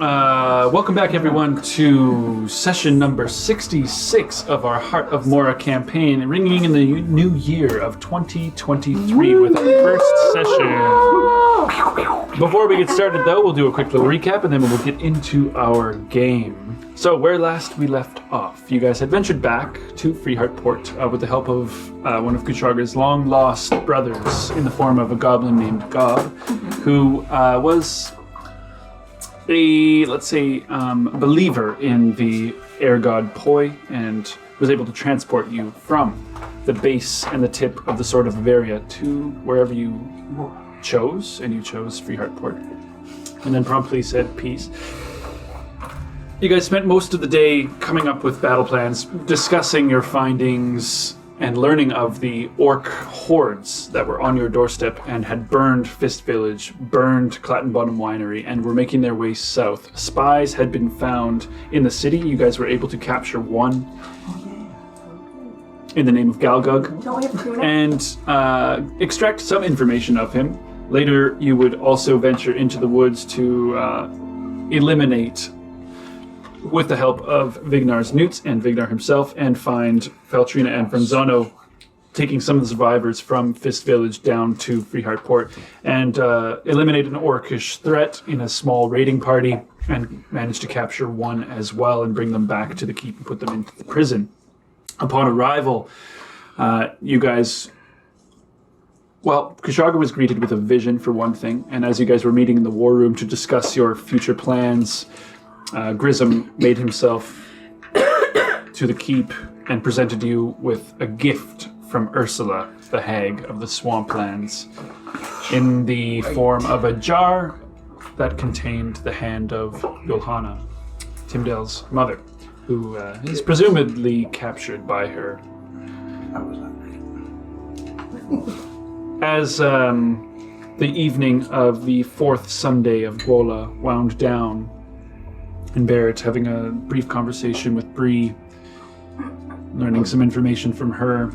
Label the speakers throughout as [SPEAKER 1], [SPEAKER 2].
[SPEAKER 1] Welcome back, everyone, to session number 66 of our Heart of Mora campaign, ringing in the new year of 2023 with our first session. Before we get started, though, we'll do a quick little recap, and then we'll get into our game. So, where last we left off, you guys had ventured back to Heartport with the help of one of Kusharga's long-lost brothers in the form of a goblin named Gob, who was a, let's say, believer in the air god Poi, and was able to transport you from the base and the tip of the Sword of Bavaria to wherever you chose, and you chose Heartport, and then promptly said peace. You guys spent most of the day coming up with battle plans, discussing your findings, and learning of the orc hordes that were on your doorstep and had burned Fist Village, burned Clattenbottom Winery, and were making their way south. Spies had been found in the city. You guys were able to capture one in the name of Galgug, and extract some information of him. Later, you would also venture into the woods to eliminate, with the help of Vignar's Newts and Vignar himself, and find Feltrina and Franzono taking some of the survivors from Fist Village down to Heartport, and eliminate an orcish threat in a small raiding party, and manage to capture one as well and bring them back to the keep and put them into the prison. Upon arrival, you guys... Well, Kusharga was greeted with a vision, for one thing, and as you guys were meeting in the war room to discuss your future plans, Grissom made himself to the keep and presented you with a gift from Ursula, the hag of the swamplands, in the form of a jar that contained the hand of Yolhana, Timdale's mother, who is presumably captured by her. As the evening of the fourth Sunday of Gwola wound down, and Barrett having a brief conversation with Bree, learning some information from her.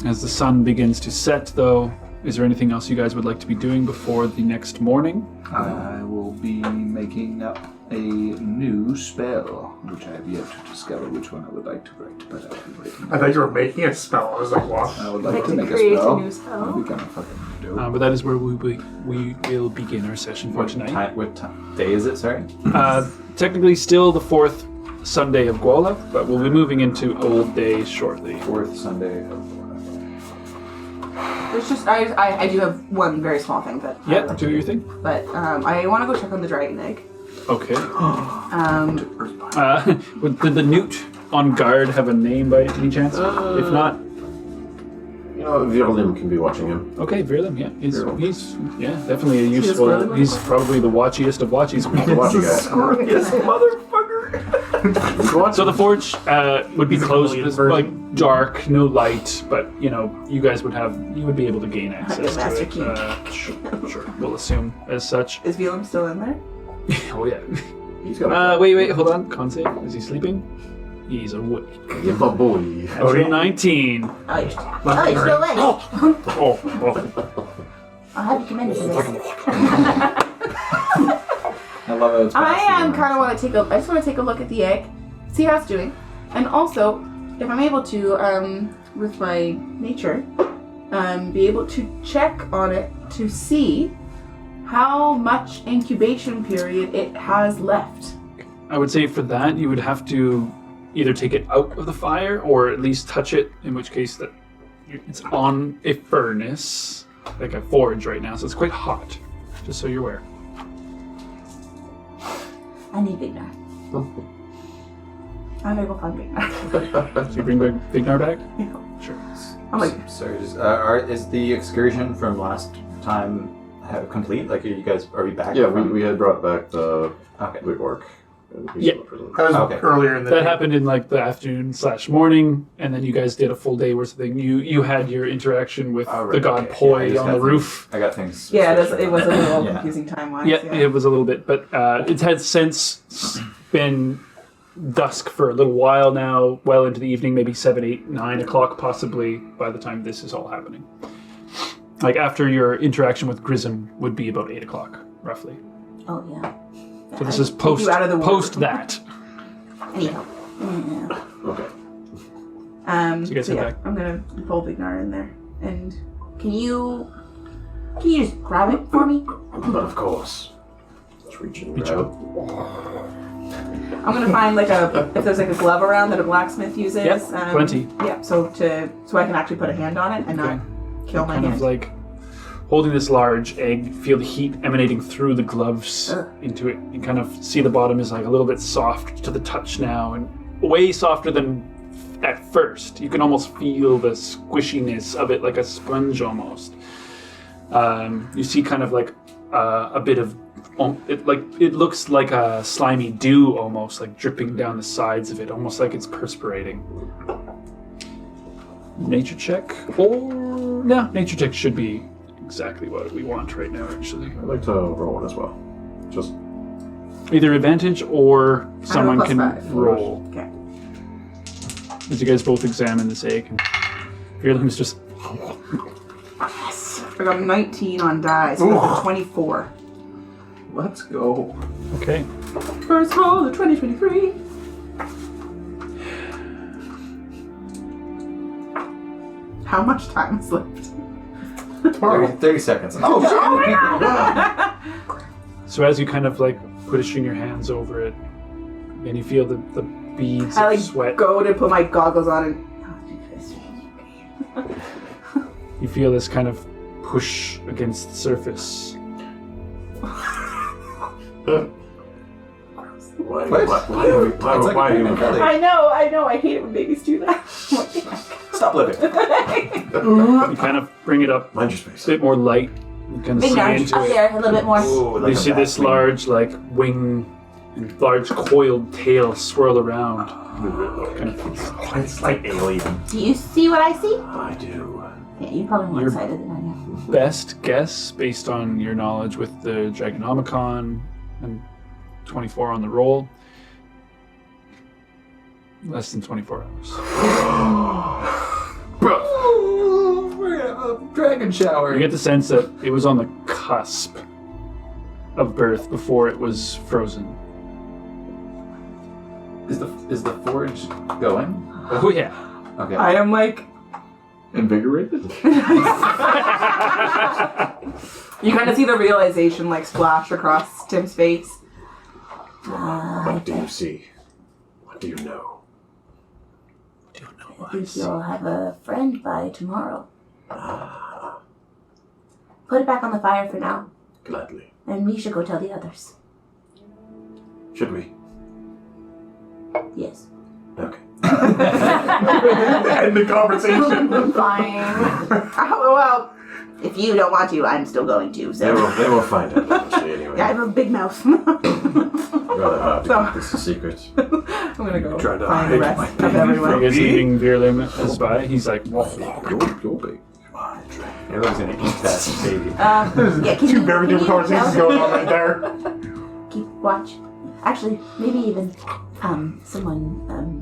[SPEAKER 1] As the sun begins to set, though, is there anything else you guys would like to be doing before the next morning?
[SPEAKER 2] I will be making up a new spell, which I have yet to discover which one I would like to write, but I will be writing.
[SPEAKER 3] I thought you were making a spell. I was like, what?
[SPEAKER 2] I would like to make
[SPEAKER 4] create
[SPEAKER 2] a spell.
[SPEAKER 4] a new spell.
[SPEAKER 2] That'd be kind of fucking dope.
[SPEAKER 1] But that is where we will begin our session for tonight.
[SPEAKER 5] What day is it, sorry?
[SPEAKER 1] Technically still the fourth Sunday of Gwola, but we'll be moving into Old Days shortly.
[SPEAKER 5] Fourth Sunday of
[SPEAKER 4] There's just I do have one very small thing that I would like
[SPEAKER 1] do
[SPEAKER 4] to
[SPEAKER 1] your thing.
[SPEAKER 4] But I want to go check on the dragon egg.
[SPEAKER 1] Okay. Did the newt on guard have a name by any chance? If not,
[SPEAKER 6] you know, Virlim can be watching him.
[SPEAKER 1] okay, Virlim, yeah. He's definitely a useful. He's probably the watchiest of watchies.
[SPEAKER 6] The watching guy.
[SPEAKER 3] Scorpius, motherfucker!
[SPEAKER 1] So the forge would be closed, it's like dark, no light, but you guys would be able to gain access
[SPEAKER 4] Master
[SPEAKER 1] to it. Sure, we'll assume as such.
[SPEAKER 4] Is Velum still in there?
[SPEAKER 1] Oh yeah.
[SPEAKER 6] He's got
[SPEAKER 1] Wait, hold on. Con save. Is he sleeping? He's awake.
[SPEAKER 6] a boy.
[SPEAKER 1] Natural 19.
[SPEAKER 4] Oh, you're still awake.
[SPEAKER 1] Oh.
[SPEAKER 4] I'll have you come in for this.
[SPEAKER 5] I love it.
[SPEAKER 4] I kind of want to I just want to take a look at the egg, see how it's doing, and also, if I'm able to, with my nature, be able to check on it to see how much incubation period it has left.
[SPEAKER 1] I would say for that, you would have to either take it out of the fire or at least touch it, in which case that it's on a furnace, like a forge right now, so it's quite hot, just so you're aware.
[SPEAKER 4] I need Vignar. I'm gonna go find Vignar.
[SPEAKER 1] So you bring back Vignar back?
[SPEAKER 4] Yeah.
[SPEAKER 1] Sure.
[SPEAKER 4] I'm like,
[SPEAKER 5] Sorry, is the excursion from last time complete? Like, are we back?
[SPEAKER 6] Yeah, we had brought back the orc. And he's
[SPEAKER 1] Yeah.
[SPEAKER 6] in the prison.
[SPEAKER 3] That was earlier in the
[SPEAKER 1] That
[SPEAKER 3] day.
[SPEAKER 1] happened in like the afternoon/morning, and then you guys did a full day worth of thing. You had your interaction with
[SPEAKER 5] Oh, right,
[SPEAKER 1] the god
[SPEAKER 5] okay.
[SPEAKER 1] Poi
[SPEAKER 5] Yeah, I just
[SPEAKER 1] on
[SPEAKER 5] got
[SPEAKER 1] the
[SPEAKER 5] things-
[SPEAKER 1] roof.
[SPEAKER 5] I got things.
[SPEAKER 4] yeah,
[SPEAKER 5] switched
[SPEAKER 4] it was a
[SPEAKER 5] around.
[SPEAKER 4] little
[SPEAKER 5] Yeah.
[SPEAKER 4] confusing time-wise.
[SPEAKER 1] Yeah, it was a little bit, but it had since been dusk for a little while now, well into the evening, maybe 7, 8, 9 o'clock possibly by the time this is all happening. Like after your interaction with Grissom would be about 8 o'clock, roughly.
[SPEAKER 4] Oh, yeah.
[SPEAKER 1] So this is post
[SPEAKER 4] you out of the
[SPEAKER 1] post
[SPEAKER 4] war.
[SPEAKER 1] that.
[SPEAKER 4] Anyhow. Yeah.
[SPEAKER 6] Okay.
[SPEAKER 1] So you guys head back.
[SPEAKER 4] I'm gonna pull Vignar in there. And can you just grab it for me?
[SPEAKER 6] But of course. Let's reach and grab it.
[SPEAKER 4] I'm gonna find if there's a glove around that a blacksmith uses.
[SPEAKER 1] Yep, plenty.
[SPEAKER 4] Yeah, so I can actually put a hand on it and not kill my
[SPEAKER 1] Kind
[SPEAKER 4] hand.
[SPEAKER 1] of like holding this large egg, feel the heat emanating through the gloves into it. You kind of see the bottom is like a little bit soft to the touch now, and way softer than at first. You can almost feel the squishiness of it, like a sponge almost. You see kind of like a bit of it looks like a slimy dew almost, like dripping down the sides of it, almost like it's perspirating. Nature check, or nature check should be exactly what we want right now. Actually,
[SPEAKER 6] I'd like to roll one as well. Just
[SPEAKER 1] either advantage or someone
[SPEAKER 4] plus
[SPEAKER 1] can
[SPEAKER 4] 5.
[SPEAKER 1] roll.
[SPEAKER 4] Okay.
[SPEAKER 1] As you guys both examine this egg, and Fearling's just
[SPEAKER 4] Yes. I got a 19 on die, so that's a 24.
[SPEAKER 2] Let's go.
[SPEAKER 1] okay.
[SPEAKER 4] First roll of 2023. How much time is left?
[SPEAKER 5] 30 seconds.
[SPEAKER 2] Oh,
[SPEAKER 1] So as you kind of like pushing your hands over it, and you feel the beads
[SPEAKER 4] I
[SPEAKER 1] of sweat.
[SPEAKER 4] go to put my goggles on and.
[SPEAKER 1] You feel this kind of push against the surface.
[SPEAKER 6] why
[SPEAKER 2] What?
[SPEAKER 6] are you
[SPEAKER 4] I know. I hate it when babies do that.
[SPEAKER 5] Stop living.
[SPEAKER 1] You kind of bring it up
[SPEAKER 6] Mind your
[SPEAKER 1] a
[SPEAKER 6] space.
[SPEAKER 1] bit more light. You kind of see
[SPEAKER 4] Vignar,
[SPEAKER 1] into
[SPEAKER 4] up
[SPEAKER 1] it.
[SPEAKER 4] there a little bit more.
[SPEAKER 5] Ooh,
[SPEAKER 1] You see this large like wing and large coiled tail swirl around. Kind of
[SPEAKER 3] It's like alien.
[SPEAKER 4] Do you see what I see?
[SPEAKER 6] I do.
[SPEAKER 4] Yeah, you're probably more
[SPEAKER 1] You're-
[SPEAKER 4] excited than I am.
[SPEAKER 1] best guess based on your knowledge with the Dragonomicon and 24 on the roll. Less than 24 hours.
[SPEAKER 2] Ooh, we're gonna have a dragon shower.
[SPEAKER 1] You get the sense that it was on the cusp of birth before it was frozen.
[SPEAKER 2] Is the forge going?
[SPEAKER 1] Oh yeah.
[SPEAKER 2] Okay.
[SPEAKER 4] I am like.
[SPEAKER 2] Invigorated?
[SPEAKER 4] You kind of see the realization like splash across Tim's face.
[SPEAKER 6] What do you see? What do you know?
[SPEAKER 4] I think you'll have a friend by tomorrow. Put it back on the fire for now,
[SPEAKER 6] Gladly.
[SPEAKER 4] and we should go tell the others.
[SPEAKER 6] Should we?
[SPEAKER 4] Yes.
[SPEAKER 6] Okay.
[SPEAKER 3] End the conversation.
[SPEAKER 4] Fine. Well, if you don't want to, I'm still going to.
[SPEAKER 6] They
[SPEAKER 4] So
[SPEAKER 6] will find out eventually anyway.
[SPEAKER 4] yeah, I have a big mouth.
[SPEAKER 6] Rather hard to keep this a secret.
[SPEAKER 4] I'm gonna go
[SPEAKER 3] Try to
[SPEAKER 4] find the
[SPEAKER 3] hide
[SPEAKER 4] rest
[SPEAKER 3] my
[SPEAKER 4] of
[SPEAKER 1] You
[SPEAKER 4] everyone.
[SPEAKER 1] guys leaving Virlim as by? He's like,
[SPEAKER 2] You're big.
[SPEAKER 5] Everyone's gonna eat that baby.
[SPEAKER 4] Yeah, can
[SPEAKER 3] Two
[SPEAKER 4] you,
[SPEAKER 3] very
[SPEAKER 4] can
[SPEAKER 3] different
[SPEAKER 4] you
[SPEAKER 3] conversations
[SPEAKER 4] tell-
[SPEAKER 3] going on right there.
[SPEAKER 4] Keep watch. Actually, maybe even someone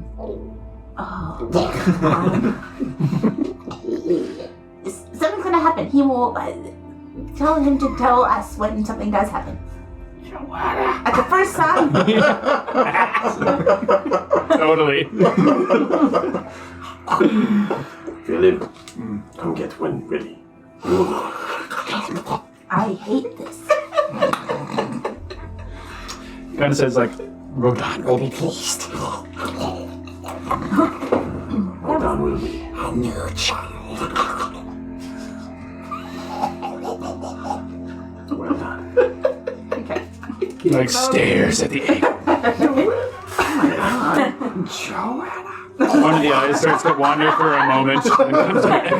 [SPEAKER 4] something's gonna happen. He will tell him to tell us when something does happen. At the first sign.
[SPEAKER 1] totally.
[SPEAKER 6] Philip, come get one ready.
[SPEAKER 4] I hate this.
[SPEAKER 1] Kind of says like, Rodan will be pleased.
[SPEAKER 6] Rodan will be. Well done.
[SPEAKER 4] Okay.
[SPEAKER 1] He like stares at the egg. One of the eyes starts to wander for a moment. And comes back.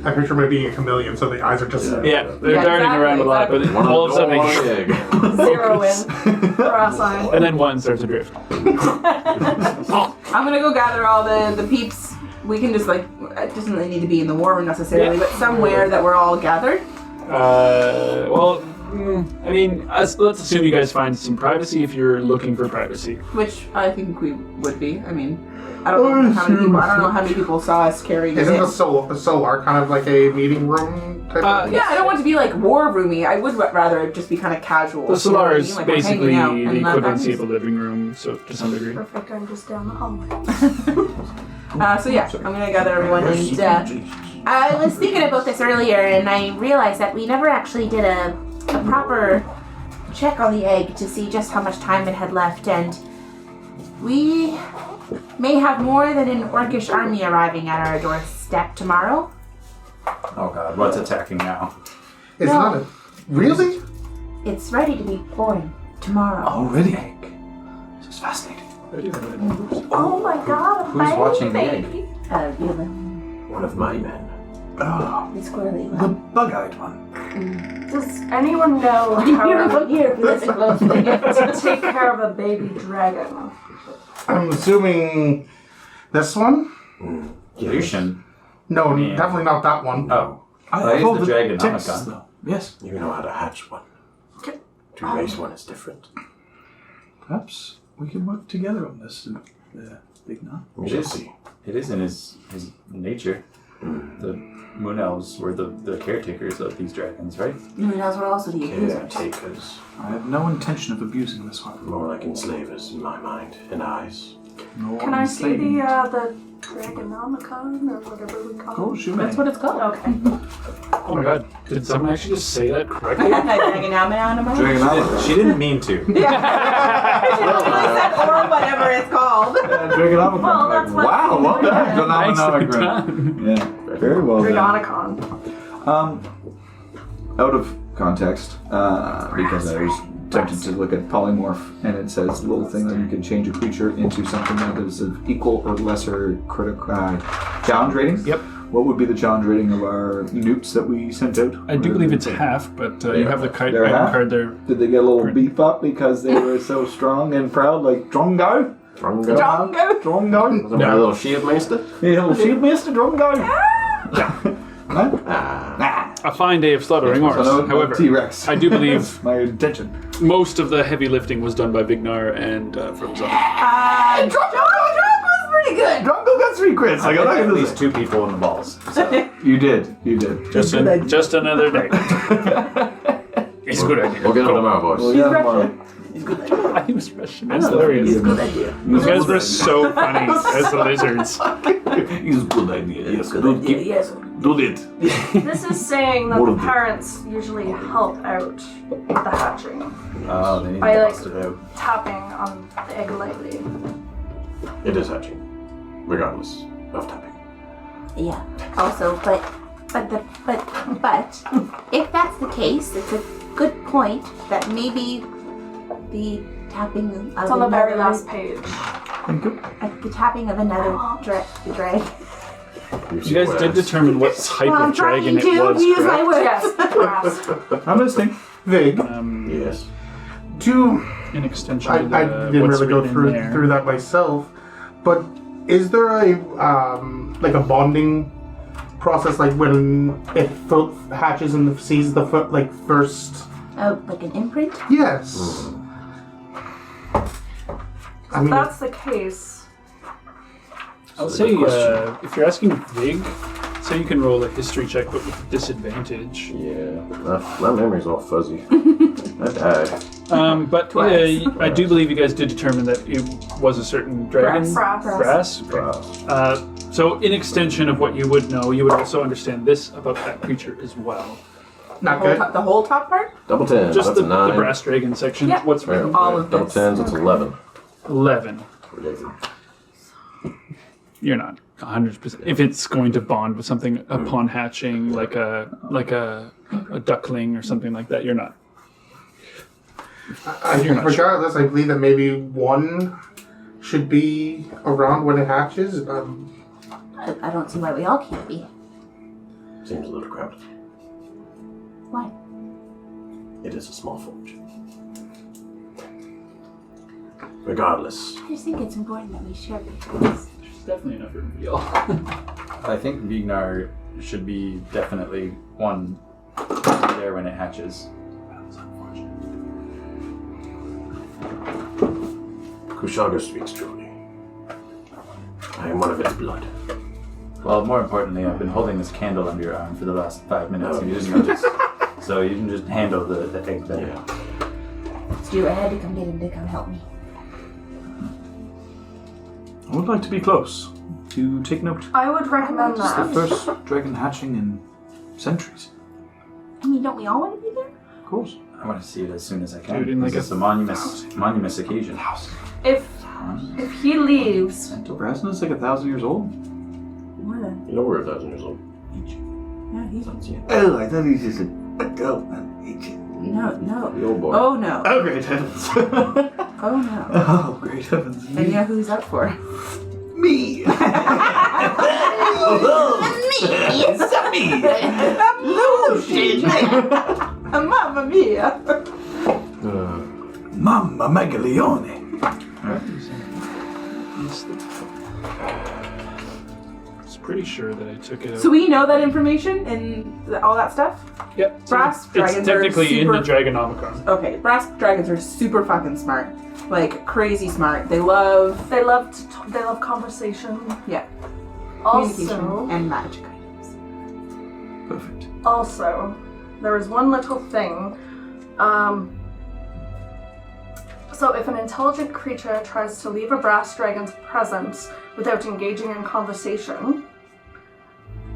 [SPEAKER 3] I picture him being a chameleon, so the eyes are just.
[SPEAKER 1] Yeah, they're
[SPEAKER 4] Yeah,
[SPEAKER 1] darting
[SPEAKER 4] exactly,
[SPEAKER 1] around a lot, but
[SPEAKER 6] One
[SPEAKER 1] all of a sudden
[SPEAKER 6] one
[SPEAKER 1] they
[SPEAKER 6] egg.
[SPEAKER 4] 0 win. Cross line.
[SPEAKER 1] and then one starts to drift.
[SPEAKER 4] I'm gonna go gather all the peeps. We can just it doesn't really need to be in the war room necessarily, but somewhere that we're all gathered.
[SPEAKER 1] I mean, let's assume you guys find some privacy if you're looking for privacy.
[SPEAKER 4] Which I think we would be. I mean, I don't know how many people. I don't know how many people saw us carrying
[SPEAKER 3] Isn't
[SPEAKER 4] it.
[SPEAKER 3] the solar kind of like a meeting room type of
[SPEAKER 4] Yeah, I don't want to be like war roomy. I would rather just be kind of casual.
[SPEAKER 1] The solar is
[SPEAKER 4] Like, we're
[SPEAKER 1] basically
[SPEAKER 4] hanging out
[SPEAKER 1] the
[SPEAKER 4] and not
[SPEAKER 1] equivalency
[SPEAKER 4] actually-
[SPEAKER 1] of a living room, so to some degree.
[SPEAKER 7] Perfect, I'm just down the hallway.
[SPEAKER 4] So yeah, I'm gonna gather everyone and.
[SPEAKER 8] I was thinking about this earlier, and I realized that we never actually did a proper check on the egg to see just how much time it had left, and we may have more than an orcish army arriving at our doorstep tomorrow.
[SPEAKER 5] Oh god, what's attacking now?
[SPEAKER 3] It's not a... Really?
[SPEAKER 8] It's ready to be born tomorrow.
[SPEAKER 2] Already? This is fascinating.
[SPEAKER 7] Oh my god,
[SPEAKER 5] Who's
[SPEAKER 7] baby.
[SPEAKER 5] watching the egg?
[SPEAKER 8] You
[SPEAKER 6] One of my men.
[SPEAKER 2] Oh,
[SPEAKER 8] the squirrely
[SPEAKER 2] the
[SPEAKER 8] one.
[SPEAKER 2] bug-eyed one.
[SPEAKER 7] Does anyone know
[SPEAKER 8] You're
[SPEAKER 7] how
[SPEAKER 8] from here if you listen closely.
[SPEAKER 7] to take care of a baby dragon?
[SPEAKER 3] I'm assuming this one?
[SPEAKER 5] Lucian.
[SPEAKER 3] No,
[SPEAKER 5] Yeah.
[SPEAKER 3] definitely not that one.
[SPEAKER 5] Oh.
[SPEAKER 2] I
[SPEAKER 5] That is
[SPEAKER 2] hold
[SPEAKER 5] the dragon
[SPEAKER 2] texts,
[SPEAKER 5] Omicron.
[SPEAKER 2] though. Yes.
[SPEAKER 6] You know how to hatch one. To raise one is different.
[SPEAKER 2] Perhaps we can work together on this. Big now.
[SPEAKER 6] We shall see.
[SPEAKER 5] It is in his nature. The Moon Elves were the caretakers of these dragons, right?
[SPEAKER 8] Those were also the abusers.
[SPEAKER 6] Caretakers.
[SPEAKER 2] I have no intention of abusing this one.
[SPEAKER 6] More like enslavers in my mind and eyes.
[SPEAKER 2] Nor
[SPEAKER 7] Can I see
[SPEAKER 2] enslaving.
[SPEAKER 7] the Dragonomicon or whatever we call
[SPEAKER 2] Of course, you may.
[SPEAKER 4] That's what it's called.
[SPEAKER 7] Okay.
[SPEAKER 1] Oh my god, did someone actually just say that correctly?
[SPEAKER 2] Dragonomicon.
[SPEAKER 5] She didn't mean to.
[SPEAKER 4] Or whatever it's called.
[SPEAKER 2] Dragonomicon.
[SPEAKER 7] Well, that's what-
[SPEAKER 2] Wow, well done.
[SPEAKER 1] Nicely
[SPEAKER 2] Dragonomicon.
[SPEAKER 1] done.
[SPEAKER 2] Yeah, very well done.
[SPEAKER 7] Dragonicon.
[SPEAKER 2] Out of context, because I was tempted to look at polymorph, and it says a little thing that you can change a creature into something that is of equal or lesser critical challenge rating.
[SPEAKER 1] Yep.
[SPEAKER 2] What would be the challenge rating of our newts that we sent out?
[SPEAKER 1] I do believe it's half, but you have the
[SPEAKER 2] They're
[SPEAKER 1] item
[SPEAKER 2] half?
[SPEAKER 1] card there.
[SPEAKER 2] Did they get a little beef up because they were so strong and proud, like Drongo?
[SPEAKER 6] Drongo.
[SPEAKER 2] Drongo?
[SPEAKER 6] Was it my little shield master?
[SPEAKER 2] Yeah, little shield master Drongo. No?
[SPEAKER 1] A fine day of slaughtering orcs.
[SPEAKER 2] So no
[SPEAKER 1] However,
[SPEAKER 2] T-Rex.
[SPEAKER 1] I do believe
[SPEAKER 2] My intention.
[SPEAKER 1] most of the heavy lifting was done by Vignar and Frozen.
[SPEAKER 4] Drongo was pretty good.
[SPEAKER 2] Drongo got 3 crits.
[SPEAKER 5] I
[SPEAKER 2] I
[SPEAKER 5] got
[SPEAKER 2] got
[SPEAKER 5] at least 2 people in the balls. So.
[SPEAKER 2] You did.
[SPEAKER 1] Just another day. It's a good idea.
[SPEAKER 6] We'll get him tomorrow, boys.
[SPEAKER 2] Well, yeah, tomorrow.
[SPEAKER 1] He was Russian. That's hilarious. Those guys were so funny as the lizards.
[SPEAKER 2] It's a good idea. Yes, good idea.
[SPEAKER 8] Yes.
[SPEAKER 2] Do it.
[SPEAKER 7] This is saying that
[SPEAKER 2] What
[SPEAKER 7] the
[SPEAKER 2] of it?
[SPEAKER 7] parents usually help out with the hatching,
[SPEAKER 5] Oh, they need to
[SPEAKER 7] I like-
[SPEAKER 5] bust it out.
[SPEAKER 7] tapping on the egg lightly.
[SPEAKER 6] It is hatching. Regardless of tapping.
[SPEAKER 8] Yeah. Also, but if that's the case, it's a good point that maybe the tapping of
[SPEAKER 7] It's on the very
[SPEAKER 8] another-
[SPEAKER 7] last page.
[SPEAKER 2] Thank you.
[SPEAKER 8] the tapping of another drag.
[SPEAKER 1] You guys did determine what type
[SPEAKER 8] Well, I'm
[SPEAKER 1] of dragon
[SPEAKER 8] trying
[SPEAKER 1] it
[SPEAKER 8] to
[SPEAKER 1] was,
[SPEAKER 8] use my
[SPEAKER 1] correct?
[SPEAKER 8] words.
[SPEAKER 7] Yes, grass.
[SPEAKER 2] I'm listening.
[SPEAKER 3] Vig.
[SPEAKER 6] Yes.
[SPEAKER 3] To
[SPEAKER 1] An extension
[SPEAKER 3] I
[SPEAKER 1] of
[SPEAKER 3] didn't
[SPEAKER 1] what's
[SPEAKER 3] really go
[SPEAKER 1] written
[SPEAKER 3] through
[SPEAKER 1] there.
[SPEAKER 3] through that myself, but is there a like a bonding process, like when it hatches and sees the first?
[SPEAKER 8] Oh, like an imprint?
[SPEAKER 3] Yes. I mean,
[SPEAKER 7] That's the case.
[SPEAKER 1] I'll
[SPEAKER 6] So
[SPEAKER 1] say,
[SPEAKER 6] the question-
[SPEAKER 1] if you're asking Vig, say you can roll a history check, but with disadvantage.
[SPEAKER 6] Yeah. My memory's all fuzzy. I died.
[SPEAKER 1] But I do believe you guys did determine that it was a certain dragon.
[SPEAKER 7] Brass.
[SPEAKER 1] Brass. So in extension of what you would know, you would also understand this about that creature as well.
[SPEAKER 3] not good.
[SPEAKER 4] The whole top part?
[SPEAKER 6] Double 10.
[SPEAKER 1] Just
[SPEAKER 6] That's
[SPEAKER 1] the
[SPEAKER 6] a 9.
[SPEAKER 1] brass dragon section.
[SPEAKER 4] Yeah.
[SPEAKER 1] What's
[SPEAKER 6] Right,
[SPEAKER 1] written?
[SPEAKER 4] all of
[SPEAKER 6] Double
[SPEAKER 4] this.
[SPEAKER 6] 10s, it's 11.
[SPEAKER 1] 11.
[SPEAKER 6] Ridiculous.
[SPEAKER 1] You're not 100%. If it's going to bond with something upon hatching, like a duckling or something like that, you're not. You're not
[SPEAKER 3] Regardless, I believe that maybe one should be around when it hatches.
[SPEAKER 8] I don't see why we all can't be.
[SPEAKER 6] Seems a little crowded.
[SPEAKER 8] Why?
[SPEAKER 6] It is a small forge. Regardless,
[SPEAKER 8] I just think it's important that we share things.
[SPEAKER 1] There's definitely enough room for y'all.
[SPEAKER 5] I think Vignar should be definitely one there when it hatches.
[SPEAKER 6] Kushaga speaks truly. I am one of its blood.
[SPEAKER 5] Well, more importantly, I've been holding this candle under your arm for the last 5 minutes.
[SPEAKER 6] Oh.
[SPEAKER 5] And you didn't notice. So you can just handle the egg better.
[SPEAKER 6] Yeah.
[SPEAKER 8] Stu, I had to come get him to come help me.
[SPEAKER 1] I would like to be close to take note.
[SPEAKER 7] I would recommend
[SPEAKER 2] It's the
[SPEAKER 7] that.
[SPEAKER 2] first dragon hatching in centuries.
[SPEAKER 8] I mean, don't we all want to be there?
[SPEAKER 2] Of course.
[SPEAKER 5] I want to see it as soon as I can.
[SPEAKER 1] Dude, in like
[SPEAKER 5] This is a monumentous occasion.
[SPEAKER 7] If he leaves,
[SPEAKER 2] Razna's like 1,000 years old.
[SPEAKER 8] More than.
[SPEAKER 6] You know we're 1,000 years old.
[SPEAKER 8] Yeah, he's.
[SPEAKER 2] Oh, I thought he was just an adult.
[SPEAKER 8] No.
[SPEAKER 6] The old boy.
[SPEAKER 8] Oh no.
[SPEAKER 2] Oh, great heavens.
[SPEAKER 8] Oh no.
[SPEAKER 2] Oh, great heavens.
[SPEAKER 8] And you know who he's up for?
[SPEAKER 2] Me!
[SPEAKER 7] Mamma mia!
[SPEAKER 2] Mamma Megalione!
[SPEAKER 1] I was pretty sure that I took it out.
[SPEAKER 4] So we know that information and all that stuff?
[SPEAKER 1] Yep.
[SPEAKER 4] Brass dragons
[SPEAKER 1] It's technically in
[SPEAKER 4] are
[SPEAKER 1] the
[SPEAKER 4] super...
[SPEAKER 1] Dragonomicon.
[SPEAKER 4] Okay, brass dragons are super fucking smart. Like, crazy smart. They love...
[SPEAKER 7] They love conversation.
[SPEAKER 4] Yeah.
[SPEAKER 7] Also,
[SPEAKER 4] Communication and magic items.
[SPEAKER 2] Perfect.
[SPEAKER 7] Also, there is one little thing. So if an intelligent creature tries to leave a brass dragon's presence without engaging in conversation,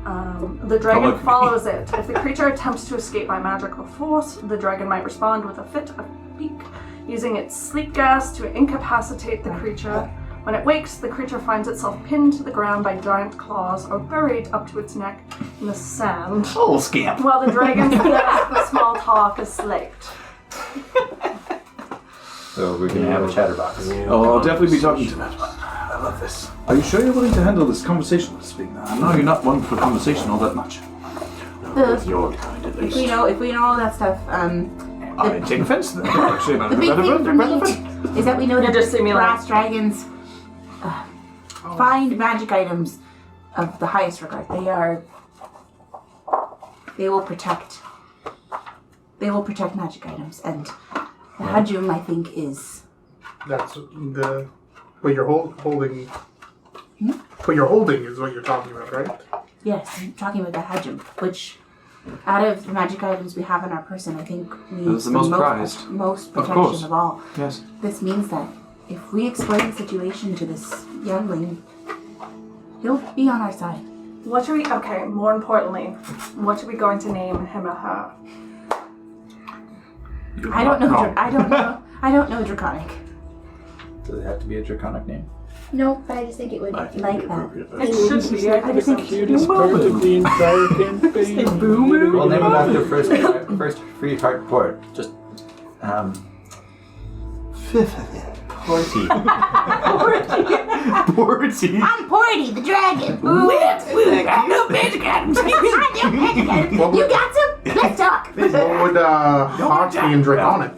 [SPEAKER 7] the dragon
[SPEAKER 2] Don't
[SPEAKER 7] follows it. If the creature attempts to escape by magical force, the dragon might respond with a fit of beak, using its sleep gas to incapacitate the creature. When it wakes, the creature finds itself pinned to the ground by giant claws or buried up to its neck in the sand,
[SPEAKER 2] Oh, scamp.
[SPEAKER 7] while the dragon's thirst for small talk is slaked.
[SPEAKER 5] So we're gonna have a chatterbox.
[SPEAKER 2] Oh, I'll definitely be talking to that one. I love this. Are you sure you're willing to handle this conversation with speak now? I know you're not one for conversation all that much.
[SPEAKER 6] With your kind, at least.
[SPEAKER 8] If we know all that stuff,
[SPEAKER 2] I take offense to that. Actually,
[SPEAKER 8] the big thing for me is that we know that
[SPEAKER 7] just see me
[SPEAKER 8] brass dragons find magic items of the highest regard. They will protect magic items, and the Hajum, I think, is.
[SPEAKER 3] That's the what you're holding. What you're holding is what you're talking about, right?
[SPEAKER 8] Yes, I'm talking about the Hajum, which, out of the magic items we have in our person, I think needs
[SPEAKER 2] the most prized.
[SPEAKER 8] most
[SPEAKER 2] Of
[SPEAKER 8] protection
[SPEAKER 2] course.
[SPEAKER 8] of all.
[SPEAKER 2] Yes.
[SPEAKER 8] This means that if we explain the situation to this youngling, he'll be on our side.
[SPEAKER 7] What are we? Okay. More importantly, what are we going to name him or her?
[SPEAKER 8] I don't know. I don't know Draconic.
[SPEAKER 5] Does it have to be a draconic name?
[SPEAKER 8] No, but I just think it would
[SPEAKER 6] I think
[SPEAKER 8] like
[SPEAKER 6] it'd be
[SPEAKER 8] that.
[SPEAKER 6] appropriate.
[SPEAKER 7] It should be. I think
[SPEAKER 1] The
[SPEAKER 7] it's
[SPEAKER 1] cutest part of the entire campaign.
[SPEAKER 5] We'll name it after first free heart port. Just Porty.
[SPEAKER 2] Porty.
[SPEAKER 8] I'm Porty, the dragon. I know magic items. You got some? Let's talk.
[SPEAKER 3] What would Heart be in Draconic?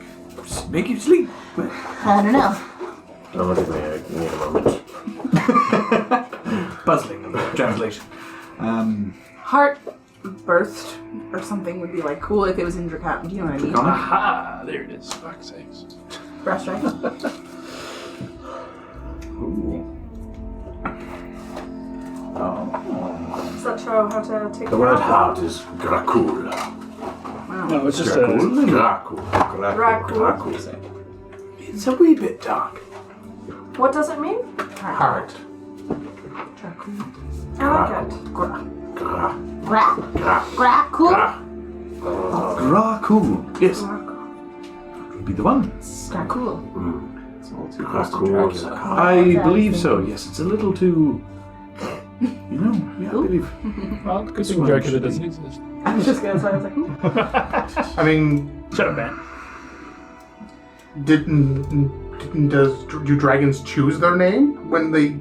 [SPEAKER 2] Make you sleep.
[SPEAKER 8] I don't know.
[SPEAKER 6] I'll look at my egg. Need a moment.
[SPEAKER 2] Puzzling in the translation.
[SPEAKER 4] Heart burst or something would be like cool if it was in Draconic. Do you know what I mean?
[SPEAKER 2] Draconic?
[SPEAKER 1] Aha! There it is. Fuck's sakes.
[SPEAKER 4] Brass dragon.
[SPEAKER 2] Ooh. Oh.
[SPEAKER 7] Does that show how to take
[SPEAKER 6] The word heart is Gracul.
[SPEAKER 1] No, it's just
[SPEAKER 6] Gracul?
[SPEAKER 1] a.
[SPEAKER 6] Gracul.
[SPEAKER 7] Gracul.
[SPEAKER 2] It's a wee bit dark.
[SPEAKER 7] What does it mean?
[SPEAKER 3] Heart.
[SPEAKER 7] I like it.
[SPEAKER 6] Gra.
[SPEAKER 8] Gra.
[SPEAKER 6] Gra.
[SPEAKER 8] Cool.
[SPEAKER 6] Gra.
[SPEAKER 2] Gracul. Yes. Would be the one.
[SPEAKER 8] Gra cool.
[SPEAKER 5] It's all too close to
[SPEAKER 6] Gracul.
[SPEAKER 5] Dracula.
[SPEAKER 2] I believe so. Yes, it's a little too. You know, yeah, I believe.
[SPEAKER 1] Well, good thing Dracula doesn't exist.
[SPEAKER 7] I was just gonna say, I was like,
[SPEAKER 3] I mean,
[SPEAKER 1] Shut up, man.
[SPEAKER 3] do dragons choose their name when they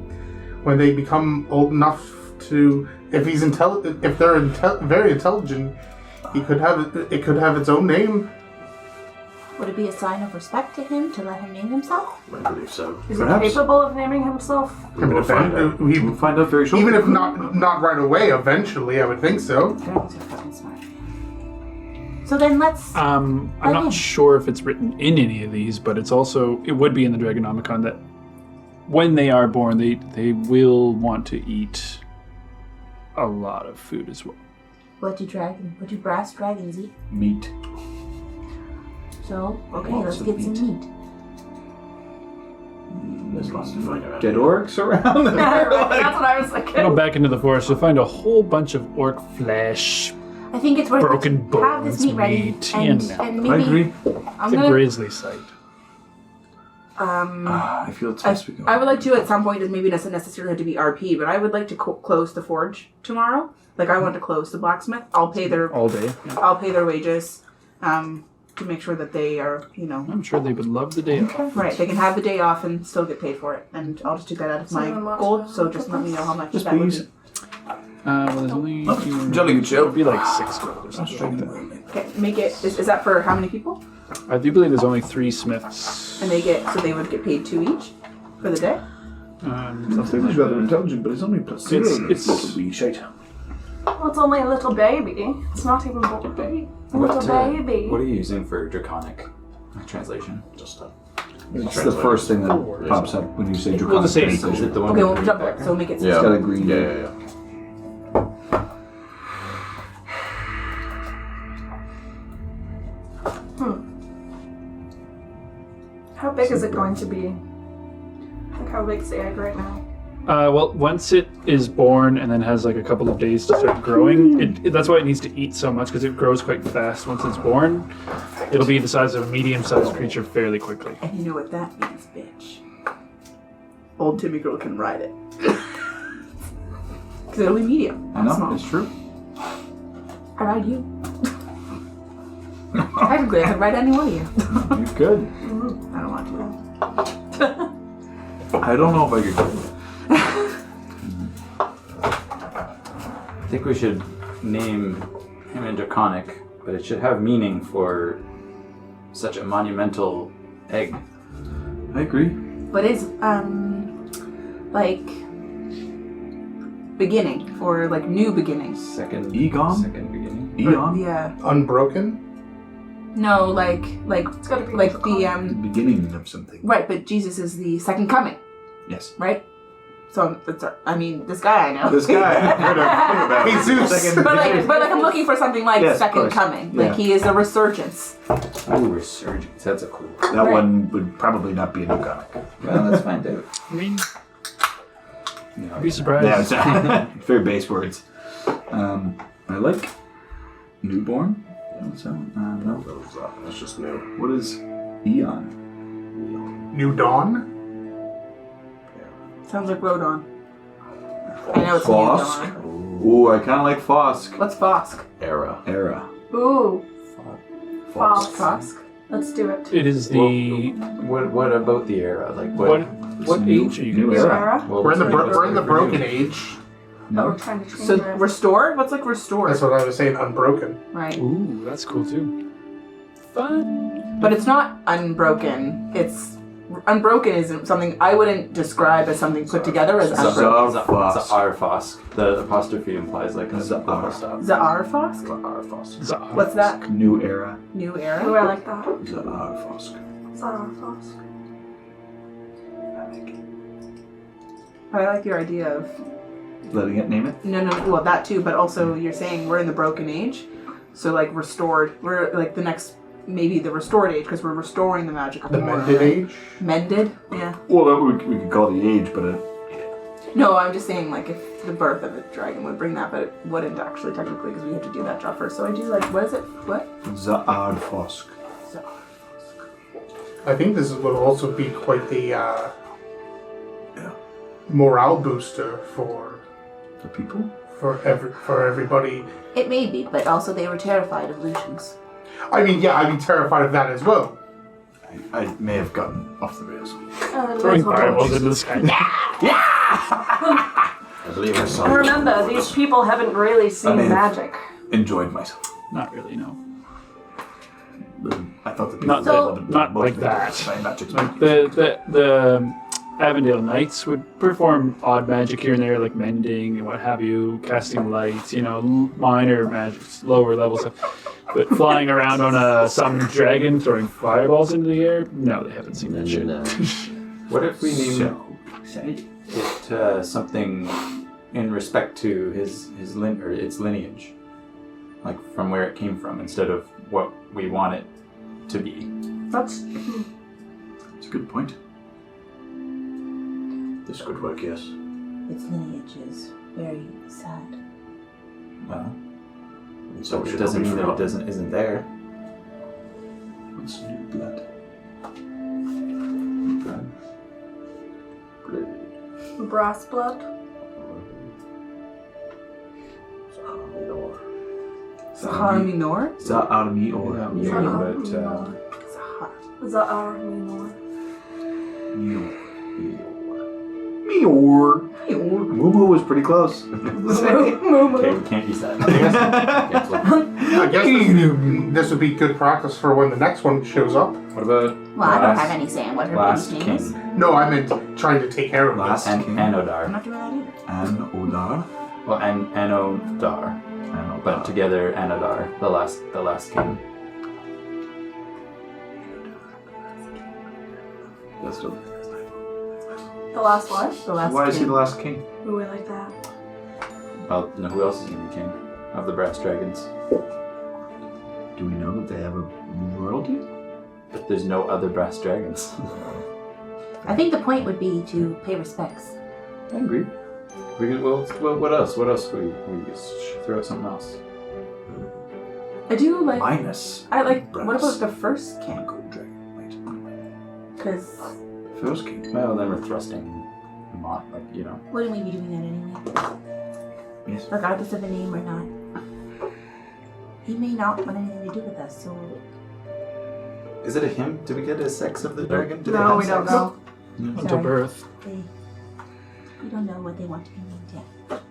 [SPEAKER 3] become old enough to? If he's if they're very intelligent, it could have its own name.
[SPEAKER 8] Would it be a sign of respect to him to let him name himself?
[SPEAKER 6] I believe so.
[SPEAKER 7] is
[SPEAKER 2] Perhaps.
[SPEAKER 7] he capable of naming himself?
[SPEAKER 6] We'll find out.
[SPEAKER 2] We'll find out very shortly.
[SPEAKER 3] Even if not right away, eventually, I would think so.
[SPEAKER 8] Dragons are fucking smart. So then let's.
[SPEAKER 1] I'm not sure if it's written in any of these, but it would be in the Dragonomicon that when they are born, they will want to eat a lot of food as well.
[SPEAKER 8] What do brass dragons eat?
[SPEAKER 2] Meat.
[SPEAKER 8] So, okay,
[SPEAKER 2] Lots
[SPEAKER 8] let's
[SPEAKER 2] of
[SPEAKER 8] get some
[SPEAKER 2] meat.
[SPEAKER 8] meat.
[SPEAKER 6] There's lots to find out.
[SPEAKER 2] Dead orcs around there.
[SPEAKER 7] That's what I was thinking.
[SPEAKER 1] Go back into the forest, you'll find a whole bunch of orc flesh,
[SPEAKER 8] I think it's worth
[SPEAKER 1] broken
[SPEAKER 8] it to have this
[SPEAKER 1] bones,
[SPEAKER 8] meat ready,
[SPEAKER 1] meat,
[SPEAKER 8] and
[SPEAKER 2] I
[SPEAKER 8] maybe
[SPEAKER 2] agree.
[SPEAKER 8] I'm
[SPEAKER 1] It's a
[SPEAKER 8] gonna.
[SPEAKER 1] grisly sight.
[SPEAKER 2] I feel it's supposed to be going.
[SPEAKER 4] I would like to at some point. It maybe doesn't necessarily have to be RP, but I would like to close the forge tomorrow. Like I want to close the blacksmith. I'll pay their
[SPEAKER 1] All day. Yeah.
[SPEAKER 4] I'll pay their wages, to make sure that they are,
[SPEAKER 1] I'm sure they would love the day off.
[SPEAKER 4] right. They can have the day off and still get paid for it. And I'll just do that out of my
[SPEAKER 7] Someone wants
[SPEAKER 4] gold.
[SPEAKER 7] to
[SPEAKER 4] So just let me know how much
[SPEAKER 2] Yes,
[SPEAKER 4] that would
[SPEAKER 2] please.
[SPEAKER 4] be.
[SPEAKER 1] Well, there's only
[SPEAKER 2] Jolly good show.
[SPEAKER 1] It'd be like 6 gold or something like that.
[SPEAKER 4] Okay, make it. Is that for how many people?
[SPEAKER 1] I do believe there's only 3 smiths.
[SPEAKER 4] And they would get paid 2 each for the day.
[SPEAKER 2] I think he's rather intelligent, but he's only plus 0.
[SPEAKER 1] It's
[SPEAKER 2] little wee shite.
[SPEAKER 7] Well, it's only a little baby. It's not even a baby. Little baby.
[SPEAKER 5] What are you using for draconic translation?
[SPEAKER 6] Just
[SPEAKER 2] It's the first thing that pops up when you say
[SPEAKER 1] We'll
[SPEAKER 2] draconic
[SPEAKER 1] just say
[SPEAKER 2] translation.
[SPEAKER 5] Is it the one
[SPEAKER 4] Okay,
[SPEAKER 5] with
[SPEAKER 4] we'll
[SPEAKER 5] the
[SPEAKER 4] jump
[SPEAKER 5] background?
[SPEAKER 4] it. So make it.
[SPEAKER 2] It's got a green.
[SPEAKER 6] Yeah.
[SPEAKER 7] How big is it going to be? Like how big's the egg right now?
[SPEAKER 1] Well, once it is born and then has like a couple of days to start growing, that's why it needs to eat so much, because it grows quite fast. Once it's born, it'll be the size of a medium-sized creature fairly quickly.
[SPEAKER 4] And you know what that means, bitch. Old Timmy girl can ride it. Because it'll be medium.
[SPEAKER 2] I
[SPEAKER 4] Not
[SPEAKER 2] know,
[SPEAKER 4] small.
[SPEAKER 2] it's true.
[SPEAKER 4] I ride you. Technically, I could ride any one of you.
[SPEAKER 2] You could.
[SPEAKER 4] I don't want to.
[SPEAKER 2] I don't know if I could do it.
[SPEAKER 5] I think we should name him in draconic, but it should have meaning for such a monumental egg.
[SPEAKER 2] I agree.
[SPEAKER 4] But is, like, beginning, or like new beginnings.
[SPEAKER 5] Second
[SPEAKER 2] Egon?
[SPEAKER 5] Second beginning.
[SPEAKER 2] Eon?
[SPEAKER 4] Yeah.
[SPEAKER 3] Unbroken?
[SPEAKER 4] No, like
[SPEAKER 7] It's gotta be
[SPEAKER 4] the,
[SPEAKER 2] Beginning of something.
[SPEAKER 4] right, but Jesus is the second coming,
[SPEAKER 2] Yes.
[SPEAKER 4] right? So, I mean, this guy I know.
[SPEAKER 2] This guy, I've heard about him.
[SPEAKER 3] Jesus.
[SPEAKER 4] But like I'm looking for something like
[SPEAKER 2] Yes, of
[SPEAKER 4] second
[SPEAKER 2] course.
[SPEAKER 4] coming.
[SPEAKER 2] Yeah.
[SPEAKER 4] Like he is a resurgence.
[SPEAKER 5] Ooh, resurgence. That's a cool.
[SPEAKER 2] That
[SPEAKER 4] Right.
[SPEAKER 2] one would probably not be a new comic.
[SPEAKER 5] Well, that's fine, David.
[SPEAKER 1] I mean,
[SPEAKER 5] No,
[SPEAKER 1] I'd be surprised.
[SPEAKER 2] Yeah, it's very base words. I like newborn. So, no.
[SPEAKER 6] That's just new.
[SPEAKER 2] What is Eon?
[SPEAKER 3] New Dawn?
[SPEAKER 4] Sounds like Rodon. I know it's
[SPEAKER 2] Fosk?
[SPEAKER 4] Rodon.
[SPEAKER 2] Ooh, I kind of like Fosk.
[SPEAKER 4] What's Fosk?
[SPEAKER 6] Era.
[SPEAKER 2] Era.
[SPEAKER 7] Ooh,
[SPEAKER 2] Fosk.
[SPEAKER 7] Fosk. Let's do it.
[SPEAKER 1] It is the
[SPEAKER 5] What about the era? Like
[SPEAKER 1] what age are you
[SPEAKER 2] New
[SPEAKER 1] going
[SPEAKER 7] New
[SPEAKER 1] to
[SPEAKER 2] era.
[SPEAKER 7] era.
[SPEAKER 5] Well,
[SPEAKER 3] We're in the
[SPEAKER 5] what's
[SPEAKER 3] broken
[SPEAKER 5] new?
[SPEAKER 3] age.
[SPEAKER 7] But we're trying to change
[SPEAKER 4] So
[SPEAKER 7] it.
[SPEAKER 4] restore? What's like restore?
[SPEAKER 3] That's what I was saying, unbroken.
[SPEAKER 4] Right.
[SPEAKER 1] Ooh, that's cool too. Fun.
[SPEAKER 4] But it's not unbroken. It's unbroken isn't something I wouldn't describe as something put together as unbroken.
[SPEAKER 5] Zarfosk. The apostrophe implies like a
[SPEAKER 2] Zar.
[SPEAKER 5] stop.
[SPEAKER 4] Zaarfosk?
[SPEAKER 1] Zah.
[SPEAKER 4] What's that?
[SPEAKER 2] New era.
[SPEAKER 4] New
[SPEAKER 7] Ooh,
[SPEAKER 4] era?
[SPEAKER 7] I like that.
[SPEAKER 2] Fosk.
[SPEAKER 7] Fosk.
[SPEAKER 4] But I like your idea of
[SPEAKER 2] Letting it name it.
[SPEAKER 4] no, well that too. But also you're saying we're in the broken age, so like restored. We're like the next maybe the restored age because we're restoring the magic of
[SPEAKER 3] The
[SPEAKER 4] Mora,
[SPEAKER 3] mended
[SPEAKER 4] right?
[SPEAKER 3] age?
[SPEAKER 4] Mended? Yeah.
[SPEAKER 2] Well, that we could call the age, but
[SPEAKER 4] No, I'm just saying like if the birth of a dragon would bring that, but it wouldn't actually technically because we have to do that job first. So I do like what is it? What?
[SPEAKER 2] Fosk.
[SPEAKER 3] I think this will also be quite the morale booster for
[SPEAKER 2] people.
[SPEAKER 3] everybody.
[SPEAKER 8] It may be, but also they were terrified of Lucians.
[SPEAKER 3] I mean, yeah, I'd be terrified of that as well.
[SPEAKER 2] I may have gotten off the rails.
[SPEAKER 1] Throwing fireballs into the sky.
[SPEAKER 6] I believe I saw.
[SPEAKER 7] Remember, these people haven't really seen
[SPEAKER 2] mean-
[SPEAKER 7] magic.
[SPEAKER 2] Enjoyed myself.
[SPEAKER 1] Not really, no.
[SPEAKER 2] I thought the people
[SPEAKER 1] Not
[SPEAKER 2] that
[SPEAKER 1] that-
[SPEAKER 2] loved
[SPEAKER 1] not
[SPEAKER 2] most
[SPEAKER 1] like
[SPEAKER 2] of it
[SPEAKER 1] that.
[SPEAKER 2] by magic.
[SPEAKER 1] Like the Avondale Knights would perform odd magic here and there, like mending and what have you, casting lights, minor magic, lower level stuff. But flying around on some dragon throwing fireballs into the air, no, they haven't seen that shit.
[SPEAKER 5] What if we name
[SPEAKER 2] So,
[SPEAKER 5] it something in respect to his or its lineage, like from where it came from, instead of what we want it to be?
[SPEAKER 7] That's
[SPEAKER 2] That's a good point.
[SPEAKER 6] This could work, yes.
[SPEAKER 8] Its lineage is very sad.
[SPEAKER 5] Well,
[SPEAKER 6] And
[SPEAKER 5] so
[SPEAKER 6] we
[SPEAKER 5] it
[SPEAKER 6] should
[SPEAKER 5] doesn't
[SPEAKER 6] not be
[SPEAKER 5] mean that it
[SPEAKER 6] forgotten.
[SPEAKER 5] isn't there.
[SPEAKER 2] What's new blood?
[SPEAKER 7] brass blood.
[SPEAKER 4] Sahara Minor?
[SPEAKER 2] Za army or
[SPEAKER 5] Yeah, but
[SPEAKER 7] Za'ar Minor.
[SPEAKER 2] Meor. Mumu was pretty close.
[SPEAKER 5] okay, we can't use that.
[SPEAKER 3] I guess this would be good practice for when the next one shows up.
[SPEAKER 5] What about
[SPEAKER 8] Well, I don't have any say in what her
[SPEAKER 5] last
[SPEAKER 8] baby's name is.
[SPEAKER 5] king?
[SPEAKER 3] No, I meant trying to take care of
[SPEAKER 2] Last
[SPEAKER 3] this.
[SPEAKER 2] king.
[SPEAKER 5] Anodar.
[SPEAKER 8] I'm not doing that either.
[SPEAKER 2] An Odar.
[SPEAKER 5] Well, Anodar. But together, Anodar, the last king.
[SPEAKER 2] That's the,
[SPEAKER 7] The last one?
[SPEAKER 8] The last
[SPEAKER 2] why is he
[SPEAKER 8] king.
[SPEAKER 2] the last king?
[SPEAKER 7] Ooh, I like that.
[SPEAKER 5] Well, no, who else is going to be king of the brass dragons?
[SPEAKER 2] Do we know that they have a royalty?
[SPEAKER 5] But there's no other brass dragons.
[SPEAKER 8] I think the point would be to pay respects.
[SPEAKER 5] I agree. We could, well, what else? What else? We should throw out something else.
[SPEAKER 4] I do like.
[SPEAKER 2] Minus.
[SPEAKER 4] I like.
[SPEAKER 2] brass.
[SPEAKER 4] What about the first king?
[SPEAKER 2] Gold dragon.
[SPEAKER 4] Because
[SPEAKER 2] Wait. First king.
[SPEAKER 5] Well, then we're thrusting, you know.
[SPEAKER 8] Wouldn't we be doing that anyway?
[SPEAKER 2] Yes.
[SPEAKER 8] Regardless of a name or not. He may not want anything to do with us, so
[SPEAKER 5] Is it a him? Do we get a sex of the dragon? Do they
[SPEAKER 4] no,
[SPEAKER 5] have
[SPEAKER 4] we don't
[SPEAKER 5] sex?
[SPEAKER 4] know.
[SPEAKER 1] Until
[SPEAKER 8] Sorry.
[SPEAKER 1] birth.
[SPEAKER 8] we don't know what they want to be named yet.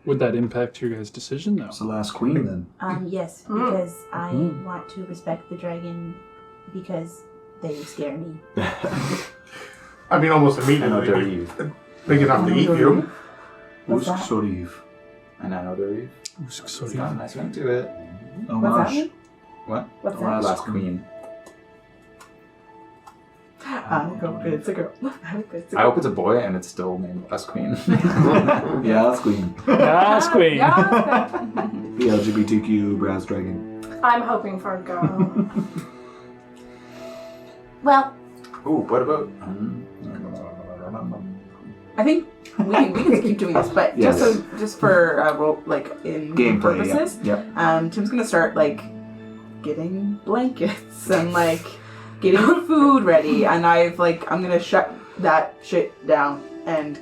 [SPEAKER 1] Would that impact your guys' decision, though?
[SPEAKER 2] It's the last queen then.
[SPEAKER 8] Yes, because I want to respect the dragon because they scare me.
[SPEAKER 3] I mean, almost
[SPEAKER 5] Anodar
[SPEAKER 3] immediately.
[SPEAKER 5] Eve.
[SPEAKER 3] Big enough to eat you.
[SPEAKER 8] What's that?
[SPEAKER 2] Usk Soriv.
[SPEAKER 5] And Anodar Eve.
[SPEAKER 1] Sorry.
[SPEAKER 5] It's got a nice ring to it.
[SPEAKER 8] What's that
[SPEAKER 2] Homage.
[SPEAKER 8] mean?
[SPEAKER 5] What?
[SPEAKER 8] What's
[SPEAKER 2] The
[SPEAKER 8] that?
[SPEAKER 5] Last queen.
[SPEAKER 4] It's a girl. It's a
[SPEAKER 5] I hope it's a boy and it's still named Last Queen.
[SPEAKER 2] Yeah, that's queen.
[SPEAKER 1] Yes, queen.
[SPEAKER 4] Yeah.
[SPEAKER 2] The LGBTQ brass dragon.
[SPEAKER 7] I'm hoping for a girl.
[SPEAKER 8] Well,
[SPEAKER 5] Ooh, what about?
[SPEAKER 4] I think we can just keep doing this, but
[SPEAKER 2] Yes.
[SPEAKER 4] just for role, like in
[SPEAKER 2] Gameplay.
[SPEAKER 4] purposes.
[SPEAKER 2] Yeah. Yep.
[SPEAKER 4] Tim's gonna start like getting blankets and like getting food ready, and I'm gonna shut that shit down and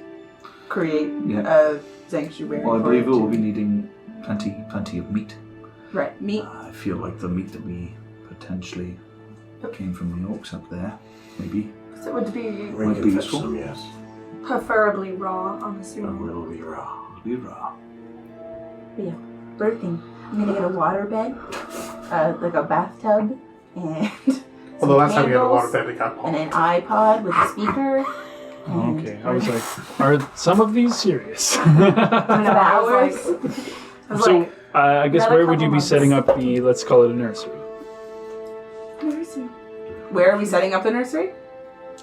[SPEAKER 4] create
[SPEAKER 2] Yeah.
[SPEAKER 4] a sanctuary.
[SPEAKER 2] Well, I
[SPEAKER 4] for
[SPEAKER 2] believe
[SPEAKER 4] it
[SPEAKER 2] we will
[SPEAKER 4] to-
[SPEAKER 2] be needing plenty of meat.
[SPEAKER 4] right meat.
[SPEAKER 2] I feel like the meat that we potentially came from the orcs up there, maybe.
[SPEAKER 7] So it would be
[SPEAKER 6] We
[SPEAKER 2] Might
[SPEAKER 6] can
[SPEAKER 2] be
[SPEAKER 6] fetch
[SPEAKER 2] useful.
[SPEAKER 6] some, yes.
[SPEAKER 7] preferably raw, I'm
[SPEAKER 6] But
[SPEAKER 7] assuming.
[SPEAKER 6] will be raw.
[SPEAKER 2] Be raw.
[SPEAKER 8] birthing. I'm gonna get a water bed, like a bathtub, and
[SPEAKER 3] Well, the last time we had a
[SPEAKER 8] candles,
[SPEAKER 3] water bed, it got
[SPEAKER 8] and
[SPEAKER 3] pumped.
[SPEAKER 8] an iPod with a speaker. And
[SPEAKER 1] Okay, I was like, are some of these serious?
[SPEAKER 7] I know, I was
[SPEAKER 8] Hours.
[SPEAKER 7] like, I was
[SPEAKER 1] So,
[SPEAKER 7] like,
[SPEAKER 1] I guess
[SPEAKER 7] another
[SPEAKER 1] where would you
[SPEAKER 7] couple
[SPEAKER 1] be
[SPEAKER 7] months.
[SPEAKER 1] setting up the, let's call it a nursery,
[SPEAKER 4] Where are we setting up the nursery?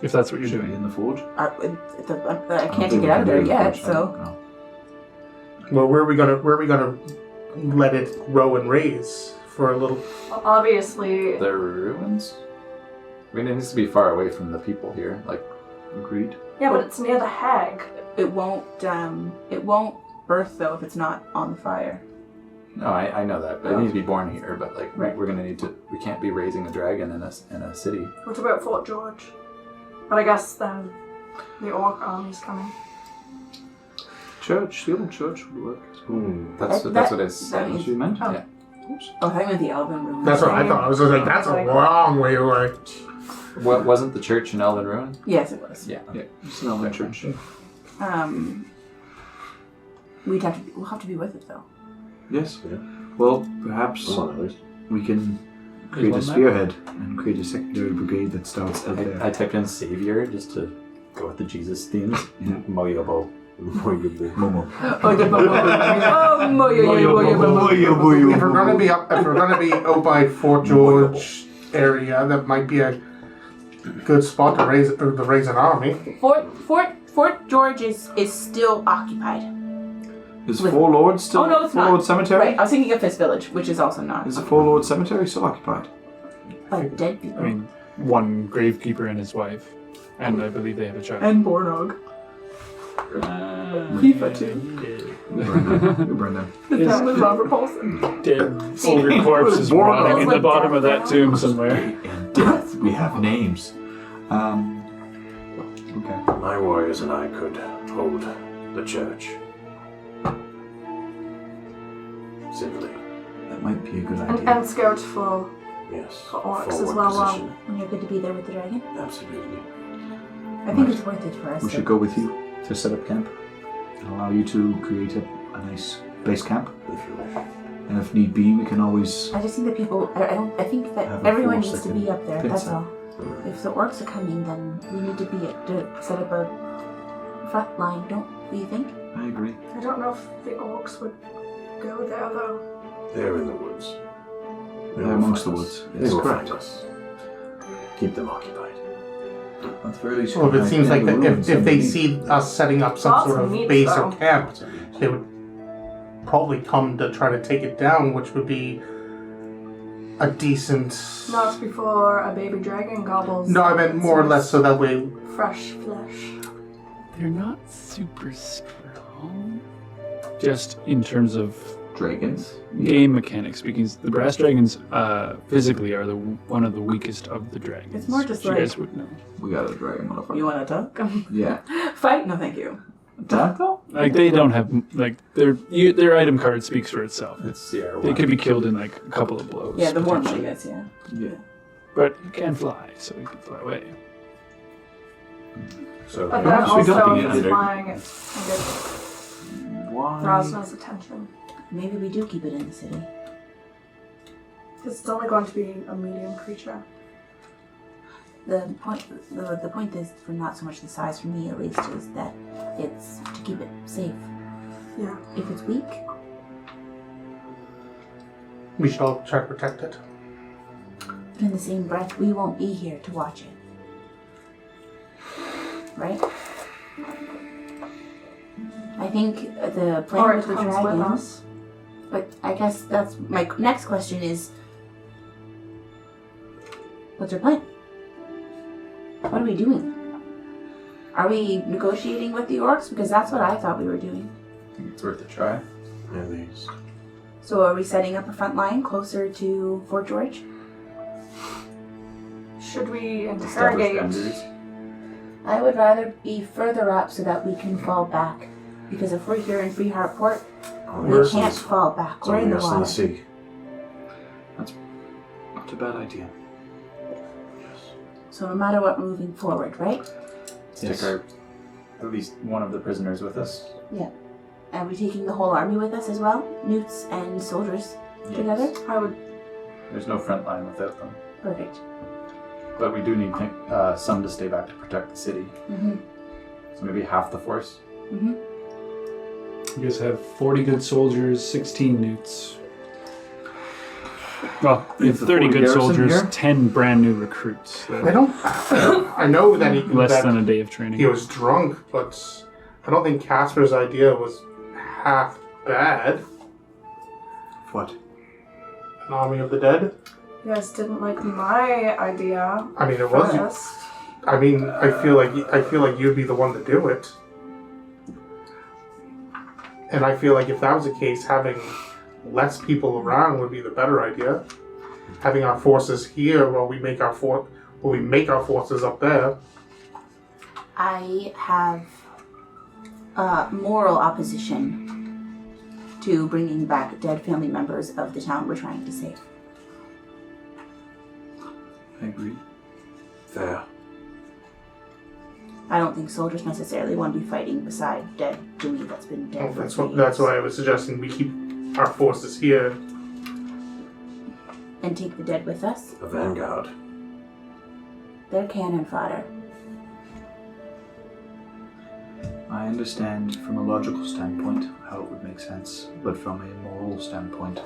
[SPEAKER 1] if that's what you're
[SPEAKER 2] Should be
[SPEAKER 1] doing?
[SPEAKER 2] in the forge.
[SPEAKER 4] I can't take it out of there yet, so
[SPEAKER 3] Well, where are we gonna let it grow and raise for a little?
[SPEAKER 7] obviously,
[SPEAKER 5] The ruins? I mean, it needs to be far away from the people here. Like,
[SPEAKER 2] Agreed.
[SPEAKER 7] yeah, but it's near the hag.
[SPEAKER 4] it won't birth though if it's not on the fire.
[SPEAKER 5] no, I know that, but it needs to be born here. But like,
[SPEAKER 4] Right.
[SPEAKER 5] we're gonna need to. We can't be raising a dragon in a city.
[SPEAKER 7] What about Fort George? But I guess then the orc army's coming.
[SPEAKER 2] Church. The old church would work.
[SPEAKER 5] That's
[SPEAKER 4] That-
[SPEAKER 5] what I
[SPEAKER 4] that
[SPEAKER 5] said.
[SPEAKER 4] means-
[SPEAKER 2] You meant?
[SPEAKER 7] Oh.
[SPEAKER 5] Yeah.
[SPEAKER 4] Oh, I meant the elven room.
[SPEAKER 3] That's what I thought. I was just like, that's a long way away.
[SPEAKER 5] What wasn't the church in Elven Ruin?
[SPEAKER 4] Yes, it was.
[SPEAKER 5] Yeah.
[SPEAKER 2] Yeah. It's an Elven church.
[SPEAKER 4] We'll have to be with it though.
[SPEAKER 2] Yes.
[SPEAKER 6] Yeah.
[SPEAKER 2] Well, perhaps
[SPEAKER 6] Come on, at least.
[SPEAKER 2] we can create a
[SPEAKER 1] one there?
[SPEAKER 2] spearhead and create a secondary brigade that starts out
[SPEAKER 5] I
[SPEAKER 2] there.
[SPEAKER 5] typed in savior just to go with the Jesus themes.
[SPEAKER 2] Yeah.
[SPEAKER 5] Moyobo.
[SPEAKER 2] Momo.
[SPEAKER 4] Oh, the
[SPEAKER 3] If we're gonna be out by Fort George area, that might be a good spot to raise an army.
[SPEAKER 8] Fort George is still occupied.
[SPEAKER 2] Is Four Lords still?
[SPEAKER 4] Oh, no, it's
[SPEAKER 2] Four
[SPEAKER 4] not.
[SPEAKER 2] Lords Cemetery.
[SPEAKER 4] Right, I was thinking of Fist Village, which is also not.
[SPEAKER 2] Is the Four Lords Cemetery still occupied?
[SPEAKER 8] By dead people.
[SPEAKER 1] I mean, one gravekeeper and his wife, and I believe they have a child.
[SPEAKER 4] And Bornog. FIFA too.
[SPEAKER 2] Who burned them?
[SPEAKER 4] The town with Robert Paulson.
[SPEAKER 1] Dead older corpses rotting in the bottom of that tomb somewhere.
[SPEAKER 2] And death. We have names. Okay.
[SPEAKER 6] My warriors and I could hold the church. Simply,
[SPEAKER 2] That might be a good idea.
[SPEAKER 7] And scout for
[SPEAKER 6] yes.
[SPEAKER 7] For orcs as
[SPEAKER 6] forward
[SPEAKER 7] well,
[SPEAKER 6] position.
[SPEAKER 8] And you're good to be there with the dragon?
[SPEAKER 6] Absolutely.
[SPEAKER 8] I think it's worth it for us.
[SPEAKER 2] We should go with you to set up camp and allow you to create a nice base camp.
[SPEAKER 6] If you wish.
[SPEAKER 2] And if need be, we can always.
[SPEAKER 8] I just think that people. I think that
[SPEAKER 2] Have a
[SPEAKER 8] everyone
[SPEAKER 2] force
[SPEAKER 8] needs
[SPEAKER 2] that
[SPEAKER 8] to
[SPEAKER 2] can
[SPEAKER 8] be up there.
[SPEAKER 2] fix
[SPEAKER 8] That's
[SPEAKER 2] it.
[SPEAKER 8] all. If the orcs are coming, then we need to set up a front line. Don't you think?
[SPEAKER 2] I agree.
[SPEAKER 7] I don't know if the orcs would go there though.
[SPEAKER 6] They're in the woods. They
[SPEAKER 2] They're
[SPEAKER 6] will
[SPEAKER 2] amongst
[SPEAKER 6] find
[SPEAKER 2] the
[SPEAKER 6] us.
[SPEAKER 2] woods.
[SPEAKER 6] They
[SPEAKER 2] Yes,
[SPEAKER 6] will
[SPEAKER 2] correct.
[SPEAKER 6] find us. Keep them occupied.
[SPEAKER 2] That's very
[SPEAKER 3] Well, if it seems like that, if they see us setting up some
[SPEAKER 7] Lots
[SPEAKER 3] sort
[SPEAKER 7] of
[SPEAKER 3] of
[SPEAKER 7] meat,
[SPEAKER 3] base
[SPEAKER 7] though.
[SPEAKER 3] or camp, they would probably come to try to take it down, which would be a decent.
[SPEAKER 7] Not before a baby dragon gobbles.
[SPEAKER 3] No, I meant more or less so that way.
[SPEAKER 7] Fresh flesh.
[SPEAKER 1] They're not super strong. Just in terms of
[SPEAKER 2] dragons.
[SPEAKER 1] game mechanics, because the brass dragons physically are one of the weakest of the dragons.
[SPEAKER 4] It's more just
[SPEAKER 1] You
[SPEAKER 4] like-
[SPEAKER 1] guys would know.
[SPEAKER 2] We got a dragon, motherfucker.
[SPEAKER 4] You want to talk?
[SPEAKER 2] Yeah.
[SPEAKER 4] Fight? No, thank you.
[SPEAKER 2] Attack though?
[SPEAKER 1] Like they don't have like their item card speaks for itself.
[SPEAKER 5] It's Sierra.
[SPEAKER 1] They could be killed in like a couple of blows.
[SPEAKER 4] Yeah, the warm
[SPEAKER 1] potentially.
[SPEAKER 4] guys, yeah.
[SPEAKER 2] Yeah.
[SPEAKER 1] But you can fly, so you can fly away.
[SPEAKER 6] So
[SPEAKER 7] But
[SPEAKER 2] No,
[SPEAKER 7] then
[SPEAKER 2] so we don't
[SPEAKER 7] also,
[SPEAKER 2] think
[SPEAKER 7] if
[SPEAKER 2] it's
[SPEAKER 7] it's flying, it's
[SPEAKER 2] Why?
[SPEAKER 7] Razna's attention.
[SPEAKER 8] Maybe we do keep it in the city.
[SPEAKER 7] It's only going to be a medium creature.
[SPEAKER 8] The point is, for not so much the size, for me at least, is that it's to keep it safe.
[SPEAKER 7] Yeah.
[SPEAKER 8] If it's weak,
[SPEAKER 3] We shall try to protect it.
[SPEAKER 8] but in the same breath, we won't be here to watch it. Right? I think the plan
[SPEAKER 7] Or it
[SPEAKER 8] with the
[SPEAKER 7] comes with
[SPEAKER 8] dragon.
[SPEAKER 7] us.
[SPEAKER 8] But I guess that's my next question is, what's our plan? What are we doing? Are we negotiating with the orcs? Because that's what I thought we were doing.
[SPEAKER 5] I think it's worth a try.
[SPEAKER 6] at least.
[SPEAKER 8] So are we setting up a front line closer to Fort George?
[SPEAKER 7] Should we
[SPEAKER 5] Establish
[SPEAKER 7] interrogate?
[SPEAKER 5] boundaries.
[SPEAKER 8] I would rather be further up so that we can fall back. Because if we're here in Free Heartport, we
[SPEAKER 6] Worse
[SPEAKER 8] can't
[SPEAKER 6] is
[SPEAKER 8] fall back.
[SPEAKER 6] it's
[SPEAKER 8] We're in
[SPEAKER 6] only
[SPEAKER 8] the
[SPEAKER 6] us in the
[SPEAKER 8] water.
[SPEAKER 6] sea.
[SPEAKER 2] Not a bad idea.
[SPEAKER 8] So no matter what, we're moving forward, right?
[SPEAKER 5] Stick at least one of the prisoners with us.
[SPEAKER 8] Are we taking the whole army with us as well? Newts and soldiers together?
[SPEAKER 7] I would.
[SPEAKER 5] There's no front line without them.
[SPEAKER 8] Perfect.
[SPEAKER 5] But we do need some to stay back to protect the city.
[SPEAKER 8] Mm-hmm.
[SPEAKER 5] So maybe half the force.
[SPEAKER 8] Mm-hmm.
[SPEAKER 1] You guys have 40 good soldiers, 16 newts. Well, you have
[SPEAKER 2] Is the
[SPEAKER 1] 30
[SPEAKER 2] full
[SPEAKER 1] good
[SPEAKER 2] garrison
[SPEAKER 1] soldiers,
[SPEAKER 2] here?
[SPEAKER 1] 10 brand new recruits.
[SPEAKER 3] I don't. I know that
[SPEAKER 1] Less than a day of training.
[SPEAKER 3] he was drunk, but I don't think Casper's idea was half bad.
[SPEAKER 2] What?
[SPEAKER 3] An army of the dead.
[SPEAKER 7] You guys didn't like my idea.
[SPEAKER 3] I mean, it was.
[SPEAKER 7] First.
[SPEAKER 3] I mean, I feel like you'd be the one to do it. And I feel like if that was the case, having less people around would be the better idea. Having our forces here while we make our forces up there.
[SPEAKER 8] I have moral opposition to bringing back dead family members of the town we're trying to save.
[SPEAKER 2] I agree.
[SPEAKER 6] Fair.
[SPEAKER 8] I don't think soldiers necessarily want to be fighting beside dead Jimmy that's been dead for
[SPEAKER 3] That's
[SPEAKER 8] 3
[SPEAKER 3] what. That's
[SPEAKER 8] years.
[SPEAKER 3] why I was suggesting we keep our forces here.
[SPEAKER 8] And take the dead with us.
[SPEAKER 6] A vanguard.
[SPEAKER 8] They're cannon fodder.
[SPEAKER 2] I understand from a logical standpoint how it would make sense, but from a moral standpoint,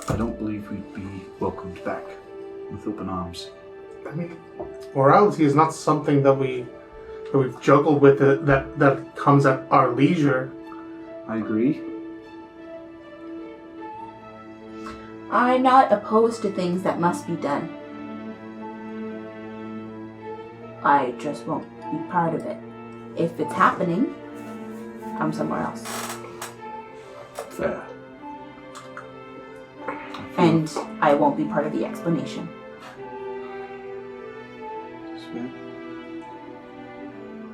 [SPEAKER 2] I don't believe we'd be welcomed back with open arms.
[SPEAKER 3] I mean, morality is not something that we've juggled with that comes at our leisure.
[SPEAKER 2] I agree.
[SPEAKER 8] I'm not opposed to things that must be done. I just won't be part of it. If it's happening, I'm somewhere else.
[SPEAKER 6] Fair.
[SPEAKER 8] And I won't be part of the explanation.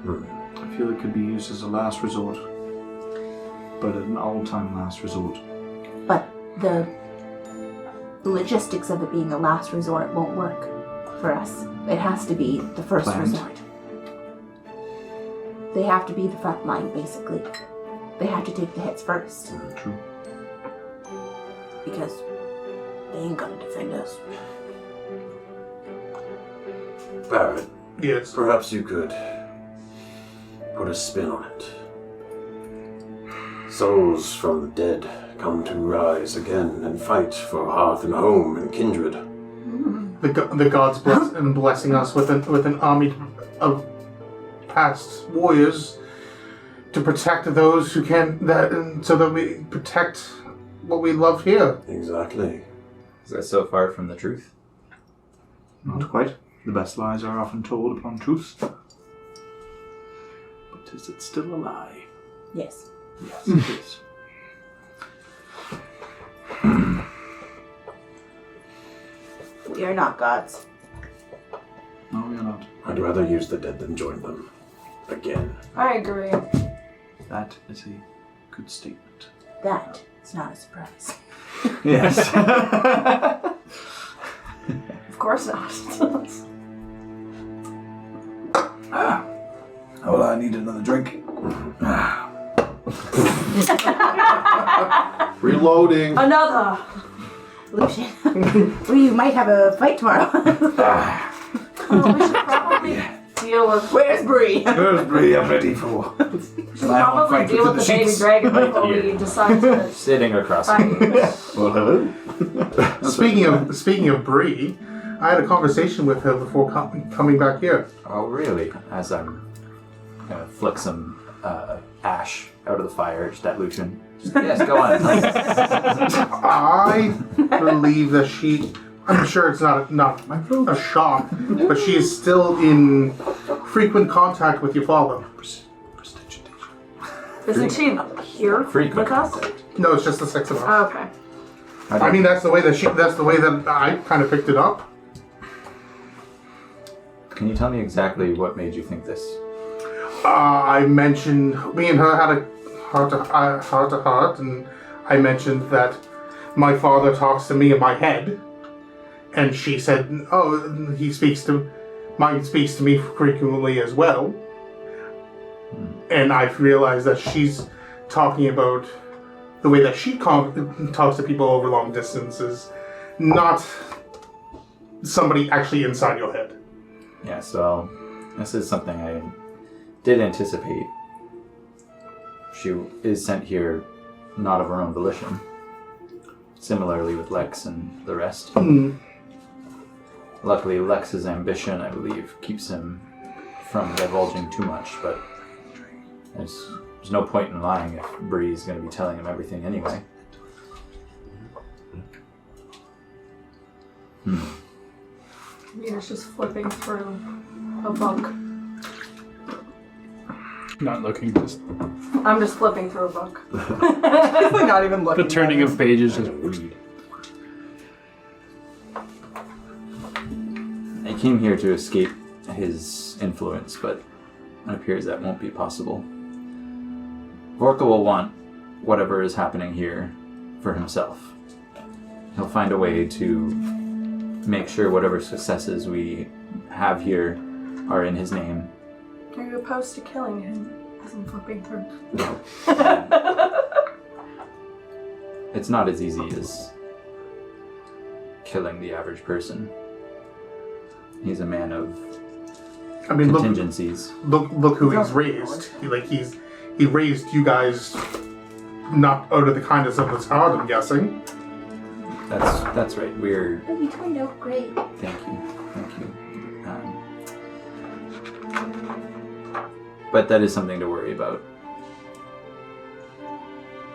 [SPEAKER 2] I feel it could be used as a last resort, but an all-time last resort.
[SPEAKER 8] But the logistics of it being a last resort won't work for us. It has to be the first
[SPEAKER 2] Planned.
[SPEAKER 8] resort. They have to be the front line, basically. They have to take the hits first.
[SPEAKER 2] True.
[SPEAKER 8] Because they ain't gonna defend us.
[SPEAKER 6] Barrett,
[SPEAKER 3] Yes.
[SPEAKER 6] perhaps you could put a spin on it. Souls from the dead come to rise again and fight for hearth and home and kindred.
[SPEAKER 3] The gods blessing us with an army of past warriors to protect those who can, so that we protect what we love here.
[SPEAKER 6] Exactly.
[SPEAKER 5] Is that so far from the truth?
[SPEAKER 2] Not quite. The best lies are often told upon truth. But is it still a lie?
[SPEAKER 8] Yes.
[SPEAKER 2] Yes, it is.
[SPEAKER 8] We are not gods.
[SPEAKER 2] No, we are not.
[SPEAKER 6] I'd rather use the dead than join them. Again.
[SPEAKER 7] I agree.
[SPEAKER 2] That is a good statement.
[SPEAKER 8] That is not a surprise.
[SPEAKER 2] Yes.
[SPEAKER 7] Of course not.
[SPEAKER 2] Oh, well, I need another drink.
[SPEAKER 6] Reloading!
[SPEAKER 7] Another!
[SPEAKER 8] Lucian, we might have a fight tomorrow.
[SPEAKER 7] Oh, we should probably deal with.
[SPEAKER 8] Where's Bree?
[SPEAKER 2] Where's Bree? I'm ready for.
[SPEAKER 7] We should probably deal with the baby dragon before we decide to
[SPEAKER 5] Sitting across.
[SPEAKER 7] fight.
[SPEAKER 2] Well, hello. Speaking of Bree, I had a conversation with her before coming back here.
[SPEAKER 5] Oh, really? As I'm gonna flick some ash out of the fire just at Lucian. Yes, go on.
[SPEAKER 3] I believe that I'm sure it's not a shock, but she is still in frequent contact with your father.
[SPEAKER 7] Isn't she here
[SPEAKER 5] Frequent
[SPEAKER 7] with us?
[SPEAKER 5] contact.
[SPEAKER 3] No, it's just the six of us.
[SPEAKER 7] Oh, okay.
[SPEAKER 3] I mean, that's the way that I kind of picked it up.
[SPEAKER 5] Can you tell me exactly what made you think this?
[SPEAKER 3] I mentioned me and her had a heart to heart, and I mentioned that my father talks to me in my head, and she said, "Oh, mine speaks to me frequently as well." And I've realized that she's talking about the way that she talks to people over long distances, not somebody actually inside your head.
[SPEAKER 5] Yes, well, this is something I did anticipate. She is sent here not of her own volition. Similarly with Lex and the rest. Luckily, Lex's ambition, I believe, keeps him from divulging too much, but there's no point in lying if Bree's going to be telling him everything anyway.
[SPEAKER 7] Mira's just flipping through a book.
[SPEAKER 1] Not looking, just
[SPEAKER 7] I'm just flipping through a book.
[SPEAKER 4] Not even looking.
[SPEAKER 1] the turning of pages is weird.
[SPEAKER 5] I came here to escape his influence, but it appears that won't be possible. Vorka will want whatever is happening here for himself. He'll find a way to make sure whatever successes we have here are in his name.
[SPEAKER 7] Are you opposed to killing him as I'm flipping through?
[SPEAKER 5] It's not as easy as killing the average person. He's a man of
[SPEAKER 3] I mean,
[SPEAKER 5] contingencies.
[SPEAKER 3] look who he's raised. He raised you guys not out of the kindness of his heart, I'm guessing.
[SPEAKER 5] That's right. We're
[SPEAKER 8] You turned out great.
[SPEAKER 5] thank you. But that is something to worry about.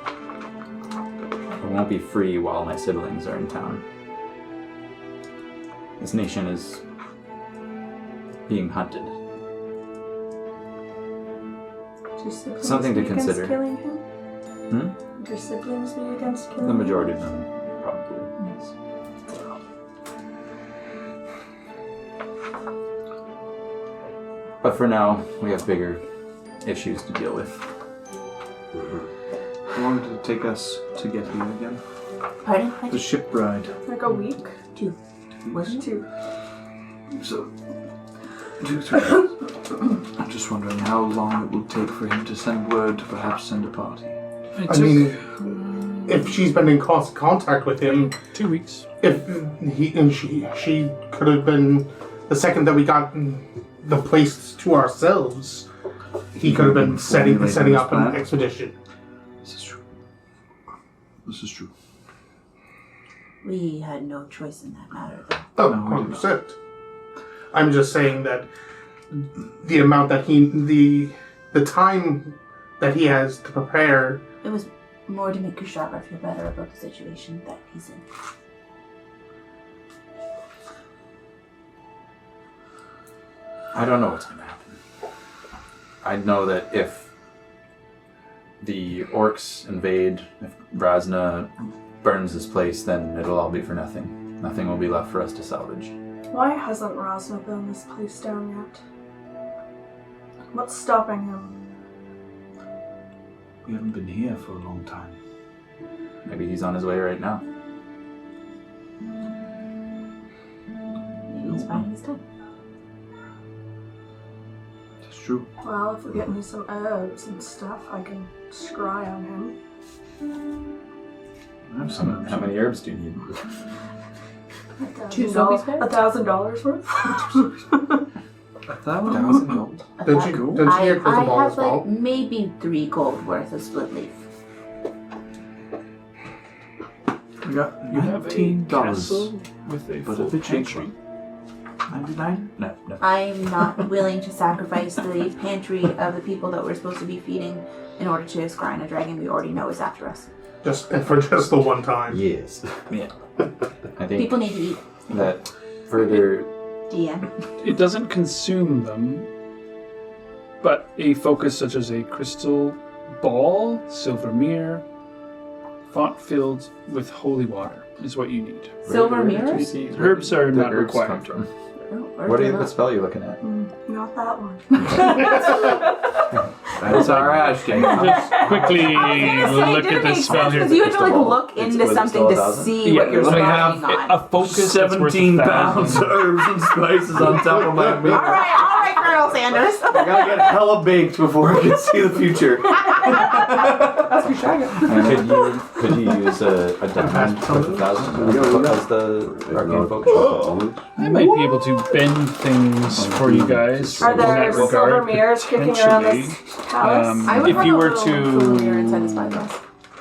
[SPEAKER 5] I won't be free while my siblings are in town. This nation is being hunted.
[SPEAKER 7] Do your siblings
[SPEAKER 5] Something to
[SPEAKER 7] be against
[SPEAKER 5] consider.
[SPEAKER 7] Killing him?
[SPEAKER 5] Hmm?
[SPEAKER 7] Would your siblings be against killing
[SPEAKER 5] The
[SPEAKER 7] him?
[SPEAKER 5] majority of them, probably. Yes. But for now, we have bigger issues to deal with.
[SPEAKER 2] How long did it take us to get here again?
[SPEAKER 8] Pardon?
[SPEAKER 2] The ship ride.
[SPEAKER 7] Like a week?
[SPEAKER 8] 2. Was it?
[SPEAKER 7] 2.
[SPEAKER 2] So, 2, 3. I'm just wondering how long it will take for him to send word to perhaps send a party.
[SPEAKER 3] I mean, if she's been in constant contact with him,
[SPEAKER 1] 2 weeks.
[SPEAKER 3] if he and she could have been the second that we got the place to ourselves, he could have been setting up an expedition.
[SPEAKER 2] This is true. This is true.
[SPEAKER 8] We had no choice in that matter, though.
[SPEAKER 3] Oh,
[SPEAKER 2] No, we did
[SPEAKER 3] 100%. I'm just saying that the amount that the time that he has to prepare.
[SPEAKER 8] It was more to make Kushaga feel better about the situation that he's in.
[SPEAKER 5] I don't know what's going to happen. I know that if the orcs invade, if Razna burns this place, then it'll all be for nothing. Nothing will be left for us to salvage.
[SPEAKER 7] Why hasn't Razna burned this place down yet? What's stopping him?
[SPEAKER 2] We haven't been here for a long time.
[SPEAKER 5] Maybe he's on his way right now.
[SPEAKER 8] Maybe he's buying his time.
[SPEAKER 2] That's true.
[SPEAKER 7] Well, if we get me some herbs and stuff, I can scry on him.
[SPEAKER 2] I have some.
[SPEAKER 5] How many herbs do you need?
[SPEAKER 7] $1,000 worth?
[SPEAKER 2] 1,000 gold.
[SPEAKER 3] Don't you hear
[SPEAKER 8] I
[SPEAKER 3] Crystal Ball
[SPEAKER 8] have
[SPEAKER 3] as well?
[SPEAKER 8] like maybe 3 gold worth of split leaf.
[SPEAKER 2] We got
[SPEAKER 1] You have a
[SPEAKER 2] $19.
[SPEAKER 1] castle with a
[SPEAKER 2] But
[SPEAKER 1] full
[SPEAKER 2] if it changed
[SPEAKER 1] pantry.
[SPEAKER 2] 99?
[SPEAKER 5] No.
[SPEAKER 8] I'm not willing to sacrifice the pantry of the people that we're supposed to be feeding in order to scry on a dragon we already know is after us.
[SPEAKER 3] Just the one time.
[SPEAKER 6] Yes.
[SPEAKER 5] Yeah. I think
[SPEAKER 8] People need to eat.
[SPEAKER 5] that further
[SPEAKER 8] DM.
[SPEAKER 1] It doesn't consume them, but a focus such as a crystal ball, silver mirror, font filled with holy water is what you need.
[SPEAKER 8] Silver
[SPEAKER 5] where did you
[SPEAKER 8] mirrors?
[SPEAKER 5] see
[SPEAKER 1] Herbs are
[SPEAKER 5] the
[SPEAKER 1] not
[SPEAKER 5] herbs
[SPEAKER 1] required.
[SPEAKER 5] come from?
[SPEAKER 8] Oh,
[SPEAKER 5] What spell are you looking at?
[SPEAKER 7] Not that one.
[SPEAKER 2] That's our hashtag.
[SPEAKER 1] Just quickly look at this spell here.
[SPEAKER 8] Because you had to like
[SPEAKER 5] Crystal ball.
[SPEAKER 8] look
[SPEAKER 5] It's-
[SPEAKER 8] into
[SPEAKER 5] was it
[SPEAKER 8] something
[SPEAKER 5] still
[SPEAKER 8] to
[SPEAKER 5] 1,000?
[SPEAKER 8] see
[SPEAKER 1] Yeah,
[SPEAKER 8] what you're
[SPEAKER 2] let me
[SPEAKER 8] scrying
[SPEAKER 2] have
[SPEAKER 8] on.
[SPEAKER 1] A focus
[SPEAKER 2] 17 pounds of herbs and spices on top of my meat.
[SPEAKER 8] All right, Colonel Sanders.
[SPEAKER 2] I gotta get hella baked before I can see the future.
[SPEAKER 4] That's Kushaga.
[SPEAKER 5] Could you use a diamond with 1,000 as the arcane focus?
[SPEAKER 1] I might be able to bend things for you guys
[SPEAKER 7] Are
[SPEAKER 1] in
[SPEAKER 7] there
[SPEAKER 1] that regard.
[SPEAKER 7] silver mirrors kicking around this
[SPEAKER 1] potentially.
[SPEAKER 7] palace?
[SPEAKER 4] I would
[SPEAKER 1] If
[SPEAKER 4] have
[SPEAKER 1] you
[SPEAKER 4] a
[SPEAKER 1] were
[SPEAKER 4] little silver mirror inside the
[SPEAKER 1] to...
[SPEAKER 4] spyglass.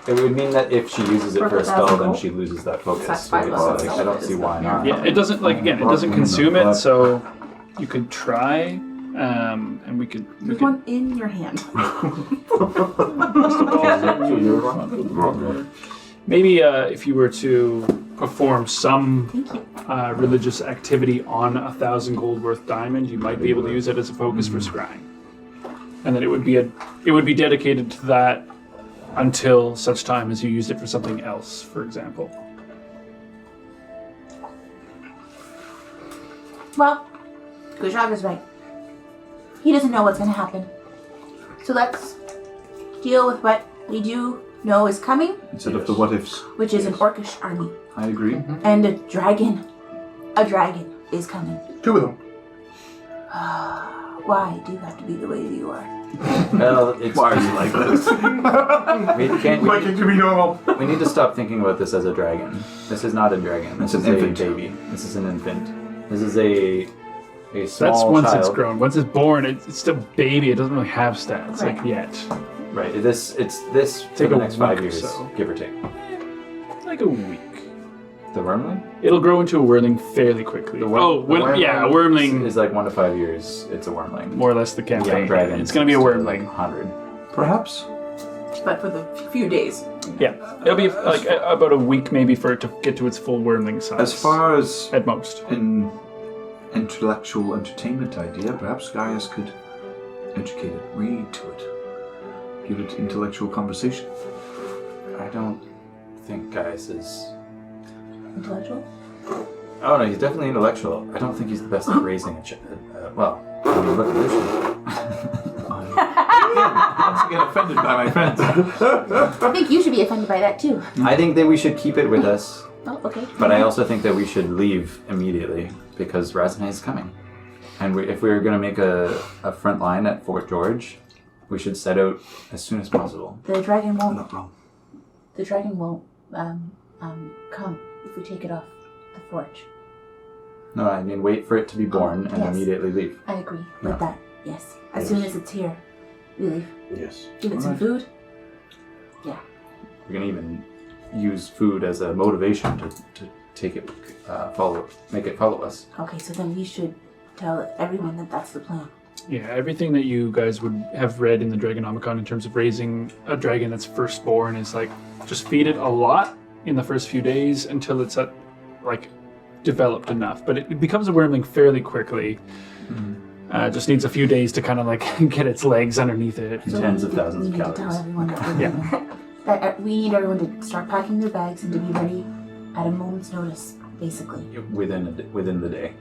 [SPEAKER 5] It would mean that if she uses it
[SPEAKER 7] For
[SPEAKER 5] for a
[SPEAKER 7] the
[SPEAKER 5] spell,
[SPEAKER 7] 1,000
[SPEAKER 5] then
[SPEAKER 7] gold?
[SPEAKER 5] she loses that focus.
[SPEAKER 4] That's
[SPEAKER 5] So it's
[SPEAKER 4] 5,000
[SPEAKER 5] like, I don't see why not.
[SPEAKER 1] Yeah, it doesn't, like, again, it doesn't consume it, so you could try, and we could...
[SPEAKER 8] There's one in your hand.
[SPEAKER 1] Maybe if you were to perform some religious activity on 1,000 gold worth diamond, you might be able to use it as a focus for scrying, and then it would be dedicated to that until such time as you used it for something else, for example.
[SPEAKER 8] Well, Kushaga's right. He doesn't know what's going to happen. So let's deal with what we do know is coming,
[SPEAKER 2] Instead of the what ifs.
[SPEAKER 8] which is an orcish army.
[SPEAKER 2] I agree.
[SPEAKER 8] And a dragon. A dragon is coming.
[SPEAKER 3] 2 of them.
[SPEAKER 8] Why do you have to be the way you are?
[SPEAKER 5] Well, it's,
[SPEAKER 2] Why are you like this?
[SPEAKER 3] Why can't you be normal?
[SPEAKER 5] we need to stop thinking about this as a dragon. This is not a dragon. This
[SPEAKER 2] It's
[SPEAKER 5] is
[SPEAKER 2] an
[SPEAKER 5] a
[SPEAKER 2] infant.
[SPEAKER 5] baby. This is an infant. This is a small
[SPEAKER 1] That's once
[SPEAKER 5] child.
[SPEAKER 1] it's grown. Once it's born, it's still baby. It doesn't really have stats
[SPEAKER 8] Right.
[SPEAKER 1] like yet.
[SPEAKER 5] Right. It's this for
[SPEAKER 1] Take
[SPEAKER 5] the
[SPEAKER 1] a
[SPEAKER 5] next 5
[SPEAKER 1] week or
[SPEAKER 5] years,
[SPEAKER 1] so.
[SPEAKER 5] give or take.
[SPEAKER 1] Like a week.
[SPEAKER 5] The wormling?
[SPEAKER 1] It'll grow into a wormling fairly quickly.
[SPEAKER 5] The
[SPEAKER 1] A wormling
[SPEAKER 5] is like 1 to 5 years. It's a wormling.
[SPEAKER 1] more or less the
[SPEAKER 5] Young
[SPEAKER 1] campaign.
[SPEAKER 5] dragon.
[SPEAKER 1] It's going to be a
[SPEAKER 5] like
[SPEAKER 1] wormling.
[SPEAKER 5] 100.
[SPEAKER 2] Perhaps.
[SPEAKER 4] But for the few days.
[SPEAKER 1] Yeah, it'll be like about a week maybe for it to get to its full wormling size.
[SPEAKER 2] As far as
[SPEAKER 1] at most.
[SPEAKER 2] an intellectual entertainment idea, perhaps Gaius could educate it, read to it, give it intellectual conversation.
[SPEAKER 5] I don't think Gaius is...
[SPEAKER 8] Intellectual?
[SPEAKER 5] Oh no, he's definitely intellectual. I don't think he's the best at raising a child. Well, I mean, look at this one.
[SPEAKER 2] Once again offended by my friends.
[SPEAKER 8] I think you should be offended by that too.
[SPEAKER 5] I think that we should keep it with us,
[SPEAKER 8] Oh, okay.
[SPEAKER 5] but I also think that we should leave immediately because Razna is coming. And if we were going to make a front line at Fort George, we should set out as soon as possible.
[SPEAKER 8] The dragon won't.
[SPEAKER 2] Not wrong.
[SPEAKER 8] The dragon won't come if we take it off the forge.
[SPEAKER 5] No, I mean wait for it to be born and
[SPEAKER 8] yes.
[SPEAKER 5] immediately leave.
[SPEAKER 8] I agree
[SPEAKER 5] Yeah.
[SPEAKER 8] with that. Yes. As soon as it's here, we leave.
[SPEAKER 6] Yes.
[SPEAKER 8] Give it some food. Yeah.
[SPEAKER 5] We can even use food as a motivation to take it, make it follow us.
[SPEAKER 8] Okay, so then we should tell everyone that that's the plan.
[SPEAKER 1] Yeah, everything that you guys would have read in the Dragonomicon in terms of raising a dragon that's firstborn is like just feed it a lot in the first few days until it's at like developed enough. But it becomes a wormling fairly quickly. Just needs a few days to kind of like get its legs underneath it.
[SPEAKER 8] So
[SPEAKER 5] Tens of
[SPEAKER 8] we
[SPEAKER 5] thousands of
[SPEAKER 8] need to
[SPEAKER 5] calories.
[SPEAKER 8] tell everyone that we're
[SPEAKER 1] Yeah.
[SPEAKER 8] leaving. That we need everyone to start packing their bags and to be ready at a moment's notice, basically.
[SPEAKER 5] Within the day.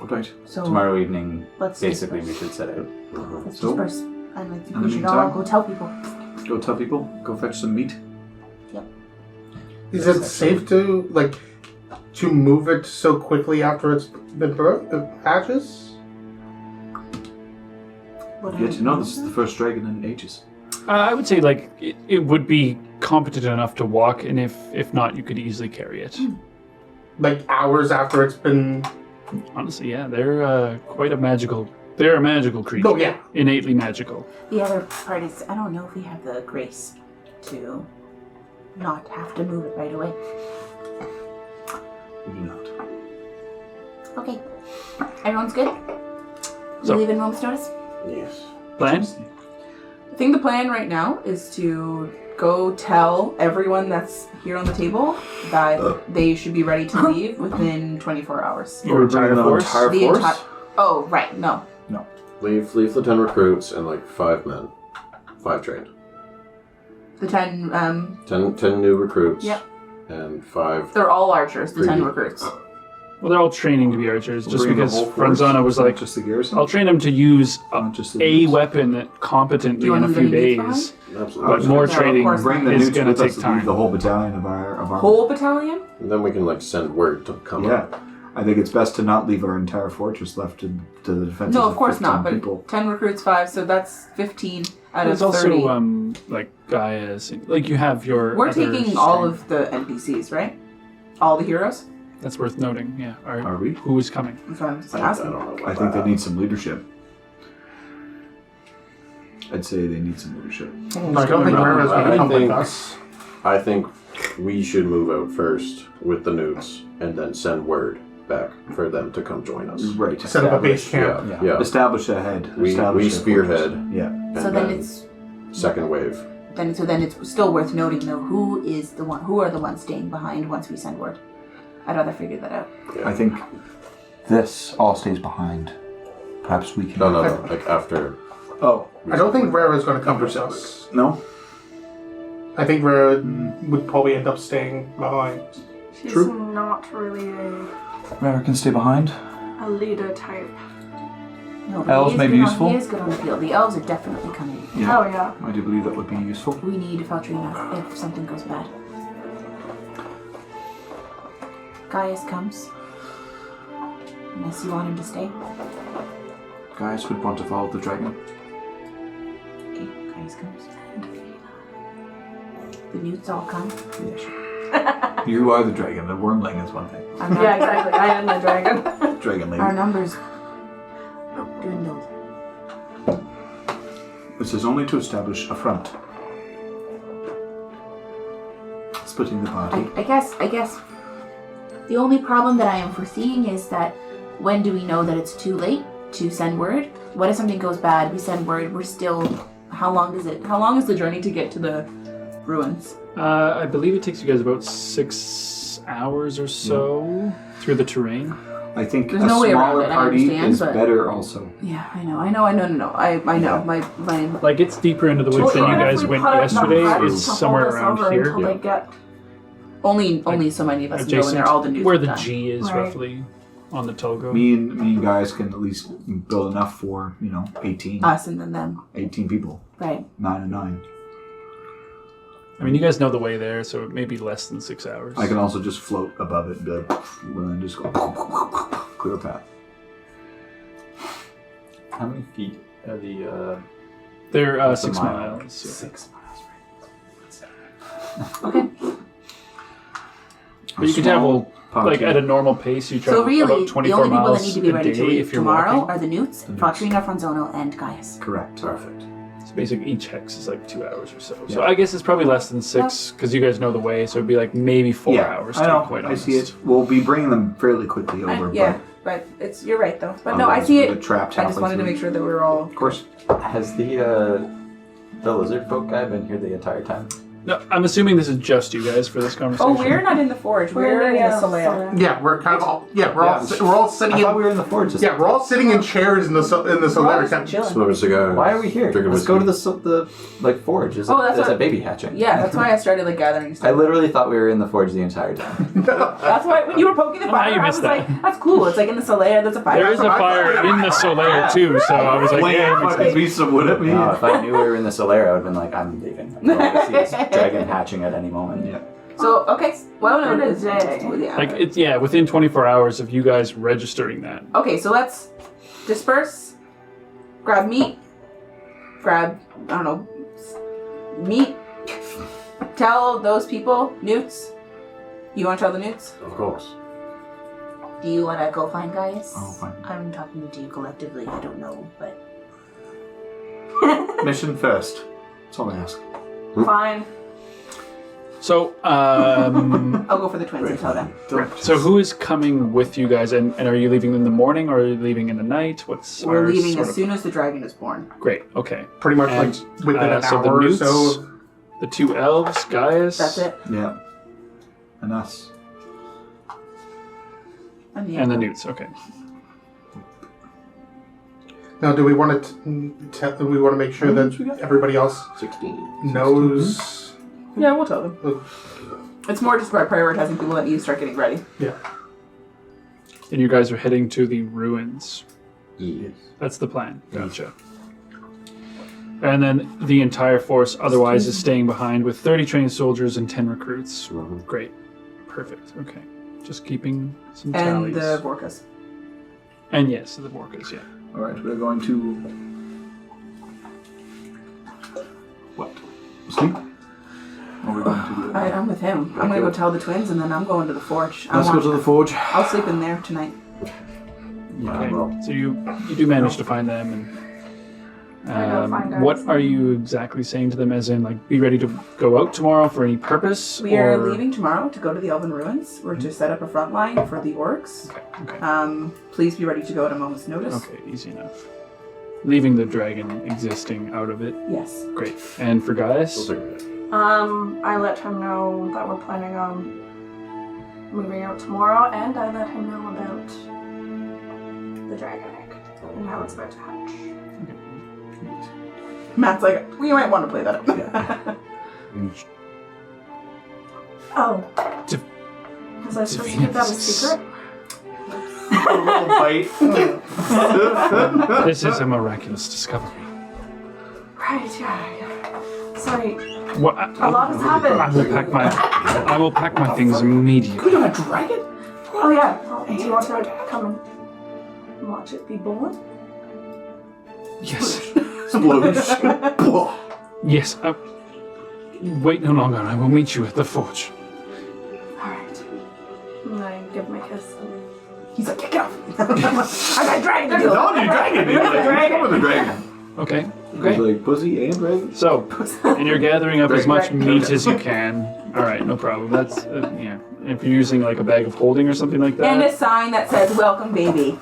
[SPEAKER 2] Right.
[SPEAKER 8] So
[SPEAKER 5] Tomorrow evening,
[SPEAKER 8] let's
[SPEAKER 5] basically, we
[SPEAKER 8] disperse.
[SPEAKER 5] should set out.
[SPEAKER 8] Let's
[SPEAKER 2] So,
[SPEAKER 8] disperse. And I think
[SPEAKER 2] in
[SPEAKER 8] we
[SPEAKER 2] the
[SPEAKER 8] should all
[SPEAKER 2] meantime-
[SPEAKER 8] go tell people.
[SPEAKER 2] Go tell people. Go fetch some meat.
[SPEAKER 3] Is it safe to move it so quickly after it's been birthed? It hatches?
[SPEAKER 2] Yet to know this is the first dragon in ages.
[SPEAKER 1] I would say like it would be competent enough to walk, and if not, you could easily carry it.
[SPEAKER 3] Like hours after it's been.
[SPEAKER 1] Honestly, yeah, they're quite a magical. They're a magical creature.
[SPEAKER 3] Oh yeah.
[SPEAKER 1] Innately magical.
[SPEAKER 8] The other part is, I don't know if we have the grace to not have to move it right away.
[SPEAKER 2] We do not.
[SPEAKER 8] Okay. Everyone's good?
[SPEAKER 1] So-
[SPEAKER 8] You leave in moment's notice?
[SPEAKER 6] Yes.
[SPEAKER 1] Plan?
[SPEAKER 4] I think the plan right now is to go tell everyone that's here on the table that they should be ready to leave within 24 hours.
[SPEAKER 1] Your entire force?
[SPEAKER 4] The entire. Oh, right. No.
[SPEAKER 6] Leave the 10 recruits and like 5 men. 5 trained.
[SPEAKER 4] The 10.
[SPEAKER 6] 10 new recruits.
[SPEAKER 4] Yep.
[SPEAKER 6] And 5.
[SPEAKER 4] They're all archers. The 10
[SPEAKER 6] Pretty-
[SPEAKER 4] recruits.
[SPEAKER 1] Well, they're all training to be archers, just
[SPEAKER 2] Bring the
[SPEAKER 1] because
[SPEAKER 2] whole force,
[SPEAKER 1] Franzana was
[SPEAKER 2] not
[SPEAKER 1] like,
[SPEAKER 2] just the garrison.
[SPEAKER 1] I'll train them to use
[SPEAKER 2] Not just the
[SPEAKER 1] a
[SPEAKER 2] units.
[SPEAKER 1] weapon competently
[SPEAKER 4] Do you
[SPEAKER 1] in a
[SPEAKER 4] want
[SPEAKER 1] few
[SPEAKER 4] them to leave
[SPEAKER 1] days.
[SPEAKER 6] Absolutely.
[SPEAKER 1] But more
[SPEAKER 4] No, of
[SPEAKER 1] training
[SPEAKER 4] course
[SPEAKER 2] Bring the
[SPEAKER 1] is
[SPEAKER 2] newts
[SPEAKER 1] going to
[SPEAKER 2] with us
[SPEAKER 1] take
[SPEAKER 2] to lead
[SPEAKER 1] time.
[SPEAKER 2] the whole battalion of our
[SPEAKER 4] Whole battalion?
[SPEAKER 6] And then we can like send word to come
[SPEAKER 2] Yeah.
[SPEAKER 6] up.
[SPEAKER 2] I think it's best to not leave our entire fortress left to the defense.
[SPEAKER 4] No, of course not. But
[SPEAKER 2] People.
[SPEAKER 4] 10 recruits, 5, so that's 15 out
[SPEAKER 1] There's
[SPEAKER 4] of 30.
[SPEAKER 1] also like Gaia's, like you have your.
[SPEAKER 4] We're
[SPEAKER 1] other
[SPEAKER 4] taking all
[SPEAKER 1] strength.
[SPEAKER 4] of the NPCs, right? All the heroes?
[SPEAKER 1] That's worth noting. Yeah.
[SPEAKER 2] Are we?
[SPEAKER 1] Who is coming?
[SPEAKER 4] That's what I'm just
[SPEAKER 6] I
[SPEAKER 4] asking.
[SPEAKER 6] don't know.
[SPEAKER 2] I think they need some leadership. I'd say they need some leadership.
[SPEAKER 3] I don't think Rara's going to
[SPEAKER 6] I
[SPEAKER 3] come
[SPEAKER 6] think-
[SPEAKER 3] with us.
[SPEAKER 6] I think we should move out first with the newts and then send word back for them to come join us.
[SPEAKER 2] Right.
[SPEAKER 3] Set up a base camp.
[SPEAKER 6] Yeah. Yeah.
[SPEAKER 2] Establish a head.
[SPEAKER 6] We
[SPEAKER 2] Establish a
[SPEAKER 6] spearhead.
[SPEAKER 2] fortress. Yeah.
[SPEAKER 6] And
[SPEAKER 8] So then it's
[SPEAKER 6] second wave.
[SPEAKER 8] then it's still worth noting though who are the ones staying behind once we send word. I'd rather figure that out.
[SPEAKER 2] I think this all stays behind. Perhaps we can.
[SPEAKER 6] No. Like after.
[SPEAKER 2] Oh
[SPEAKER 3] I don't think Rara's going to come with us.
[SPEAKER 2] no.
[SPEAKER 3] I think Rara would probably end up staying behind.
[SPEAKER 7] She's
[SPEAKER 2] True.
[SPEAKER 7] not really
[SPEAKER 2] Rara can stay behind.
[SPEAKER 7] a leader type.
[SPEAKER 8] No, but
[SPEAKER 2] Elves
[SPEAKER 8] he is
[SPEAKER 2] may be
[SPEAKER 8] good on-
[SPEAKER 2] useful.
[SPEAKER 8] He is good on the field. The elves are definitely coming.
[SPEAKER 2] Yeah.
[SPEAKER 7] Oh yeah.
[SPEAKER 2] I do believe that would be useful.
[SPEAKER 8] We need Feltrina if something goes bad. Gaius comes. Unless you want him to stay.
[SPEAKER 2] Guys would want to follow the dragon.
[SPEAKER 8] Okay, Gaius comes. The newts all come.
[SPEAKER 2] Yeah, sure. You are the dragon. The wormling is one thing.
[SPEAKER 8] Our, num-
[SPEAKER 7] Yeah, exactly. I am the dragon.
[SPEAKER 2] Dragon lady.
[SPEAKER 8] our numbers dwindled.
[SPEAKER 2] This is only to establish a front. splitting the party.
[SPEAKER 8] I guess the only problem that I am foreseeing is that when do we know that it's too late to send word? What if something goes bad? We send word. We're still. How long is the journey to get to the ruins?
[SPEAKER 1] I believe it takes you guys about 6 hours or so through the terrain.
[SPEAKER 2] I think
[SPEAKER 8] There's
[SPEAKER 2] a
[SPEAKER 8] no way around
[SPEAKER 2] smaller
[SPEAKER 8] it, I
[SPEAKER 2] party
[SPEAKER 8] understand,
[SPEAKER 2] is
[SPEAKER 8] but-
[SPEAKER 2] better also.
[SPEAKER 8] Yeah, I know. I know. My
[SPEAKER 1] Like, it's deeper into the woods than you
[SPEAKER 7] Even if
[SPEAKER 1] guys
[SPEAKER 7] we
[SPEAKER 1] went
[SPEAKER 7] put up
[SPEAKER 1] yesterday.
[SPEAKER 7] the huts
[SPEAKER 1] It's
[SPEAKER 7] to hold
[SPEAKER 1] somewhere
[SPEAKER 7] us
[SPEAKER 1] around
[SPEAKER 7] over
[SPEAKER 1] here.
[SPEAKER 7] until they get.
[SPEAKER 8] only so many of us can go in
[SPEAKER 1] Adjacent
[SPEAKER 8] there. All the news
[SPEAKER 1] where
[SPEAKER 8] is
[SPEAKER 1] the
[SPEAKER 8] done.
[SPEAKER 1] G is,
[SPEAKER 7] Right.
[SPEAKER 1] roughly, on the Togo.
[SPEAKER 2] Me and guys can at least build enough for 18.
[SPEAKER 8] Us and then them.
[SPEAKER 2] 18 people.
[SPEAKER 8] Right.
[SPEAKER 2] 9 and 9.
[SPEAKER 1] I mean, you guys know the way there, so it may be less than 6 hours.
[SPEAKER 2] I can also just float above it and be like, and then just go clear a path.
[SPEAKER 5] How many feet are the
[SPEAKER 1] They're
[SPEAKER 5] the
[SPEAKER 1] 6
[SPEAKER 5] mile?
[SPEAKER 1] miles. Yeah.
[SPEAKER 5] 6 miles,
[SPEAKER 8] Okay.
[SPEAKER 1] But you can travel, like, at a normal pace, you travel
[SPEAKER 8] So really,
[SPEAKER 1] about
[SPEAKER 8] the
[SPEAKER 1] 24
[SPEAKER 8] only people that
[SPEAKER 1] miles
[SPEAKER 8] need to be
[SPEAKER 1] a
[SPEAKER 8] ready
[SPEAKER 1] day
[SPEAKER 8] to leave
[SPEAKER 1] if you're
[SPEAKER 8] tomorrow
[SPEAKER 1] walking.
[SPEAKER 8] are the Newts, Fatrina, Franzono, and Gaius.
[SPEAKER 2] Correct.
[SPEAKER 5] Perfect.
[SPEAKER 1] So basically, each hex is like 2 hours or so. So I guess it's probably less than 6, because you guys know the way, so it'd be like maybe 4 hours, to
[SPEAKER 2] I know.
[SPEAKER 1] be quite
[SPEAKER 2] I
[SPEAKER 1] honest.
[SPEAKER 2] see it. We'll be bringing them fairly quickly over.
[SPEAKER 4] But you're right though. But
[SPEAKER 2] but
[SPEAKER 4] no, I see
[SPEAKER 2] we'll
[SPEAKER 4] it.
[SPEAKER 2] get trapped
[SPEAKER 4] I just
[SPEAKER 2] halfway
[SPEAKER 4] wanted to
[SPEAKER 2] through.
[SPEAKER 4] make sure that we were all.
[SPEAKER 2] Of course.
[SPEAKER 5] Has the lizard folk guy been here the entire time?
[SPEAKER 1] No, I'm assuming this is just you guys for this conversation.
[SPEAKER 4] Oh, we're not in the forge. We're in the Solea.
[SPEAKER 3] Yeah, we're kind of all. Yeah, we're all sitting
[SPEAKER 5] I
[SPEAKER 3] in.
[SPEAKER 5] thought we were in the forge.
[SPEAKER 3] Yeah, we're all sitting in chairs in the Solera tent.
[SPEAKER 4] Chilling.
[SPEAKER 6] Smoke a cigar.
[SPEAKER 5] Why are we here?
[SPEAKER 6] Drink a
[SPEAKER 5] Let's go to
[SPEAKER 6] whiskey.
[SPEAKER 5] the forge. There's,
[SPEAKER 4] Oh, that's
[SPEAKER 5] there's a
[SPEAKER 4] what-
[SPEAKER 5] baby hatching.
[SPEAKER 4] Yeah, that's why I started like gathering
[SPEAKER 5] I
[SPEAKER 4] stuff.
[SPEAKER 5] literally thought we were in the forge the entire time.
[SPEAKER 4] That's why when you were poking the
[SPEAKER 1] Oh,
[SPEAKER 4] fire,
[SPEAKER 1] you
[SPEAKER 4] I
[SPEAKER 1] missed
[SPEAKER 4] was
[SPEAKER 1] that.
[SPEAKER 4] like, "That's cool." It's like in the Solea, there's a fire.
[SPEAKER 1] There is a fire in the Solaire too, so I was like, yeah, that makes sense.
[SPEAKER 2] piece of wood at me.
[SPEAKER 5] No, if I knew we were in the Solera, I would have been like, I'm leaving. I feel like I see this dragon hatching at any moment.
[SPEAKER 2] Yeah.
[SPEAKER 4] So okay, well
[SPEAKER 7] In a
[SPEAKER 4] noted.
[SPEAKER 7] day.
[SPEAKER 4] Yeah.
[SPEAKER 1] Like, it's, yeah, within 24 hours of you guys registering that.
[SPEAKER 4] Okay, so let's disperse. Grab meat. Grab meat. Tell those people, Newts. You want to tell the Newts?
[SPEAKER 6] Of course.
[SPEAKER 8] Do you want to go find Gaius?
[SPEAKER 2] Oh, fine.
[SPEAKER 8] I'm talking to you collectively. I don't know, but
[SPEAKER 2] Mission first. That's all I ask.
[SPEAKER 7] Fine.
[SPEAKER 1] So,
[SPEAKER 4] I'll go for the twins and tell them.
[SPEAKER 1] so who is coming with you guys, and are you leaving in the morning, or are you leaving in the night? What's
[SPEAKER 4] We're
[SPEAKER 1] our
[SPEAKER 4] leaving
[SPEAKER 1] sort
[SPEAKER 4] as
[SPEAKER 1] of-
[SPEAKER 4] soon as the dragon is born.
[SPEAKER 1] Great, okay.
[SPEAKER 3] Pretty much
[SPEAKER 1] And,
[SPEAKER 3] like within an
[SPEAKER 1] so the
[SPEAKER 3] hour or
[SPEAKER 1] Newts,
[SPEAKER 3] so.
[SPEAKER 1] The 2 elves, Gaius,
[SPEAKER 4] That's it.
[SPEAKER 2] Yeah. And us.
[SPEAKER 1] and the Newts, okay.
[SPEAKER 3] Now, do we want to? Do we want to make sure that everybody else
[SPEAKER 6] 16.
[SPEAKER 3] knows?
[SPEAKER 4] Yeah, we'll tell them. It's more just about prioritizing people that need to start getting ready.
[SPEAKER 3] Yeah.
[SPEAKER 1] And you guys are heading to the ruins.
[SPEAKER 6] Yes.
[SPEAKER 1] That's the plan. Gotcha. And then the entire force otherwise is staying behind with 30 trained soldiers and 10 recruits.
[SPEAKER 6] Mhm.
[SPEAKER 1] Great. Perfect. Okay. Just keeping some
[SPEAKER 4] And
[SPEAKER 1] tallies.
[SPEAKER 4] the Vorkas.
[SPEAKER 1] And yes, the Vorkas, yeah.
[SPEAKER 2] Alright, we're going to... What? Sleep? Or we're going to...
[SPEAKER 4] I'm with him. I'm gonna go tell the twins, and then I'm going to the forge.
[SPEAKER 2] Let's go to the forge.
[SPEAKER 4] I'll sleep in there tonight.
[SPEAKER 1] Okay.
[SPEAKER 2] well.
[SPEAKER 1] So you do manage to find them, and
[SPEAKER 7] I gotta find
[SPEAKER 1] what
[SPEAKER 7] guys.
[SPEAKER 1] are you exactly saying to them? As in, like, be ready to go out tomorrow for any purpose?
[SPEAKER 4] We are
[SPEAKER 1] or-
[SPEAKER 4] leaving tomorrow to go to the Elven Ruins. We're to set up a front line for the orcs.
[SPEAKER 1] Okay.
[SPEAKER 4] Please be ready to go at a moment's notice.
[SPEAKER 1] Okay, easy enough. Leaving the dragon existing out of it.
[SPEAKER 4] Yes.
[SPEAKER 1] Great. And for Gaius?
[SPEAKER 6] We'll take that.
[SPEAKER 7] I let him know that we're planning on moving out tomorrow, and I let him know about the dragon egg and how it's about to hatch.
[SPEAKER 4] Matt's like, we might want to play that up.
[SPEAKER 7] Oh.
[SPEAKER 1] Div-
[SPEAKER 7] Was I supposed to keep that a secret?
[SPEAKER 2] A little bite.
[SPEAKER 1] This is a miraculous discovery.
[SPEAKER 7] Right, yeah. Sorry,
[SPEAKER 1] What?
[SPEAKER 7] a lot has happened.
[SPEAKER 1] I will pack my things immediately.
[SPEAKER 4] You're a dragon?
[SPEAKER 7] Oh yeah, well, do you want to come and watch it be born?
[SPEAKER 1] Yes.
[SPEAKER 2] Sploosh.
[SPEAKER 1] Yes. Wait no longer. I will meet you at the forge.
[SPEAKER 7] Alright. And I give him a kiss. And...
[SPEAKER 4] He's like, get off. I got a dragon to deal with.
[SPEAKER 2] No, you're dragon. You're like, come with the dragon.
[SPEAKER 1] Okay.
[SPEAKER 2] He's
[SPEAKER 1] Okay.
[SPEAKER 2] like, pussy and dragon?
[SPEAKER 1] So, and you're gathering up as much meat as you can. All right, no problem. That's yeah. If you're using like a bag of holding or something like that,
[SPEAKER 4] And a sign that says "Welcome, baby."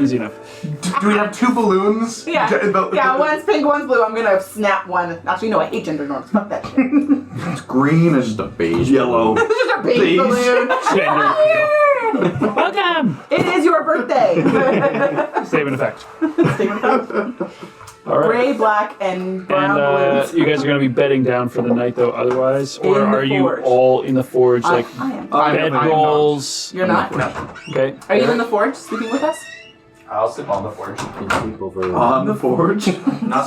[SPEAKER 1] easy enough.
[SPEAKER 3] Do we have 2 balloons?
[SPEAKER 4] Yeah. One's pink, one's blue. I'm gonna snap one. Actually, no, I hate gender norms. Fuck that shit.
[SPEAKER 2] It's green and
[SPEAKER 6] Just a beige
[SPEAKER 2] yellow.
[SPEAKER 4] It's just a baby balloon.
[SPEAKER 1] Welcome.
[SPEAKER 4] It is your birthday.
[SPEAKER 1] Save in effect. All right.
[SPEAKER 4] Gray, black, and brown balloons.
[SPEAKER 1] You guys are going to be bedding down for the night, though. Otherwise, or
[SPEAKER 4] In the
[SPEAKER 1] are you
[SPEAKER 4] forge.
[SPEAKER 1] all in the forge, like
[SPEAKER 4] I am.
[SPEAKER 1] bed rolls?
[SPEAKER 4] You're not?
[SPEAKER 1] Okay.
[SPEAKER 4] Are you in the forge sleeping with us?
[SPEAKER 5] I'll sleep on the forge. Sleep over
[SPEAKER 2] On the forge.
[SPEAKER 5] not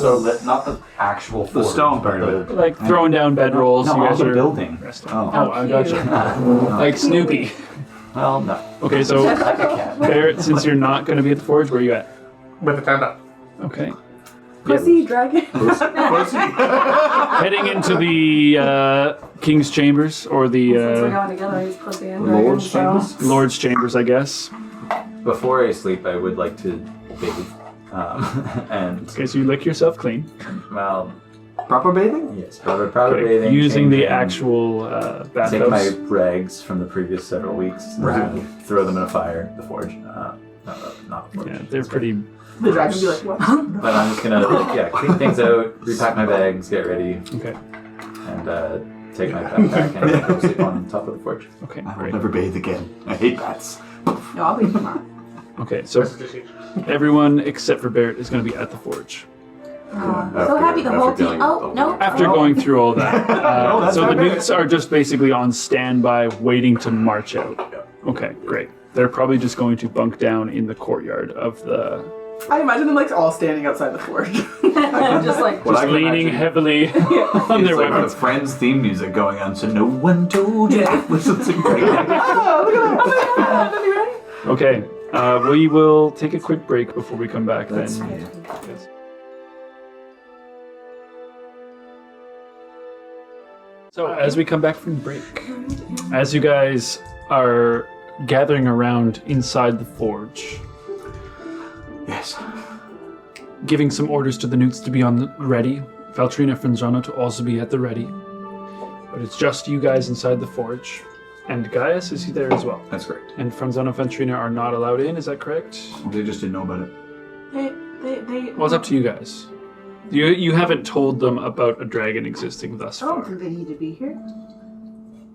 [SPEAKER 5] the actual
[SPEAKER 2] The
[SPEAKER 5] forge.
[SPEAKER 2] stone part of it.
[SPEAKER 1] Like throwing down bed rolls.
[SPEAKER 5] No,
[SPEAKER 1] you
[SPEAKER 5] on
[SPEAKER 1] guys
[SPEAKER 5] the
[SPEAKER 1] are
[SPEAKER 5] building.
[SPEAKER 1] resting.
[SPEAKER 2] Oh.
[SPEAKER 1] Oh, I gotcha. Like Snoopy.
[SPEAKER 5] Well, no.
[SPEAKER 1] Okay, so
[SPEAKER 5] Like a cat.
[SPEAKER 1] Barrett, since you're not going to be at the forge, where are you at?
[SPEAKER 3] With the tent up.
[SPEAKER 1] Okay.
[SPEAKER 4] Pussy dragon.
[SPEAKER 1] Heading into the King's Chambers, or
[SPEAKER 7] Since we're
[SPEAKER 1] the
[SPEAKER 7] going together, he's pussy and
[SPEAKER 2] Lord's
[SPEAKER 7] dragon,
[SPEAKER 2] chambers?
[SPEAKER 1] Lord's Chambers, I guess.
[SPEAKER 5] Before I sleep, I would like to bathe. And,
[SPEAKER 1] Okay, so you lick yourself clean.
[SPEAKER 5] well,
[SPEAKER 2] Proper bathing?
[SPEAKER 5] yes, proper
[SPEAKER 1] Okay,
[SPEAKER 5] bathing.
[SPEAKER 1] using the
[SPEAKER 5] changing,
[SPEAKER 1] actual
[SPEAKER 5] Take my
[SPEAKER 1] bathtubs.
[SPEAKER 5] rags from the previous several weeks, throw them in a fire, the forge. Not the forge.
[SPEAKER 1] Yeah, they're pretty.
[SPEAKER 4] The dragon will be like, what?
[SPEAKER 5] But I'm just gonna, clean things out, repack my bags, get ready,
[SPEAKER 1] Okay.
[SPEAKER 5] and take my backpack and go sleep on top of the forge.
[SPEAKER 1] Okay,
[SPEAKER 2] I will
[SPEAKER 1] great.
[SPEAKER 2] never bathe again. I hate bats.
[SPEAKER 4] No, I'll be tomorrow.
[SPEAKER 1] Okay, so everyone except for Barrett is going to be at the forge.
[SPEAKER 8] So happy the whole team. Oh, no.
[SPEAKER 1] After going through all that.
[SPEAKER 2] that's
[SPEAKER 1] So the
[SPEAKER 2] not bad.
[SPEAKER 1] newts are just basically on standby waiting to march out. Okay, great. They're probably just going to bunk down in the courtyard of the...
[SPEAKER 4] I imagine them like all standing outside the forge.
[SPEAKER 7] Just like,
[SPEAKER 2] What I can
[SPEAKER 1] leaning
[SPEAKER 2] imagine
[SPEAKER 1] heavily on
[SPEAKER 2] is
[SPEAKER 1] their
[SPEAKER 2] like
[SPEAKER 1] weapons.
[SPEAKER 2] the Friends theme music going on, so no one told you. Listen to
[SPEAKER 4] Oh, look at that. That'd be right.
[SPEAKER 1] Okay, we will take a quick break before we come back then. Yes. So, as we come back from the break, as you guys are gathering around inside the forge,
[SPEAKER 2] Yes.
[SPEAKER 1] giving some orders to the newts to be on the ready, Valtrina and Franzano to also be at the ready. But it's just you guys inside the forge. And Gaius, is he there as well?
[SPEAKER 2] That's correct.
[SPEAKER 1] And Franzano and Valtrina are not allowed in, is that correct?
[SPEAKER 2] They just didn't know about it.
[SPEAKER 7] they.
[SPEAKER 1] Well, it's up to you guys. You haven't told them about a dragon existing thus
[SPEAKER 4] I don't
[SPEAKER 1] far.
[SPEAKER 4] think they need to be here.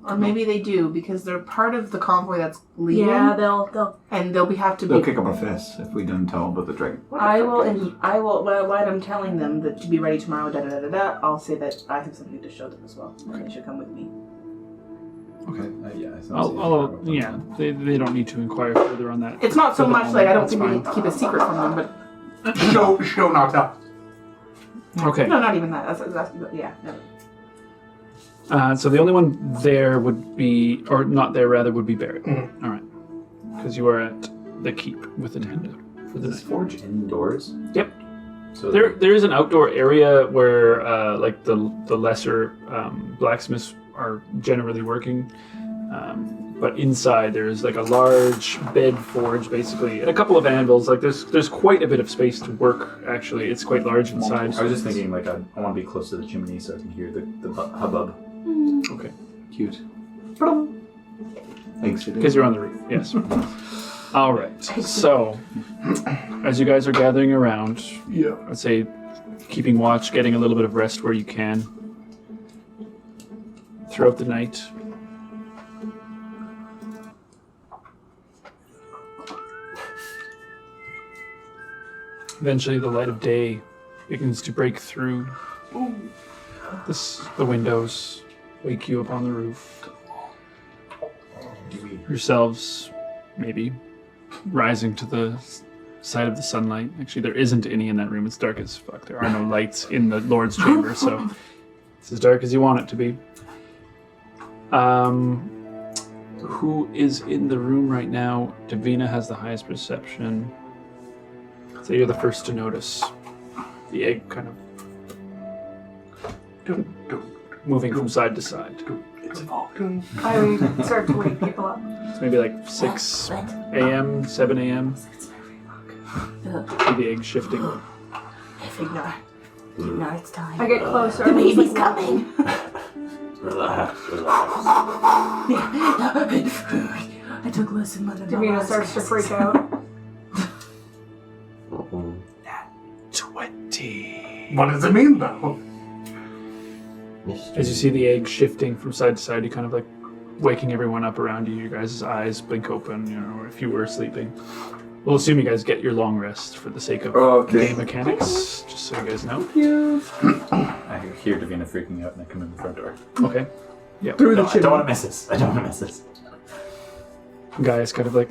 [SPEAKER 4] Or maybe they do, because they're part of the convoy that's leaving.
[SPEAKER 7] Yeah, they'll.
[SPEAKER 4] And they'll have to be...
[SPEAKER 2] They'll kick up a fuss if we don't tell them about the dragon.
[SPEAKER 4] I will, while I'm telling them that to be ready tomorrow, I'll say that I have something to show them as well. And they should come with me.
[SPEAKER 2] Okay.
[SPEAKER 1] Yeah, they don't need to inquire further on that.
[SPEAKER 4] It's not so
[SPEAKER 1] For the
[SPEAKER 4] much
[SPEAKER 1] moment,
[SPEAKER 4] like I don't
[SPEAKER 1] that's
[SPEAKER 4] think we
[SPEAKER 1] fine.
[SPEAKER 4] need to keep a secret from them, but...
[SPEAKER 3] Show, not tell.
[SPEAKER 1] Okay.
[SPEAKER 4] No, not even that. That's yeah, never.
[SPEAKER 1] So the only one there would be, or not there rather, would be Barrett. All right. Because you are at the keep with Attenda for the
[SPEAKER 5] Is this
[SPEAKER 1] night.
[SPEAKER 5] forge indoors?
[SPEAKER 1] Yep.
[SPEAKER 5] So
[SPEAKER 1] There is an outdoor area where like the lesser blacksmiths are generally working. But inside there's like a large bed forge basically, and a couple of anvils. Like there's quite a bit of space to work actually. It's quite large inside.
[SPEAKER 5] I was just thinking, like, I want to be close to the chimney so I can hear the hubbub.
[SPEAKER 1] Okay.
[SPEAKER 2] Cute. Thanks for
[SPEAKER 1] Because you're on the roof, yes. All right. So, as you guys are gathering around, I'd say keeping watch, getting a little bit of rest where you can throughout the night. Eventually, the light of day begins to break through the windows, wake you up on the roof. Yourselves, maybe, rising to the side of the sunlight. Actually, there isn't any in that room. It's dark as fuck. There are no lights in the Lord's chamber, so it's as dark as you want it to be. Who is in the room right now? Davina has the highest perception. So you're the first to notice the egg kind of moving from side to side.
[SPEAKER 2] It's evolved.
[SPEAKER 7] I start to wake people up.
[SPEAKER 1] It's maybe like 6 a.m., 7 a.m. See the egg shifting.
[SPEAKER 8] Ignore, it's time.
[SPEAKER 7] I get closer.
[SPEAKER 8] The baby's coming.
[SPEAKER 5] Relax.
[SPEAKER 8] I took less than mother.
[SPEAKER 7] Davina starts to freak out.
[SPEAKER 1] 20.
[SPEAKER 3] What does it mean, though?
[SPEAKER 1] As you see the egg shifting from side to side, you kind of like waking everyone up around you. Your guys' eyes blink open, or if you were sleeping. We'll assume you guys get your long rest for the sake of game mechanics, just so you guys know.
[SPEAKER 5] I hear Davina freaking out and I come in the front door.
[SPEAKER 1] Okay. Yeah.
[SPEAKER 5] I don't want to miss this.
[SPEAKER 1] Guy is kind of like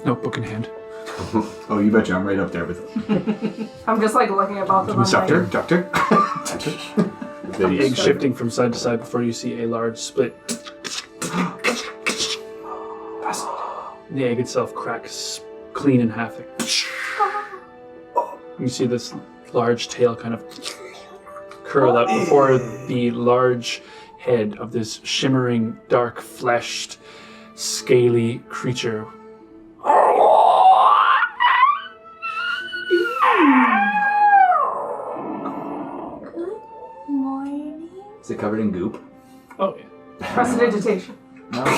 [SPEAKER 1] notebook in hand.
[SPEAKER 2] Oh, you betcha. I'm right up there with
[SPEAKER 7] I'm just like looking at both of them.
[SPEAKER 2] Doctor.
[SPEAKER 1] The egg shifting from side to side before you see a large split. The egg itself cracks clean in half. You see this large tail kind of curl out before the large head of this shimmering, dark-fleshed, scaly creature.
[SPEAKER 5] Is it covered in goop?
[SPEAKER 1] Oh, yeah.
[SPEAKER 7] Prestidigitation.
[SPEAKER 5] No.
[SPEAKER 7] No,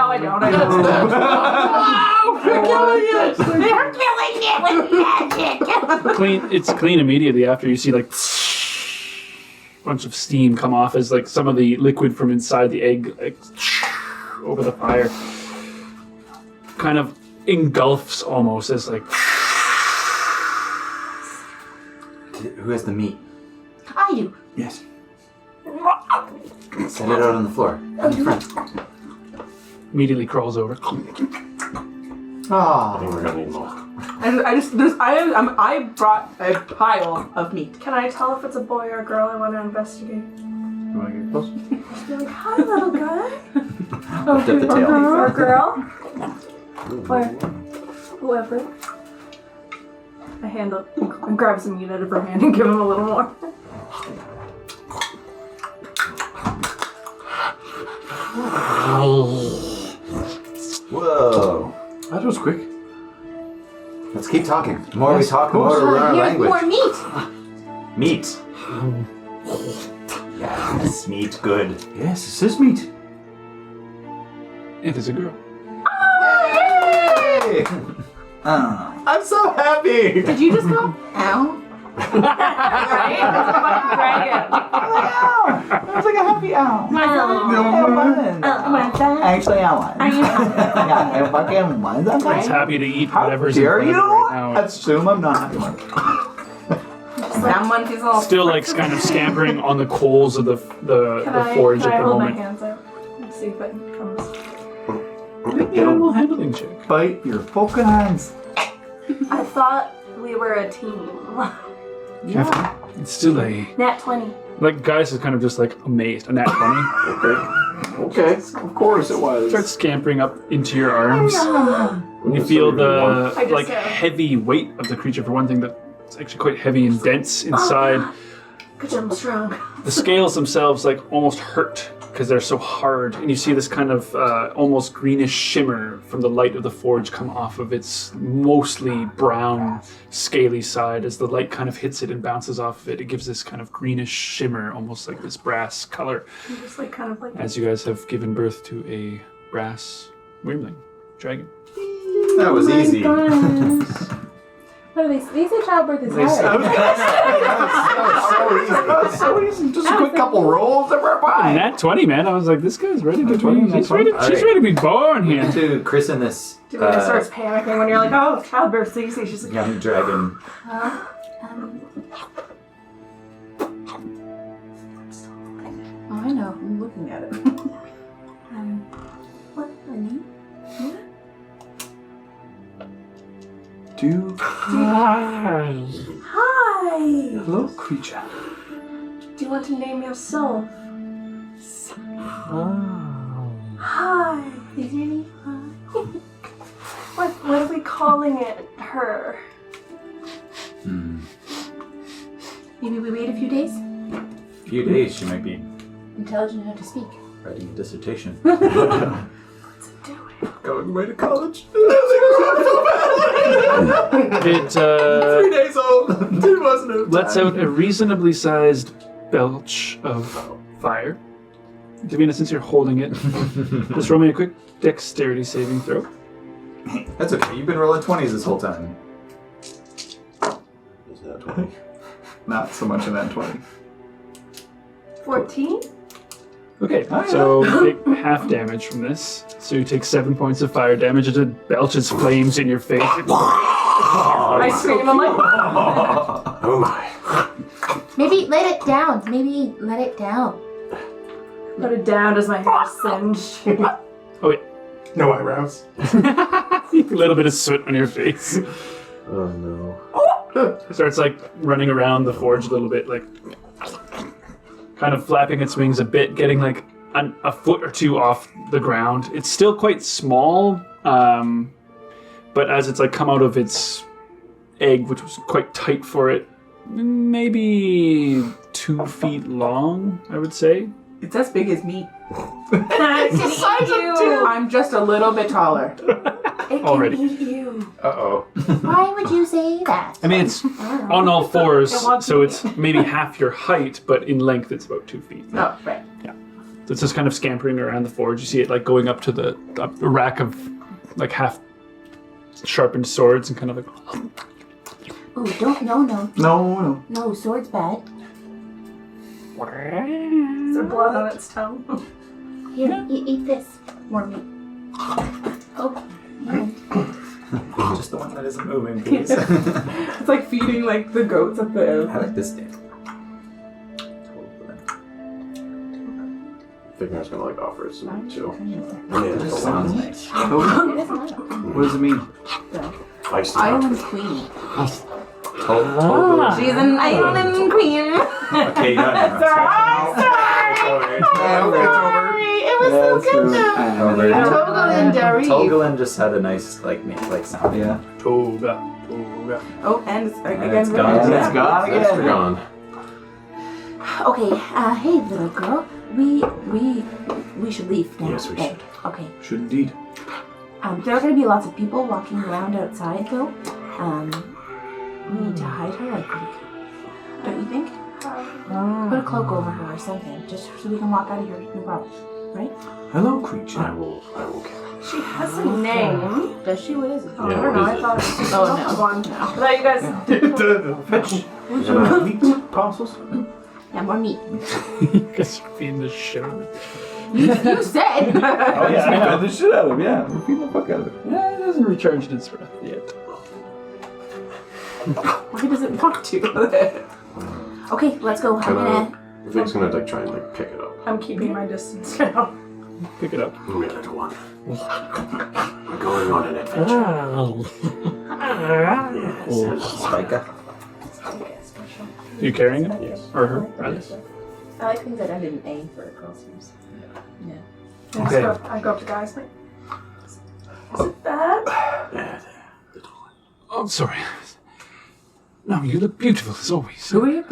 [SPEAKER 7] I don't. I don't.
[SPEAKER 8] They're killing it with magic.
[SPEAKER 1] It's clean immediately after you see like a bunch of steam come off as like some of the liquid from inside the egg like, over the fire kind of engulfs almost as like.
[SPEAKER 5] Who has the meat?
[SPEAKER 8] I do.
[SPEAKER 5] Yes. Set it out on the floor. In front.
[SPEAKER 1] Immediately crawls over.
[SPEAKER 6] I think we're gonna need more.
[SPEAKER 4] I brought a pile of meat.
[SPEAKER 7] Can I tell if it's a boy or a girl? I want to investigate.
[SPEAKER 2] You want to get close?
[SPEAKER 7] Be like, hi, little guy.
[SPEAKER 5] Lift up the tail.
[SPEAKER 7] Or a girl. Or whoever. I hand up and grab some meat out of her hand and give him a little more.
[SPEAKER 5] Whoa.
[SPEAKER 2] That was quick.
[SPEAKER 5] Let's keep talking. The more we talk, the more we learn our
[SPEAKER 8] Here's
[SPEAKER 5] language.
[SPEAKER 8] more meat.
[SPEAKER 5] Meat. Yes, meat, good.
[SPEAKER 2] Yes, this is meat.
[SPEAKER 1] It is a girl.
[SPEAKER 5] Yay! I'm so happy!
[SPEAKER 8] Did you just go? Ow.
[SPEAKER 7] Right? That's a fucking dragon.
[SPEAKER 9] It was like a happy owl.
[SPEAKER 8] My son.
[SPEAKER 9] Actually, I was.
[SPEAKER 8] Are you happy?
[SPEAKER 9] Yeah, I fucking was. I'm
[SPEAKER 1] It's
[SPEAKER 9] fine.
[SPEAKER 1] happy to eat
[SPEAKER 9] How
[SPEAKER 1] whatever's in
[SPEAKER 9] dare
[SPEAKER 1] front of it
[SPEAKER 9] you?
[SPEAKER 1] right now.
[SPEAKER 9] Assume I'm not.
[SPEAKER 8] Someone feels all
[SPEAKER 1] Still like kind of scampering on the coals of the forge
[SPEAKER 7] Can I
[SPEAKER 1] at the
[SPEAKER 7] hold my
[SPEAKER 1] moment.
[SPEAKER 7] hands out and see if it comes?
[SPEAKER 1] Make an animal handling check.
[SPEAKER 9] Bite your fucking hands.
[SPEAKER 7] I thought we were a team.
[SPEAKER 1] It's still a
[SPEAKER 7] Nat 20.
[SPEAKER 1] like guys is kind of just like amazed. A nat 20
[SPEAKER 2] Okay, of course it was.
[SPEAKER 1] starts scampering up into your arms. You feel the
[SPEAKER 7] I just
[SPEAKER 1] like
[SPEAKER 7] said-
[SPEAKER 1] heavy weight of the creature. For one thing, that it's actually quite heavy and dense inside.
[SPEAKER 7] Good job, I'm strong.
[SPEAKER 1] The scales themselves like almost hurt because they're so hard, and you see this kind of almost greenish shimmer from the light of the forge come off of its mostly brown, scaly side. As the light kind of hits it and bounces off of it, it gives this kind of greenish shimmer, almost like this brass color.
[SPEAKER 7] Just like kind of like.
[SPEAKER 1] As you guys have given birth to a brass wyrmling dragon.
[SPEAKER 5] That was easy.
[SPEAKER 8] What are these? They say childbirth is hard.
[SPEAKER 2] So easy. Just a quick couple rolls and we're fine.
[SPEAKER 1] Nat 20, man. I was like, this guy's ready to be.
[SPEAKER 2] 20,
[SPEAKER 1] She's ready to be born
[SPEAKER 5] We
[SPEAKER 1] here.
[SPEAKER 5] need to christen this
[SPEAKER 7] Davina starts panicking when you're like, oh, childbirth's easy. She's like,
[SPEAKER 5] young dragon.
[SPEAKER 8] Oh, I know. I'm looking at it. What? Her name?
[SPEAKER 7] hi.
[SPEAKER 2] Hello, creature.
[SPEAKER 7] Do you want to name yourself? Hi.
[SPEAKER 8] Is your name?
[SPEAKER 7] What are we calling it? Her.
[SPEAKER 8] Maybe we wait a few days.
[SPEAKER 5] A few days, she might be
[SPEAKER 8] Intelligent enough to speak.
[SPEAKER 5] writing a dissertation.
[SPEAKER 7] What's it doing?
[SPEAKER 2] Going away to college.
[SPEAKER 1] It
[SPEAKER 2] 3 days old. It wasn't it?
[SPEAKER 1] lets out a reasonably sized belch of fire. Davina, since you're holding it, just roll me a quick dexterity saving throw.
[SPEAKER 2] That's okay. You've been rolling 20s this whole time.
[SPEAKER 6] Is that 20?
[SPEAKER 2] Not so much in that 20.
[SPEAKER 7] 14?
[SPEAKER 1] Okay, so you take half damage from this. So you take 7 points of fire damage as it belches flames in your face.
[SPEAKER 7] I scream, I'm like,
[SPEAKER 6] Oh my.
[SPEAKER 8] Maybe let it down. Maybe let it down.
[SPEAKER 7] put it down as my hair singed.
[SPEAKER 1] Oh wait,
[SPEAKER 3] No eyebrows.
[SPEAKER 1] a little bit of soot on your face.
[SPEAKER 6] Oh no.
[SPEAKER 1] It starts like running around the forge a little bit, like kind of flapping its wings a bit, getting like a foot or two off the ground. It's still quite small, but as it's like come out of its egg, which was quite tight for it, maybe 2 feet long, I would say.
[SPEAKER 4] It's as big as me.
[SPEAKER 7] It's the size of two.
[SPEAKER 4] I'm just a little bit taller.
[SPEAKER 7] It
[SPEAKER 1] Already.
[SPEAKER 7] can eat you.
[SPEAKER 1] Uh-oh.
[SPEAKER 8] Why would you say that?
[SPEAKER 1] I mean, it's on all fours,
[SPEAKER 7] It wants
[SPEAKER 1] so
[SPEAKER 7] me.
[SPEAKER 1] it's maybe half your height, but in length it's about 2 feet.
[SPEAKER 4] Oh, right.
[SPEAKER 1] So it's just kind of scampering around the forge. You see it like going up to the rack of like half sharpened swords and kind of like...
[SPEAKER 8] Oh, don't, no.
[SPEAKER 2] No.
[SPEAKER 8] No, sword's bad.
[SPEAKER 7] Is there blood on its tongue?
[SPEAKER 8] Here, eat this. More meat. Oh, no.
[SPEAKER 2] Just the one that isn't moving, please.
[SPEAKER 4] It's like feeding like the goats at the.
[SPEAKER 2] I like this game.
[SPEAKER 6] I think I was gonna like offer it some too.
[SPEAKER 2] It sounds nice.
[SPEAKER 8] It doesn't matter.
[SPEAKER 2] What does it mean?
[SPEAKER 6] Iced
[SPEAKER 4] Island queen.
[SPEAKER 2] Totally.
[SPEAKER 4] She's an island queen.
[SPEAKER 2] Okay,
[SPEAKER 8] It was so good though.
[SPEAKER 4] Togolin Dari.
[SPEAKER 2] Togolin just had a nice like sound. Yeah.
[SPEAKER 1] Toga.
[SPEAKER 4] Oh, and it's again.
[SPEAKER 2] It's gone.
[SPEAKER 4] Yeah.
[SPEAKER 2] It's gone
[SPEAKER 6] It's
[SPEAKER 2] again.
[SPEAKER 6] gone.
[SPEAKER 8] Okay, hey little girl. We should leave now.
[SPEAKER 6] Yes, we
[SPEAKER 8] Okay.
[SPEAKER 6] should.
[SPEAKER 8] Okay.
[SPEAKER 2] Should indeed.
[SPEAKER 8] There are going to be lots of people walking around outside, though. We need to hide her, I think. Don't you think? Put a cloak over her or something, just so we can walk out of here, no problem. Right?
[SPEAKER 2] Hello, creature.
[SPEAKER 6] I will.
[SPEAKER 7] She has a name.
[SPEAKER 8] Does she? What is it?
[SPEAKER 7] Oh,
[SPEAKER 6] Yeah,
[SPEAKER 7] I don't know.
[SPEAKER 6] what
[SPEAKER 7] I
[SPEAKER 6] is
[SPEAKER 7] thought it was
[SPEAKER 8] Oh, no.
[SPEAKER 7] one. I thought you guys.
[SPEAKER 2] Fetch. Meat parcels.
[SPEAKER 8] Yeah, more meat.
[SPEAKER 1] Because you're being the show.
[SPEAKER 8] You said!
[SPEAKER 2] Oh yeah, I fed the shit out of him. Yeah, we're feeding the fuck out of it.
[SPEAKER 1] Yeah, it hasn't recharged its breath yet.
[SPEAKER 4] Why does it want to?
[SPEAKER 8] Okay, let's go. I'm gonna...
[SPEAKER 6] Vic's gonna like try and like pick it up.
[SPEAKER 7] I'm keeping my distance now.
[SPEAKER 1] Pick it up.
[SPEAKER 6] We little one. We're going on an adventure. Yes.
[SPEAKER 2] Spiker.
[SPEAKER 1] Are you carrying it?
[SPEAKER 6] Yes.
[SPEAKER 1] Or her? Rather?
[SPEAKER 8] I like things that end in A for costumes. Yeah.
[SPEAKER 1] Okay.
[SPEAKER 7] I go up to guys like, is it bad?
[SPEAKER 6] Yeah.
[SPEAKER 1] Oh, I'm sorry. No, you look beautiful as always.
[SPEAKER 4] Who are you?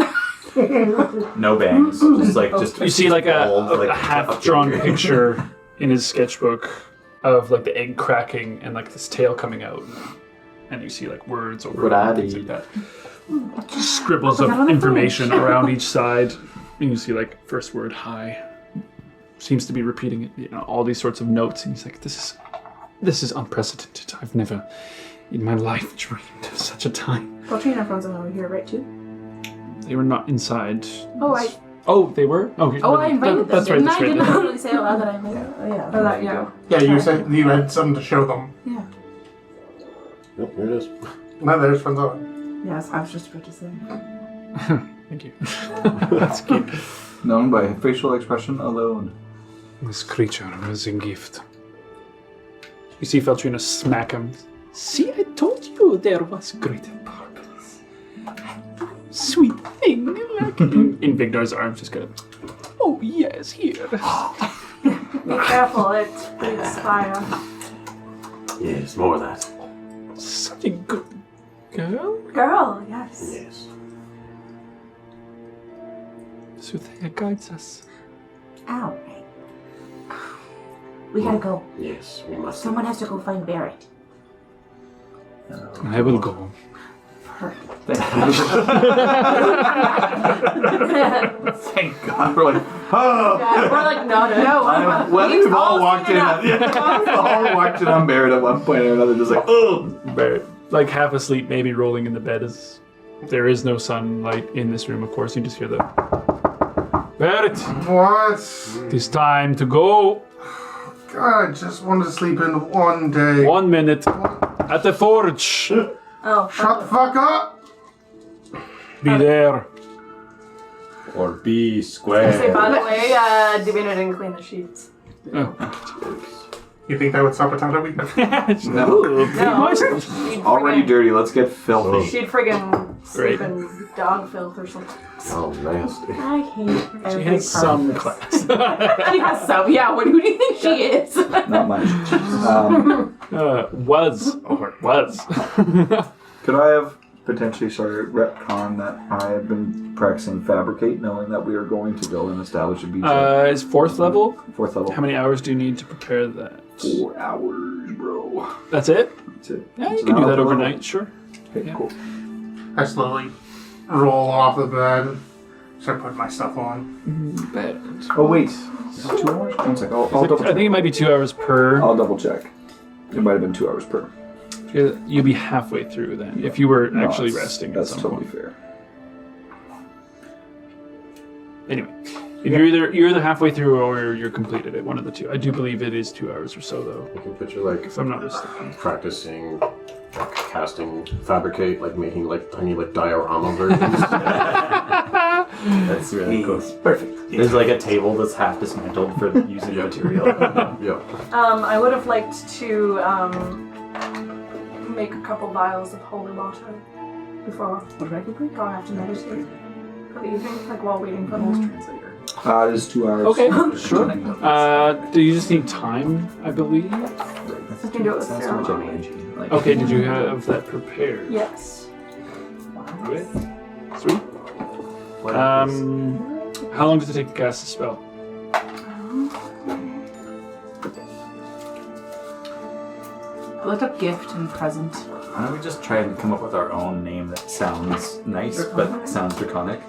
[SPEAKER 2] No bangs. Just
[SPEAKER 1] You see like
[SPEAKER 2] old,
[SPEAKER 1] a half-drawn picture in his sketchbook of like the egg cracking and like this tail coming out. And you see like words over
[SPEAKER 2] What I
[SPEAKER 1] things
[SPEAKER 2] need.
[SPEAKER 1] like that. Scribbles of information around each side. And you see like first word hi. Seems to be repeating it, you know, all these sorts of notes. And he's like, this is unprecedented. I've never in my life dreamed of such a time.
[SPEAKER 4] Katrina friends are over here, right, too?
[SPEAKER 1] They were not inside.
[SPEAKER 4] Oh,
[SPEAKER 1] Oh, they were? Oh,
[SPEAKER 4] I invited them.
[SPEAKER 1] That's right,
[SPEAKER 4] Didn't
[SPEAKER 1] that's
[SPEAKER 4] I?
[SPEAKER 1] right.
[SPEAKER 4] Didn't I really say out loud that I invited them? Oh, yeah.
[SPEAKER 7] Or that, yeah.
[SPEAKER 3] Yeah, you said you had something to show them.
[SPEAKER 4] Yeah.
[SPEAKER 6] Yep, here it is.
[SPEAKER 3] No, there's Franzoa.
[SPEAKER 4] Yes, I was just about to say.
[SPEAKER 1] Thank you. That's cute.
[SPEAKER 2] Known by facial expression alone.
[SPEAKER 1] This creature was a gift. You see Feltrina smack him. See, I told you there was greater purpose. Sweet thing. Like in Vigdar's arms, just kind of. Oh yes, here.
[SPEAKER 7] Be careful, it breathes fire.
[SPEAKER 6] Yes, more of that.
[SPEAKER 1] Such a good girl.
[SPEAKER 7] Girl, yes.
[SPEAKER 6] Yes.
[SPEAKER 1] Suthea guides us.
[SPEAKER 8] Ow. We gotta go.
[SPEAKER 6] Yes, we must.
[SPEAKER 8] Someone has to go find Barrett.
[SPEAKER 1] I will go.
[SPEAKER 2] Thank God. We're like, oh.
[SPEAKER 8] Yeah, we're like, no.
[SPEAKER 2] Well, we've all walked in. We've all walked in on Barrett at one point or another, just like, oh.
[SPEAKER 1] Barrett, like half asleep, maybe rolling in the bed. As there is no sunlight in this room, of course. You just hear the Barrett.
[SPEAKER 3] What?
[SPEAKER 1] It's time to go.
[SPEAKER 3] God, I just wanted to sleep in one day.
[SPEAKER 1] 1 minute at the forge.
[SPEAKER 7] Oh,
[SPEAKER 3] Shut the fuck up!
[SPEAKER 1] Be there.
[SPEAKER 5] Or be
[SPEAKER 7] Say,
[SPEAKER 5] square.
[SPEAKER 7] by the way, Davina didn't clean the sheets.
[SPEAKER 1] Oh.
[SPEAKER 3] You think that would stop a Tato weekend?
[SPEAKER 1] Ooh, pretty moist.
[SPEAKER 7] She'd
[SPEAKER 2] Already
[SPEAKER 7] friggin-
[SPEAKER 2] dirty, let's get filthy.
[SPEAKER 7] She'd friggin' sleep
[SPEAKER 1] Great.
[SPEAKER 7] in dog filth or something.
[SPEAKER 6] Oh, nasty.
[SPEAKER 8] I hate every
[SPEAKER 1] She has some
[SPEAKER 8] part of
[SPEAKER 1] class.
[SPEAKER 8] She has some. Yeah, who do you think she is?
[SPEAKER 2] Not much.
[SPEAKER 1] Was.
[SPEAKER 2] Could I have potentially retcon that I have been practicing fabricate, knowing that we are going to go and establish a beachhead?
[SPEAKER 1] Is 4th level?
[SPEAKER 2] 4th level.
[SPEAKER 1] How many hours do you need to prepare that?
[SPEAKER 2] 4 hours, bro.
[SPEAKER 1] That's it?
[SPEAKER 2] That's it.
[SPEAKER 1] Yeah,
[SPEAKER 2] It's
[SPEAKER 1] you can do
[SPEAKER 2] an
[SPEAKER 1] that
[SPEAKER 2] hour
[SPEAKER 1] overnight,
[SPEAKER 2] level.
[SPEAKER 1] sure.
[SPEAKER 2] Okay,
[SPEAKER 1] Yeah.
[SPEAKER 2] cool.
[SPEAKER 3] I slowly roll off the bed, start putting my stuff on.
[SPEAKER 2] Oh, wait. Is it 2 hours? One sec. I'll double
[SPEAKER 1] I
[SPEAKER 2] check.
[SPEAKER 1] think it might be 2 hours per.
[SPEAKER 2] I'll double check. It might have been 2 hours per.
[SPEAKER 1] You'll be halfway through then, if you were
[SPEAKER 2] No,
[SPEAKER 1] actually
[SPEAKER 2] that's-
[SPEAKER 1] resting
[SPEAKER 2] That's
[SPEAKER 1] at some
[SPEAKER 2] totally
[SPEAKER 1] point.
[SPEAKER 2] fair.
[SPEAKER 1] Anyway, if you're either halfway through or you're completed it, one of the two. I do believe it is 2 hours or so, though,
[SPEAKER 6] You can picture like
[SPEAKER 1] if I'm not mistaken.
[SPEAKER 6] practicing like casting, fabricate, like making like tiny like diorama versions.
[SPEAKER 5] That's really cool.
[SPEAKER 2] Perfect.
[SPEAKER 5] There's like a table that's half dismantled for using material.
[SPEAKER 6] Yeah.
[SPEAKER 7] I would have liked to make a couple vials of holy water before going out to meditate for the evening, like while waiting for the translator.
[SPEAKER 2] It is 2 hours.
[SPEAKER 1] Okay, sure. Do you just need time, I believe?
[SPEAKER 7] I can do it with
[SPEAKER 5] Sounds so much like
[SPEAKER 7] ceremony.
[SPEAKER 5] energy. Like,
[SPEAKER 1] Okay, did you have that prepared?
[SPEAKER 7] Yes.
[SPEAKER 1] Good. Sweet. How long does it take to cast a spell?
[SPEAKER 8] I looked up gift and present.
[SPEAKER 5] Why don't we just try and come up with our own name that sounds nice but sounds draconic,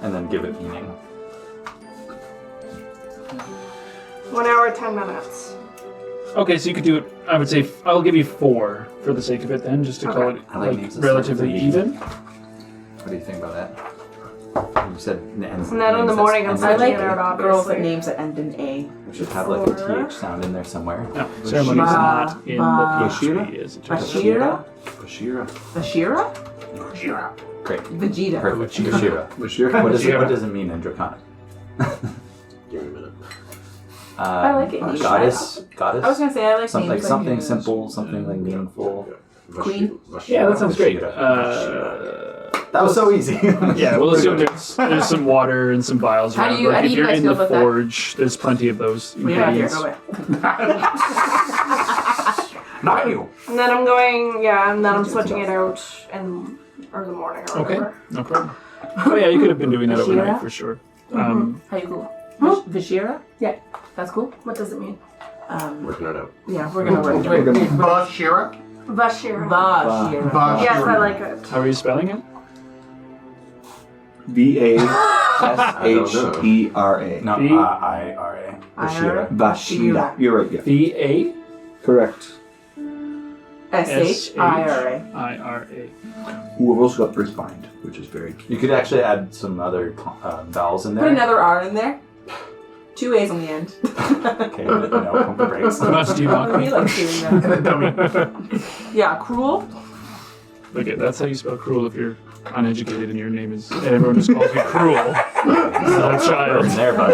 [SPEAKER 5] and then give it meaning?
[SPEAKER 7] 1 hour, 10 minutes.
[SPEAKER 1] Okay, so you could do it. I would say I'll give you 4 for the sake of it, then, just to call it
[SPEAKER 5] I like names that
[SPEAKER 1] relatively
[SPEAKER 5] start with
[SPEAKER 1] even.
[SPEAKER 5] What do you think about that? You said
[SPEAKER 7] And then in the morning, I'm
[SPEAKER 8] I
[SPEAKER 7] switching
[SPEAKER 8] like
[SPEAKER 7] it out,
[SPEAKER 8] girls with
[SPEAKER 7] obviously.
[SPEAKER 8] names that end in A.
[SPEAKER 5] we should have like a TH sound in there somewhere.
[SPEAKER 1] No, ceremony is not in the
[SPEAKER 2] Bashira?
[SPEAKER 1] PHP. Is it just
[SPEAKER 8] Bashira?
[SPEAKER 2] Bashira.
[SPEAKER 8] Bashira?
[SPEAKER 5] Great.
[SPEAKER 8] Vegeta.
[SPEAKER 5] Perfect. Bashira.
[SPEAKER 2] Bashira.
[SPEAKER 5] What does it mean in draconic?
[SPEAKER 6] Give me a minute.
[SPEAKER 8] I like it.
[SPEAKER 5] Goddess.
[SPEAKER 8] I was gonna say I like
[SPEAKER 5] Something
[SPEAKER 8] names like
[SPEAKER 5] something simple, something like meaningful.
[SPEAKER 8] Queen?
[SPEAKER 1] Yeah, that sounds great.
[SPEAKER 5] That was so easy.
[SPEAKER 1] Yeah, we'll assume there's some water and some vials
[SPEAKER 8] How do
[SPEAKER 1] around.
[SPEAKER 8] you-
[SPEAKER 1] Like
[SPEAKER 8] how do
[SPEAKER 1] if
[SPEAKER 8] you
[SPEAKER 1] you're
[SPEAKER 8] guys
[SPEAKER 1] in
[SPEAKER 8] feel
[SPEAKER 1] the
[SPEAKER 8] about that?
[SPEAKER 1] forge, there's plenty of those
[SPEAKER 8] Yeah, here,
[SPEAKER 1] ingredients.
[SPEAKER 8] go away.
[SPEAKER 2] Not you.
[SPEAKER 7] And then I'm going, and then I'm switching it out in early morning or
[SPEAKER 1] Okay,
[SPEAKER 7] whatever.
[SPEAKER 1] no problem. Oh yeah, you could have been doing that overnight
[SPEAKER 8] Bashira?
[SPEAKER 1] for sure.
[SPEAKER 8] How you cool? Vashira?
[SPEAKER 7] Yeah.
[SPEAKER 8] That's cool.
[SPEAKER 7] What does it mean?
[SPEAKER 6] Working it out.
[SPEAKER 8] Yeah, we're gonna work.
[SPEAKER 3] Bashira?
[SPEAKER 7] Vashira.
[SPEAKER 8] Vashira.
[SPEAKER 3] Bashira.
[SPEAKER 7] Yes, I like it.
[SPEAKER 1] How are you spelling it?
[SPEAKER 2] Bashera.
[SPEAKER 5] No,
[SPEAKER 1] V-
[SPEAKER 5] IRA.
[SPEAKER 8] Ira.
[SPEAKER 2] Bashira. You're right, yeah.
[SPEAKER 1] VA
[SPEAKER 2] Correct.
[SPEAKER 8] SHIRA.
[SPEAKER 1] IRA.
[SPEAKER 2] We've also got Brisbind, which is very key.
[SPEAKER 5] You could actually add some other vowels in
[SPEAKER 8] Put
[SPEAKER 5] there.
[SPEAKER 8] another R in there. 2 A's on the end.
[SPEAKER 5] Okay, no pump the brakes.
[SPEAKER 1] How much do you want?
[SPEAKER 8] He likes doing that.
[SPEAKER 3] And a dummy.
[SPEAKER 8] Yeah, cruel.
[SPEAKER 1] Okay, that's how you spell cruel if you're uneducated and your name is, and everyone just calls you cruel. Not a
[SPEAKER 5] In
[SPEAKER 1] child.
[SPEAKER 5] there, bud.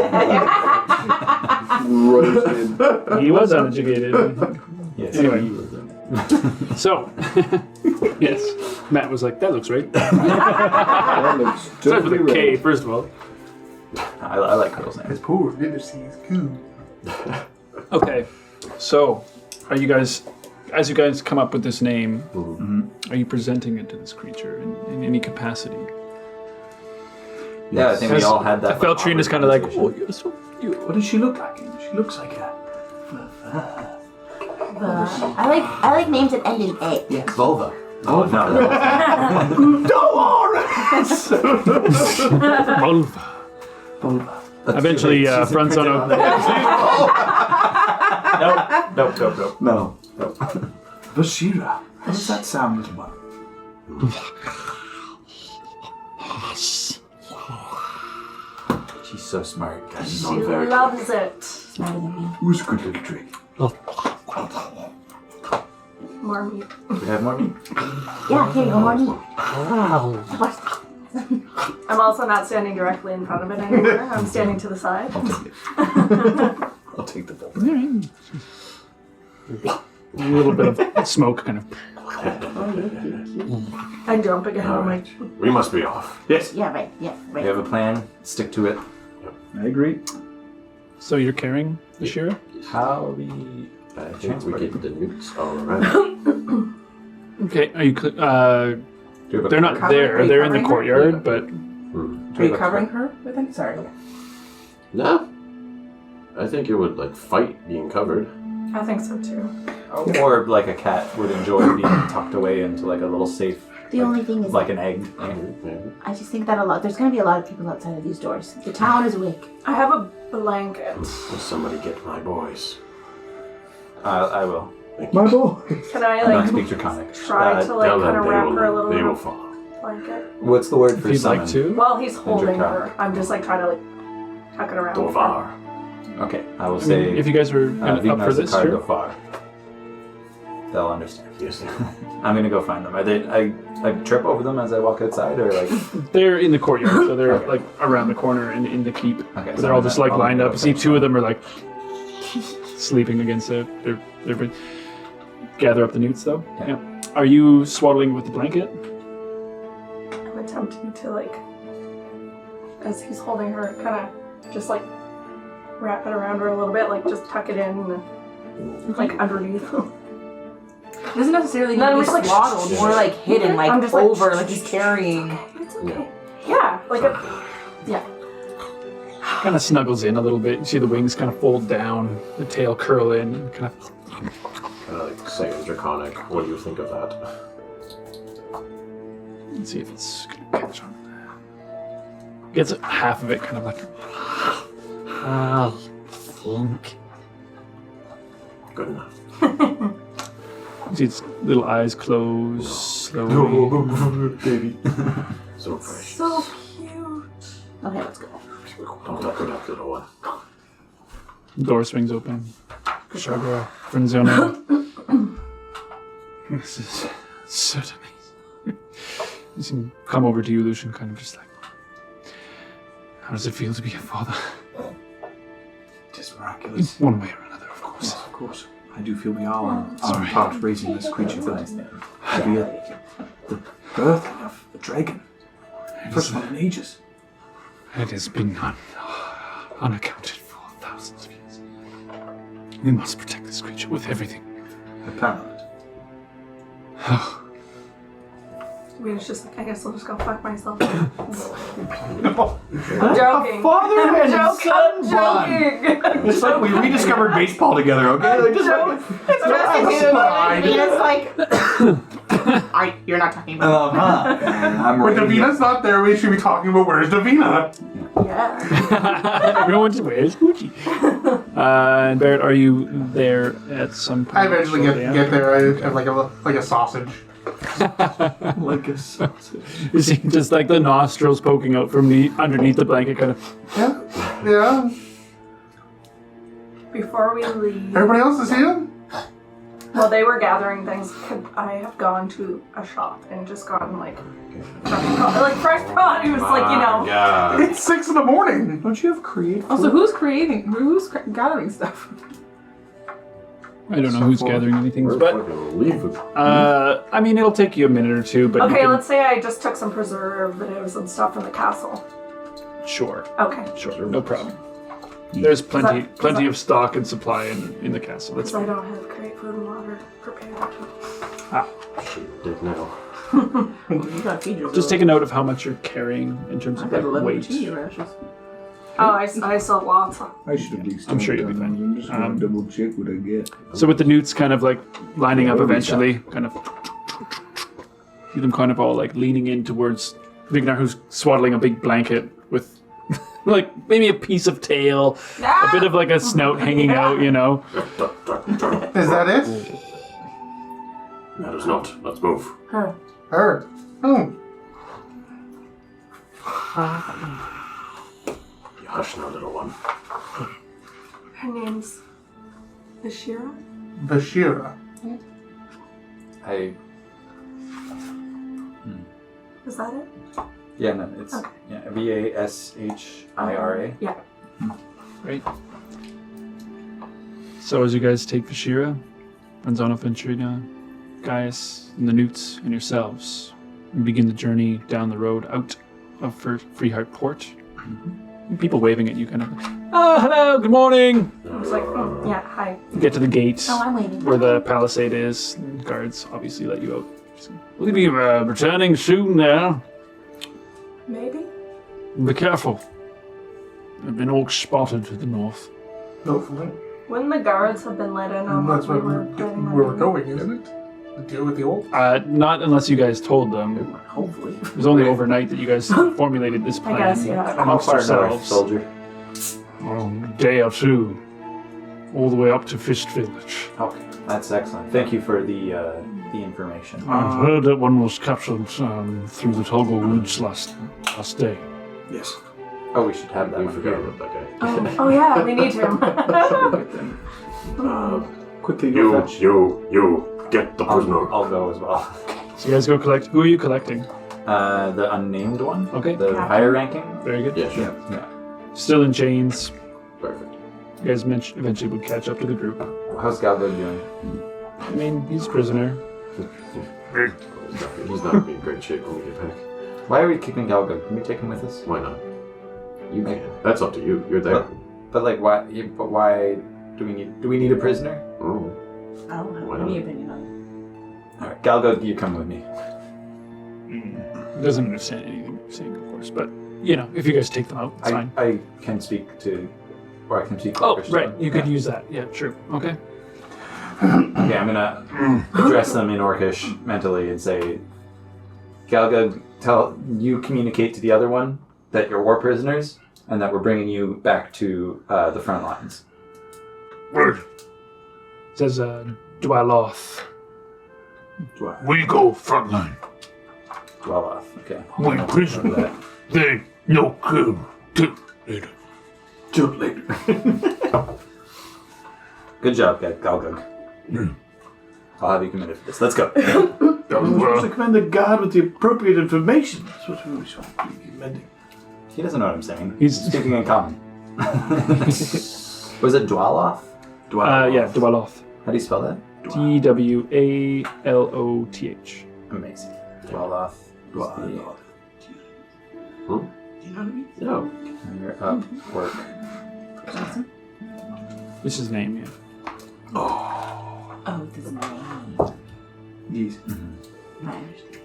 [SPEAKER 2] Roasted.
[SPEAKER 1] He was uneducated.
[SPEAKER 5] Yes.
[SPEAKER 1] Anyway. So, yes, Matt was like, that looks right.
[SPEAKER 2] That looks
[SPEAKER 1] Starts with a
[SPEAKER 2] totally
[SPEAKER 1] K,
[SPEAKER 2] right.
[SPEAKER 1] first of all.
[SPEAKER 5] I like girls' names.
[SPEAKER 3] It's poor literacy is cool.
[SPEAKER 1] Okay, so are you guys, as you guys come up with this name, are you presenting it to this creature in any capacity?
[SPEAKER 5] Yeah, I think we all had that.
[SPEAKER 1] Feltrine is kind of like,
[SPEAKER 5] conversation.
[SPEAKER 1] oh, you're so cute.
[SPEAKER 2] What does she look like? She looks like a...
[SPEAKER 8] I like names that end in A.
[SPEAKER 5] Vulva. Oh, no.
[SPEAKER 1] Vulva. Eventually, front on up.
[SPEAKER 5] Nope.
[SPEAKER 2] No. Bashira. What does that sound, little one?
[SPEAKER 5] She's so smart.
[SPEAKER 7] She loves it.
[SPEAKER 8] Smarter than me.
[SPEAKER 2] Who's a good little drink?
[SPEAKER 7] More meat.
[SPEAKER 5] Do we have more meat?
[SPEAKER 8] Yeah, here you go, Marty.
[SPEAKER 7] I'm also not standing directly in front of it anymore. I'm standing to the side.
[SPEAKER 2] I'll take it. I'll take the bowl.
[SPEAKER 1] A little bit of smoke, kind of.
[SPEAKER 7] I jump again. I'm like,
[SPEAKER 6] We must be off.
[SPEAKER 2] Yes.
[SPEAKER 8] Yeah, right. Yeah,
[SPEAKER 5] We
[SPEAKER 8] right.
[SPEAKER 5] have a plan. Stick to it.
[SPEAKER 2] I agree.
[SPEAKER 1] So you're carrying the Shira?
[SPEAKER 5] How are we
[SPEAKER 6] I think we
[SPEAKER 5] transporting?
[SPEAKER 6] get the nukes all around.
[SPEAKER 1] Okay. Are you?
[SPEAKER 5] Do we have a
[SPEAKER 1] They're not
[SPEAKER 5] cart?
[SPEAKER 1] there.
[SPEAKER 4] Are you
[SPEAKER 1] They're in the
[SPEAKER 4] covering her?
[SPEAKER 1] courtyard, but
[SPEAKER 4] Are you covering her with him? Sorry.
[SPEAKER 6] No. I think it would like fight being covered.
[SPEAKER 7] I think so too.
[SPEAKER 5] Or like a cat would enjoy being tucked away into like a little safe,
[SPEAKER 8] The only thing is,
[SPEAKER 5] like an egg.
[SPEAKER 6] Maybe.
[SPEAKER 8] I just think that there's going to be a lot of people outside of these doors. The town is awake.
[SPEAKER 7] I have a blanket.
[SPEAKER 6] Will somebody get my boys?
[SPEAKER 5] I will.
[SPEAKER 2] My boy.
[SPEAKER 7] Can I
[SPEAKER 5] I don't
[SPEAKER 7] like
[SPEAKER 5] speak Draconic.
[SPEAKER 7] try to like
[SPEAKER 6] Tell
[SPEAKER 7] kind
[SPEAKER 6] them
[SPEAKER 7] of wrap her a little
[SPEAKER 6] they
[SPEAKER 7] in
[SPEAKER 6] will
[SPEAKER 7] a
[SPEAKER 6] follow.
[SPEAKER 7] blanket?
[SPEAKER 5] What's the word for
[SPEAKER 1] if you'd
[SPEAKER 5] summon?
[SPEAKER 1] like to.
[SPEAKER 7] While he's holding
[SPEAKER 5] Draconic.
[SPEAKER 7] her, I'm just like trying to like tuck it around.
[SPEAKER 6] Dovar.
[SPEAKER 5] Okay, I will
[SPEAKER 1] I
[SPEAKER 5] say.
[SPEAKER 1] mean, if you guys were up for
[SPEAKER 5] Vignas
[SPEAKER 1] this,
[SPEAKER 5] Zakar
[SPEAKER 1] sure.
[SPEAKER 5] Dofar. They'll understand.
[SPEAKER 6] Yes.
[SPEAKER 5] I'm gonna go find them. Are they? I trip over them as I walk outside, or like?
[SPEAKER 1] They're in the courtyard, so they're like around the corner and in the keep.
[SPEAKER 5] Okay,
[SPEAKER 1] They're all just like lined up. You see two of them are like sleeping against it. They're gather up the newts though.
[SPEAKER 5] Yeah.
[SPEAKER 1] Are you swaddling with the blanket?
[SPEAKER 7] I'm attempting to like, as he's holding her, kind of just like wrap it around her a little bit, like just tuck it in, like underneath.
[SPEAKER 4] It doesn't necessarily need
[SPEAKER 7] No,
[SPEAKER 4] to be
[SPEAKER 7] it's like-
[SPEAKER 4] swaddled, more like hidden, like
[SPEAKER 7] I'm just like-
[SPEAKER 4] over, like he's carrying.
[SPEAKER 7] It's okay. Yeah, like a.
[SPEAKER 1] Kind of snuggles in a little bit. You see the wings kind of fold down, the tail curl in, and kind of.
[SPEAKER 6] Kind of like saying Draconic. What do you think of that?
[SPEAKER 1] Let's see if it's gonna catch on. Gets half of it, kind of like. Funk.
[SPEAKER 6] Good enough.
[SPEAKER 1] You see its little eyes close slowly.
[SPEAKER 2] Baby.
[SPEAKER 6] So fresh.
[SPEAKER 7] So cute.
[SPEAKER 8] Okay, let's go.
[SPEAKER 6] Don't tuck it up, little one.
[SPEAKER 1] Door swings open. Shagra, Frenzona. This is so amazing. You see him come over to you, Lucian, kind of just like, how does it feel to be a father?
[SPEAKER 2] It is miraculous.
[SPEAKER 1] One way or another, of course.
[SPEAKER 2] Yes, of course. I do feel we are on
[SPEAKER 1] Sorry.
[SPEAKER 2] part raising this creature, but to be the birthing of a dragon. First one in ages.
[SPEAKER 1] It has been unaccounted for thousands of years. We must protect this creature with everything.
[SPEAKER 2] I plan on it.
[SPEAKER 7] I mean, it's just like, I guess I'll just go fuck myself.
[SPEAKER 2] No.
[SPEAKER 7] I'm joking.
[SPEAKER 2] Father
[SPEAKER 7] I'm
[SPEAKER 2] and
[SPEAKER 7] joking.
[SPEAKER 2] son
[SPEAKER 7] I'm joking.
[SPEAKER 2] It's like we rediscovered baseball together, okay? Like, just like,
[SPEAKER 4] It's like, you're not talking about
[SPEAKER 2] I'm
[SPEAKER 3] When
[SPEAKER 2] ready.
[SPEAKER 3] Davina's not there, we should be talking about where's Davina.
[SPEAKER 7] Yeah.
[SPEAKER 1] Everyone's where's Gucci? And Barrett, are you there at some point?
[SPEAKER 3] I eventually
[SPEAKER 1] shortly
[SPEAKER 3] get there. I have like a sausage.
[SPEAKER 2] like a sausage.
[SPEAKER 1] You see just like the nostrils poking out from the underneath the blanket, kind of.
[SPEAKER 3] Yeah.
[SPEAKER 7] Before we leave,
[SPEAKER 3] Everybody else is here?
[SPEAKER 7] while they were gathering things, could I have gone to a shop and just gotten like fresh produce, like, you know.
[SPEAKER 6] Yeah.
[SPEAKER 3] It's 6 in the morning.
[SPEAKER 2] Don't you have create?
[SPEAKER 4] Also, who's gathering stuff?
[SPEAKER 1] I don't know who's gathering anything,
[SPEAKER 6] We're
[SPEAKER 1] but
[SPEAKER 6] fucking leaving.
[SPEAKER 1] I mean, it'll take you a minute or two, but you
[SPEAKER 7] Okay,
[SPEAKER 1] can,
[SPEAKER 7] let's say I just took some preservatives and stuff from the castle.
[SPEAKER 1] sure,
[SPEAKER 7] Okay.
[SPEAKER 1] no problem. There's plenty
[SPEAKER 7] Is that-
[SPEAKER 1] of stock and supply in the castle. That's
[SPEAKER 7] Because I
[SPEAKER 1] fine.
[SPEAKER 7] don't have great food and water prepared.
[SPEAKER 6] She did know.
[SPEAKER 4] You gotta feed yourself.
[SPEAKER 1] Just take a note of how much you're carrying in terms
[SPEAKER 4] I've
[SPEAKER 1] of
[SPEAKER 4] got
[SPEAKER 1] like
[SPEAKER 4] 11
[SPEAKER 1] weight.
[SPEAKER 4] tea rashes.
[SPEAKER 7] Oh, I saw lots.
[SPEAKER 2] I should at least.
[SPEAKER 1] I'm sure you'll be fine.
[SPEAKER 2] I'm just gonna double check what I get.
[SPEAKER 1] So with the newts kind of like lining up eventually, kind of See them kind of all like leaning in towards Vignar, who's swaddling a big blanket with like maybe a piece of tail, a bit of like a snout hanging out, you know.
[SPEAKER 3] Is that it?
[SPEAKER 6] That is not. Let's move.
[SPEAKER 3] Her. Oh.
[SPEAKER 6] You hush now, little one.
[SPEAKER 7] Her name's Bashira.
[SPEAKER 3] Bashira.
[SPEAKER 7] Is that it?
[SPEAKER 5] Yeah, no, it's Vashira.
[SPEAKER 7] Yeah.
[SPEAKER 1] Right. So as you guys take Vashira, Ranzana, Venturina, Gaius, and the Newts, and yourselves, you begin the journey down the road out of Freeheart Port. People waving at you, kind of. Hello, good morning.
[SPEAKER 7] It's like, oh, yeah, hi.
[SPEAKER 1] You get to the gate
[SPEAKER 8] Oh, I'm waiting.
[SPEAKER 1] where the palisade is. And guards obviously let you out. Will you be returning soon now?
[SPEAKER 7] Maybe?
[SPEAKER 1] Be careful. There have been orcs spotted to the north.
[SPEAKER 3] Hopefully.
[SPEAKER 7] When the guards have been let in on
[SPEAKER 3] That's
[SPEAKER 7] what
[SPEAKER 3] where we're going, isn't it? To deal with the old.
[SPEAKER 1] Not unless you guys told them.
[SPEAKER 6] Hopefully.
[SPEAKER 1] It was only overnight that you guys formulated this plan.
[SPEAKER 7] I guess, yeah.
[SPEAKER 1] Amongst yourselves.
[SPEAKER 5] soldier?
[SPEAKER 1] A day or two. All the way up to Fist Village.
[SPEAKER 5] Okay, that's excellent. Thank you for the information.
[SPEAKER 1] I've heard that one was captured through the Toggle Woods last day.
[SPEAKER 6] Yes.
[SPEAKER 5] Oh, we should have that
[SPEAKER 6] We
[SPEAKER 5] one
[SPEAKER 6] forgot
[SPEAKER 5] here.
[SPEAKER 6] about that guy.
[SPEAKER 7] Oh yeah, we need him.
[SPEAKER 9] Quickly go fetch.
[SPEAKER 6] You, get the prisoner.
[SPEAKER 5] I'll go as well.
[SPEAKER 1] So you guys go collect. Who are you collecting?
[SPEAKER 5] The unnamed one?
[SPEAKER 1] Okay.
[SPEAKER 5] The higher ranking?
[SPEAKER 1] Very good.
[SPEAKER 6] Yeah, sure.
[SPEAKER 5] Yeah.
[SPEAKER 1] Still in chains.
[SPEAKER 6] Perfect.
[SPEAKER 1] You guys eventually would catch up to the group.
[SPEAKER 5] How's Galgo doing?
[SPEAKER 1] I mean, he's a prisoner.
[SPEAKER 6] He's not gonna be in great shape when we get back.
[SPEAKER 5] Why are we keeping Galgo? Can we take him with us?
[SPEAKER 6] Why not?
[SPEAKER 5] You can.
[SPEAKER 6] That's up to you. You're there.
[SPEAKER 5] But like, why? But why do we need a prisoner?
[SPEAKER 6] Oh.
[SPEAKER 8] I don't
[SPEAKER 6] Why
[SPEAKER 8] have any
[SPEAKER 6] not?
[SPEAKER 8] opinion on
[SPEAKER 5] All right, Galgo, you come with me.
[SPEAKER 1] Doesn't understand anything you're saying, of course, but you know, if you guys take them out, it's fine.
[SPEAKER 5] I can speak to, or I can speak.
[SPEAKER 1] Oh,
[SPEAKER 5] Orcish,
[SPEAKER 1] right. You could
[SPEAKER 5] yeah.
[SPEAKER 1] use that. Yeah, true. Okay.
[SPEAKER 5] Okay, I'm gonna address them in Orcish mentally and say, Galga, communicate to the other one that you're war prisoners and that we're bringing you back to the front lines.
[SPEAKER 1] Word. Says Dwaloth. We go frontline.
[SPEAKER 5] Well off. Okay.
[SPEAKER 1] We prisoner. They no kill. Till later.
[SPEAKER 6] Till later.
[SPEAKER 5] Good job, Galga. I'll have you committed for this. Let's go.
[SPEAKER 9] We're supposed to command the guard with the appropriate information. That's what we should be commanding.
[SPEAKER 5] He doesn't know what I'm saying.
[SPEAKER 1] He's-
[SPEAKER 5] speaking in common. Was it Dwaloth?
[SPEAKER 1] Yeah, Dwaloth.
[SPEAKER 5] How do you spell that?
[SPEAKER 1] Dwaloth.
[SPEAKER 5] Amazing. Dwaloth.
[SPEAKER 6] Dwaloth.
[SPEAKER 9] Do you know what I mean?
[SPEAKER 6] No.
[SPEAKER 5] You're up. Work.
[SPEAKER 1] This is his name, yeah.
[SPEAKER 8] Oh, this is name.
[SPEAKER 9] Yes.
[SPEAKER 8] I understand.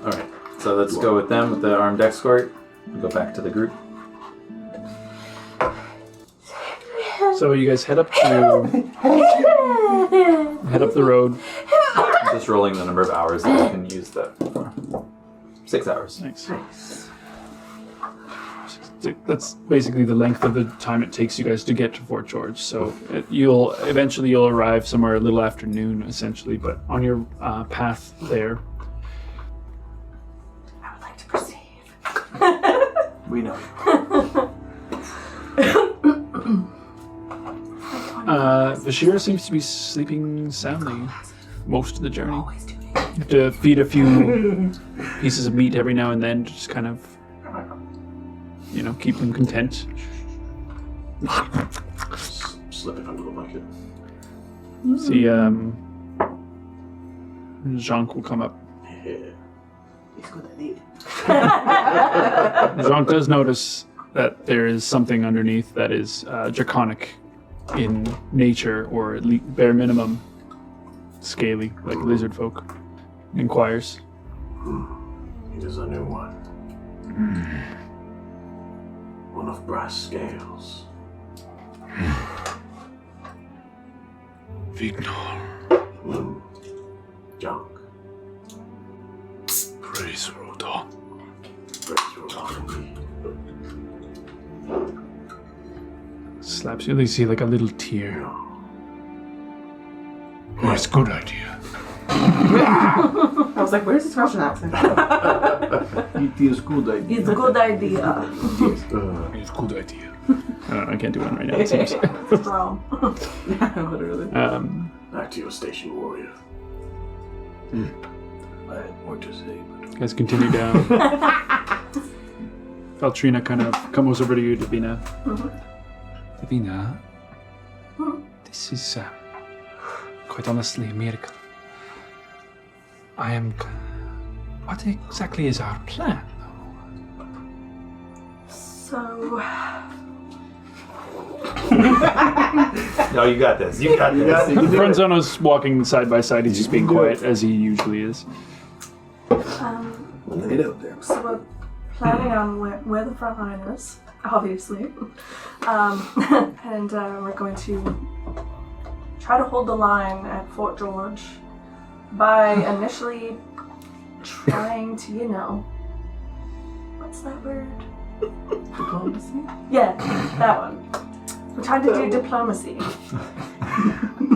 [SPEAKER 5] All right. So let's go with them with the armed escort. We'll go back to the group.
[SPEAKER 1] So you guys head up the road.
[SPEAKER 5] I'm just rolling the number of hours that we can use that for. 6 hours.
[SPEAKER 1] Nice. That's basically the length of the time it takes you guys to get to Fort George. So you'll arrive somewhere a little after noon, essentially. But on your path there,
[SPEAKER 7] I would like to perceive.
[SPEAKER 9] We know.
[SPEAKER 1] Vashira seems to be sleeping soundly most of the journey. You have to feed a few pieces of meat every now and then, to just kind of, keep them content.
[SPEAKER 6] Slipping under the blanket.
[SPEAKER 1] See, Jean will come up.
[SPEAKER 6] Yeah.
[SPEAKER 9] He's good at it.
[SPEAKER 1] Jean does notice that there is something underneath that is draconic in nature, or at least bare minimum scaly, like lizard folk. Inquires.
[SPEAKER 6] It is a new one. One of brass scales.
[SPEAKER 1] Vignar.
[SPEAKER 6] Junk.
[SPEAKER 1] Hold on. Slaps you. You see like a little tear. Yes, good idea.
[SPEAKER 4] I was like, where's his Russian accent?
[SPEAKER 9] It is good idea.
[SPEAKER 7] It's a good idea.
[SPEAKER 1] It's good idea. I can't do one right now. It seems.
[SPEAKER 7] Wrong.
[SPEAKER 4] Literally.
[SPEAKER 6] Back to your station, warrior.
[SPEAKER 9] I had more to say, but
[SPEAKER 1] Guys, continue down. Valtrina kind of comes over to you, Davina. Davina, this is quite honestly a miracle. What exactly is our plan?
[SPEAKER 7] So,
[SPEAKER 5] No, you got this. You got this.
[SPEAKER 1] Franzono's walking side by side. He's just being quiet as he usually is.
[SPEAKER 9] lay it out there.
[SPEAKER 7] so we're planning on where the front line is, obviously. And we're going to try to hold the line at Fort George by initially trying to, what's that word?
[SPEAKER 4] Diplomacy?
[SPEAKER 7] Yeah, that one. We're trying to do diplomacy.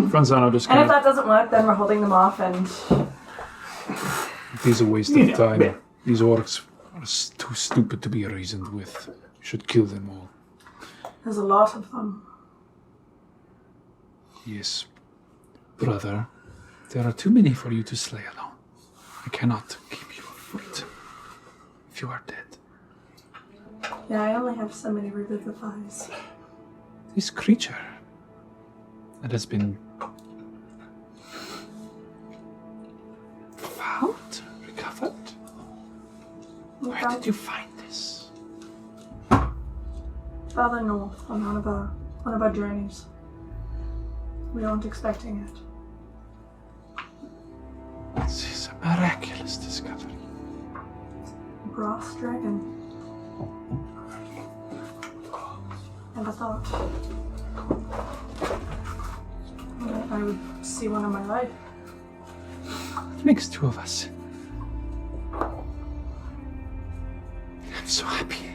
[SPEAKER 1] Franzono just
[SPEAKER 7] And
[SPEAKER 1] kind
[SPEAKER 7] if that doesn't work, then we're holding them off and
[SPEAKER 1] It is a waste of time. These orcs are too stupid to be reasoned with. We should kill them all.
[SPEAKER 7] there's a lot of them.
[SPEAKER 1] Yes. Brother, there are too many for you to slay alone. I cannot keep you afoot if you are dead.
[SPEAKER 7] Yeah, I only have so many revivifies.
[SPEAKER 1] This creature that has been found, recovered. Where did you find this?
[SPEAKER 7] Farther north on one of our journeys. We weren't expecting it.
[SPEAKER 1] This is a miraculous discovery.
[SPEAKER 7] Brass dragon. Never thought I would see one in my life.
[SPEAKER 1] It makes two of us. I'm so happy.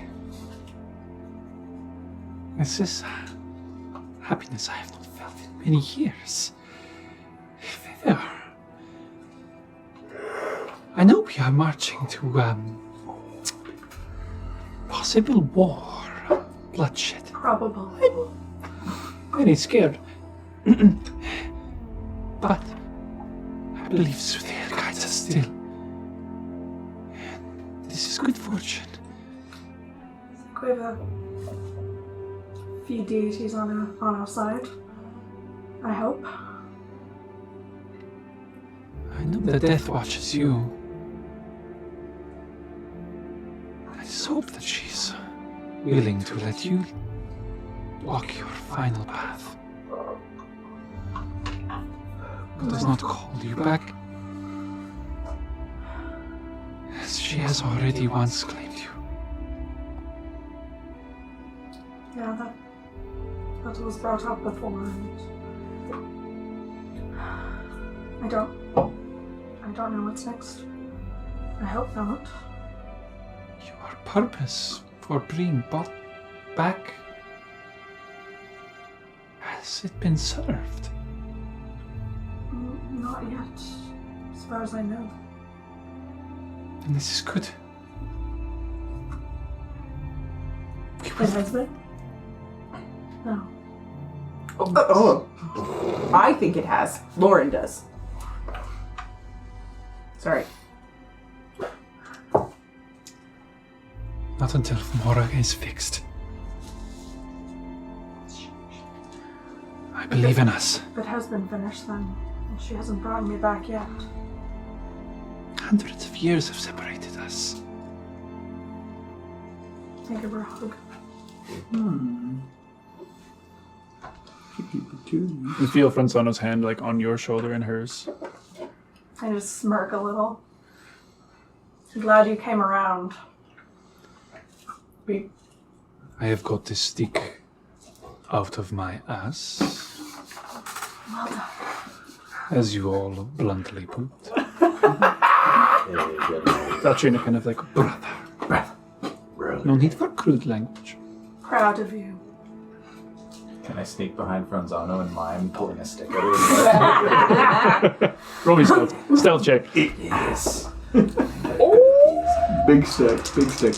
[SPEAKER 1] This is happiness I have not felt in many years. There. I know we are marching to possible war, bloodshed.
[SPEAKER 7] Probably.
[SPEAKER 1] Very scared. But I believe Suthail guides us still. And this is good fortune.
[SPEAKER 7] We have a few deities on our side. I hope.
[SPEAKER 1] I know that death watches you. I just hope that she's willing to let you walk your final path. Does not call you back, as she has already once claimed you.
[SPEAKER 7] Yeah, that was brought up before, and I don't know what's next. I hope not.
[SPEAKER 1] Your purpose for being brought back, has it been served?
[SPEAKER 7] Not yet, as far as I know.
[SPEAKER 1] And this is good.
[SPEAKER 7] It has been? No.
[SPEAKER 4] I think it has. Lauren does. Sorry.
[SPEAKER 1] Not until Mora is fixed. I believe in us.
[SPEAKER 7] If it has been finished, then she hasn't brought me back yet.
[SPEAKER 1] Hundreds of years have separated us.
[SPEAKER 7] I give her a hug.
[SPEAKER 1] You feel Franzono's hand like on your shoulder and hers.
[SPEAKER 7] I just smirk a little. I'm glad you came around.
[SPEAKER 1] I have got this stick out of my ass,
[SPEAKER 7] Well done.
[SPEAKER 1] as you all bluntly put. Valtrina kind of like, brother. No need for crude language.
[SPEAKER 7] Proud of you.
[SPEAKER 5] Can I sneak behind Franzano and mime pulling a stick out of his butt?
[SPEAKER 1] Roll me stealth check.
[SPEAKER 5] Yes.
[SPEAKER 2] Big stick.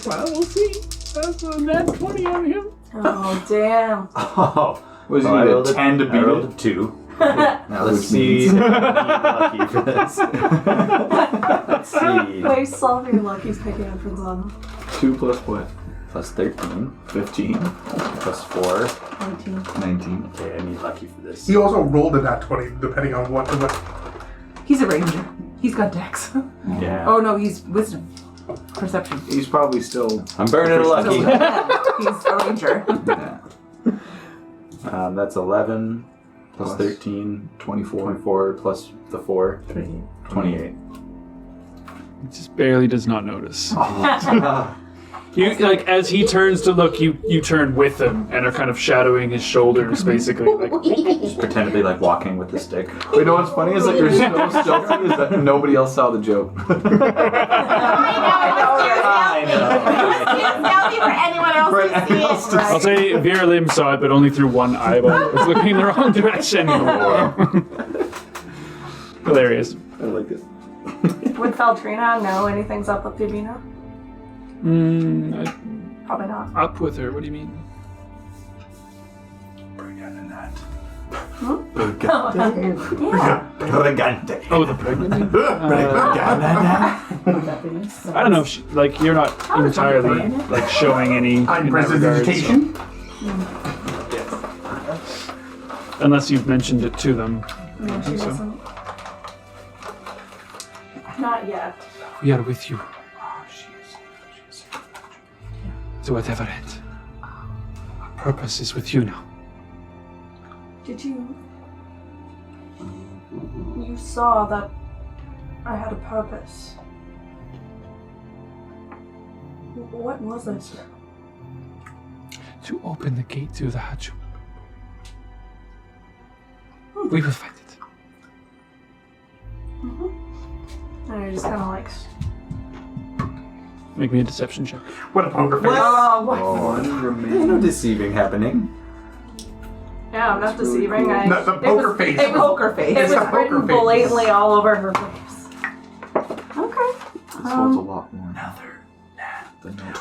[SPEAKER 1] Well, we'll see. That's a nat 20 on him.
[SPEAKER 7] Oh, damn.
[SPEAKER 5] Oh.
[SPEAKER 2] Was
[SPEAKER 5] I
[SPEAKER 2] he a
[SPEAKER 5] rolled
[SPEAKER 2] 10 to beat
[SPEAKER 5] I rolled
[SPEAKER 2] it?
[SPEAKER 5] a 2. Now let's
[SPEAKER 2] Which
[SPEAKER 5] see.
[SPEAKER 2] means-
[SPEAKER 5] if I'm lucky for this. Let's see.
[SPEAKER 7] Wait, Sylvia Lucky's picking up Franzano.
[SPEAKER 2] 2 plus what?
[SPEAKER 5] Plus 13.
[SPEAKER 2] 15.
[SPEAKER 5] Plus 4.
[SPEAKER 2] 19.
[SPEAKER 5] Okay, I need lucky for this.
[SPEAKER 3] He also rolled a nat 20, depending on what.
[SPEAKER 4] He's a ranger. He's got dex.
[SPEAKER 5] Yeah.
[SPEAKER 4] Oh no, he's wisdom. Perception.
[SPEAKER 2] He's probably still.
[SPEAKER 5] I'm burning a lucky.
[SPEAKER 4] He's a ranger.
[SPEAKER 2] Yeah.
[SPEAKER 5] That's 11. Plus
[SPEAKER 2] Plus
[SPEAKER 5] 13.
[SPEAKER 2] 24.
[SPEAKER 5] 24 plus the 4. 28.
[SPEAKER 1] He just barely does not notice. You like as he turns to look, you turn with him and are kind of shadowing his shoulders, basically. Like,
[SPEAKER 5] Just pretend to be like walking with the stick.
[SPEAKER 2] You know what's funny is that you're so stealthy is that nobody else saw the joke.
[SPEAKER 5] I
[SPEAKER 8] It's for anyone else
[SPEAKER 2] For
[SPEAKER 8] to
[SPEAKER 2] anyone else
[SPEAKER 8] see
[SPEAKER 2] to
[SPEAKER 8] it.
[SPEAKER 1] I'll say Vera Lim saw it, but only through one eyeball. It was looking in the wrong direction. Hilarious.
[SPEAKER 2] I like it.
[SPEAKER 7] Would Valtrina know anything's up with Divina? Probably not.
[SPEAKER 1] Up with her. What do you mean?
[SPEAKER 7] Yeah.
[SPEAKER 1] Oh, the pregnancy. I don't know if she, like you're not entirely like showing any in that regard, so-
[SPEAKER 3] Prestidigitation?
[SPEAKER 1] unless you've mentioned it to them.
[SPEAKER 7] No, she
[SPEAKER 1] So.
[SPEAKER 7] doesn't. Not yet.
[SPEAKER 1] We are with you. To whatever end. Our purpose is with you now.
[SPEAKER 7] Did you... You saw that I had a purpose. What was it?
[SPEAKER 1] To open the gate to the Hajum. We will find it.
[SPEAKER 7] And I just kind of like...
[SPEAKER 1] Make me a deception check.
[SPEAKER 3] What a poker face.
[SPEAKER 5] There's no deceiving happening.
[SPEAKER 7] Yeah, I'm not deceiving.
[SPEAKER 3] The poker face.
[SPEAKER 4] It was poker face.
[SPEAKER 7] It was
[SPEAKER 3] It's a poker
[SPEAKER 7] written
[SPEAKER 3] face.
[SPEAKER 7] blatantly all over her face. Okay.
[SPEAKER 2] This holds a lot more.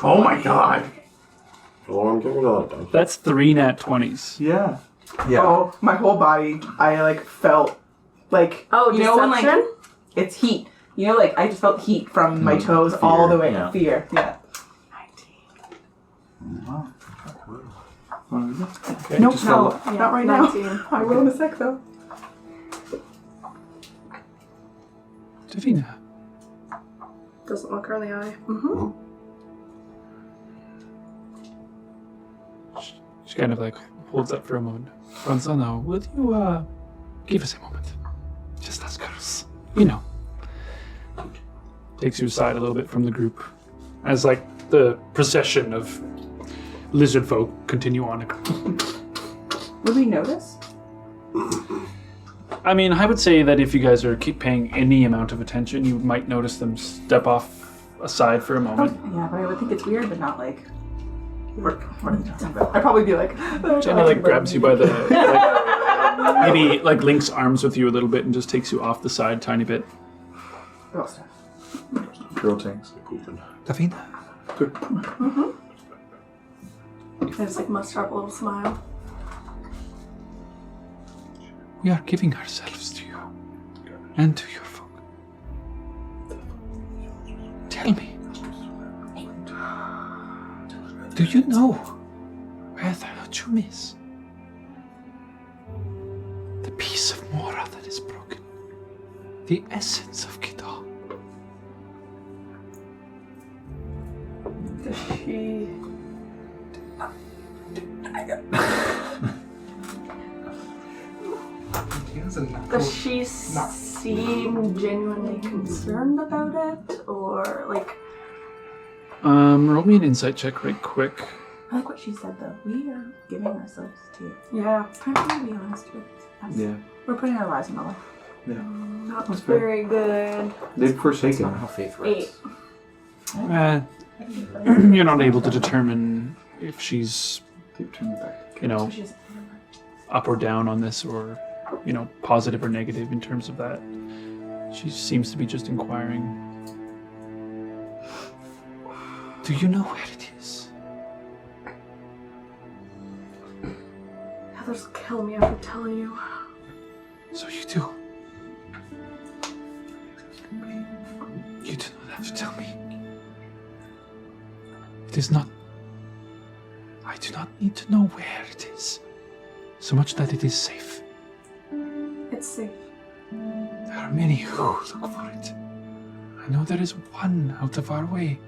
[SPEAKER 3] Oh my god.
[SPEAKER 6] Well, I'm giving it a lot of time.
[SPEAKER 1] That's 3 nat 20s.
[SPEAKER 2] Yeah.
[SPEAKER 4] Oh, my whole body, I like felt like,
[SPEAKER 7] Oh,
[SPEAKER 4] you know when like,
[SPEAKER 7] deception?
[SPEAKER 4] it's heat. You know, like I just felt heat from my toes all the way.
[SPEAKER 5] yeah.
[SPEAKER 4] Fear, yeah.
[SPEAKER 7] 19.
[SPEAKER 1] Okay,
[SPEAKER 4] Nope,
[SPEAKER 1] just
[SPEAKER 4] no,
[SPEAKER 1] follow-
[SPEAKER 4] not right
[SPEAKER 7] 19.
[SPEAKER 4] now. I will in a sec though.
[SPEAKER 1] Davina.
[SPEAKER 7] Doesn't look her in the eye. Mm-hmm.
[SPEAKER 1] She kind of like holds up for a moment. Franzano, would you give us a moment? Just us girls. You know. Takes you aside a little bit from the group. As like the procession of lizard folk continue on.
[SPEAKER 4] Would we notice?
[SPEAKER 1] I mean, I would say that if you guys are keep paying any amount of attention, you might notice them step off aside for a moment.
[SPEAKER 4] Yeah, but I would think it's weird, but not like. I'd probably be like.
[SPEAKER 1] Jenna like grabs you by the like, maybe like links arms with you a little bit and just takes you off the side tiny bit.
[SPEAKER 4] Girl stuff.
[SPEAKER 2] Girl tanks.
[SPEAKER 1] Davina.
[SPEAKER 7] I just like muster up a little smile.
[SPEAKER 1] We are giving ourselves to you and to your folk. Tell me, do you know where the Hajum is? The piece of Mora that is broken. The essence of Kidal.
[SPEAKER 7] Does she... Does she seem genuinely concerned about it? Or like...
[SPEAKER 1] Roll me an insight check right quick.
[SPEAKER 8] I like what she said though. We are giving ourselves to you.
[SPEAKER 7] Yeah.
[SPEAKER 8] It's time for you to be honest with us.
[SPEAKER 2] Yeah.
[SPEAKER 8] We're putting our lives on the line.
[SPEAKER 7] Not very good.
[SPEAKER 2] They've forsaken.
[SPEAKER 5] How faith works.
[SPEAKER 7] 8.
[SPEAKER 1] You're not able to determine if she's,
[SPEAKER 2] Turn it back.
[SPEAKER 1] up or down on this, or, positive or negative in terms of that. She seems to be just inquiring. Do you know where it is?
[SPEAKER 7] Others kill me after telling you.
[SPEAKER 1] So you do. You do not have to tell me. It is not... I do not need to know where it is, so much that it is safe.
[SPEAKER 7] It's safe.
[SPEAKER 1] There are many who look for it. I know there is one out of our way.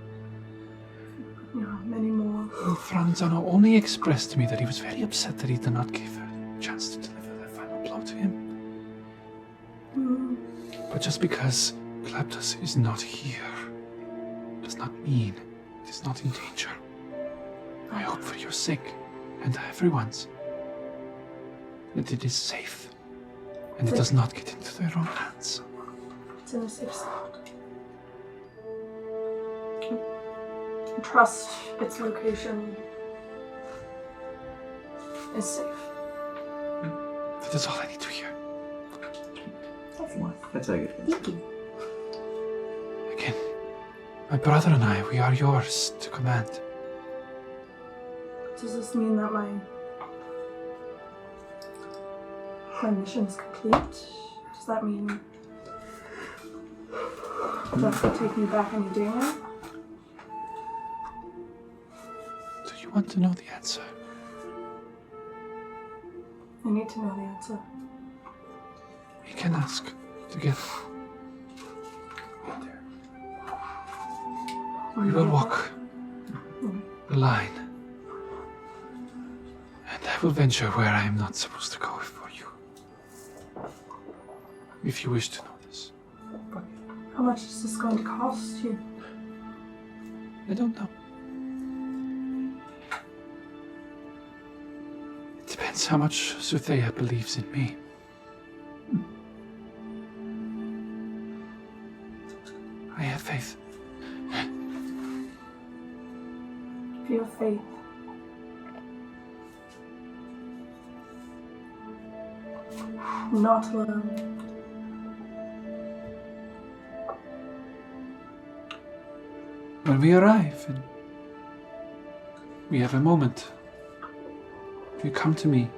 [SPEAKER 7] Yeah, many more.
[SPEAKER 1] Franzano only expressed to me that he was very upset that he did not give her a chance to deliver that final blow to him. But just because Claptus is not here does not mean it is not in danger. I hope for your sake and everyone's that it is safe and it does not get into their own hands.
[SPEAKER 7] It's in a safe spot. Trust its location is safe.
[SPEAKER 1] That is all I need to hear.
[SPEAKER 2] That's how I get it.
[SPEAKER 1] Again, my brother and I, we are yours to command.
[SPEAKER 7] Does this mean that my mission is complete? Does that mean that will take me back any day now?
[SPEAKER 1] Do you want to know the answer?
[SPEAKER 7] I need to know the answer.
[SPEAKER 1] We can ask together. We will walk the line. And I will venture where I am not supposed to go for you. If you wish to know this.
[SPEAKER 7] How much is this going to cost you?
[SPEAKER 1] I don't know. It depends how much Sutheya believes in me. I have faith.
[SPEAKER 7] If you have faith, not alone.
[SPEAKER 1] When we arrive and we have a moment, you come to me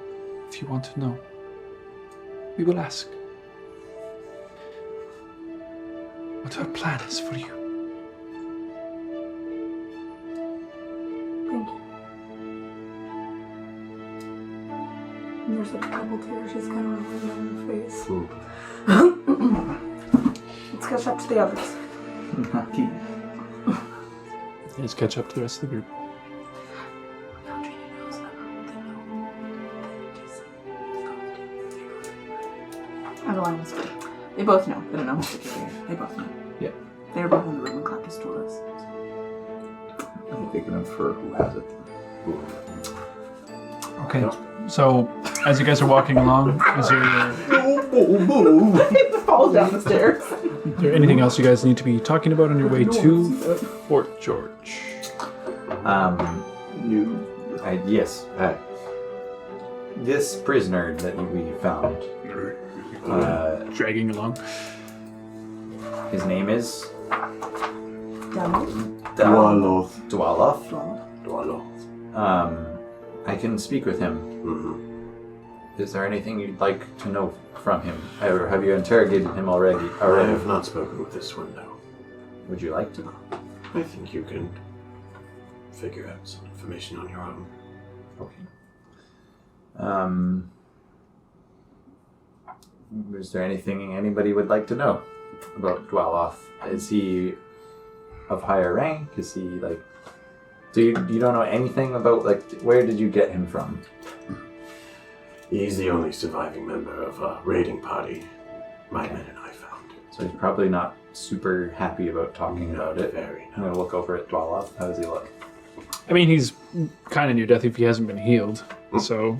[SPEAKER 1] if you want to know. We will ask what our plan is for you.
[SPEAKER 7] Thank you. And there's a couple tears just kind of rolling down her face. Let's catch up to the others.
[SPEAKER 1] Let's catch up to the rest of the group.
[SPEAKER 4] Adeline was good. They both know. They don't know who's the They both know.
[SPEAKER 1] Yeah.
[SPEAKER 4] They were both in the room when Claptus told us.
[SPEAKER 2] I'm thinking of for who has it.
[SPEAKER 1] Okay. So, as you guys are walking along, is there
[SPEAKER 4] Falls down the stairs.
[SPEAKER 1] anything else you guys need to be talking about on your way to Fort George?
[SPEAKER 5] Yes. This prisoner that we found,
[SPEAKER 1] Dragging along.
[SPEAKER 5] his name is
[SPEAKER 6] Dwaloth.
[SPEAKER 5] Dwaloth. I can speak with him. Is there anything you'd like to know from him? Or have you interrogated him already?
[SPEAKER 6] I have not spoken with this one, no.
[SPEAKER 5] Would you like to?
[SPEAKER 6] I think you can figure out some information on your own.
[SPEAKER 5] Okay. Is there anything anybody would like to know about Dwaloth? Is he of higher rank? Is he like... You don't know anything about, like, where did you get him from?
[SPEAKER 6] He's the only surviving member of a raiding party my men and I found.
[SPEAKER 5] So he's probably not super happy about talking about it.
[SPEAKER 6] Very.
[SPEAKER 5] I'm going to look over at Dwaloth. How does he look?
[SPEAKER 1] I mean, he's kind of near death if he hasn't been healed. So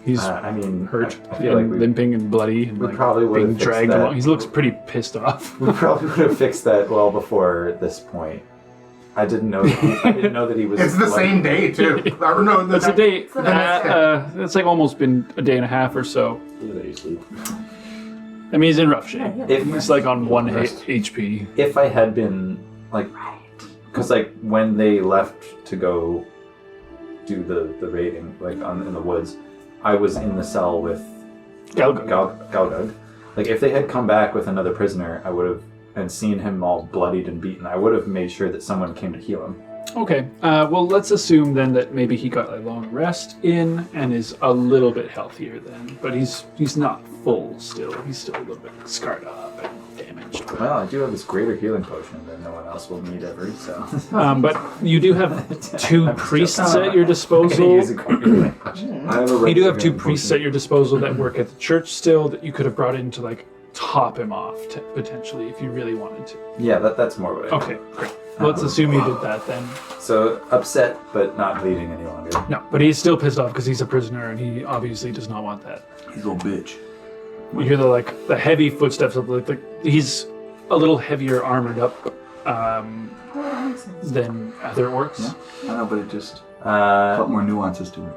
[SPEAKER 5] He's
[SPEAKER 1] hurt,
[SPEAKER 5] I feel like we
[SPEAKER 1] limping and bloody, and
[SPEAKER 5] probably would
[SPEAKER 1] being
[SPEAKER 5] have fixed
[SPEAKER 1] dragged
[SPEAKER 5] that.
[SPEAKER 1] along. He looks pretty pissed off.
[SPEAKER 5] We probably would have fixed that well before this point. I didn't know that he was.
[SPEAKER 3] It's the
[SPEAKER 5] bloody.
[SPEAKER 3] same day too. Or no,
[SPEAKER 1] It's a day.
[SPEAKER 4] the next
[SPEAKER 1] It's like almost been a day and a half or so. I mean, he's in rough shape. He's like on 1 HP.
[SPEAKER 5] If I had been like, because like when they left to go do the raiding, like in the woods, I was in the cell with Galgug. Like if they had come back with another prisoner, I would have and seen him all bloodied and beaten. I would have made sure that someone came to heal him.
[SPEAKER 1] Okay. Well, let's assume then that maybe he got a long rest in and is a little bit healthier then. But he's not full still. He's still a little bit scarred up and damaged.
[SPEAKER 5] Well, I do have this greater healing potion that no one else will need ever. So.
[SPEAKER 1] But you do have 2 priests at your disposal.
[SPEAKER 5] Use a greater healing potion.
[SPEAKER 2] I have a
[SPEAKER 1] You do have 2
[SPEAKER 2] healing
[SPEAKER 1] priests
[SPEAKER 2] potion.
[SPEAKER 1] at your disposal that work at the church still that you could have brought in to like top him off potentially if you really wanted to.
[SPEAKER 5] Yeah, that's more what I
[SPEAKER 1] Okay, great. Let's assume you did that then.
[SPEAKER 5] So upset, but not bleeding any longer.
[SPEAKER 1] No, but he's still pissed off because he's a prisoner and he obviously does not want that.
[SPEAKER 9] He's a little bitch.
[SPEAKER 1] You hear the heavy footsteps of he's a little heavier armored up than other orcs.
[SPEAKER 2] Yeah, I know, but it just
[SPEAKER 5] Uh,
[SPEAKER 2] felt more nuances to it.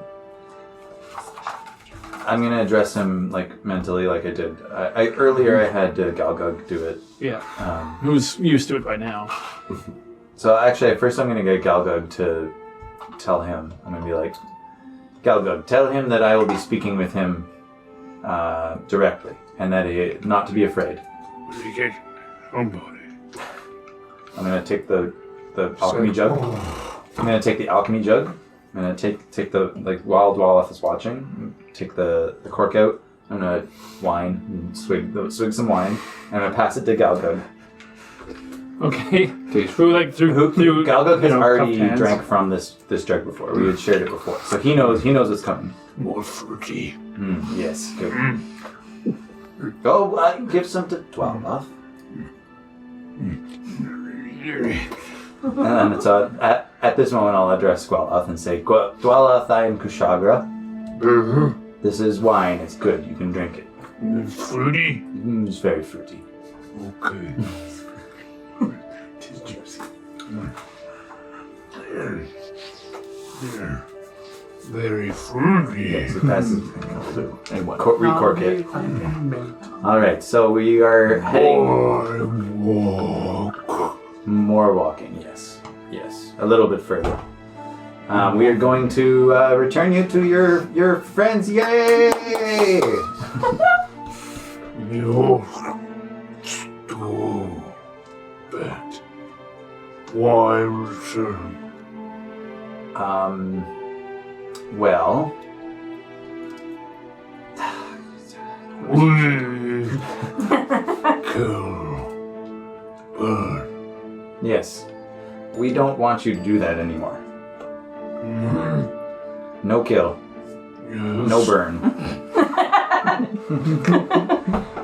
[SPEAKER 5] I'm gonna address him like mentally, like I did. Earlier I had Galgug do it.
[SPEAKER 1] Yeah. Who's used to it by now.
[SPEAKER 5] So actually, first I'm gonna get Galgug to tell him. I'm gonna be like, Galgug, tell him that I will be speaking with him directly, and that he not to be afraid.
[SPEAKER 9] Somebody.
[SPEAKER 5] I'm gonna take the alchemy jug. I'm gonna take the alchemy jug. I'm gonna take the while Dwaloth is watching. Take the cork out. I'm gonna wine and swig some wine. And I'm gonna pass it to Galgug.
[SPEAKER 1] Okay. Through
[SPEAKER 5] Galgug has already
[SPEAKER 1] cupped hands.
[SPEAKER 5] drank from this jug before. We had shared it before, so he knows what's coming.
[SPEAKER 9] More fruity.
[SPEAKER 5] Yes, good. Go give some to Dwaloth. And so at this moment, I'll address Dwaloth and say, Dwaloth, I am Kushagra. This is wine. It's good. You can drink it.
[SPEAKER 9] Fruity?
[SPEAKER 5] It's very fruity.
[SPEAKER 9] Okay.
[SPEAKER 3] Tis juicy.
[SPEAKER 9] Very fruity.
[SPEAKER 5] Yes, it passes.
[SPEAKER 2] Anyway.
[SPEAKER 5] Recork it. All right, so we are heading. More walking, yes. Yes, a little bit further. We are going to return you to your friends. Yay!
[SPEAKER 9] You're stupid. Why return?
[SPEAKER 5] Well,
[SPEAKER 9] We kill, burn.
[SPEAKER 5] yes. We don't want you to do that anymore. No kill.
[SPEAKER 9] Yes.
[SPEAKER 5] No burn.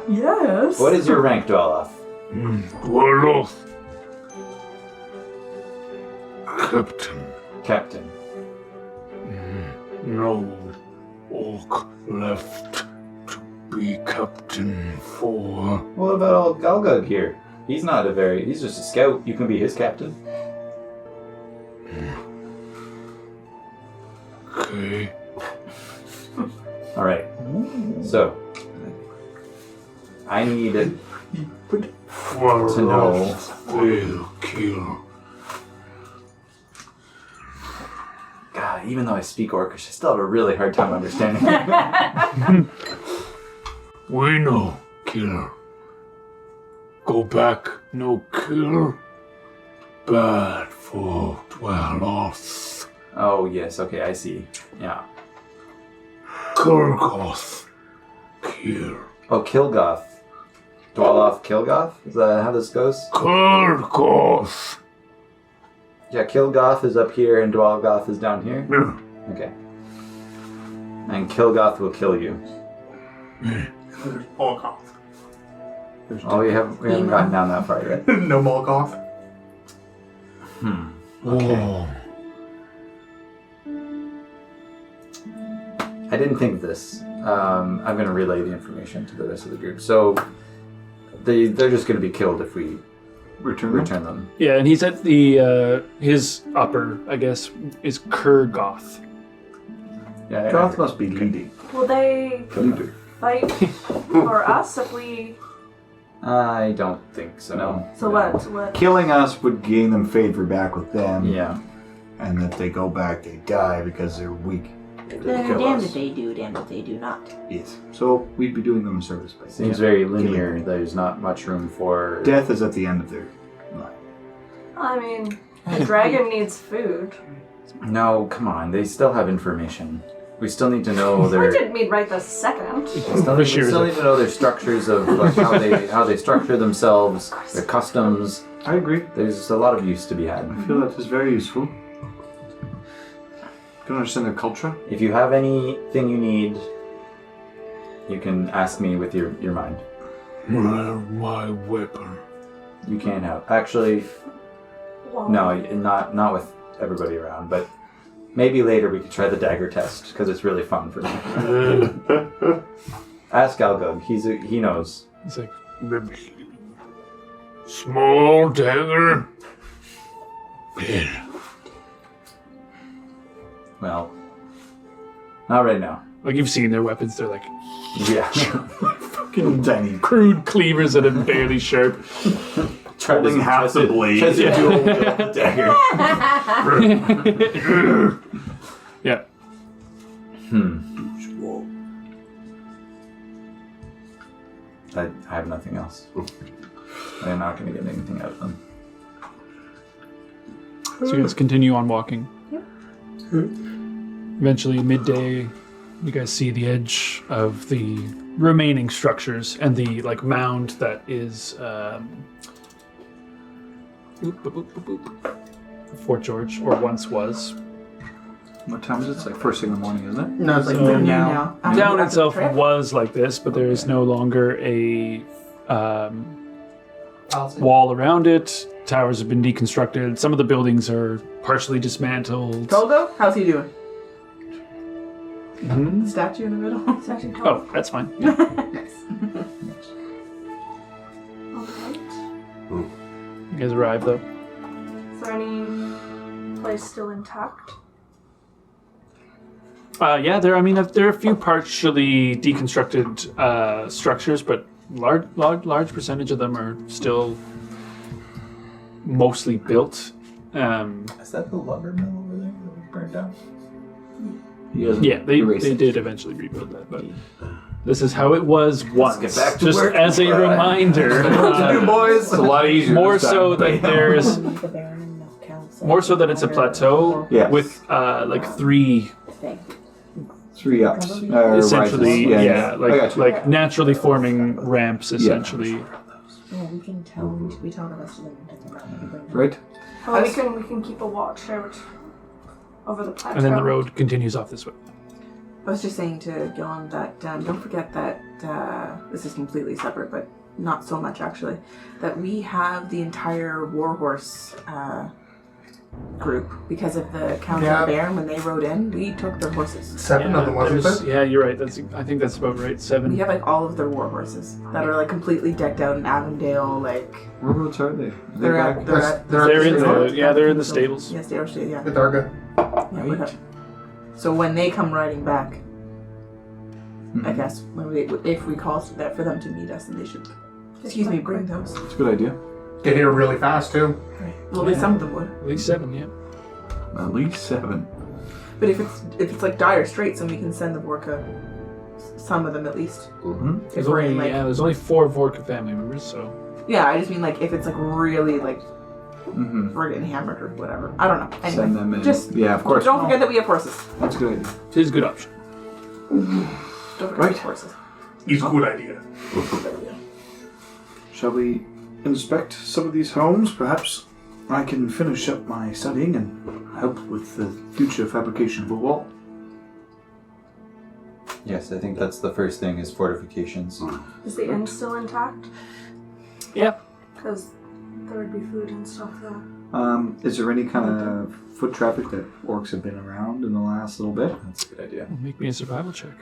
[SPEAKER 7] Yes.
[SPEAKER 5] What is your rank, Dwaloth?
[SPEAKER 9] Dwaloth. Captain.
[SPEAKER 5] Captain.
[SPEAKER 9] No orc left to be captain for.
[SPEAKER 5] What about old Galgug here? He's just a scout. You can be his captain.
[SPEAKER 9] Okay.
[SPEAKER 5] Alright. So, I need to know.
[SPEAKER 9] Will kill.
[SPEAKER 5] God, even though I speak Orcish, I still have a really hard time understanding.
[SPEAKER 9] We know killer. Go back, no kill. Bad for Dwaloth.
[SPEAKER 5] Oh, yes, okay, I see. Yeah.
[SPEAKER 9] Kurgoth. Kill.
[SPEAKER 5] Oh, Kilgoth. Dwaloth Kilgoth? Is that how this goes?
[SPEAKER 9] Kurgoth.
[SPEAKER 5] Yeah, Kilgoth is up here and Dwalgoth is down here?
[SPEAKER 9] Yeah.
[SPEAKER 5] Okay. And Kilgoth will kill you.
[SPEAKER 3] There's Molgoth.
[SPEAKER 5] Oh, we haven't gotten down that far yet.
[SPEAKER 3] No Molgoth.
[SPEAKER 5] Okay.
[SPEAKER 9] Oh.
[SPEAKER 5] I didn't think of this. I'm going to relay the information to the rest of the group. So they're just going to be killed if we return them.
[SPEAKER 1] Yeah, and he's at the his upper, I guess, is Kurgoth.
[SPEAKER 5] Yeah,
[SPEAKER 2] Goth must be leading.
[SPEAKER 7] Will they
[SPEAKER 2] Leader.
[SPEAKER 7] fight for us if we...
[SPEAKER 5] I don't think so.
[SPEAKER 2] No.
[SPEAKER 7] So what?
[SPEAKER 2] Killing us would gain them favor back with them.
[SPEAKER 5] Yeah.
[SPEAKER 10] And if they go back, they die because they're weak.
[SPEAKER 8] Damned if they do, damned if they do not.
[SPEAKER 2] Yes. So we'd be doing them a service by
[SPEAKER 5] Seems very linear. There's not much room for...
[SPEAKER 2] Death is at the end of their life.
[SPEAKER 7] I mean, the dragon needs food.
[SPEAKER 5] No, come on. They still have information. We still need to know
[SPEAKER 7] I
[SPEAKER 5] their...
[SPEAKER 7] didn't mean right this second.
[SPEAKER 5] We still need to know their structures of like, how they structure themselves, their customs.
[SPEAKER 2] I agree.
[SPEAKER 5] There's a lot of use to be had.
[SPEAKER 2] I feel that is very useful. Can you understand their culture?
[SPEAKER 5] If you have anything you need, you can ask me with your mind.
[SPEAKER 10] My weapon.
[SPEAKER 5] You can't have. Actually, no, not with everybody around, but maybe later we could try the dagger test, because it's really fun for me. Ask Algug, he knows.
[SPEAKER 1] He's like,
[SPEAKER 10] Small dagger. Yeah.
[SPEAKER 5] Well, not right now.
[SPEAKER 1] like you've seen their weapons, they're like
[SPEAKER 5] Yeah.
[SPEAKER 1] fucking tiny, crude cleavers that are barely sharp.
[SPEAKER 10] Holding half the blade.
[SPEAKER 5] Tries to dual wield the dagger.
[SPEAKER 1] Yeah.
[SPEAKER 5] I have nothing else. I'm not going to get anything out of them.
[SPEAKER 1] So you guys continue on walking.
[SPEAKER 8] Yep.
[SPEAKER 1] Eventually, midday, you guys see the edge of the remaining structures and the like mound that is Fort George, or once was.
[SPEAKER 2] What time is it? It's like first thing in the morning, isn't it?
[SPEAKER 3] No, it's like
[SPEAKER 1] So
[SPEAKER 3] noon now.
[SPEAKER 1] Down itself was like this, but there is no longer a wall around it. Towers have been deconstructed. Some of the buildings are partially dismantled.
[SPEAKER 4] Golgo, how's he doing?
[SPEAKER 1] Mhm.
[SPEAKER 4] Statue in the middle.
[SPEAKER 7] Statue
[SPEAKER 1] Oh, that's fine.
[SPEAKER 4] Nice.
[SPEAKER 7] Alright.
[SPEAKER 1] You guys arrive though.
[SPEAKER 7] Is there any place still intact?
[SPEAKER 1] Yeah, there. I mean, there are a few partially deconstructed structures, but large percentage of them are still mostly built.
[SPEAKER 5] Is that the lumber mill over there that was burned down?
[SPEAKER 1] Yeah, they did eventually rebuild that, but this is how it was once.
[SPEAKER 5] get back to
[SPEAKER 1] Just
[SPEAKER 5] work.
[SPEAKER 1] as a reminder,
[SPEAKER 2] boys. It's a lot easier.
[SPEAKER 1] more
[SPEAKER 2] this time.
[SPEAKER 1] so that there's more so that it's a plateau
[SPEAKER 2] Yes.
[SPEAKER 1] with like three.
[SPEAKER 2] 3 ups.
[SPEAKER 1] Essentially,
[SPEAKER 2] rises.
[SPEAKER 1] yeah,
[SPEAKER 2] I got you.
[SPEAKER 1] like naturally forming ramps, essentially.
[SPEAKER 8] Yeah, we can tell. We tell the rest of them.
[SPEAKER 2] Right?
[SPEAKER 7] Well, we can keep a watch out over the plateau.
[SPEAKER 1] And then the road continues off this way.
[SPEAKER 4] I was just saying to Gillen that don't forget that this is completely separate, but not so much actually, that we have the entire warhorse group because of the Count
[SPEAKER 3] Yeah.
[SPEAKER 4] and Baron. When they rode in, we took their horses.
[SPEAKER 3] 7 of them, wasn't
[SPEAKER 1] there's-
[SPEAKER 3] there?
[SPEAKER 1] Yeah, you're right. I think that's about right. 7.
[SPEAKER 4] We have like all of their war horses that are like completely decked out in Avondale. Like
[SPEAKER 2] Whereabouts are they?
[SPEAKER 4] they're
[SPEAKER 2] back?
[SPEAKER 4] at
[SPEAKER 1] They're in
[SPEAKER 3] the
[SPEAKER 1] the they're in the stables.
[SPEAKER 4] Yes, they are still, yeah.
[SPEAKER 3] The Darga.
[SPEAKER 4] Yeah, we have. So when they come riding back, I guess if we call that for them to meet us, then they should. Excuse me, bring those.
[SPEAKER 2] It's a good idea.
[SPEAKER 3] Get here really fast too.
[SPEAKER 4] Well, at least some of them would.
[SPEAKER 1] At least 7, yeah.
[SPEAKER 2] At least 7.
[SPEAKER 4] But if it's like dire straits, then we can send the Vorka, some of them at least.
[SPEAKER 2] Mm-hmm.
[SPEAKER 4] If we're in like
[SPEAKER 1] There's only 4 Vorka family members, so
[SPEAKER 4] yeah, I just mean like if it's like really like
[SPEAKER 2] Mm-hmm.
[SPEAKER 4] we're getting hammered or whatever. I don't know. Anyway,
[SPEAKER 2] Send them in.
[SPEAKER 4] just
[SPEAKER 2] Yeah, of course.
[SPEAKER 4] don't forget that we have horses.
[SPEAKER 2] That's a good idea.
[SPEAKER 1] it is a good option.
[SPEAKER 4] Don't forget we have horses.
[SPEAKER 3] It's a good idea.
[SPEAKER 2] Shall we inspect some of these homes? Perhaps I can finish up my studying and help with the future fabrication of a wall.
[SPEAKER 5] Yes, I think that's the first thing is fortifications.
[SPEAKER 7] Is the inn still intact?
[SPEAKER 1] Yeah.
[SPEAKER 7] Because there would be food and stuff there.
[SPEAKER 2] Is there any kind of foot traffic that orcs have been around in the last little bit?
[SPEAKER 5] That's a good idea.
[SPEAKER 1] Make me a survival check.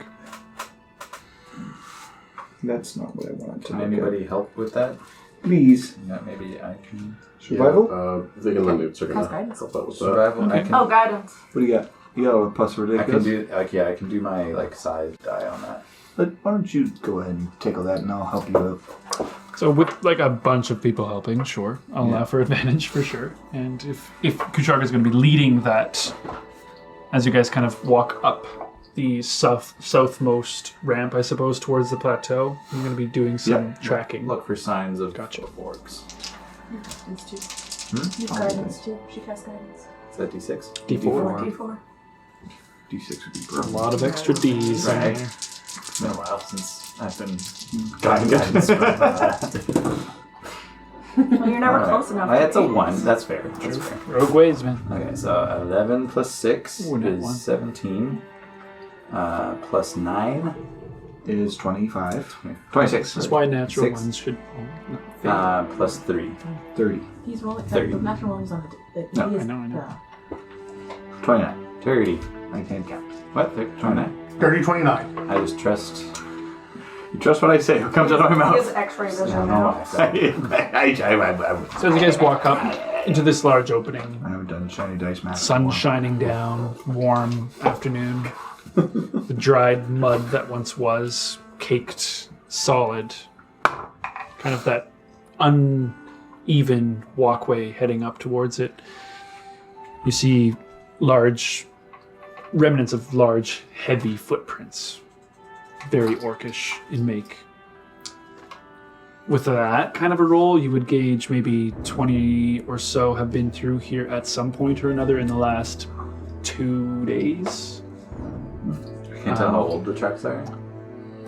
[SPEAKER 2] That's not what I wanted to
[SPEAKER 5] Can
[SPEAKER 2] look
[SPEAKER 5] anybody help with that?
[SPEAKER 2] at. Please.
[SPEAKER 5] Yeah, maybe I can.
[SPEAKER 2] Survival?
[SPEAKER 6] I think the newts are going
[SPEAKER 8] How's
[SPEAKER 6] to
[SPEAKER 8] guidance?
[SPEAKER 6] help out with that.
[SPEAKER 5] Survival. I
[SPEAKER 1] Okay.
[SPEAKER 5] can.
[SPEAKER 7] Oh, guidance.
[SPEAKER 2] What do you got? You got a plus
[SPEAKER 5] I
[SPEAKER 2] ridiculous?
[SPEAKER 5] can do. I can do my side die on that.
[SPEAKER 2] But why don't you go ahead and tickle that and I'll help you out.
[SPEAKER 1] So with a bunch of people helping, sure, I'll allow for advantage for sure. And if Kucharka is going to be leading that, as you guys kind of walk up the southmost ramp, I suppose, towards the plateau, I'm going to be doing some tracking.
[SPEAKER 5] Look for signs of
[SPEAKER 1] Gotcha.
[SPEAKER 5] orcs.
[SPEAKER 8] Guidance too. You have guidance too. She casts guidance.
[SPEAKER 5] Is that D6?
[SPEAKER 1] D4.
[SPEAKER 7] D4.
[SPEAKER 2] D6 would be
[SPEAKER 1] A
[SPEAKER 2] perfect.
[SPEAKER 1] lot of extra Ds in
[SPEAKER 5] Right.
[SPEAKER 1] there.
[SPEAKER 5] It's been a while since I've been gotten guidance from
[SPEAKER 7] Well, you're never close enough.
[SPEAKER 5] It's a 1. That's fair. That's fair.
[SPEAKER 1] Rogue ways, man.
[SPEAKER 5] Okay, so 11 plus 6
[SPEAKER 1] Ooh, not
[SPEAKER 5] is
[SPEAKER 1] one.
[SPEAKER 5] 17. Plus 9.
[SPEAKER 2] Is 25. 26.
[SPEAKER 1] That's why natural
[SPEAKER 5] 6.
[SPEAKER 1] ones should fail.
[SPEAKER 5] Plus 3.
[SPEAKER 2] 30.
[SPEAKER 8] He's rolling.
[SPEAKER 5] 30.
[SPEAKER 8] The natural one was on the.
[SPEAKER 1] No,
[SPEAKER 8] he is-
[SPEAKER 1] I know.
[SPEAKER 2] 29.
[SPEAKER 5] 30.
[SPEAKER 2] I can't count.
[SPEAKER 5] What? 29?
[SPEAKER 3] 30, 29.
[SPEAKER 5] I just trust.
[SPEAKER 2] You trust what I say? What comes out of my
[SPEAKER 7] He
[SPEAKER 2] mouth?
[SPEAKER 7] has X-ray
[SPEAKER 5] I
[SPEAKER 7] vision
[SPEAKER 5] don't
[SPEAKER 7] now.
[SPEAKER 5] know.
[SPEAKER 2] I
[SPEAKER 1] So as you guys walk up into this large opening,
[SPEAKER 2] haven't done shiny dice math.
[SPEAKER 1] sun shining down, warm afternoon, the dried mud that once was caked solid, kind of that uneven walkway heading up towards it. You see remnants of large, heavy footprints, very orcish in make. With that kind of a roll, you would gauge maybe 20 or so have been through here at some point or another in the last 2 days.
[SPEAKER 5] I can't tell how old the tracks are.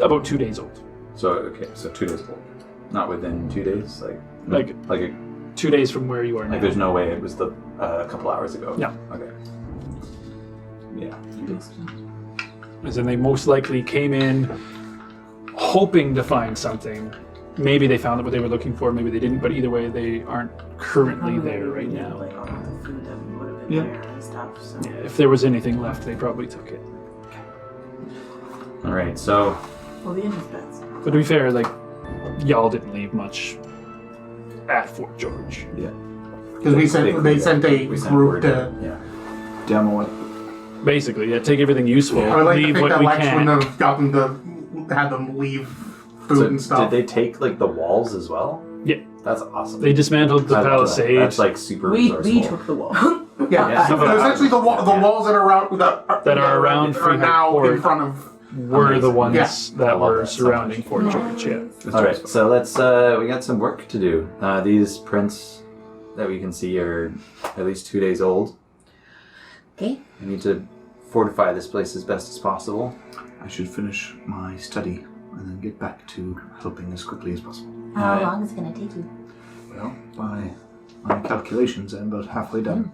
[SPEAKER 1] About 2 days old.
[SPEAKER 5] So, okay, so 2 days old. Not within 2 days?
[SPEAKER 1] Like 2 days from where you are now.
[SPEAKER 5] there's no way it was a couple hours ago.
[SPEAKER 1] No.
[SPEAKER 5] Okay. Yeah. 2 days.
[SPEAKER 1] As in they most likely came in hoping to find something. Maybe they found what they were looking for, maybe they didn't, but either way, they aren't currently there right now.
[SPEAKER 8] Like all the food that would have been
[SPEAKER 2] Yeah.
[SPEAKER 8] there and stuff. So.
[SPEAKER 1] Yeah, if there was anything left, they probably took it.
[SPEAKER 5] All right, so
[SPEAKER 8] Well, the Indians bets.
[SPEAKER 1] But to be fair, y'all didn't leave much at Fort George.
[SPEAKER 3] Because they sent a
[SPEAKER 5] we sent
[SPEAKER 3] group
[SPEAKER 5] word
[SPEAKER 3] to.
[SPEAKER 5] Yeah.
[SPEAKER 2] Demo it.
[SPEAKER 1] Basically, take everything useful,
[SPEAKER 3] I would like to
[SPEAKER 1] leave
[SPEAKER 3] think
[SPEAKER 1] what
[SPEAKER 3] that
[SPEAKER 1] we
[SPEAKER 3] Lex
[SPEAKER 1] can.
[SPEAKER 3] wouldn't have gotten had them leave food
[SPEAKER 5] So
[SPEAKER 3] and stuff.
[SPEAKER 5] did they take the walls as well?
[SPEAKER 1] Yeah.
[SPEAKER 5] That's awesome.
[SPEAKER 1] They dismantled the palisade.
[SPEAKER 5] That's super
[SPEAKER 8] We
[SPEAKER 5] resourceful.
[SPEAKER 8] took the wall.
[SPEAKER 3] Yeah,
[SPEAKER 5] Yeah.
[SPEAKER 3] so essentially the walls that are around
[SPEAKER 1] That are around
[SPEAKER 3] are
[SPEAKER 1] Freeheart
[SPEAKER 3] now
[SPEAKER 1] Fort.
[SPEAKER 3] in front of.
[SPEAKER 1] were the ones
[SPEAKER 3] Yeah.
[SPEAKER 5] I
[SPEAKER 1] that
[SPEAKER 5] love
[SPEAKER 1] were
[SPEAKER 5] that so
[SPEAKER 1] surrounding
[SPEAKER 5] much.
[SPEAKER 1] Fort George. Yeah.
[SPEAKER 5] All right, so let's. We got some work to do. These prints that we can see are at least 2 days old.
[SPEAKER 8] Okay.
[SPEAKER 5] We need to fortify this place as best as possible.
[SPEAKER 2] I should finish my study and then get back to helping as quickly as possible.
[SPEAKER 8] How
[SPEAKER 5] Alright.
[SPEAKER 8] long is it going to take you?
[SPEAKER 2] Well, by my calculations, I'm about halfway done.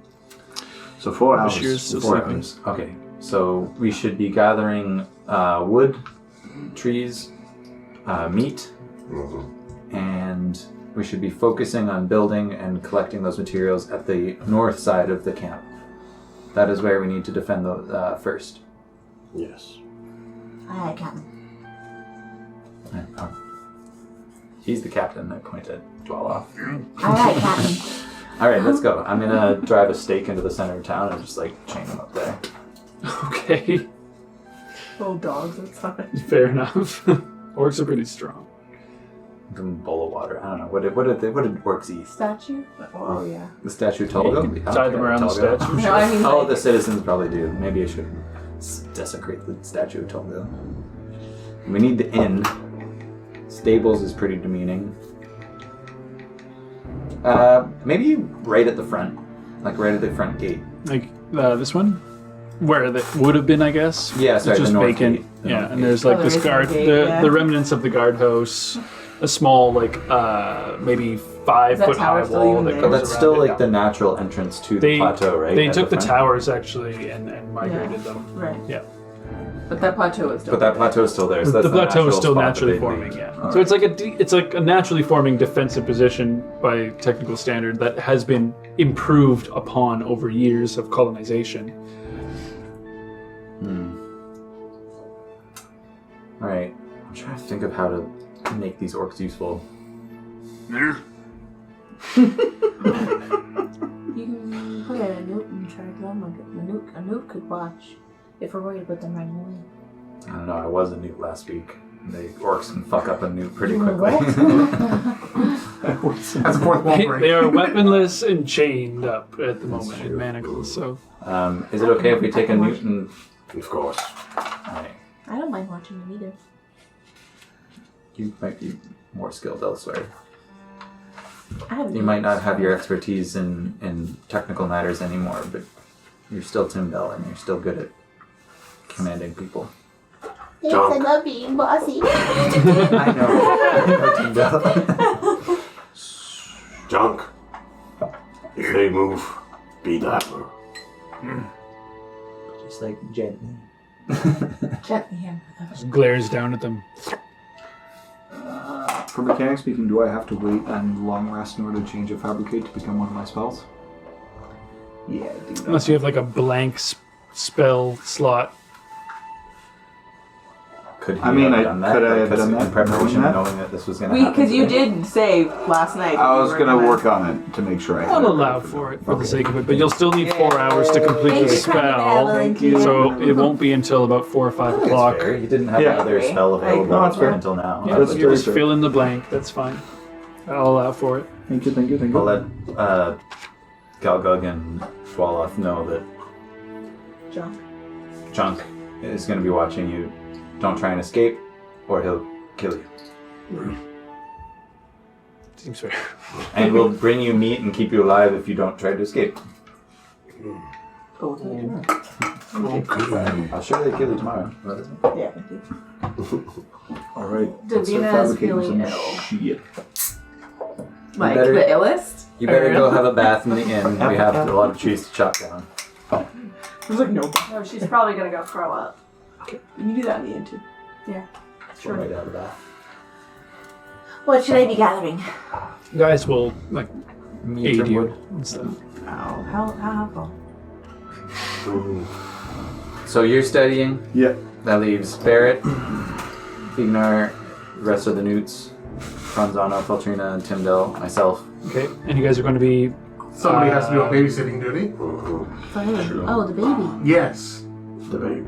[SPEAKER 2] So 4 hours.
[SPEAKER 1] Bashir's still
[SPEAKER 2] 4
[SPEAKER 1] sleeping.
[SPEAKER 2] hours.
[SPEAKER 5] Okay, so we should be gathering wood, trees, meat, and we should be focusing on building and collecting those materials at the north side of the camp. That is where we need to defend first.
[SPEAKER 6] Yes.
[SPEAKER 8] Aye, Captain.
[SPEAKER 5] He's the captain. I point at Dwaloff.
[SPEAKER 8] All right, Captain.
[SPEAKER 5] All right, let's go. I'm gonna drive a stake into the center of town and just chain him up there.
[SPEAKER 1] Okay.
[SPEAKER 4] Little dogs outside.
[SPEAKER 1] Fair enough. Orcs are pretty strong.
[SPEAKER 5] Give him a bowl of water. I don't know. What did orcs eat?
[SPEAKER 8] Statue? Oh, yeah.
[SPEAKER 5] The statue of
[SPEAKER 1] You
[SPEAKER 5] Tolga?
[SPEAKER 1] can tie them around the statue.
[SPEAKER 4] No, I mean,
[SPEAKER 5] Oh,
[SPEAKER 4] like,
[SPEAKER 5] the citizens probably do. Maybe I should desecrate the statue of Tolga. We need the inn. Stables is pretty demeaning. Maybe right at the front. Right at the front gate.
[SPEAKER 1] This one? Where it would have been, I guess.
[SPEAKER 5] Yeah, sorry,
[SPEAKER 1] It's just
[SPEAKER 5] the north
[SPEAKER 1] vacant.
[SPEAKER 5] gate. The
[SPEAKER 1] Yeah,
[SPEAKER 5] north
[SPEAKER 1] and
[SPEAKER 5] gate.
[SPEAKER 1] there's
[SPEAKER 4] Oh,
[SPEAKER 1] this
[SPEAKER 4] there is
[SPEAKER 1] guard,
[SPEAKER 4] no gate,
[SPEAKER 1] the
[SPEAKER 4] yeah.
[SPEAKER 1] remnants of the guardhouse, a small maybe 5
[SPEAKER 4] That
[SPEAKER 1] foot high
[SPEAKER 4] tower still
[SPEAKER 1] wall
[SPEAKER 4] even
[SPEAKER 1] that
[SPEAKER 4] there?
[SPEAKER 1] goes
[SPEAKER 5] But that's
[SPEAKER 1] around
[SPEAKER 5] still
[SPEAKER 1] it. Yeah.
[SPEAKER 5] the natural entrance to the
[SPEAKER 1] They-
[SPEAKER 5] plateau, right?
[SPEAKER 1] They
[SPEAKER 5] At
[SPEAKER 1] took the
[SPEAKER 5] front?
[SPEAKER 1] towers actually and migrated them.
[SPEAKER 4] right.
[SPEAKER 1] Yeah.
[SPEAKER 4] But that plateau is still
[SPEAKER 5] But that plateau is still there. So that's
[SPEAKER 1] The plateau is
[SPEAKER 5] natural
[SPEAKER 1] still
[SPEAKER 5] spot that
[SPEAKER 1] naturally
[SPEAKER 5] they'd
[SPEAKER 1] forming,
[SPEAKER 5] leave.
[SPEAKER 1] yeah. So it's like a naturally forming defensive position by technical standard that has been improved upon over years of colonization.
[SPEAKER 5] All right. I'm trying to think of how to make these orcs useful.
[SPEAKER 8] You can put a note and try to them. A note could watch if we're worried about them running away.
[SPEAKER 5] I don't know. I was a newt last week. The orcs can fuck up a newt pretty quickly.
[SPEAKER 3] That's a fourth wall break.
[SPEAKER 1] They are weaponless and chained up at the moment in manacles. So
[SPEAKER 5] Is it okay if we take a newt and...
[SPEAKER 6] Of course.
[SPEAKER 5] Alright.
[SPEAKER 8] I don't mind watching them either.
[SPEAKER 5] You might be more skilled elsewhere.
[SPEAKER 8] I have
[SPEAKER 5] You might not have your expertise in technical matters anymore, but you're still Tim Bell and you're still good at commanding people.
[SPEAKER 8] Yes,
[SPEAKER 6] Junk.
[SPEAKER 8] I love being bossy.
[SPEAKER 5] I know Tim Bell.
[SPEAKER 6] Junk. If they move, be dapper.
[SPEAKER 5] Just like gently.
[SPEAKER 8] Gently, yeah.
[SPEAKER 1] glares down at them.
[SPEAKER 2] For mechanics speaking, do I have to wait on long rest in order to change a fabricate to become one of my spells? Yeah, I do that.
[SPEAKER 1] Unless you have like a blank spell slot.
[SPEAKER 5] Could he
[SPEAKER 2] I mean,
[SPEAKER 5] have done that?
[SPEAKER 2] could I have
[SPEAKER 5] Because
[SPEAKER 2] done that
[SPEAKER 5] in preparation,
[SPEAKER 2] knowing that?
[SPEAKER 5] knowing that this was going to happen?
[SPEAKER 4] Because you
[SPEAKER 5] today?
[SPEAKER 4] did save last night.
[SPEAKER 2] I was going to work on it to make sure I had
[SPEAKER 1] I'll
[SPEAKER 2] it.
[SPEAKER 1] allow for it for the sake of it, but you'll still need 4 hours to complete
[SPEAKER 8] Thank
[SPEAKER 1] the
[SPEAKER 8] you, kind
[SPEAKER 1] spell.
[SPEAKER 8] benevolent.
[SPEAKER 1] So it won't be until about 4 or 5
[SPEAKER 5] That's
[SPEAKER 1] o'clock.
[SPEAKER 5] fair. You didn't have
[SPEAKER 2] Yeah.
[SPEAKER 5] another spell available
[SPEAKER 2] No, that's fair.
[SPEAKER 5] until now.
[SPEAKER 1] Yeah,
[SPEAKER 2] That's
[SPEAKER 1] but
[SPEAKER 2] very
[SPEAKER 1] just
[SPEAKER 2] fair.
[SPEAKER 1] fill in the blank. That's fine. I'll allow for it.
[SPEAKER 2] Thank you, thank you, thank you.
[SPEAKER 5] I'll let Galgug and Schwaloth know that Junk is going to be watching you. Don't try and escape, or he'll kill you.
[SPEAKER 1] Seems fair.
[SPEAKER 5] And we'll bring you meat and keep you alive if you don't try to escape. I'll surely kill you tomorrow.
[SPEAKER 4] Yeah, thank you.
[SPEAKER 2] Alright.
[SPEAKER 7] Davina is feeling ill.
[SPEAKER 2] Shit.
[SPEAKER 4] Like
[SPEAKER 5] better-
[SPEAKER 4] the illest?
[SPEAKER 5] You better go have a bath in the inn. We have a lot of trees to chop down.
[SPEAKER 4] I was like, nope.
[SPEAKER 7] No, she's probably gonna go throw up.
[SPEAKER 4] You can do that in the end too.
[SPEAKER 5] Sure. Right out of that.
[SPEAKER 8] What should I be gathering?
[SPEAKER 1] Guys will like
[SPEAKER 5] Meat or
[SPEAKER 1] aid you
[SPEAKER 5] wood.
[SPEAKER 1] and stuff.
[SPEAKER 8] How helpful?
[SPEAKER 5] So you're studying.
[SPEAKER 2] Yeah.
[SPEAKER 5] That leaves Barrett, Ignar, the rest of the newts, Franzano, Feltrina, and Timdell, myself.
[SPEAKER 1] Okay, and you guys are going to be.
[SPEAKER 3] Somebody has to do a babysitting duty.
[SPEAKER 8] For who? Oh, the baby.
[SPEAKER 3] Yes.
[SPEAKER 6] The baby.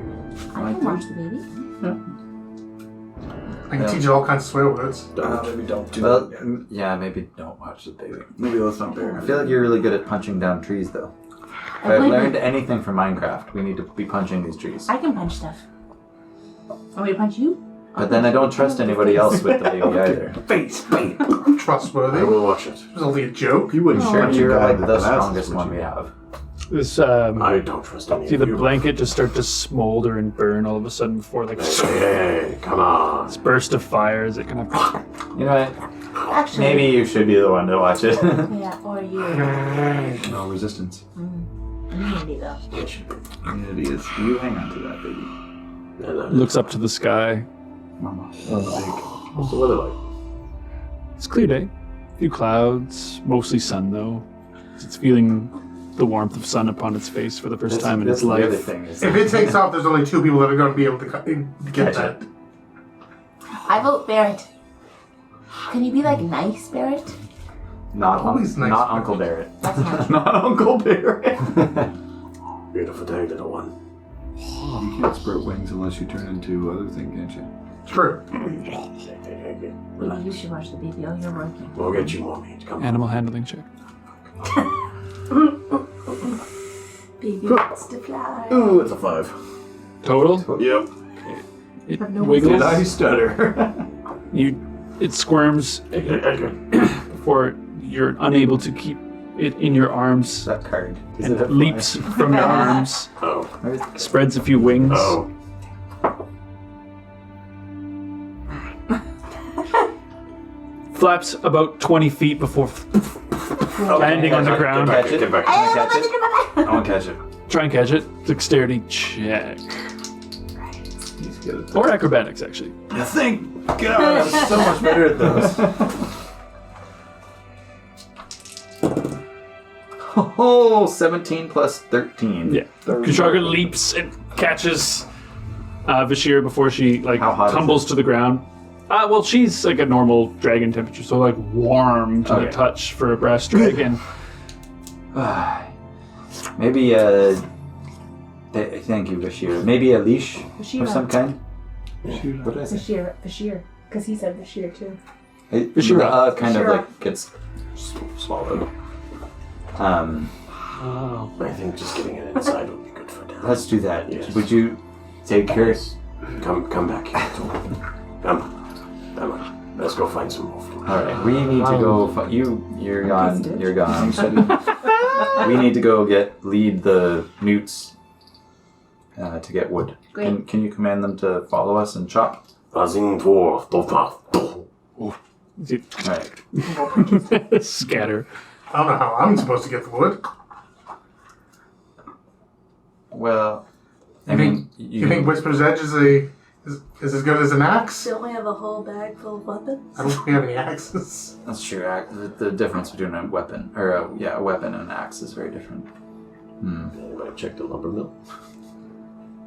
[SPEAKER 8] I can watch the baby.
[SPEAKER 3] I can teach you all kinds of swear words.
[SPEAKER 2] Maybe don't do
[SPEAKER 5] Well,
[SPEAKER 2] that.
[SPEAKER 5] yeah, maybe don't watch the baby.
[SPEAKER 2] Maybe let's not bear.
[SPEAKER 5] I feel like you're really good at punching down trees, though. If
[SPEAKER 8] I
[SPEAKER 5] I've
[SPEAKER 8] would-
[SPEAKER 5] learned anything from Minecraft, we need to be punching these trees.
[SPEAKER 8] I can punch stuff. Want me to punch you?
[SPEAKER 5] But then I don't trust anybody else with the baby either.
[SPEAKER 2] Face, face.
[SPEAKER 3] I'm trustworthy.
[SPEAKER 6] I
[SPEAKER 3] It
[SPEAKER 6] will watch it.
[SPEAKER 3] was only a joke.
[SPEAKER 2] You wouldn't
[SPEAKER 5] Sure,
[SPEAKER 2] punch a
[SPEAKER 5] you're
[SPEAKER 2] guy
[SPEAKER 5] like
[SPEAKER 2] with
[SPEAKER 5] the
[SPEAKER 2] glasses,
[SPEAKER 5] strongest
[SPEAKER 2] would
[SPEAKER 5] one
[SPEAKER 2] you?
[SPEAKER 5] we have.
[SPEAKER 1] This
[SPEAKER 6] I don't trust any
[SPEAKER 1] see
[SPEAKER 6] of
[SPEAKER 1] the
[SPEAKER 6] you.
[SPEAKER 1] blanket just start to smolder and burn all of a sudden before like
[SPEAKER 6] Hey, come on.
[SPEAKER 1] this burst of fire as it kind of.
[SPEAKER 5] You know what?
[SPEAKER 8] Actually.
[SPEAKER 5] Maybe you should be the one to watch it.
[SPEAKER 8] Yeah, or you.
[SPEAKER 2] No resistance.
[SPEAKER 8] Immunity, though.
[SPEAKER 2] Immunity is. You hang on to that, baby.
[SPEAKER 1] Looks up to the sky.
[SPEAKER 2] Mama.
[SPEAKER 6] What's the weather like?
[SPEAKER 1] It's a clear day. A few clouds, mostly sun though. It's feeling the warmth of sun upon its face for the first time in its
[SPEAKER 5] That's the other
[SPEAKER 1] life.
[SPEAKER 5] thing is
[SPEAKER 3] If it takes off, there's only 2 people that are going to be able to get
[SPEAKER 5] Catch
[SPEAKER 3] that.
[SPEAKER 8] I vote Barrett. Can you be like nice, Barrett?
[SPEAKER 5] not,
[SPEAKER 3] Always nice.
[SPEAKER 5] not Uncle Barrett.
[SPEAKER 8] That's not
[SPEAKER 2] Not Uncle Barrett.
[SPEAKER 6] Beautiful day, little one.
[SPEAKER 2] You can't sprout wings unless you turn into other thing, can't you?
[SPEAKER 3] True.
[SPEAKER 8] Maybe you should watch the baby. Oh, you're working.
[SPEAKER 6] We'll get you more meat. Come on.
[SPEAKER 1] Animal handling check.
[SPEAKER 8] Baby wants to fly.
[SPEAKER 6] Ooh, it's a 5.
[SPEAKER 1] Total?
[SPEAKER 6] Yep.
[SPEAKER 1] It
[SPEAKER 8] no
[SPEAKER 1] wiggles.
[SPEAKER 2] Did I stutter?
[SPEAKER 1] It squirms before you're unable to keep it in your arms,
[SPEAKER 5] That card.
[SPEAKER 1] and it leaps from your arms,
[SPEAKER 6] Oh.
[SPEAKER 1] spreads a few wings.
[SPEAKER 6] Oh.
[SPEAKER 1] Flaps about 20 feet before landing on the ground.
[SPEAKER 5] Catch it.
[SPEAKER 6] Get back.
[SPEAKER 5] Can I catch it? I want to catch it.
[SPEAKER 1] Try and catch it. Dexterity check.
[SPEAKER 2] get it.
[SPEAKER 1] Or acrobatics, actually.
[SPEAKER 6] You think? God, I'm so much better at those.
[SPEAKER 5] Oh, 17 plus 13.
[SPEAKER 1] Yeah. Kusharka leaps and catches Vashir before she
[SPEAKER 5] How hot is
[SPEAKER 1] tumbles to the ground. Well, she's like a normal dragon temperature, so like warm to the
[SPEAKER 5] Okay.
[SPEAKER 1] touch for a brass dragon.
[SPEAKER 5] Maybe thank you, Bashir. Maybe a leash of some kind? What did I say?
[SPEAKER 8] Bashir. Because he said Bashir too.
[SPEAKER 5] Bashir kind of
[SPEAKER 8] Bashir.
[SPEAKER 5] like gets swallowed.
[SPEAKER 6] I think just getting it inside would be good for Dan.
[SPEAKER 5] Let's do that.
[SPEAKER 6] Yes.
[SPEAKER 5] Would you take her?
[SPEAKER 6] Come back here. Come on. Let's go find some more food.
[SPEAKER 5] All right, we need to go. You're gone. You're gone. We need to go lead the newts to get wood.
[SPEAKER 8] Great.
[SPEAKER 5] Can you command them to follow us and chop? All right.
[SPEAKER 1] Scatter.
[SPEAKER 3] I don't know how I'm supposed to get the wood.
[SPEAKER 5] Well, I
[SPEAKER 3] You
[SPEAKER 5] mean,
[SPEAKER 3] think, you think Whisper's Edge is as good as an axe?
[SPEAKER 7] Don't we have a whole bag full of weapons?
[SPEAKER 3] I don't think we have any axes.
[SPEAKER 5] that's true. The difference between a weapon a weapon and an axe is very different.
[SPEAKER 6] Anybody check the lumber mill?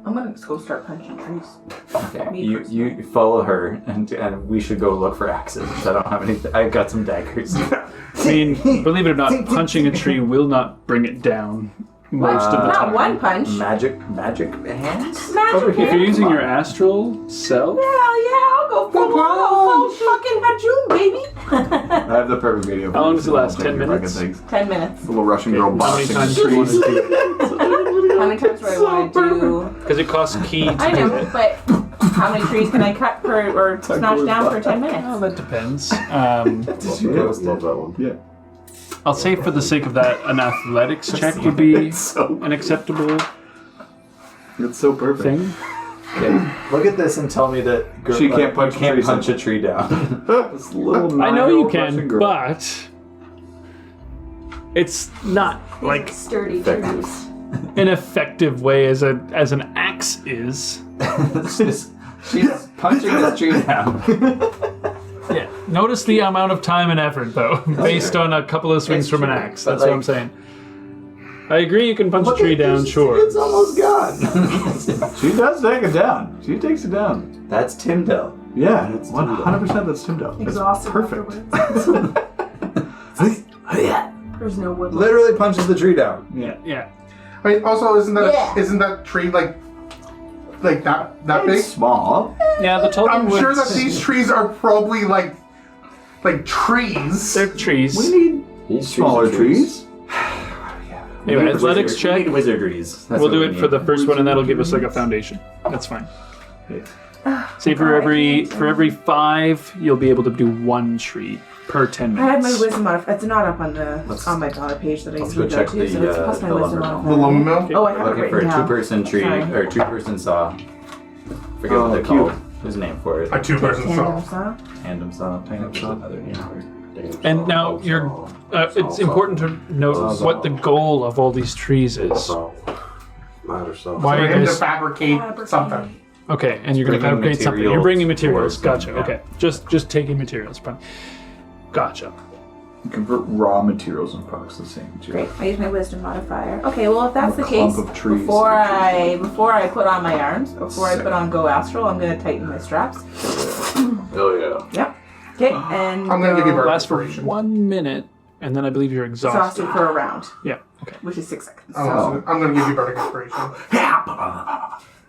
[SPEAKER 4] I'm gonna go start punching trees.
[SPEAKER 5] Okay, you follow her, and we should go look for axes. I don't have anything. I've got some daggers.
[SPEAKER 1] I mean, believe it or not, punching a tree will not bring it down most of the
[SPEAKER 8] Not
[SPEAKER 1] time.
[SPEAKER 8] one punch.
[SPEAKER 5] Magic hands.
[SPEAKER 8] Magic
[SPEAKER 1] If you're using your astral self,
[SPEAKER 8] Hell yeah, I'll go full fucking Hajum, baby.
[SPEAKER 2] I have the perfect video.
[SPEAKER 1] How long does it last? 10 minutes?
[SPEAKER 8] 10 minutes.
[SPEAKER 2] Little Russian girl
[SPEAKER 1] how many
[SPEAKER 2] boxing.
[SPEAKER 1] times do you want to do it?
[SPEAKER 4] How many times do I want to do?
[SPEAKER 1] Because it costs key to
[SPEAKER 8] I
[SPEAKER 1] do
[SPEAKER 8] know,
[SPEAKER 1] it.
[SPEAKER 8] but how many trees can I cut or smash down for 10 minutes?
[SPEAKER 1] Well, that depends.
[SPEAKER 6] Love that one.
[SPEAKER 2] Yeah.
[SPEAKER 1] I'll say for the sake of that, an athletics check would be
[SPEAKER 2] So,
[SPEAKER 1] an acceptable
[SPEAKER 2] it's so perfect.
[SPEAKER 1] thing.
[SPEAKER 5] Okay, look at this and tell me that
[SPEAKER 2] She can't punch
[SPEAKER 5] a tree down.
[SPEAKER 2] This little
[SPEAKER 1] I know you
[SPEAKER 2] 9-year-old Russian
[SPEAKER 1] can,
[SPEAKER 2] girl.
[SPEAKER 1] but it's not like
[SPEAKER 7] Sturdy trees.
[SPEAKER 1] an effective way as an axe is.
[SPEAKER 5] She's punching this tree down.
[SPEAKER 1] Yeah. Notice the amount of time and effort, though, based on a couple of swings
[SPEAKER 5] It's
[SPEAKER 1] from an
[SPEAKER 5] true,
[SPEAKER 1] axe.
[SPEAKER 5] but
[SPEAKER 1] That's what I'm saying. I agree you can punch a tree down, sure.
[SPEAKER 2] It's almost gone. She does take it down. She takes it down.
[SPEAKER 5] That's Tyndall.
[SPEAKER 2] Yeah, it's 100% that's Tyndall. It's
[SPEAKER 7] Exhausted
[SPEAKER 2] perfect.
[SPEAKER 7] afterwards. There's no wood.
[SPEAKER 5] Literally punches the tree down.
[SPEAKER 1] Yeah.
[SPEAKER 3] I mean, also, isn't
[SPEAKER 8] Yeah.
[SPEAKER 3] that tree like that big?
[SPEAKER 2] It's small.
[SPEAKER 1] Yeah, the total
[SPEAKER 3] I'm
[SPEAKER 1] wood-
[SPEAKER 3] sure that these trees are probably like trees.
[SPEAKER 1] They're trees.
[SPEAKER 2] We need smaller trees.
[SPEAKER 1] Anyway, athletics
[SPEAKER 5] We
[SPEAKER 1] check.
[SPEAKER 5] need wizardries. That's
[SPEAKER 1] We'll
[SPEAKER 5] what
[SPEAKER 1] do
[SPEAKER 5] we
[SPEAKER 1] it for
[SPEAKER 5] need.
[SPEAKER 1] the first one, and that'll give us like a foundation. That's fine. Say for every 5, you'll be able to do 1 tree per 10
[SPEAKER 8] I had my
[SPEAKER 1] minutes.
[SPEAKER 8] wisdom modifier. It's not up on my dollar page that I
[SPEAKER 5] Let's
[SPEAKER 8] usually
[SPEAKER 5] go
[SPEAKER 8] go
[SPEAKER 5] check
[SPEAKER 8] to, so it's
[SPEAKER 5] the,
[SPEAKER 8] plus my
[SPEAKER 5] the
[SPEAKER 8] wisdom
[SPEAKER 5] lumber
[SPEAKER 3] The
[SPEAKER 8] modifier.
[SPEAKER 3] lumber mill.
[SPEAKER 8] Oh, I have it
[SPEAKER 5] Looking for
[SPEAKER 8] written
[SPEAKER 5] a
[SPEAKER 8] down.
[SPEAKER 5] 2-person tree
[SPEAKER 8] Sorry.
[SPEAKER 5] or 2-person saw. Forget
[SPEAKER 2] Oh,
[SPEAKER 5] what they're
[SPEAKER 2] cute.
[SPEAKER 5] called. There's a name for it.
[SPEAKER 3] A 2-person
[SPEAKER 8] Tandem
[SPEAKER 3] saw.
[SPEAKER 8] saw.
[SPEAKER 5] Tandem saw. Tandem saw. Another name for it.
[SPEAKER 1] And now it's important to note what the goal of all these trees is.
[SPEAKER 6] Matter so.
[SPEAKER 1] Why
[SPEAKER 3] We're
[SPEAKER 1] are you
[SPEAKER 3] going to
[SPEAKER 1] guys...
[SPEAKER 3] fabricate something.
[SPEAKER 1] Okay, and you're going to
[SPEAKER 5] Bringing
[SPEAKER 1] fabricate something. You're bringing materials.
[SPEAKER 5] materials
[SPEAKER 1] Gotcha.
[SPEAKER 5] towards them,
[SPEAKER 1] Okay, just taking materials. Gotcha.
[SPEAKER 2] Convert raw materials and products to the same material.
[SPEAKER 8] Great. I use my wisdom modifier. Okay, well if that's
[SPEAKER 2] A
[SPEAKER 8] the case,
[SPEAKER 2] clump of trees.
[SPEAKER 8] before I put on my arms, before I put on Go Astral, I'm gonna tighten my straps.
[SPEAKER 6] Hell yeah.
[SPEAKER 8] Yep. Okay, and
[SPEAKER 3] I'm gonna give you
[SPEAKER 8] go
[SPEAKER 3] a
[SPEAKER 1] Last for
[SPEAKER 3] inspiration.
[SPEAKER 1] 1 minute, and then I believe you're exhausted.
[SPEAKER 8] exhausted for a round,
[SPEAKER 1] Yeah. Okay.
[SPEAKER 8] which is 6 seconds.
[SPEAKER 3] I'm going to give you bardic inspiration.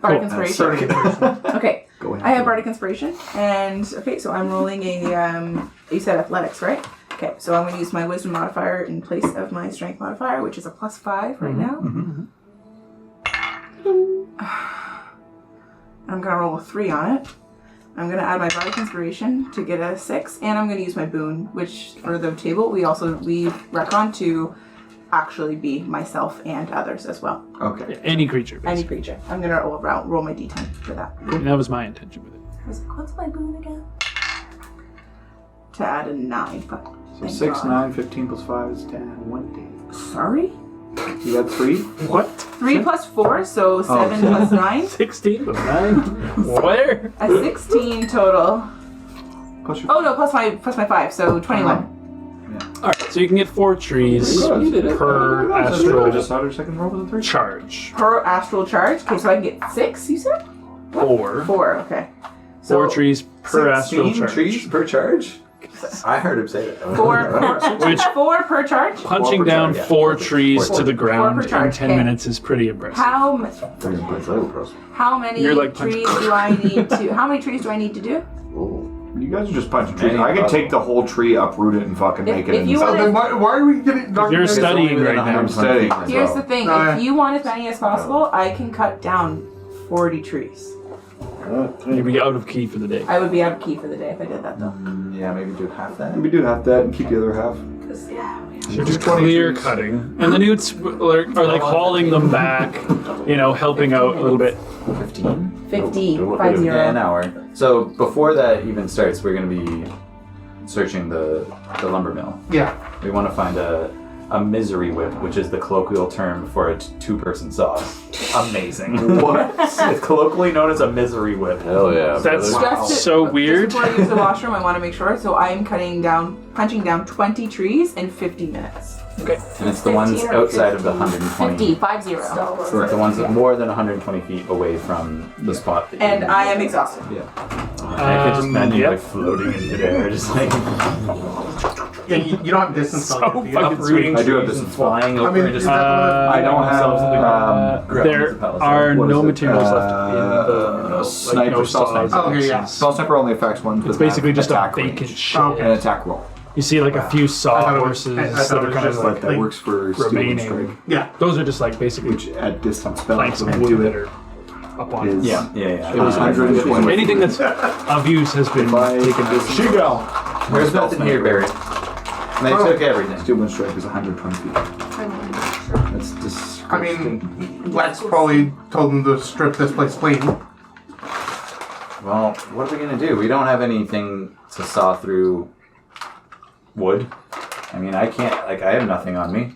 [SPEAKER 8] Bardic
[SPEAKER 1] Cool.
[SPEAKER 8] inspiration.
[SPEAKER 3] Bardic inspiration.
[SPEAKER 8] Okay,
[SPEAKER 2] Go ahead.
[SPEAKER 8] I have bardic inspiration, and okay, so I'm rolling a. You said athletics, right? Okay, so I'm going to use my wisdom modifier in place of my strength modifier, which is a +5 right now. I'm going to roll a 3 on it. I'm going to add my bardic inspiration to get a 6, and I'm going to use my boon, which for the table we recon to actually be myself and others as well.
[SPEAKER 2] Okay.
[SPEAKER 1] Yeah, any creature,
[SPEAKER 8] Any
[SPEAKER 1] basically.
[SPEAKER 8] creature. I'm going to roll my d10 for that.
[SPEAKER 1] And that was my intention with it.
[SPEAKER 7] What's my boon again?
[SPEAKER 8] To add a 9. Fuck.
[SPEAKER 2] So
[SPEAKER 8] Thank
[SPEAKER 2] 6,
[SPEAKER 8] God.
[SPEAKER 2] 9, 15 plus 5 is 10. 1 day.
[SPEAKER 8] Sorry?
[SPEAKER 2] You got 3?
[SPEAKER 1] What?
[SPEAKER 4] 3 plus 4, so 7 plus 9.
[SPEAKER 1] 16 plus 9. Where?
[SPEAKER 4] A 16 total.
[SPEAKER 2] Plus your-
[SPEAKER 4] Oh no, plus my 5, so 21.
[SPEAKER 1] Alright, so you can get 4 trees
[SPEAKER 2] You did it.
[SPEAKER 1] per
[SPEAKER 2] I
[SPEAKER 1] astral
[SPEAKER 2] just thought her second roll was a 3.
[SPEAKER 1] charge.
[SPEAKER 4] Per astral charge. Okay, so I can get 6, you said?
[SPEAKER 1] 4.
[SPEAKER 4] 4, okay.
[SPEAKER 1] 4 trees per astral
[SPEAKER 5] 16
[SPEAKER 1] charge.
[SPEAKER 5] trees per charge? I heard him say that.
[SPEAKER 4] 4 per charge?
[SPEAKER 1] Punching
[SPEAKER 5] 4 per
[SPEAKER 1] down
[SPEAKER 5] charge, yeah.
[SPEAKER 1] 4 trees to the
[SPEAKER 4] 4
[SPEAKER 1] ground
[SPEAKER 4] per
[SPEAKER 1] in
[SPEAKER 4] charge,
[SPEAKER 1] 10
[SPEAKER 4] okay.
[SPEAKER 1] minutes is pretty impressive.
[SPEAKER 4] How many
[SPEAKER 1] You're like
[SPEAKER 4] trees do I need to? How many trees do I need to do?
[SPEAKER 2] You guys are just punching trees.
[SPEAKER 5] Any
[SPEAKER 2] I could
[SPEAKER 5] possible.
[SPEAKER 2] take the whole tree, uproot it, and fucking make it
[SPEAKER 4] if you
[SPEAKER 2] into
[SPEAKER 4] want
[SPEAKER 3] So then why are we getting?
[SPEAKER 1] You're studying right now.
[SPEAKER 2] I'm studying.
[SPEAKER 4] Here's the thing:
[SPEAKER 3] Uh,
[SPEAKER 4] if you want as many as possible, I can cut down 40 trees.
[SPEAKER 1] You'd be out of key for the day.
[SPEAKER 4] I would be out of key for the day if I did that, though.
[SPEAKER 5] Yeah, maybe do half that.
[SPEAKER 2] We do have that and keep the other half.
[SPEAKER 4] Because yeah,
[SPEAKER 1] So you're just clear cutting. And the newts are like hauling them back, helping out a little bit.
[SPEAKER 5] 15?
[SPEAKER 4] 50,
[SPEAKER 6] Don't look
[SPEAKER 4] 5
[SPEAKER 6] at it.
[SPEAKER 4] 0.
[SPEAKER 5] Yeah, an hour. So before that even starts, we're going to be searching the lumber mill.
[SPEAKER 3] Yeah.
[SPEAKER 5] We want to find a misery whip, which is the colloquial term for a 2-person saw. Amazing.
[SPEAKER 2] What?
[SPEAKER 5] It's colloquially known as a misery whip.
[SPEAKER 6] Hell yeah.
[SPEAKER 1] That's
[SPEAKER 6] brother.
[SPEAKER 1] so weird.
[SPEAKER 4] Just before I use the washroom, I want to make sure. So I'm punching down 20 trees in 50 minutes.
[SPEAKER 1] Okay.
[SPEAKER 5] And it's the ones
[SPEAKER 7] 15 or
[SPEAKER 5] outside of the 120.
[SPEAKER 4] 50, 5 0.
[SPEAKER 5] Or the ones that more than 120 feet away from the spot. That
[SPEAKER 4] And
[SPEAKER 5] you
[SPEAKER 4] I am exhausted.
[SPEAKER 5] I could just imagine
[SPEAKER 1] yep.
[SPEAKER 5] like floating in midair, just like
[SPEAKER 3] Yeah, you don't have distance
[SPEAKER 1] So
[SPEAKER 3] on it.
[SPEAKER 1] fucking
[SPEAKER 5] uprooting
[SPEAKER 2] I do have
[SPEAKER 5] trees
[SPEAKER 2] this
[SPEAKER 5] and flying over
[SPEAKER 3] I mean,
[SPEAKER 5] and just
[SPEAKER 3] is that
[SPEAKER 2] I don't
[SPEAKER 5] themselves in the
[SPEAKER 2] have.
[SPEAKER 5] ground.
[SPEAKER 1] There are
[SPEAKER 2] What is
[SPEAKER 1] no
[SPEAKER 2] it?
[SPEAKER 1] materials left in the
[SPEAKER 2] sniper,
[SPEAKER 1] no
[SPEAKER 2] stealth
[SPEAKER 1] saws.
[SPEAKER 2] sniper.
[SPEAKER 3] Okay, yeah.
[SPEAKER 2] Spell sniper only affects one.
[SPEAKER 1] It's basically just a
[SPEAKER 2] attack
[SPEAKER 1] vacant
[SPEAKER 2] range
[SPEAKER 1] shit.
[SPEAKER 3] Okay.
[SPEAKER 2] and attack roll.
[SPEAKER 1] You see like a few
[SPEAKER 3] I
[SPEAKER 1] saw
[SPEAKER 3] thought it was-
[SPEAKER 1] horses
[SPEAKER 3] I
[SPEAKER 1] that
[SPEAKER 3] thought
[SPEAKER 1] are
[SPEAKER 3] it was
[SPEAKER 1] kind of
[SPEAKER 3] just
[SPEAKER 2] But
[SPEAKER 1] like
[SPEAKER 2] that works for steel and
[SPEAKER 1] remaining.
[SPEAKER 2] strike,
[SPEAKER 3] Yeah.
[SPEAKER 1] those are just like basically
[SPEAKER 2] which at distance
[SPEAKER 1] planks
[SPEAKER 2] spells
[SPEAKER 1] of
[SPEAKER 2] will
[SPEAKER 1] wood
[SPEAKER 2] do
[SPEAKER 1] that
[SPEAKER 2] it.
[SPEAKER 1] are up on
[SPEAKER 2] Is-
[SPEAKER 5] Yeah.
[SPEAKER 2] It was 120.
[SPEAKER 1] anything that's of use has been taken out.
[SPEAKER 2] She-Gal.
[SPEAKER 5] There's nothing here, Barry. They took everything.
[SPEAKER 2] Steel and strike is 120 feet. That's disgusting.
[SPEAKER 3] I mean, Lex probably told them to strip this place clean.
[SPEAKER 5] Well, what are we gonna do? We don't have anything to saw through wood. I mean, I can't. I have nothing on me.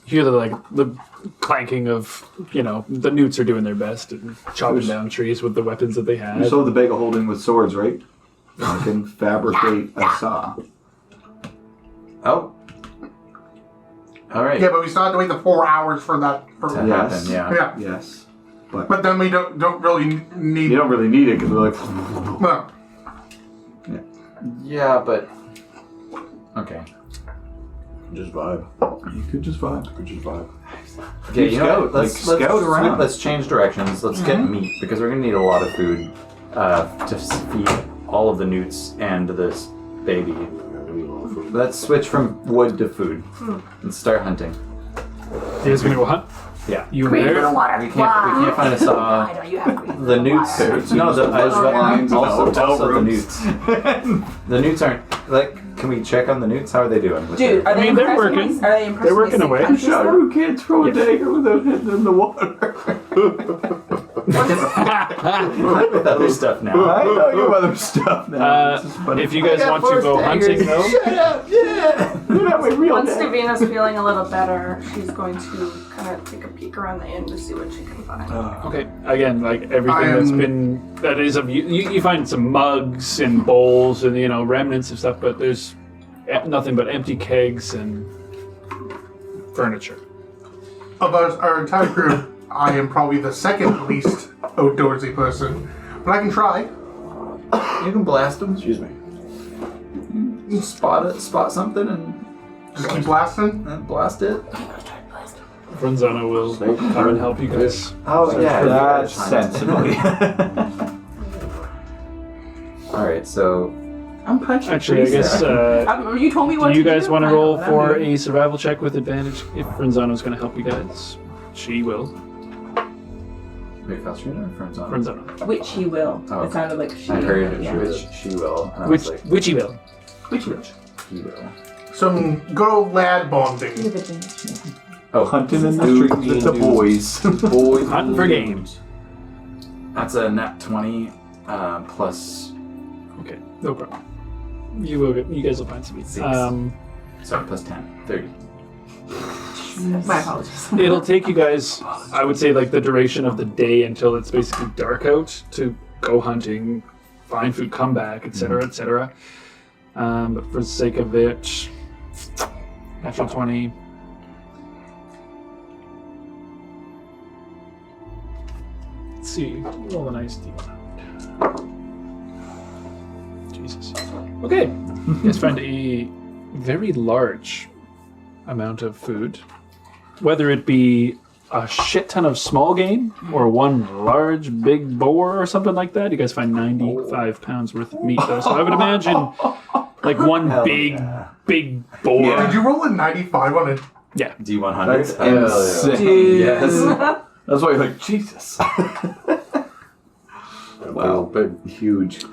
[SPEAKER 1] You hear the clanking of the newts are doing their best and chopping down trees with the weapons that they
[SPEAKER 2] You
[SPEAKER 1] had.
[SPEAKER 2] saw the bag of holding with swords, right? I can fabricate a saw.
[SPEAKER 5] Oh. All right.
[SPEAKER 3] Yeah, but we still have to wait the 4 hours for that.
[SPEAKER 5] To
[SPEAKER 2] Yes.
[SPEAKER 5] happen, yeah.
[SPEAKER 3] Yeah.
[SPEAKER 2] Yes.
[SPEAKER 3] But then we don't really need.
[SPEAKER 2] You don't really need it because we're like.
[SPEAKER 3] No.
[SPEAKER 5] Yeah, but okay.
[SPEAKER 6] Just vibe.
[SPEAKER 2] You could just vibe.
[SPEAKER 5] Okay, you know
[SPEAKER 2] scout,
[SPEAKER 5] what? Let's
[SPEAKER 2] scout around.
[SPEAKER 5] Let's change directions. Let's get meat because we're gonna need a lot of food to feed all of the newts and this baby. Let's switch from wood to food. Let's start hunting.
[SPEAKER 1] You guys gonna go hunt?
[SPEAKER 5] Yeah.
[SPEAKER 1] You and there?
[SPEAKER 5] We can't find a saw.
[SPEAKER 8] I know you have green.
[SPEAKER 5] The newts. No, the also the newts. The newts aren't like. Can we check on the newts? How are they doing? with
[SPEAKER 4] Dude,
[SPEAKER 5] their-
[SPEAKER 4] are they
[SPEAKER 1] mean, they're
[SPEAKER 4] impressed
[SPEAKER 1] working.
[SPEAKER 4] with me? Are they impressed
[SPEAKER 1] They're
[SPEAKER 4] with
[SPEAKER 1] working
[SPEAKER 4] me?
[SPEAKER 1] away.
[SPEAKER 4] I'm sure.
[SPEAKER 2] Who can't throw a dagger without hitting in the water?
[SPEAKER 5] with other stuff now.
[SPEAKER 2] I know you other stuff now. This is funny.
[SPEAKER 1] If you guys want to go hunting though,
[SPEAKER 2] Shut up! Yeah! You're not my real
[SPEAKER 7] Once
[SPEAKER 2] dad.
[SPEAKER 7] Davina's feeling a little better, she's going to kind of take a peek around the inn to see what she can find.
[SPEAKER 1] okay. Again, like everything that is of you find some mugs and bowls and remnants of stuff, but there's nothing but empty kegs and furniture.
[SPEAKER 3] Of our entire group, I am probably the second least outdoorsy person, but I can try.
[SPEAKER 5] You can blast them.
[SPEAKER 6] Excuse me.
[SPEAKER 5] Spot something and
[SPEAKER 3] Just keep blasting.
[SPEAKER 5] blast it.
[SPEAKER 1] Franzano will come and help you guys.
[SPEAKER 5] Oh yeah,
[SPEAKER 2] That's
[SPEAKER 5] sensible. All right, so
[SPEAKER 4] I'm punching
[SPEAKER 1] Actually, I
[SPEAKER 4] trees
[SPEAKER 1] guess.
[SPEAKER 4] there. You told me what
[SPEAKER 1] Do
[SPEAKER 4] to
[SPEAKER 1] you
[SPEAKER 4] do.
[SPEAKER 1] guys want to
[SPEAKER 4] I know
[SPEAKER 1] roll
[SPEAKER 4] what I'm
[SPEAKER 1] for
[SPEAKER 4] doing.
[SPEAKER 1] a survival check with advantage? If Franzano's going to help you guys, she will.
[SPEAKER 5] wait, Falstrina or Franzano?
[SPEAKER 1] Franzano.
[SPEAKER 4] Which he will.
[SPEAKER 5] Oh,
[SPEAKER 4] It sounded like she.
[SPEAKER 5] I heard
[SPEAKER 4] yeah.
[SPEAKER 5] which she will. And I
[SPEAKER 1] Which
[SPEAKER 5] was like,
[SPEAKER 1] which he will.
[SPEAKER 4] Which will.
[SPEAKER 5] he will.
[SPEAKER 3] Some good old lad bonding.
[SPEAKER 4] Give it to me.
[SPEAKER 5] Oh,
[SPEAKER 2] Hunting in the streets with the boys.
[SPEAKER 5] boys.
[SPEAKER 1] Hunting for game.
[SPEAKER 5] That's a nat 20 plus.
[SPEAKER 1] Okay, no problem. You guys will find some meat.
[SPEAKER 5] Six. Sorry, plus 10. 30.
[SPEAKER 4] My apologies.
[SPEAKER 1] It'll take you guys, I would say, like the duration of the day until it's basically dark out to go hunting, find food, come back, etc., etc. But for the sake of it, natural 20. Let's see. Roll a nice D1. Jesus. Okay. You guys find a very large amount of food. Whether it be a shit ton of small game or one large big boar or something like that, you guys find 95 pounds worth of meat though. So I would imagine like one big boar.
[SPEAKER 3] Did you roll a 95 on it?
[SPEAKER 1] Yeah.
[SPEAKER 5] D100.
[SPEAKER 2] That's insane.
[SPEAKER 5] Yes.
[SPEAKER 2] That's why you're like, Jesus. Wow.
[SPEAKER 6] Big.
[SPEAKER 2] Huge.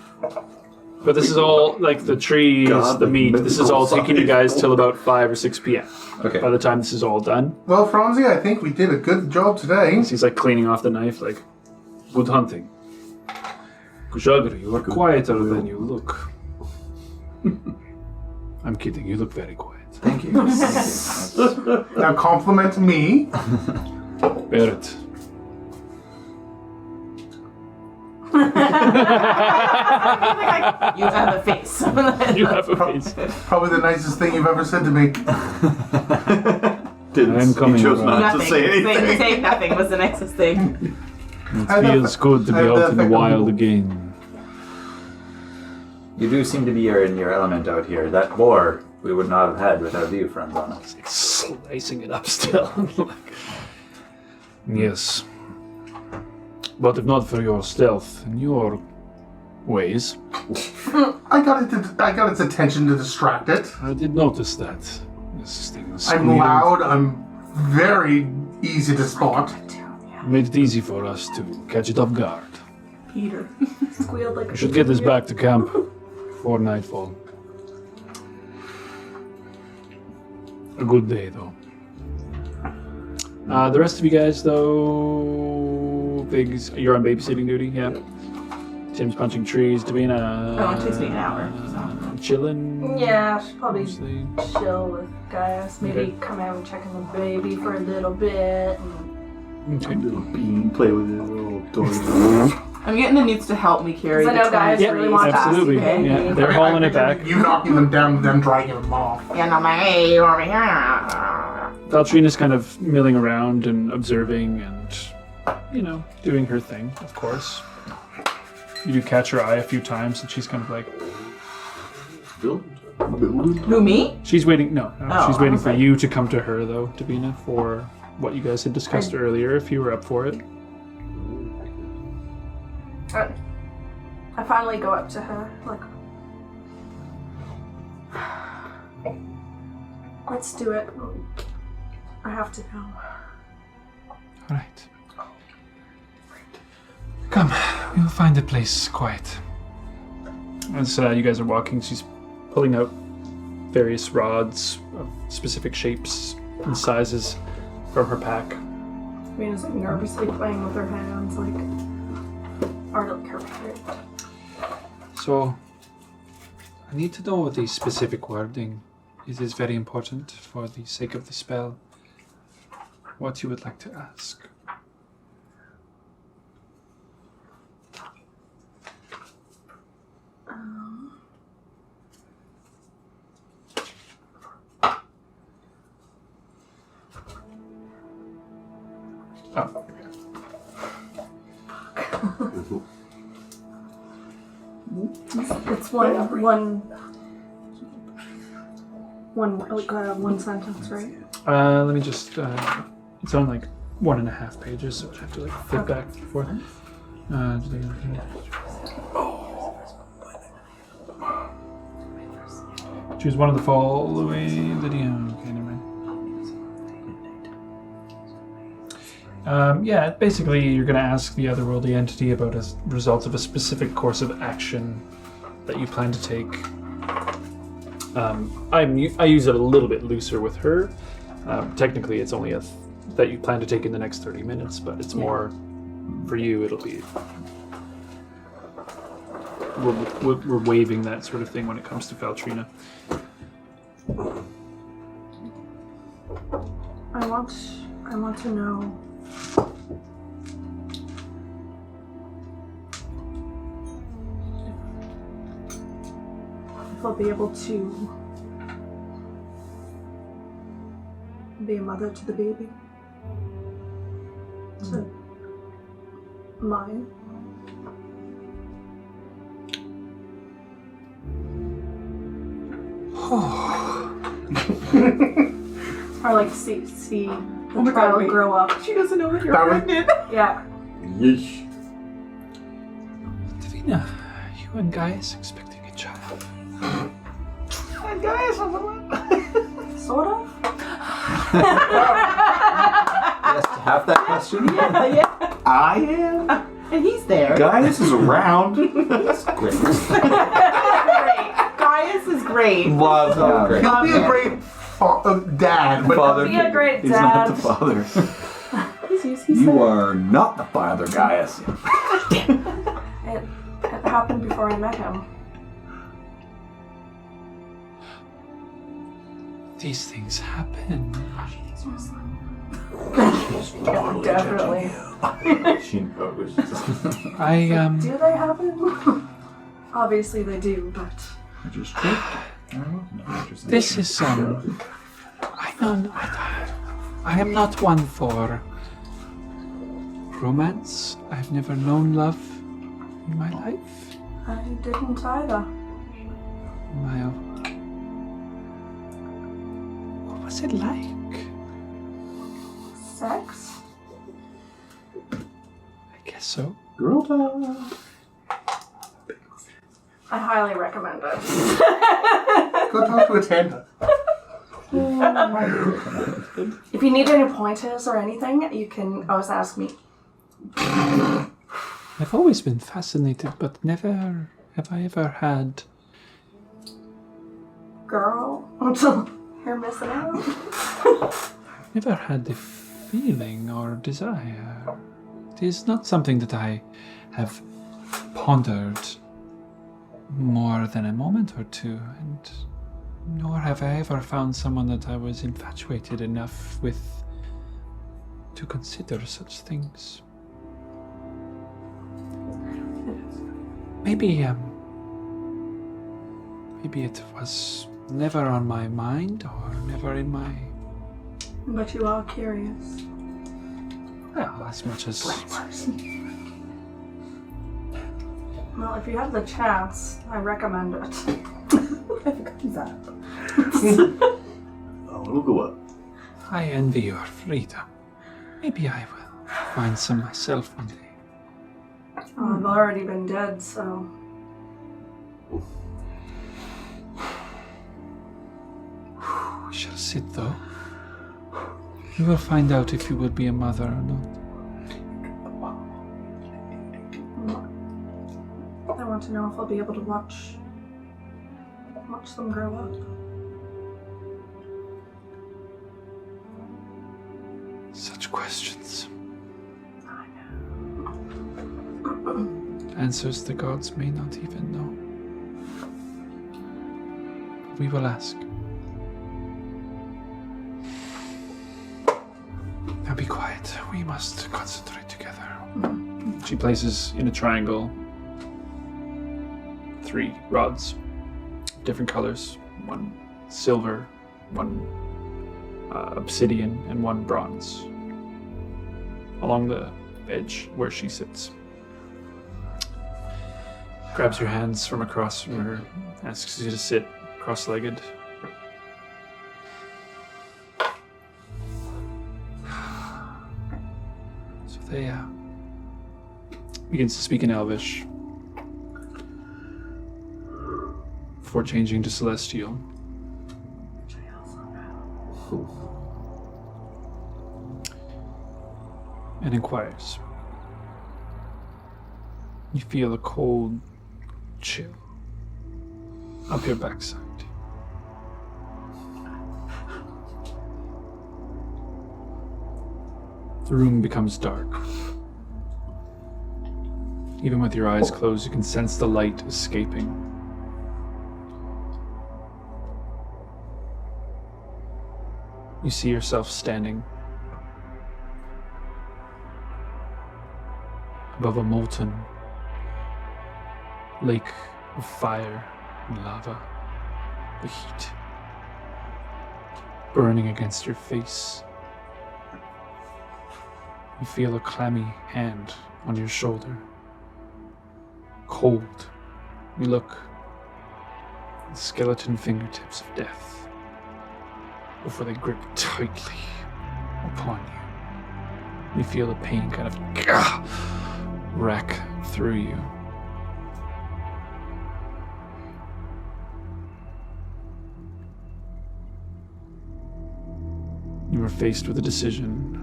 [SPEAKER 1] But this is all like the trees,
[SPEAKER 2] God,
[SPEAKER 1] the
[SPEAKER 2] the
[SPEAKER 1] meat. This is all
[SPEAKER 2] mythical
[SPEAKER 1] taking you guys till about 5 or 6 p.m.
[SPEAKER 2] Okay.
[SPEAKER 1] By the time this is all done.
[SPEAKER 3] Well, Franzi, I think we did a good job today.
[SPEAKER 1] So he's like cleaning off the knife, like, good hunting. Kushagri, you are quieter than you look. I'm kidding, you look very quiet.
[SPEAKER 2] Thank you.
[SPEAKER 3] Now compliment me.
[SPEAKER 1] Barrett.
[SPEAKER 8] You have a face.
[SPEAKER 1] You have a face.
[SPEAKER 3] Probably the nicest thing you've ever said to me.
[SPEAKER 1] I'm coming
[SPEAKER 2] He chose
[SPEAKER 1] around.
[SPEAKER 2] not to say anything.
[SPEAKER 8] Saying nothing was the nicest thing.
[SPEAKER 1] It feels good to be out in the wild again.
[SPEAKER 5] You do seem to be in your element out here. That boar we would not have had without you, friends, on us.
[SPEAKER 1] Like slicing it up still. Yes. But if not for your stealth and your ways,
[SPEAKER 3] I got its attention to distract it.
[SPEAKER 1] I did notice that. This thing
[SPEAKER 3] I'm
[SPEAKER 1] squealed.
[SPEAKER 3] loud. I'm very easy to spot.
[SPEAKER 1] Made it easy for us to catch it off guard.
[SPEAKER 7] Peter. Squealed like
[SPEAKER 1] We should get this back to camp before nightfall. A good day, though. The rest of you guys, though, you're on babysitting duty, yeah. Tim's punching trees. Davina.
[SPEAKER 4] Oh, it takes me an hour. So.
[SPEAKER 1] Chilling.
[SPEAKER 7] Yeah, should probably
[SPEAKER 1] Mostly.
[SPEAKER 7] chill with Gaius. Maybe
[SPEAKER 1] Okay.
[SPEAKER 7] come out and check on the baby for a little bit. And
[SPEAKER 1] Okay.
[SPEAKER 2] Little bean, play with it, little toy.
[SPEAKER 4] I'm getting the newts to help me carry
[SPEAKER 7] Because
[SPEAKER 4] the
[SPEAKER 7] I know guys
[SPEAKER 1] Yeah,
[SPEAKER 7] really want
[SPEAKER 1] absolutely.
[SPEAKER 7] to ask you,
[SPEAKER 1] Yeah,
[SPEAKER 7] baby.
[SPEAKER 1] they're hauling it back.
[SPEAKER 3] You knocking them down, then dragging them off.
[SPEAKER 8] And I'm like, hey, you're over here.
[SPEAKER 1] Valtrina's kind of milling around and observing and, doing her thing, of course. You do catch her eye a few times and she's kind of like,
[SPEAKER 4] Who, me?
[SPEAKER 1] she's waiting, no,
[SPEAKER 4] Oh,
[SPEAKER 1] she's
[SPEAKER 4] I
[SPEAKER 1] waiting
[SPEAKER 4] was
[SPEAKER 1] for
[SPEAKER 4] like-
[SPEAKER 1] you to come to her, though, Davina, for what you guys had discussed earlier, if you were up for it.
[SPEAKER 7] I finally go up to her, like, let's do it. I have to go.
[SPEAKER 1] All right. Come, we will find a place quiet. As you guys are walking, she's pulling out various rods of specific shapes and sizes from her pack.
[SPEAKER 7] Mina's like nervously playing with her hands, like, are like her favorite.
[SPEAKER 1] So, I need to know the specific wording. It is very important for the sake of the spell. What you would like to ask. Oh,
[SPEAKER 7] It's one sentence, right?
[SPEAKER 1] let me just. It's on like 1.5 pages, so I have to like flip back and forth. Choose one of the following. Okay, never mind. Yeah, basically, you're going to ask the otherworldly entity about a result of a specific course of action that you plan to take. I use it a little bit looser with her. Technically, it's only that you plan to take in the next 30 minutes, but it's more for you. It'll be we're waiving that sort of thing when it comes to Valtrina.
[SPEAKER 7] I want to know if I'll be able to be a mother to the baby. To mine. Or like see the child grow up.
[SPEAKER 4] She doesn't know that you're
[SPEAKER 3] That was-
[SPEAKER 4] pregnant.
[SPEAKER 7] Yeah.
[SPEAKER 6] Yeesh.
[SPEAKER 1] Davina, you and Gaius expecting a child.
[SPEAKER 7] Sort of.
[SPEAKER 5] Yes, to have that question.
[SPEAKER 4] Yeah.
[SPEAKER 10] I am?
[SPEAKER 4] And he's there.
[SPEAKER 10] Gaius is around.
[SPEAKER 5] Great.
[SPEAKER 4] Great. Gaius is great.
[SPEAKER 10] Love
[SPEAKER 5] Yeah, great.
[SPEAKER 3] He'll be a great dad, but
[SPEAKER 10] Father.
[SPEAKER 7] Be a great
[SPEAKER 10] He's not
[SPEAKER 7] dad.
[SPEAKER 10] the father.
[SPEAKER 4] He's
[SPEAKER 10] You are not the father, Gaius.
[SPEAKER 7] It happened before I met him.
[SPEAKER 1] These things happen.
[SPEAKER 7] Definitely.
[SPEAKER 6] She knows.
[SPEAKER 7] Do they happen? Obviously they do, but
[SPEAKER 10] I just tripped.
[SPEAKER 1] This is I am not one for romance. I've never known love in my life.
[SPEAKER 7] I didn't either.
[SPEAKER 1] What was it like?
[SPEAKER 7] Sex?
[SPEAKER 1] I guess so.
[SPEAKER 10] Girl time.
[SPEAKER 7] I highly recommend it.
[SPEAKER 3] go talk to a Tanda.
[SPEAKER 7] If you need any pointers or anything, you can always ask me.
[SPEAKER 1] I've always been fascinated, but never have I ever had.
[SPEAKER 7] Girl, you're missing out.
[SPEAKER 1] Never had the feeling or desire. It is not something that I have pondered more than a moment or two, and nor have I ever found someone that I was infatuated enough with to consider such things. Maybe it was never on my mind or never in my...
[SPEAKER 7] But you are curious.
[SPEAKER 1] Well, as much as...
[SPEAKER 7] Well, if you have the chance, I recommend it.
[SPEAKER 4] If it comes up.
[SPEAKER 10] Oh, it'll go up.
[SPEAKER 1] I envy your freedom. Maybe I will find some myself one day.
[SPEAKER 7] Well, I've already been dead, so...
[SPEAKER 1] We shall sit, though. We will find out if you will be a mother or not.
[SPEAKER 7] I want to know if I'll be able to watch them grow up.
[SPEAKER 1] Such questions.
[SPEAKER 7] I know.
[SPEAKER 1] Answers the gods may not even know. We will ask. Now be quiet. We must concentrate together. She places in a triangle 3 rods, different colors. One silver, one obsidian, and one bronze. Along the edge where she sits. Grabs your hands from across from her, asks you to sit cross-legged. So they begins to speak in Elvish before changing to Celestial. And inquires. You feel a cold chill up your backside. The room becomes dark. Even with your eyes closed, you can sense the light escaping. You see yourself standing above a molten lake of fire and lava. The heat burning against your face. You feel a clammy hand on your shoulder. Cold. You look at the skeleton fingertips of death before they grip tightly upon you. You feel the pain kind of rack through you. You are faced with a decision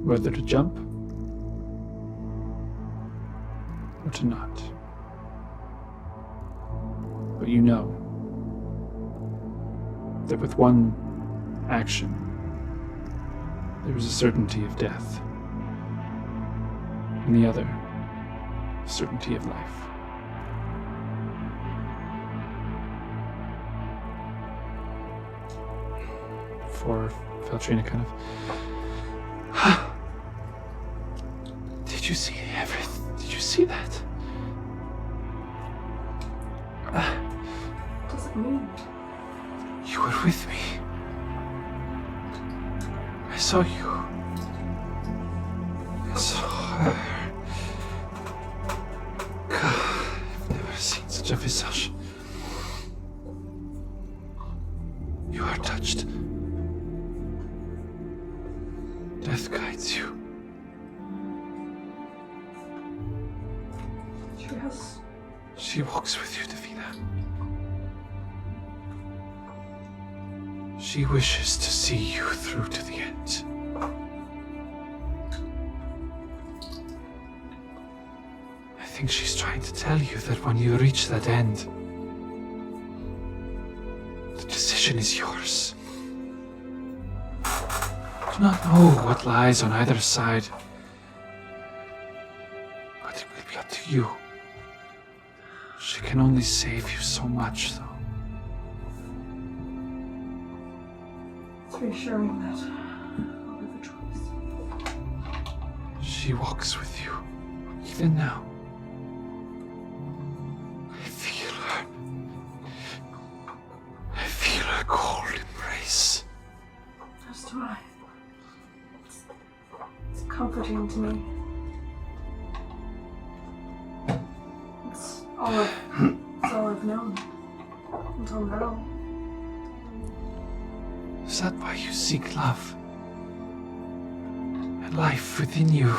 [SPEAKER 1] whether to jump or to not. But you know that with one action, there is a certainty of death, and the other, a certainty of life. For Feltrina kind of... Did you see everything? Did you see that?
[SPEAKER 7] What does it mean?
[SPEAKER 1] You were with me. I saw you. I saw her. God, I've never seen such a visage. You are touched. Death guides you.
[SPEAKER 7] Yes.
[SPEAKER 1] She walks with you, Davina. She wishes to see you through to the end. I think she's trying to tell you that when you reach that end, the decision is yours. I do not know what lies on either side, but it will be up to you. She can only save you so much, though.
[SPEAKER 7] It's reassuring that I'll have a choice.
[SPEAKER 1] She walks with you, even now. I feel her. I feel her cold embrace.
[SPEAKER 7] As do I. It's comforting to me. It's all I've known until now.
[SPEAKER 1] Is that why you seek love? And life within you?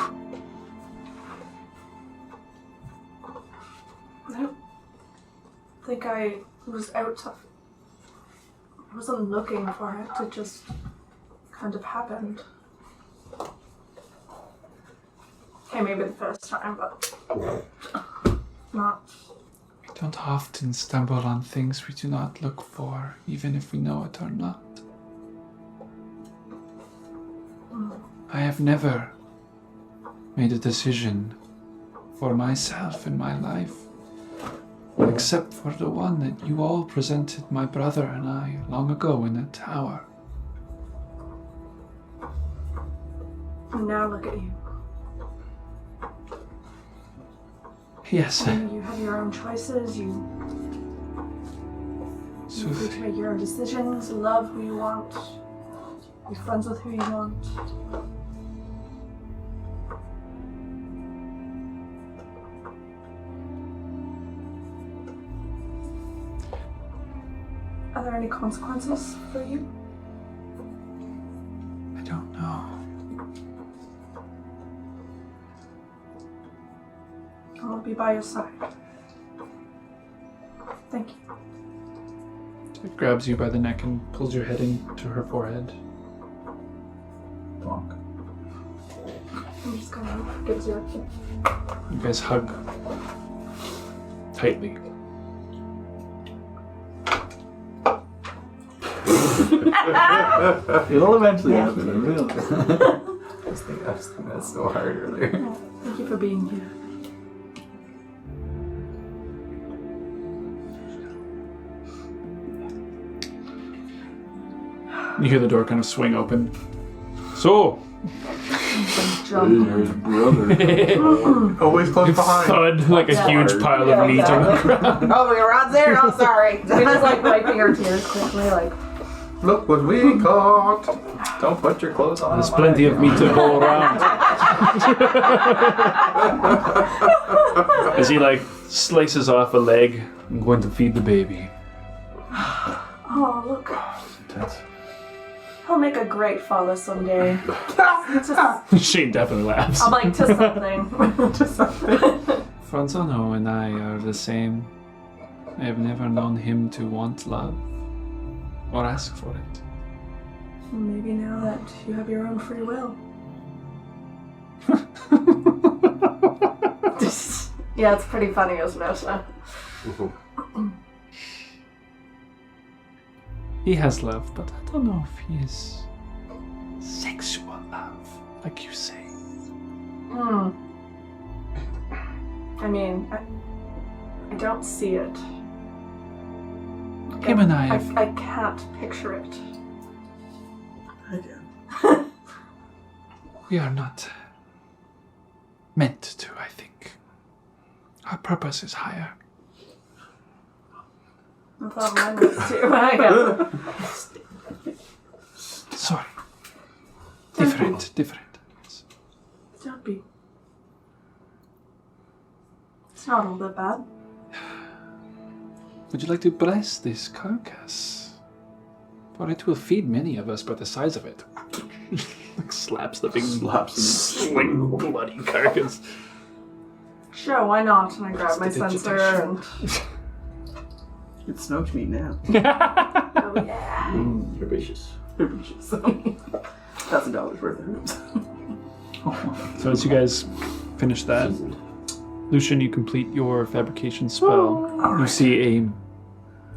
[SPEAKER 7] I don't think I was out to... I wasn't looking for it. It just kind of happened. Okay, maybe the first time, but not...
[SPEAKER 1] We don't often stumble on things we do not look for, even if we know it or not. I have never made a decision for myself in my life, except for the one that you all presented my brother and I long ago in the tower.
[SPEAKER 7] And now look at you.
[SPEAKER 1] Yes.
[SPEAKER 7] You have your own choices, you get to make your own decisions, love who you want, be friends with who you want. Are there any consequences for you?
[SPEAKER 1] I don't know.
[SPEAKER 7] I'll be by your side. Thank you.
[SPEAKER 1] It grabs you by the neck and pulls your head into her forehead.
[SPEAKER 5] Bonk.
[SPEAKER 7] I'm just gonna give you a kiss.
[SPEAKER 1] You guys hug tightly.
[SPEAKER 5] It'll eventually happen. It will. I was thinking that's so hard earlier.
[SPEAKER 7] Thank you for being here.
[SPEAKER 1] You hear the door kind of swing open. So,
[SPEAKER 7] jump.
[SPEAKER 2] There's brother.
[SPEAKER 3] Always close behind.
[SPEAKER 1] Thud like a huge pile of meat on the ground.
[SPEAKER 8] Oh, your rod's there? Oh, sorry.
[SPEAKER 7] We're just like wiping our tears quickly, like.
[SPEAKER 3] Look what we caught.
[SPEAKER 5] Don't put your clothes on.
[SPEAKER 1] There's plenty of meat to go around. As he like slices off a leg, I'm going to feed the baby.
[SPEAKER 7] Oh, look.
[SPEAKER 2] Intense.
[SPEAKER 7] He'll make a great father someday.
[SPEAKER 1] Shane definitely laughs.
[SPEAKER 7] I'm like, to something. To something.
[SPEAKER 1] Franzano and I are the same. I have never known him to want love or ask for it.
[SPEAKER 7] Maybe now that you have your own free will. Yeah, it's pretty funny, isn't it?
[SPEAKER 1] He has love, but I don't know if he is sexual love, like you say.
[SPEAKER 7] I mean, I don't see it.
[SPEAKER 1] Him and I have...
[SPEAKER 7] I can't picture it.
[SPEAKER 3] I do.
[SPEAKER 1] We are not meant to, I think. Our purpose is higher.
[SPEAKER 7] I thought mine was too. I got
[SPEAKER 1] Sorry. Different.
[SPEAKER 7] Don't be. It's not all that bad.
[SPEAKER 1] Would you like to bless this carcass? For it will feed many of us by the size of it. Like slaps the big sling bloody carcass.
[SPEAKER 7] Sure, why not? And I grab my sensor and.
[SPEAKER 11] It's smoked meat now.
[SPEAKER 7] Oh yeah.
[SPEAKER 6] Herbaceous.
[SPEAKER 11] $1,000 worth of herbs.
[SPEAKER 1] So as you guys finish that, Lucian, you complete your fabrication spell. You see a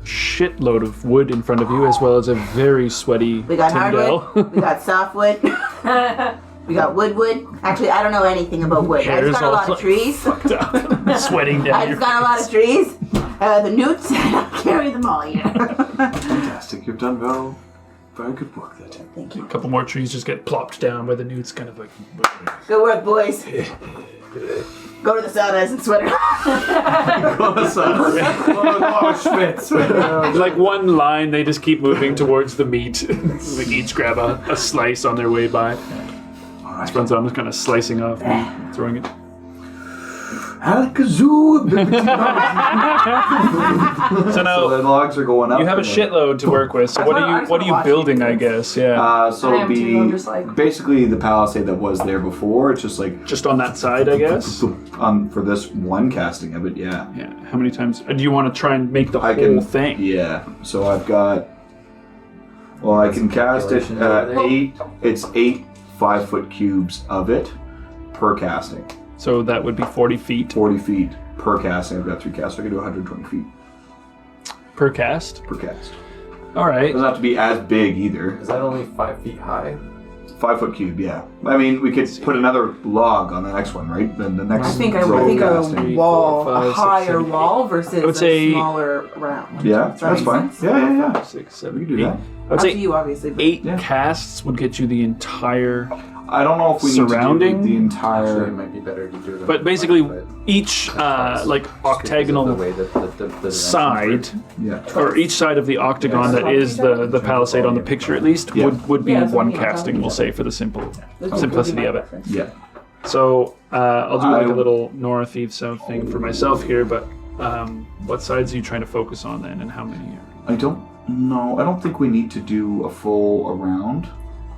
[SPEAKER 1] shitload of wood in front of you, as well as a very sweaty
[SPEAKER 8] We got
[SPEAKER 1] Tyndale.
[SPEAKER 8] hardwood. We got softwood. We got wood. Actually, I don't know anything about wood. I
[SPEAKER 1] Hair's
[SPEAKER 8] just got a
[SPEAKER 1] all
[SPEAKER 8] lot of trees.
[SPEAKER 1] fucked up, sweating down
[SPEAKER 8] I
[SPEAKER 1] your
[SPEAKER 8] just got a lot of trees. The newts, I'll carry them all here.
[SPEAKER 2] Fantastic. You've done very good work there, Tim.
[SPEAKER 8] Thank you.
[SPEAKER 1] A couple more trees just get plopped down where the newts kind of like...
[SPEAKER 8] Good work, boys. Go to the saunas and sweat it out.
[SPEAKER 1] Like one line, they just keep moving towards the meat. They each grab a slice on their way by. Spencer, I'm just kind of slicing off and throwing it.
[SPEAKER 2] Alakazoo!
[SPEAKER 1] So
[SPEAKER 2] So
[SPEAKER 1] now
[SPEAKER 2] the logs are going up.
[SPEAKER 1] you have a shitload to work with. So what are you building? I guess
[SPEAKER 2] So
[SPEAKER 7] I
[SPEAKER 2] it'll
[SPEAKER 7] am too, I'm just like-
[SPEAKER 2] basically the palisade that was there before. It's just like
[SPEAKER 1] just on that side, I guess.
[SPEAKER 2] for this one casting of it. Yeah.
[SPEAKER 1] Yeah. How many times do you want to try and make the
[SPEAKER 2] I
[SPEAKER 1] whole
[SPEAKER 2] can
[SPEAKER 1] thing?
[SPEAKER 2] Yeah. So I've got. Well, I can cast it
[SPEAKER 5] calculations over there.
[SPEAKER 2] 8. It's 8 5-foot cubes of it per casting.
[SPEAKER 1] So that would be 40 feet
[SPEAKER 2] 40 feet per casting. I've got 3 casts. So I can do 120 feet
[SPEAKER 1] per cast.
[SPEAKER 2] per cast.
[SPEAKER 1] All right.
[SPEAKER 2] It doesn't have to be as big either.
[SPEAKER 5] Is that only 5 feet high?
[SPEAKER 2] 5-foot cube, yeah. I mean, we could put another log on the next one, right? Then the next
[SPEAKER 8] I think
[SPEAKER 2] row
[SPEAKER 8] a
[SPEAKER 2] casting.
[SPEAKER 8] wall,
[SPEAKER 1] 4, 5,
[SPEAKER 8] a
[SPEAKER 1] 6,
[SPEAKER 8] higher
[SPEAKER 1] 7, 8.
[SPEAKER 8] wall versus
[SPEAKER 1] I would say-
[SPEAKER 8] a smaller round.
[SPEAKER 2] Yeah,
[SPEAKER 8] Does that
[SPEAKER 2] that's
[SPEAKER 8] make
[SPEAKER 2] fine.
[SPEAKER 8] sense?
[SPEAKER 2] Yeah.
[SPEAKER 1] 6,
[SPEAKER 2] We
[SPEAKER 1] 7,
[SPEAKER 2] can do
[SPEAKER 1] 8.
[SPEAKER 2] that.
[SPEAKER 1] I would
[SPEAKER 8] Up to
[SPEAKER 1] say
[SPEAKER 8] you, obviously. But
[SPEAKER 1] 8
[SPEAKER 2] Yeah.
[SPEAKER 1] casts would get you the entire.
[SPEAKER 2] I don't know if we
[SPEAKER 1] Surrounding?
[SPEAKER 2] need to do the
[SPEAKER 5] Actually, it
[SPEAKER 2] entire.
[SPEAKER 5] might be better to do it.
[SPEAKER 1] But basically, each like
[SPEAKER 5] the
[SPEAKER 1] octagonal
[SPEAKER 5] way that the
[SPEAKER 1] side,
[SPEAKER 2] Yeah.
[SPEAKER 1] or each side of the octagon that is the palisade on the picture at least,
[SPEAKER 2] Yeah.
[SPEAKER 1] would be
[SPEAKER 8] Yeah, that's what I
[SPEAKER 1] one
[SPEAKER 8] mean.
[SPEAKER 1] casting. We'll say for the simplicity of it.
[SPEAKER 2] Yeah.
[SPEAKER 1] So I'll do like a
[SPEAKER 2] I-
[SPEAKER 1] little north, east, south thing for myself here. But what sides are you trying to focus on then, and how many?
[SPEAKER 2] I don't know. I don't think we need to do a full around.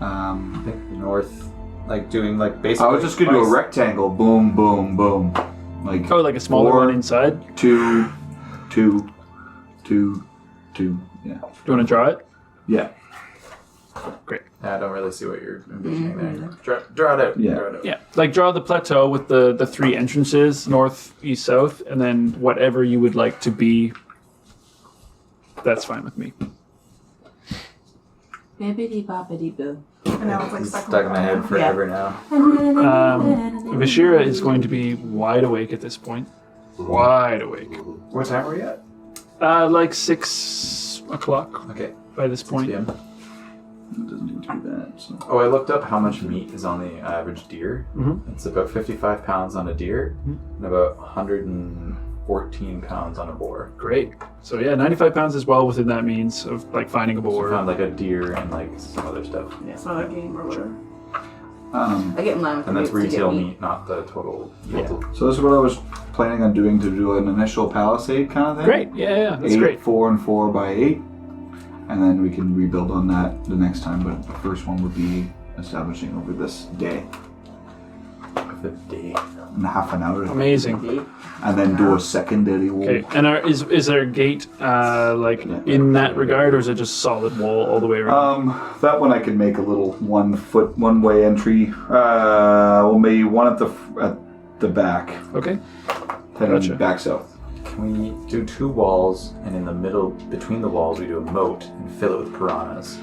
[SPEAKER 5] I think north, like doing like basically.
[SPEAKER 2] I was just gonna do a rectangle. Boom, boom, boom. Like
[SPEAKER 1] Oh, like a smaller
[SPEAKER 2] 4,
[SPEAKER 1] one inside.
[SPEAKER 2] 2, 2, 2, 2. Yeah.
[SPEAKER 1] Do you want to draw it?
[SPEAKER 2] Yeah.
[SPEAKER 1] Great.
[SPEAKER 5] Yeah, I don't really see what you're envisioning there. Draw it out.
[SPEAKER 2] Yeah.
[SPEAKER 5] Draw it out.
[SPEAKER 1] Yeah, like draw the plateau with the 3 entrances, north, east, south, and then whatever you would like to be. That's fine with me.
[SPEAKER 8] Bibbidi bobbidi boo.
[SPEAKER 7] And now it's like
[SPEAKER 5] Stuck in my head forever now.
[SPEAKER 1] Vashira is going to be wide awake at this point. Wide awake.
[SPEAKER 5] What time are we at?
[SPEAKER 1] Like 6 o'clock
[SPEAKER 5] Okay.
[SPEAKER 1] by this point.
[SPEAKER 5] PM.
[SPEAKER 2] It doesn't need to be that. So.
[SPEAKER 5] Oh, I looked up how much meat is on the average deer.
[SPEAKER 1] Mhm.
[SPEAKER 5] It's about 55 pounds on a deer and about 114 pounds on a boar.
[SPEAKER 1] Great. So yeah, 95 pounds is well within that means of like finding a
[SPEAKER 5] So
[SPEAKER 1] boar.
[SPEAKER 5] found like a deer and like some other stuff.
[SPEAKER 4] Yeah, some other game or whatever.
[SPEAKER 2] Um,
[SPEAKER 4] I get in line with
[SPEAKER 5] And that's
[SPEAKER 4] the rates to
[SPEAKER 5] retail
[SPEAKER 4] get
[SPEAKER 5] meat, not the total yield.
[SPEAKER 2] so this is what I was planning on doing to do an initial palisade kind of thing.
[SPEAKER 1] Great. Yeah, that's
[SPEAKER 2] 8,
[SPEAKER 1] great.
[SPEAKER 2] 4, and 4 by 8. And then we can rebuild on that the next time, but the first one would be establishing over this day.
[SPEAKER 5] The day.
[SPEAKER 2] In half an hour.
[SPEAKER 1] Amazing.
[SPEAKER 2] And then do a secondary wall.
[SPEAKER 1] Okay. And is there a gate like in that regard, or is it just solid wall all the way around?
[SPEAKER 2] That one I could make a little 1 foot, 1 way entry. Well, maybe one at the back.
[SPEAKER 1] Okay.
[SPEAKER 2] Heading
[SPEAKER 1] Gotcha.
[SPEAKER 2] back south.
[SPEAKER 5] Can we do 2 walls and in the middle, between the walls, we do a moat and fill it with piranhas?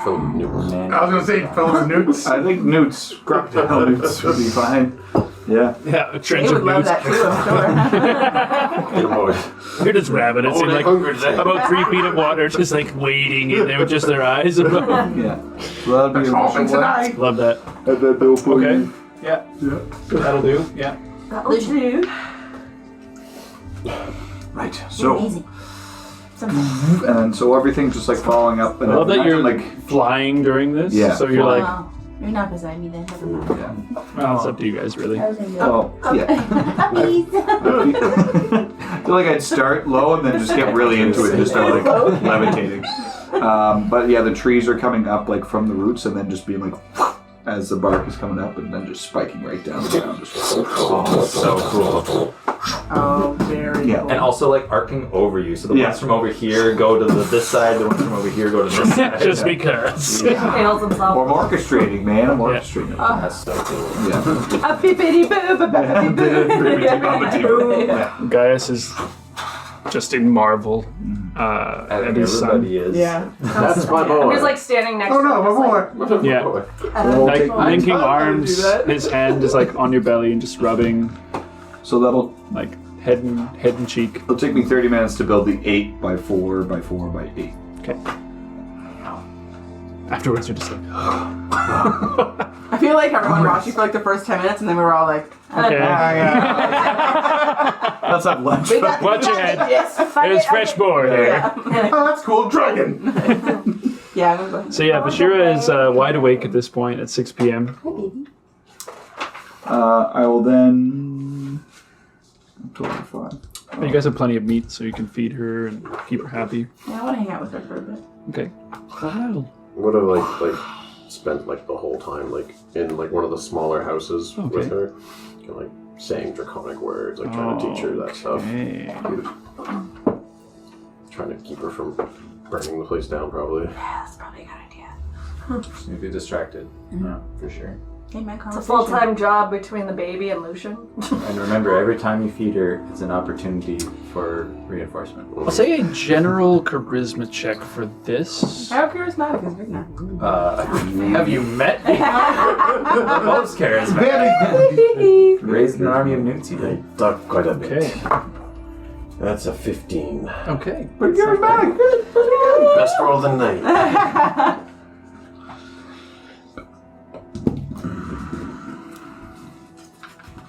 [SPEAKER 5] Fill it with newts.
[SPEAKER 3] I was gonna say fill with newts.
[SPEAKER 2] I think newts, crocodile newts would be fine. Yeah.
[SPEAKER 1] Yeah, a trench
[SPEAKER 4] They
[SPEAKER 1] of
[SPEAKER 4] would love
[SPEAKER 1] newts.
[SPEAKER 4] that too, I'm sure.
[SPEAKER 1] You're just rabid. It's in like about 3 feet of water, just like waiting in there with just their eyes above.
[SPEAKER 2] Yeah. So that'll be
[SPEAKER 3] Open tonight.
[SPEAKER 1] Love that. Okay. Yeah. That'll do. Yeah.
[SPEAKER 7] That'll do.
[SPEAKER 2] Right. So
[SPEAKER 8] Amazing.
[SPEAKER 2] and then so everything's just like following up and
[SPEAKER 1] I love that you're
[SPEAKER 2] like
[SPEAKER 1] like flying during this.
[SPEAKER 2] Yeah,
[SPEAKER 1] So you're like,
[SPEAKER 8] Wow. You're not beside me then. Never mind.
[SPEAKER 2] yeah.
[SPEAKER 1] well, it's up to you guys, really.
[SPEAKER 8] I was gonna go.
[SPEAKER 2] Oh, yeah.
[SPEAKER 8] Puppies.
[SPEAKER 2] I feel like I'd start low and then just get really into it and just start like levitating. But yeah, the trees are coming up like from the roots and then just being like as the bark is coming up and then just spiking right down the ground.
[SPEAKER 5] Oh, so cool.
[SPEAKER 3] Oh, very
[SPEAKER 2] Yeah.
[SPEAKER 3] cool.
[SPEAKER 5] And also like arcing over you. So the
[SPEAKER 2] Yeah.
[SPEAKER 5] ones from over here go to this side, the ones from over here go to this side.
[SPEAKER 1] Just because.
[SPEAKER 7] Impales himself.
[SPEAKER 2] I'm orchestrating, man. I'm orchestrating.
[SPEAKER 5] That's so cool.
[SPEAKER 2] Yeah.
[SPEAKER 7] A bippity boo.
[SPEAKER 2] Yeah.
[SPEAKER 1] Gaius is just in marvel
[SPEAKER 5] I
[SPEAKER 1] at
[SPEAKER 5] think
[SPEAKER 1] his son.
[SPEAKER 5] everybody is.
[SPEAKER 4] Yeah.
[SPEAKER 6] That's my
[SPEAKER 7] I'm
[SPEAKER 6] boy.
[SPEAKER 7] just like standing next
[SPEAKER 3] Oh
[SPEAKER 7] to
[SPEAKER 3] no,
[SPEAKER 7] him.
[SPEAKER 3] my
[SPEAKER 7] just
[SPEAKER 3] boy.
[SPEAKER 1] Yeah.
[SPEAKER 2] Take
[SPEAKER 1] Like
[SPEAKER 2] my
[SPEAKER 1] linking
[SPEAKER 2] time to
[SPEAKER 1] arms,
[SPEAKER 2] do that.
[SPEAKER 1] his hand is like on your belly and just rubbing
[SPEAKER 2] So that'll
[SPEAKER 1] like head and cheek.
[SPEAKER 2] it'll take me 30 minutes to build the 8 by 4 by 4 by 8.
[SPEAKER 1] Okay. Afterwards, you're just like,
[SPEAKER 4] I feel like everyone watched you for like the first 10 minutes and then we were all like,
[SPEAKER 1] okay.
[SPEAKER 2] Let's have lunch.
[SPEAKER 4] we got
[SPEAKER 1] Watch your head.
[SPEAKER 4] Yes.
[SPEAKER 1] There's fresh boar here.
[SPEAKER 4] Yeah.
[SPEAKER 3] Oh, that's cool. Dragon.
[SPEAKER 4] Yeah, I'm gonna go ahead.
[SPEAKER 1] So yeah, Bashira is wide awake at this point at 6 p.m.
[SPEAKER 2] I will then. I'm totally fine.
[SPEAKER 1] But you guys have plenty of meat, so you can feed her and keep her happy.
[SPEAKER 4] Yeah, I want to hang out with her for a bit.
[SPEAKER 1] Okay. Well,
[SPEAKER 6] Would have like spent like the whole time like in like one of the smaller houses
[SPEAKER 1] Okay.
[SPEAKER 6] with her, kind of like saying draconic words, like trying to teach her that stuff,
[SPEAKER 1] okay.
[SPEAKER 6] trying to keep her from burning the place down, probably.
[SPEAKER 8] Yeah, that's probably a good idea.
[SPEAKER 5] Just need to be distracted. Yeah, for sure.
[SPEAKER 8] Hey, my
[SPEAKER 7] It's a
[SPEAKER 8] conversation.
[SPEAKER 7] full-time job between the baby and Lucian.
[SPEAKER 5] And remember, every time you feed her, it's an opportunity for reinforcement.
[SPEAKER 1] I'll say a general charisma check for this.
[SPEAKER 4] How charismatic is Vigna?
[SPEAKER 5] Have you met me? The most charismatic. Raised an army of newts, you
[SPEAKER 6] I
[SPEAKER 5] did.
[SPEAKER 6] ducked quite a bit.
[SPEAKER 1] Okay.
[SPEAKER 6] That's a 15.
[SPEAKER 1] Okay.
[SPEAKER 2] But you're back.
[SPEAKER 6] Best roll of the night.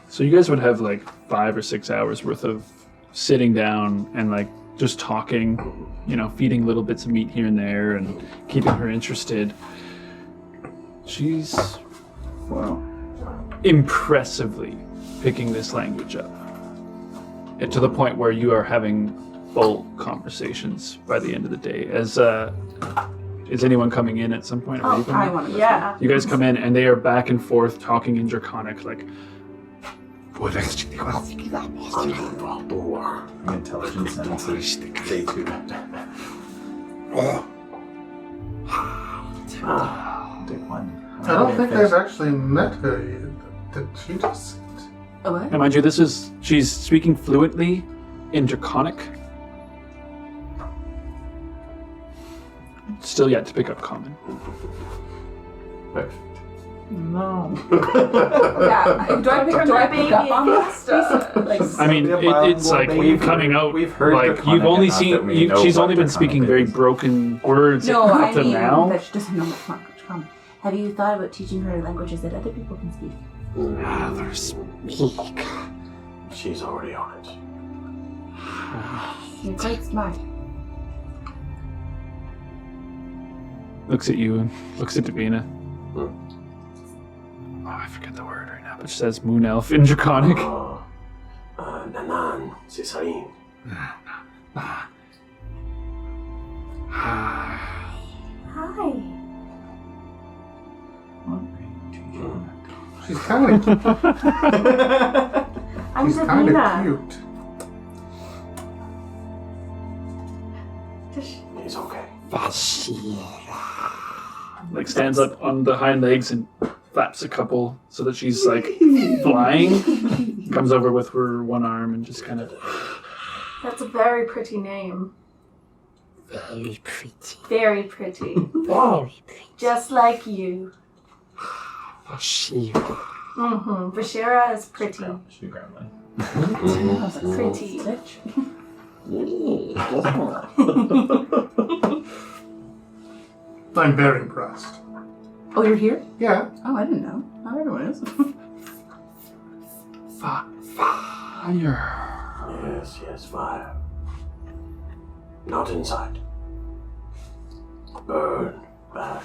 [SPEAKER 1] So you guys would have like 5 or 6 hours worth of sitting down and like just talking, you know, feeding little bits of meat here and there and keeping her interested. She's
[SPEAKER 2] Wow.
[SPEAKER 1] impressively picking this language up. And to the point where you are having full conversations by the end of the day. As is anyone coming in at some point? Are you coming
[SPEAKER 4] I
[SPEAKER 1] in?
[SPEAKER 4] want to go.
[SPEAKER 7] Yeah.
[SPEAKER 1] You guys come in and they are back and forth talking in Draconic, like
[SPEAKER 5] Intelligence sentences. Day 2. Day 1.
[SPEAKER 3] I don't think I've actually met her yet. Did she just?
[SPEAKER 4] Oh, what?
[SPEAKER 1] and mind you, she's speaking fluently in Draconic. Still yet to pick up Common.
[SPEAKER 5] Perfect.
[SPEAKER 9] No.
[SPEAKER 4] Yeah. Do I pick up on this? Like,
[SPEAKER 1] I mean, it's like coming out.
[SPEAKER 5] We've heard
[SPEAKER 1] like
[SPEAKER 5] Draconic
[SPEAKER 1] you've only
[SPEAKER 5] enough
[SPEAKER 1] seen.
[SPEAKER 5] that we know
[SPEAKER 1] She's
[SPEAKER 5] what
[SPEAKER 1] only been
[SPEAKER 5] Draconic
[SPEAKER 1] speaking very
[SPEAKER 5] is.
[SPEAKER 1] broken words
[SPEAKER 8] No,
[SPEAKER 1] up
[SPEAKER 8] I
[SPEAKER 1] to
[SPEAKER 8] mean
[SPEAKER 1] now.
[SPEAKER 8] that she doesn't know much common. Have you thought about teaching her languages that other people can speak?
[SPEAKER 1] Rather speak.
[SPEAKER 6] She's already on it.
[SPEAKER 8] You're quite smart.
[SPEAKER 1] Looks at you and looks at Davina. Oh, I forget the word right now, but she says moon elf in Draconic.
[SPEAKER 6] Nanan, Cesarin.
[SPEAKER 7] Hi.
[SPEAKER 3] She's kind of
[SPEAKER 7] I'm
[SPEAKER 3] she's kind of
[SPEAKER 7] Davina.
[SPEAKER 3] cute.
[SPEAKER 6] He's okay.
[SPEAKER 1] Like stands up on the hind legs and flaps a couple so that she's like flying. Comes over with her one arm and just kind of.
[SPEAKER 7] That's a very pretty name.
[SPEAKER 11] Very pretty.
[SPEAKER 7] Very pretty.
[SPEAKER 11] Very pretty.
[SPEAKER 7] Just like you.
[SPEAKER 11] She.
[SPEAKER 7] Bashira is pretty.
[SPEAKER 5] She gremlin.
[SPEAKER 7] Pretty.
[SPEAKER 3] I'm very impressed.
[SPEAKER 4] oh, you're here?
[SPEAKER 3] Yeah.
[SPEAKER 4] Oh, I didn't know. Not everyone is.
[SPEAKER 1] Fire.
[SPEAKER 6] Yes, fire. Not inside. Burn. Bad.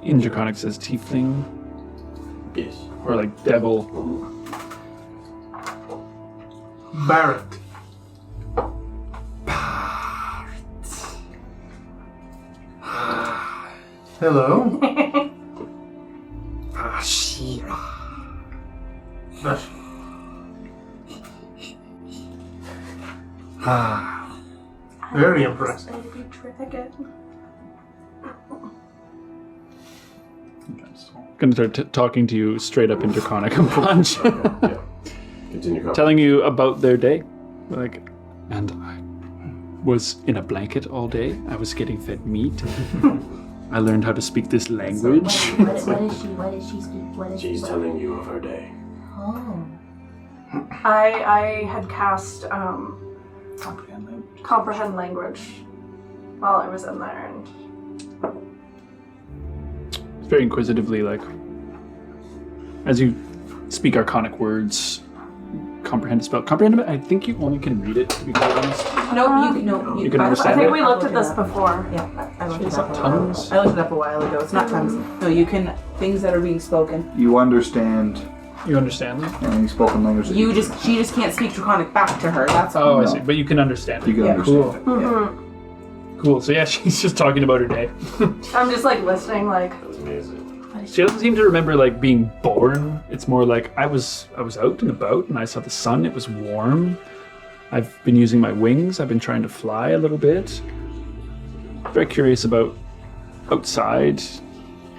[SPEAKER 1] In Draconic says tiefling
[SPEAKER 6] Yes.
[SPEAKER 1] or like devil.
[SPEAKER 3] Barrett. Hello.
[SPEAKER 11] Ashira.
[SPEAKER 3] That's- Very impressed.
[SPEAKER 7] Baby dragon.
[SPEAKER 1] Gonna start talking to you straight up in Draconic a bunch.
[SPEAKER 6] Yeah. Continue. Cover.
[SPEAKER 1] Telling you about their day. Like, and I was in a blanket all day. I was getting fed meat. I learned how to speak this language.
[SPEAKER 8] What does she speak? What is
[SPEAKER 6] She's
[SPEAKER 8] she?
[SPEAKER 6] telling you of her day.
[SPEAKER 8] Oh.
[SPEAKER 7] I had cast
[SPEAKER 5] Comprehend language.
[SPEAKER 7] comprehend language while I was in there, and
[SPEAKER 1] Very inquisitively, like, as you speak arcanic words, comprehend a spell. Comprehend, I think you only can read it, to be quite honest.
[SPEAKER 4] No,
[SPEAKER 1] You can
[SPEAKER 7] I
[SPEAKER 1] understand
[SPEAKER 7] think
[SPEAKER 1] it?
[SPEAKER 7] we looked at this before.
[SPEAKER 4] Yeah, I looked it
[SPEAKER 1] It's
[SPEAKER 4] up.
[SPEAKER 1] not tongues.
[SPEAKER 4] I looked it up a while ago. It's not tongues. No, you can things that are being spoken.
[SPEAKER 2] You understand
[SPEAKER 1] You understand them?
[SPEAKER 2] any spoken language. that
[SPEAKER 4] She just can't speak Draconic back to her. That's all.
[SPEAKER 1] Oh, I see. But you can understand it.
[SPEAKER 2] You can
[SPEAKER 4] Yeah,
[SPEAKER 2] understand
[SPEAKER 1] cool.
[SPEAKER 2] it.
[SPEAKER 1] Cool. So yeah, she's just talking about her day.
[SPEAKER 7] I'm just like listening, like,
[SPEAKER 6] That was amazing.
[SPEAKER 1] She doesn't seem to remember like being born. It's more like I was out and about and I saw the sun. It was warm. I've been using my wings. I've been trying to fly a little bit. Very curious about outside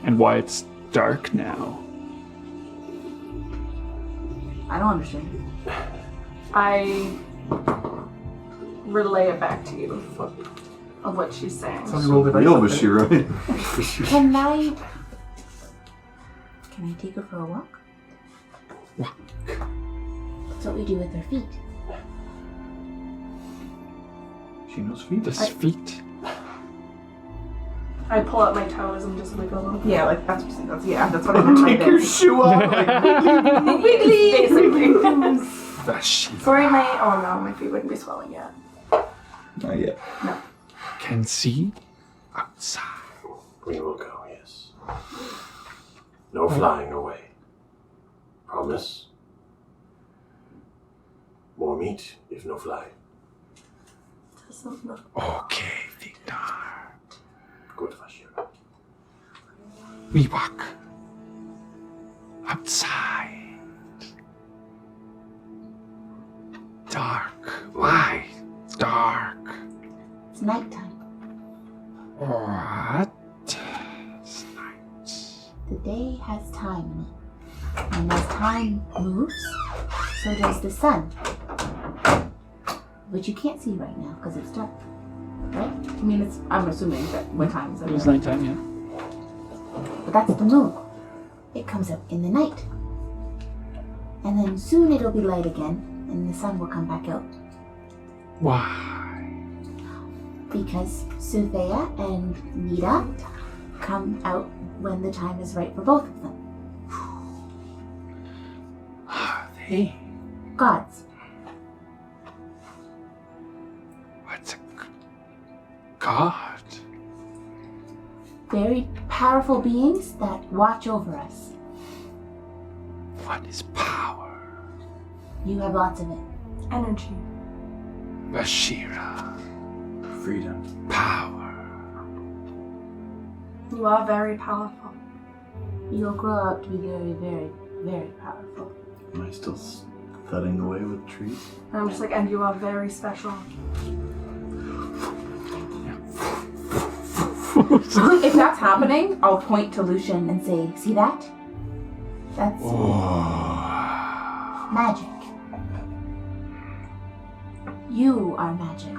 [SPEAKER 1] and why it's dark now.
[SPEAKER 4] I don't understand.
[SPEAKER 7] I relay it back to you of what she's saying.
[SPEAKER 3] Somebody rolled it
[SPEAKER 2] Real
[SPEAKER 3] right.
[SPEAKER 2] Bashira.
[SPEAKER 8] Can I take her for a walk? Walk. That's what we do with our feet.
[SPEAKER 2] She knows feet.
[SPEAKER 1] The feet.
[SPEAKER 7] I pull out my toes and just wiggle them.
[SPEAKER 4] Yeah, like that's what I meant by
[SPEAKER 2] Take your
[SPEAKER 4] this.
[SPEAKER 2] shoe off.
[SPEAKER 7] Wiggly! Basically.
[SPEAKER 1] The sheep
[SPEAKER 7] Sorry, my feet wouldn't be swelling yet.
[SPEAKER 2] Not yet.
[SPEAKER 1] can see outside.
[SPEAKER 6] We will go, yes. No flying away. Promise? More meat, if no fly.
[SPEAKER 7] Doesn't look.
[SPEAKER 1] Okay, Victor.
[SPEAKER 6] Good, Vashira.
[SPEAKER 1] We walk outside. Dark. Why? Dark.
[SPEAKER 8] It's nighttime.
[SPEAKER 1] What? It's night.
[SPEAKER 8] The day has time in it. And as time moves, so does the sun. Which you can't see right now because it's dark. Right?
[SPEAKER 4] I mean, I'm assuming that what time is it?
[SPEAKER 1] It was nighttime, yeah.
[SPEAKER 8] But that's the moon. it comes out in the night. And then soon it'll be light again, and the sun will come back out.
[SPEAKER 1] Why?
[SPEAKER 8] Because Sufeya and Nida come out when the time is right for both of them.
[SPEAKER 1] Are they?
[SPEAKER 8] Gods.
[SPEAKER 1] What's a god?
[SPEAKER 8] Very powerful beings that watch over us.
[SPEAKER 1] What is power?
[SPEAKER 8] You have lots of it.
[SPEAKER 7] Energy.
[SPEAKER 1] Bashira.
[SPEAKER 5] Freedom.
[SPEAKER 1] Power.
[SPEAKER 7] You are very powerful.
[SPEAKER 8] You'll grow up to be very, very, very powerful.
[SPEAKER 10] Am I still thudding away with trees?
[SPEAKER 7] And I'm just like, and you are very special.
[SPEAKER 4] If that's happening, I'll point to Lucian and say,
[SPEAKER 8] See that? That's magic. You are magic.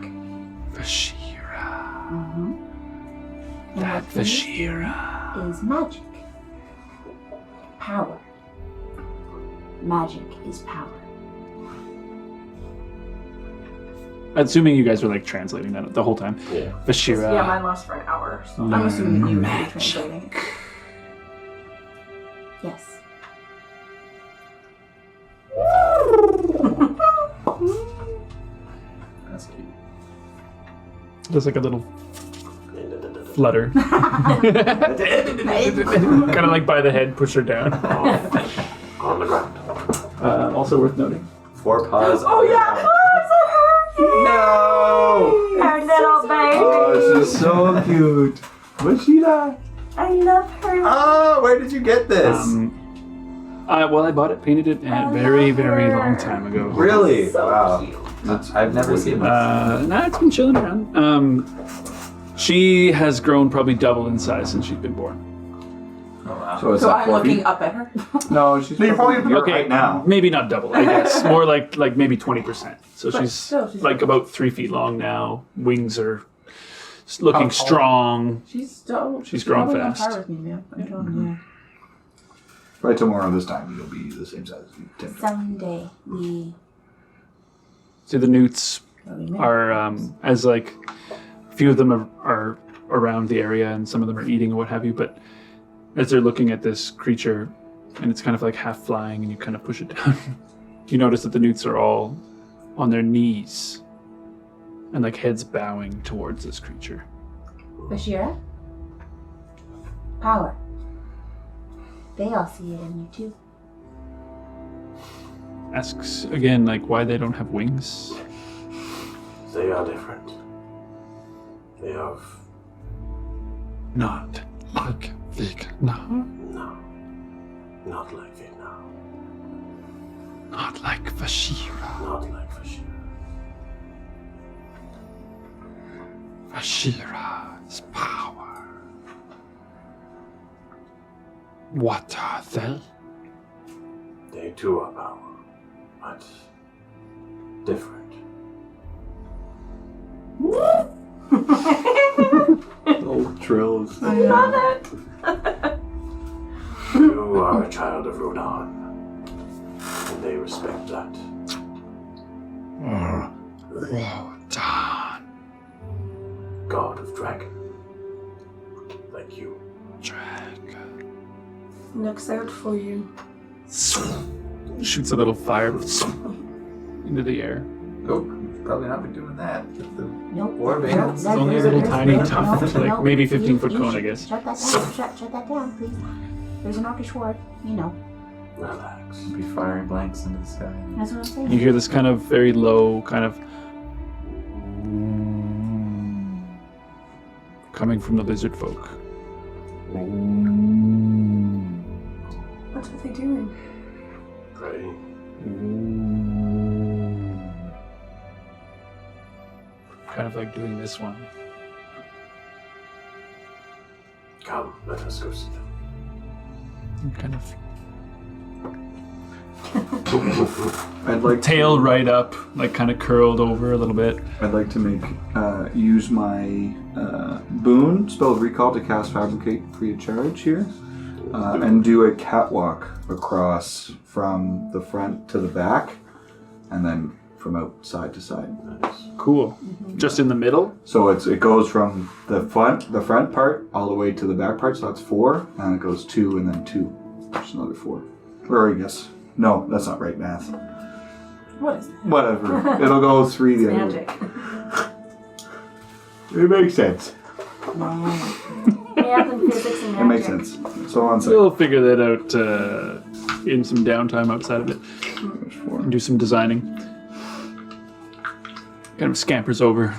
[SPEAKER 1] Bashira.
[SPEAKER 8] Mm-hmm.
[SPEAKER 1] That Bashira.
[SPEAKER 8] Is magic. Power. Magic is power.
[SPEAKER 1] Assuming you guys were like translating that the whole time.
[SPEAKER 6] Yeah.
[SPEAKER 1] Bashira.
[SPEAKER 7] Yeah, mine lasts for an hour. So.
[SPEAKER 4] I'm assuming you would be translating.
[SPEAKER 8] Yes.
[SPEAKER 5] That's cute.
[SPEAKER 1] Just like a little flutter. Kind of like by the head, push her down.
[SPEAKER 6] On the ground.
[SPEAKER 1] Also worth noting.
[SPEAKER 5] 4 paws.
[SPEAKER 7] Oh yeah!
[SPEAKER 5] No!
[SPEAKER 7] Our little baby!
[SPEAKER 5] Oh, she's so cute. Bashira.
[SPEAKER 7] I love her.
[SPEAKER 5] Oh, where did you get this?
[SPEAKER 1] Well, I bought it, painted it, a very, very long time ago.
[SPEAKER 5] Really?
[SPEAKER 7] So
[SPEAKER 5] Wow.
[SPEAKER 7] cute.
[SPEAKER 5] I've never seen this.
[SPEAKER 1] Nah, it's been chilling around. She has grown probably double in size since she's been born.
[SPEAKER 5] Oh, wow.
[SPEAKER 2] So, it's
[SPEAKER 4] So
[SPEAKER 2] like
[SPEAKER 4] I'm
[SPEAKER 2] 4
[SPEAKER 4] looking
[SPEAKER 2] feet?
[SPEAKER 4] up at her.
[SPEAKER 2] No, she's
[SPEAKER 3] you're probably
[SPEAKER 2] you're
[SPEAKER 1] Okay.
[SPEAKER 2] right now.
[SPEAKER 1] Maybe not double, I guess. More like maybe 20%. So
[SPEAKER 4] But
[SPEAKER 1] she's
[SPEAKER 4] still, she's
[SPEAKER 1] like about 3 feet long now. Wings are looking strong.
[SPEAKER 4] She's grown
[SPEAKER 1] grown
[SPEAKER 4] on
[SPEAKER 1] fast.
[SPEAKER 4] par with me, man. I'm telling you.
[SPEAKER 2] By tomorrow this time, you'll be the same size as you. Tim.
[SPEAKER 8] Someday we
[SPEAKER 1] So the newts
[SPEAKER 4] That'll be me.
[SPEAKER 1] are, as like, a few of them are around the area and some of them are eating or what have you, but as they're looking at this creature and it's kind of like half flying and you kind of push it down, you notice that the newts are all on their knees and like heads bowing towards this creature.
[SPEAKER 8] Bashira? Power. They all see it in you too.
[SPEAKER 1] Asks again, like, why they don't have wings.
[SPEAKER 6] They are different. They have
[SPEAKER 1] Not like Vigna.
[SPEAKER 6] no, not like Vietnam,
[SPEAKER 1] Not like Vashira.
[SPEAKER 6] not like Vashira.
[SPEAKER 1] Vashira is power. What are they?
[SPEAKER 6] They too are power, but different.
[SPEAKER 10] Old trills.
[SPEAKER 7] I love it.
[SPEAKER 6] You are a child of Rodan, and they respect that.
[SPEAKER 1] Rodan.
[SPEAKER 6] God of Dragon, like you.
[SPEAKER 1] Dragon.
[SPEAKER 7] Looks out for you.
[SPEAKER 1] Shoots a little fire into the air.
[SPEAKER 5] Oh, probably not be doing that.
[SPEAKER 8] Nope.
[SPEAKER 5] War
[SPEAKER 8] Nope,
[SPEAKER 5] bands.
[SPEAKER 1] It's only a little tiny tuft,
[SPEAKER 8] Nope,
[SPEAKER 1] like
[SPEAKER 8] nope.
[SPEAKER 1] maybe 15-foot
[SPEAKER 8] You
[SPEAKER 1] cone, I
[SPEAKER 8] should
[SPEAKER 1] guess.
[SPEAKER 8] Shut that down. Shut that down, please. There's an orcish ward. You know.
[SPEAKER 6] Relax.
[SPEAKER 5] Be firing blanks into the sky.
[SPEAKER 8] That's what I'm saying.
[SPEAKER 1] You hear this kind of very low kind of coming from the lizard folk.
[SPEAKER 7] What are they doing?
[SPEAKER 6] Pray.
[SPEAKER 1] Kind of like doing this one.
[SPEAKER 6] Come, let us go see them.
[SPEAKER 1] And kind of
[SPEAKER 2] I'd like
[SPEAKER 1] tail right up, like kind of curled over a little bit.
[SPEAKER 2] I'd like to make use my boon spell of recall to cast fabricate free of charge here. and do a catwalk across from the front to the back, and then from outside to side.
[SPEAKER 1] Cool. Just in the middle?
[SPEAKER 2] So it goes from the front part all the way to the back part, so that's 4, and it goes 2 and then 2. There's another 4. Or I guess, no, that's not right math.
[SPEAKER 4] What is that?
[SPEAKER 2] Whatever. It'll go 3 the other way.
[SPEAKER 7] Magic.
[SPEAKER 2] It makes sense.
[SPEAKER 7] Math and physics and magic.
[SPEAKER 2] It makes sense. So on side.
[SPEAKER 1] We'll figure that out in some downtime outside of it. And do some designing. Kind of scampers over.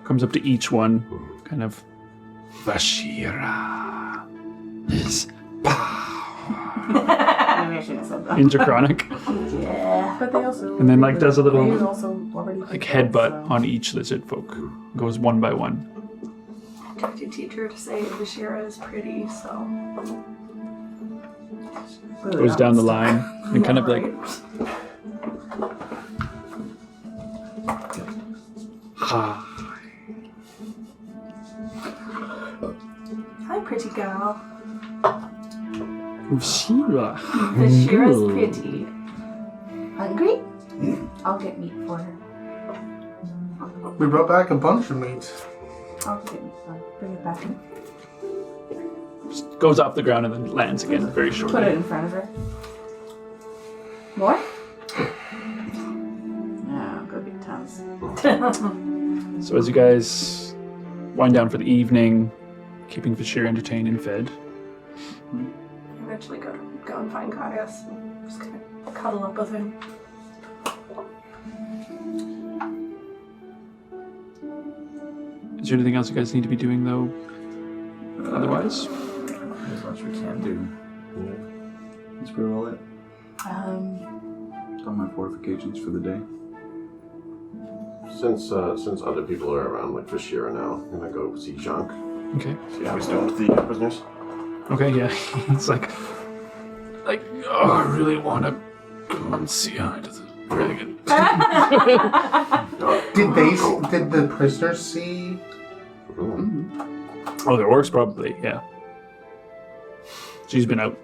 [SPEAKER 1] Comes up to each one. Kind of. Vashira is
[SPEAKER 4] Maybe I shouldn't have said that.
[SPEAKER 1] interchronic.
[SPEAKER 8] Yeah.
[SPEAKER 4] But they also.
[SPEAKER 1] And then, like, does a little,
[SPEAKER 4] They also already
[SPEAKER 1] like,
[SPEAKER 4] did that,
[SPEAKER 1] headbutt
[SPEAKER 4] so-
[SPEAKER 1] on each lizard folk. Goes one by one.
[SPEAKER 7] Tried your teacher to say Vashira is pretty, so.
[SPEAKER 1] Goes down the line. And kind of like.
[SPEAKER 7] Hi, pretty girl.
[SPEAKER 1] Vashira.
[SPEAKER 7] Vashira's pretty.
[SPEAKER 8] Hungry? I'll get meat for her.
[SPEAKER 3] We brought back a bunch of meat.
[SPEAKER 8] I'll get meat for her. Bring it back.
[SPEAKER 1] Goes off the ground and then lands again very shortly.
[SPEAKER 4] Put it in front of her. More? Yeah, go big tons.
[SPEAKER 1] So as you guys wind down for the evening, keeping Vashir entertained and fed,
[SPEAKER 7] Eventually go and find Karius. Just kind of cuddle up with him.
[SPEAKER 1] is there anything else you guys need to be doing though? Otherwise,
[SPEAKER 5] As much as we can do.
[SPEAKER 2] That's pretty well it. Done my fortifications for the day.
[SPEAKER 6] Since other people are around, like Vashira now, I'm gonna go see Junk.
[SPEAKER 1] okay,
[SPEAKER 6] See how he's doing with the prisoners.
[SPEAKER 1] okay, yeah. It's like, oh, I really want to go and see how it does. Really good.
[SPEAKER 3] Did the prisoners see?
[SPEAKER 1] Oh, the orcs probably, yeah. She's been out,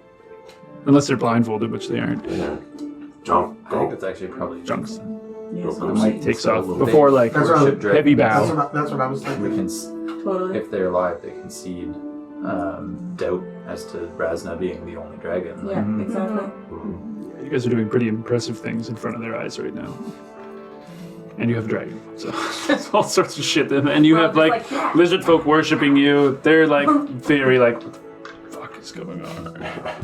[SPEAKER 1] unless they're blindfolded, which they aren't.
[SPEAKER 6] Yeah. Junk,
[SPEAKER 5] I think
[SPEAKER 6] go.
[SPEAKER 5] it's actually probably
[SPEAKER 1] Junks
[SPEAKER 4] Yeah,
[SPEAKER 6] Go,
[SPEAKER 4] so
[SPEAKER 6] go
[SPEAKER 2] might
[SPEAKER 6] see.
[SPEAKER 1] takes off
[SPEAKER 5] They-
[SPEAKER 1] before like
[SPEAKER 3] That's what I-
[SPEAKER 5] worship
[SPEAKER 1] heavy
[SPEAKER 5] dragons.
[SPEAKER 1] bow.
[SPEAKER 3] That's what I was
[SPEAKER 5] We
[SPEAKER 3] thinking.
[SPEAKER 5] can,
[SPEAKER 4] totally.
[SPEAKER 5] if they're alive, they concede doubt as to Razna being the only dragon.
[SPEAKER 4] Yeah, exactly.
[SPEAKER 1] You guys are doing pretty impressive things in front of their eyes right now. And you have a dragon, so it's all sorts of shit. And you have like
[SPEAKER 7] yeah.
[SPEAKER 1] lizard folk worshiping you. They're like very like, what the fuck is going on?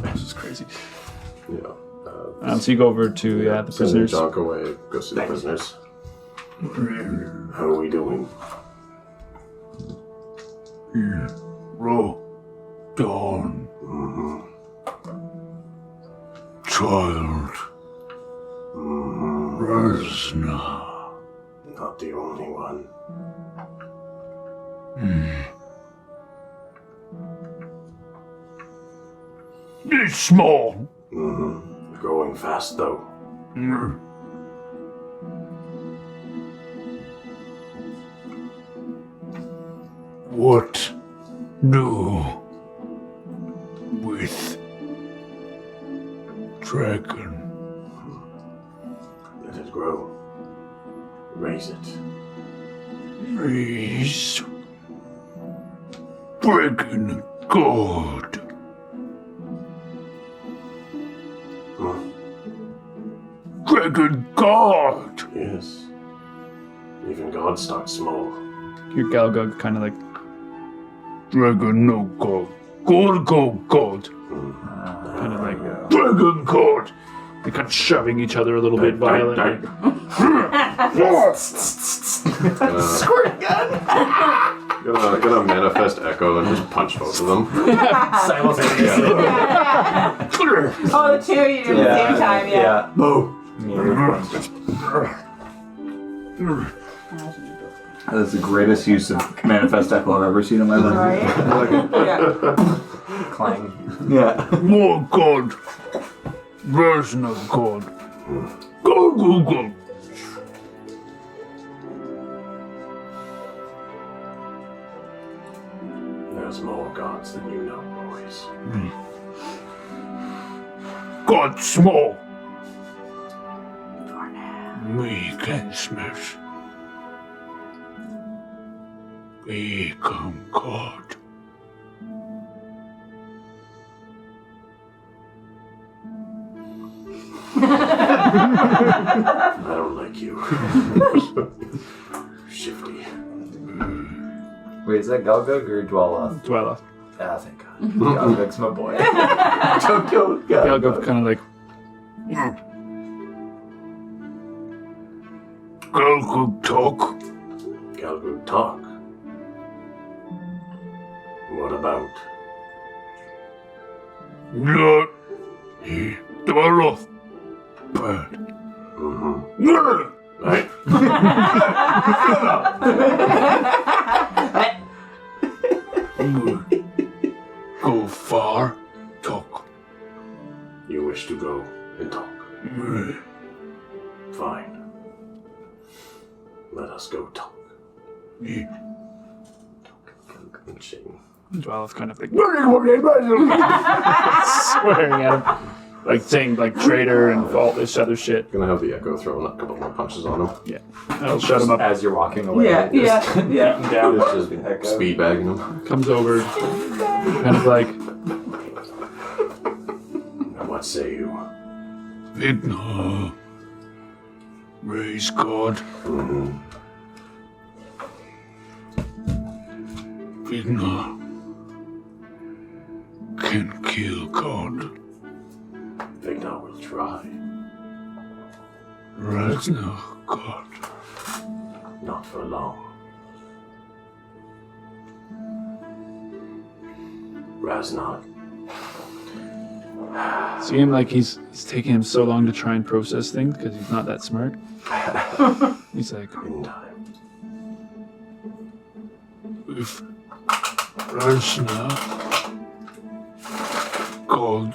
[SPEAKER 1] This is crazy.
[SPEAKER 6] Yeah.
[SPEAKER 1] So you go over to the
[SPEAKER 6] Sending
[SPEAKER 1] prisoners.
[SPEAKER 6] Junk away. Go see the prisoners. How are we doing?
[SPEAKER 9] Raw. Dawn.
[SPEAKER 6] Mm-hmm.
[SPEAKER 9] Child. Razna.
[SPEAKER 6] Not the only one.
[SPEAKER 9] It's small.
[SPEAKER 6] Mm-hmm. Growing fast though.
[SPEAKER 9] What do with dragon?
[SPEAKER 6] Let it grow. Raise it.
[SPEAKER 9] Raise dragon god.
[SPEAKER 6] Huh?
[SPEAKER 9] Dragon god.
[SPEAKER 6] Yes. Even gods start small.
[SPEAKER 1] Your Galgug kind of like,
[SPEAKER 9] Dragon no god. God go god.
[SPEAKER 1] kind of like,
[SPEAKER 9] Dragon god.
[SPEAKER 1] they kind of shoving each other a little bit violently.
[SPEAKER 6] Squirt gun! Gonna manifest Echo and just punch both of them.
[SPEAKER 5] Simultaneously.
[SPEAKER 4] Oh, the two of you do it at the same time, yeah.
[SPEAKER 2] Boo!
[SPEAKER 6] Boom.
[SPEAKER 2] That's the greatest use of Manifest Echo I've ever seen in my life.
[SPEAKER 4] Right? Yeah.
[SPEAKER 5] Clang.
[SPEAKER 2] Yeah.
[SPEAKER 9] More god. Version of god. Go go go.
[SPEAKER 6] Yeah. There's more gods than you know, boys.
[SPEAKER 9] God small. Weak and smash. Become God.
[SPEAKER 6] I don't like you. Shifty.
[SPEAKER 5] Wait, is that Galgug or Dwala?
[SPEAKER 1] Dwella.
[SPEAKER 5] Ah, thank God. Galgug's my boy.
[SPEAKER 2] Don't kill
[SPEAKER 1] Galgug kind of like,
[SPEAKER 9] Galgug talk.
[SPEAKER 6] Galgug talk. What about?
[SPEAKER 9] Not he Dwala. Bad.
[SPEAKER 6] Right.
[SPEAKER 9] Go far, talk.
[SPEAKER 6] You wish to go and talk. Fine. Let us go talk.
[SPEAKER 1] Dwella's kind of like swearing at him. Like saying like traitor and all this other shit.
[SPEAKER 6] Gonna have the Echo throw a couple more punches on him.
[SPEAKER 1] Yeah. That'll shut him up.
[SPEAKER 5] As you're walking away.
[SPEAKER 4] Yeah.
[SPEAKER 5] Beating down.
[SPEAKER 6] It's just speed bagging him.
[SPEAKER 1] Comes over, kind of like,
[SPEAKER 6] Now what say you?
[SPEAKER 9] Vidna. Raise God. Vidna can kill God.
[SPEAKER 6] Vignar will try.
[SPEAKER 9] Razna God.
[SPEAKER 6] Not for long. Razna.
[SPEAKER 1] see him like he's taking him so long to try and process things because he's not that smart. He's like,
[SPEAKER 6] In time.
[SPEAKER 9] If Razna God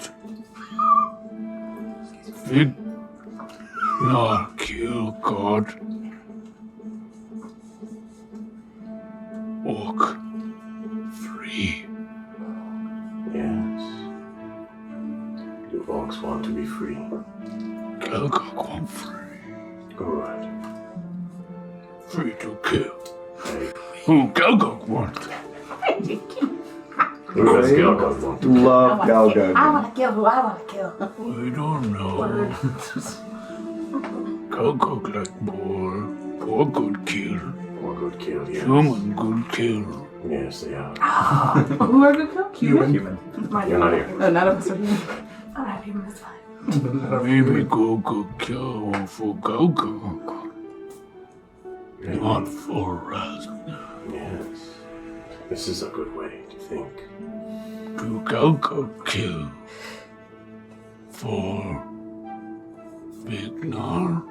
[SPEAKER 9] Vidna kill God. Walk free.
[SPEAKER 6] Yes. You orcs want to be free.
[SPEAKER 9] Galgug want free.
[SPEAKER 6] Good.
[SPEAKER 9] Free to kill.
[SPEAKER 6] Hey,
[SPEAKER 9] Who Galgug want?
[SPEAKER 6] who does Galgug want to
[SPEAKER 2] Love
[SPEAKER 8] I
[SPEAKER 2] Galgug.
[SPEAKER 8] want to kill who I want to kill.
[SPEAKER 9] I don't know. Galgug like boar good kill.
[SPEAKER 6] Or good kill, yes.
[SPEAKER 9] Human good kill.
[SPEAKER 6] Yes, they are.
[SPEAKER 4] Who are good cook? Human?
[SPEAKER 5] Human.
[SPEAKER 6] You're not here.
[SPEAKER 4] No, none of us are human.
[SPEAKER 7] Alright, human is fine.
[SPEAKER 9] Maybe go kill for Galgug. Not for Razna.
[SPEAKER 6] Yes. This is a good way to think.
[SPEAKER 9] To Galgug kill for Vignar.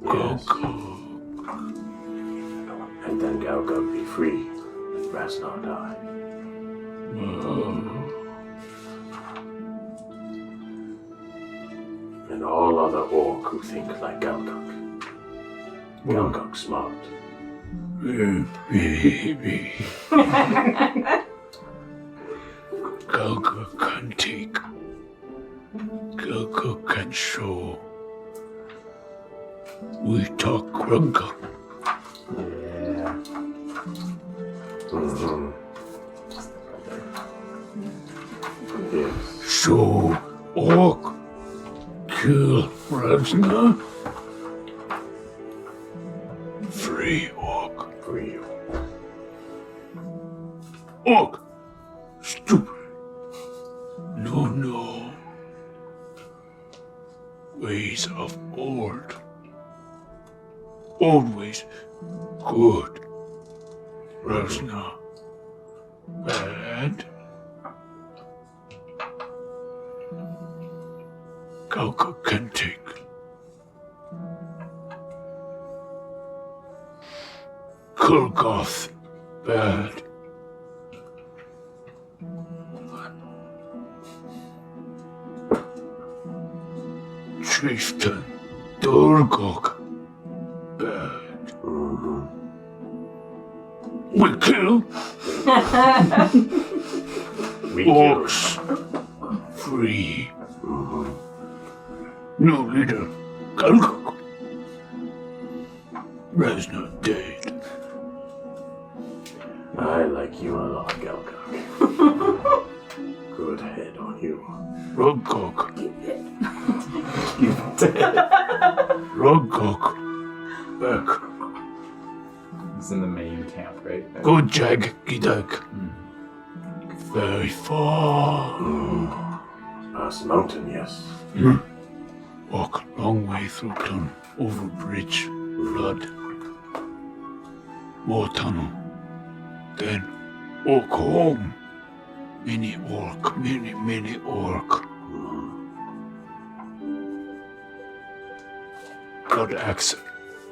[SPEAKER 6] Yes.
[SPEAKER 9] Galgug.
[SPEAKER 6] And then Galgug be free. And Razna die. And all other orc who think like Galgug. Galgug smart.
[SPEAKER 9] Maybe. Galgug can take. Galgug can show. We talk Galgug.
[SPEAKER 5] Yeah.
[SPEAKER 6] Yes.
[SPEAKER 9] So, orc kill Razna. Free orc.
[SPEAKER 6] Free.
[SPEAKER 9] Orc. Stupid. No. Ways of old. Old ways. Good. Razna. Bad. Galgug can take. Kulgoth. Bad. Chieftain. Durgok. Bad. We kill
[SPEAKER 6] We kill.
[SPEAKER 9] orcs. Free. New leader. Galgok. Razna dead.
[SPEAKER 6] I like you a lot, Galgok. Good head on you.
[SPEAKER 9] Rugcock. Rugcock. Back.
[SPEAKER 5] It's in the main camp, right?
[SPEAKER 9] Good jag, Gidag. Very far.
[SPEAKER 6] Past the mountain, yes.
[SPEAKER 9] Walk a long way through Clun, over bridge, flood. More tunnel. Then orc home. Mini orc, mini orc. Got axe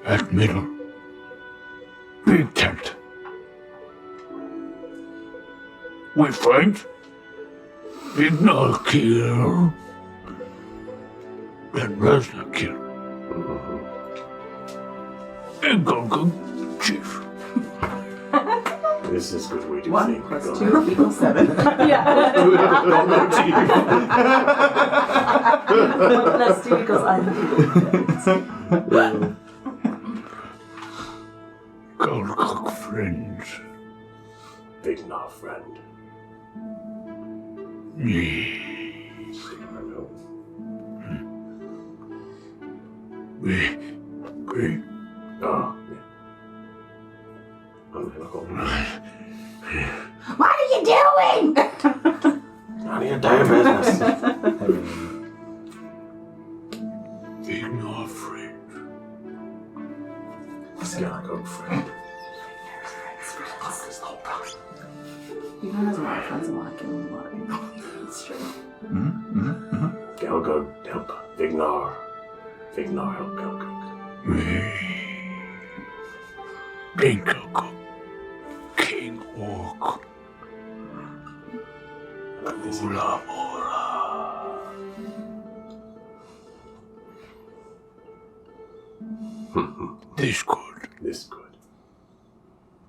[SPEAKER 9] at middle. Big tent. We fight. Big null kill. Then Razna kill. And Galgok chief.
[SPEAKER 6] This is a good way to
[SPEAKER 4] 1
[SPEAKER 6] think.
[SPEAKER 4] plus
[SPEAKER 6] Galgok.
[SPEAKER 4] 2 equals 7.
[SPEAKER 7] Yeah. Plus 2 equals
[SPEAKER 9] Galgok friends.
[SPEAKER 6] Big enough friend.
[SPEAKER 9] Yeah. We.
[SPEAKER 6] Oh, yeah. I'm gonna go.
[SPEAKER 8] What are you doing?
[SPEAKER 6] None of your damn business.
[SPEAKER 5] I mean,
[SPEAKER 9] Big no friend.
[SPEAKER 6] Galgok friend.
[SPEAKER 4] He has a lot of friends and a lot of killing a lot of people. It's true.
[SPEAKER 6] Galgok help Vignar. Vignar help Galgok.
[SPEAKER 9] King Galgok. King Orc. Ula Mora. This good.
[SPEAKER 6] This good.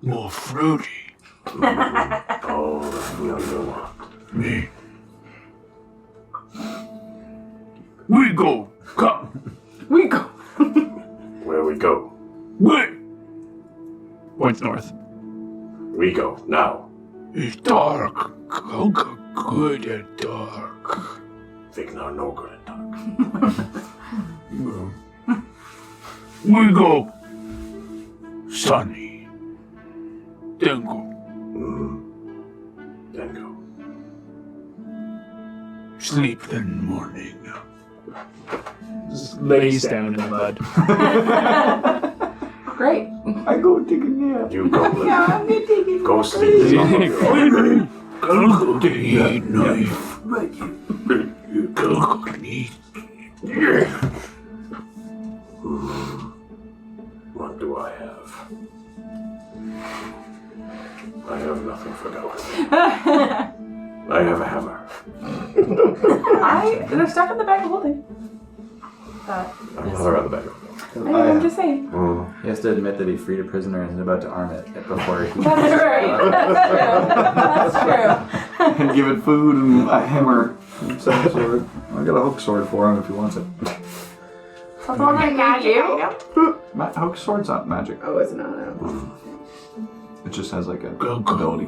[SPEAKER 9] More fruity.
[SPEAKER 6] Oh, the younger one.
[SPEAKER 9] Me. We go. Come.
[SPEAKER 4] We go.
[SPEAKER 6] Where we go?
[SPEAKER 9] Wait.
[SPEAKER 1] Points north.
[SPEAKER 6] We go now.
[SPEAKER 9] It's dark. Galgok good at dark.
[SPEAKER 6] Vignar no good at dark.
[SPEAKER 9] We go. Sunny. Then go.
[SPEAKER 6] Then go.
[SPEAKER 9] Sleep then morning.
[SPEAKER 1] Just lays down in the mud.
[SPEAKER 4] Great.
[SPEAKER 2] I go take a nap.
[SPEAKER 6] You go, Lily.
[SPEAKER 4] Yeah, I'm gonna take it.
[SPEAKER 6] Go sleep.
[SPEAKER 9] Galgok need knife. Galgok need.
[SPEAKER 6] What do I have? I have nothing for Galgok. I have a hammer.
[SPEAKER 4] They're stuck in the bag of holding.
[SPEAKER 6] Another other bag.
[SPEAKER 4] I'm just saying.
[SPEAKER 5] he has to admit that he freed a prisoner and is about to arm it before he.
[SPEAKER 4] That's right. That's true.
[SPEAKER 2] And give it food and a hammer and some sword. I got a hook sword for him if he wants it.
[SPEAKER 4] That's all I got you.
[SPEAKER 2] Hook sword's not magic.
[SPEAKER 4] Oh, it's not. No.
[SPEAKER 2] It just has like a
[SPEAKER 9] Galgok.
[SPEAKER 2] ability.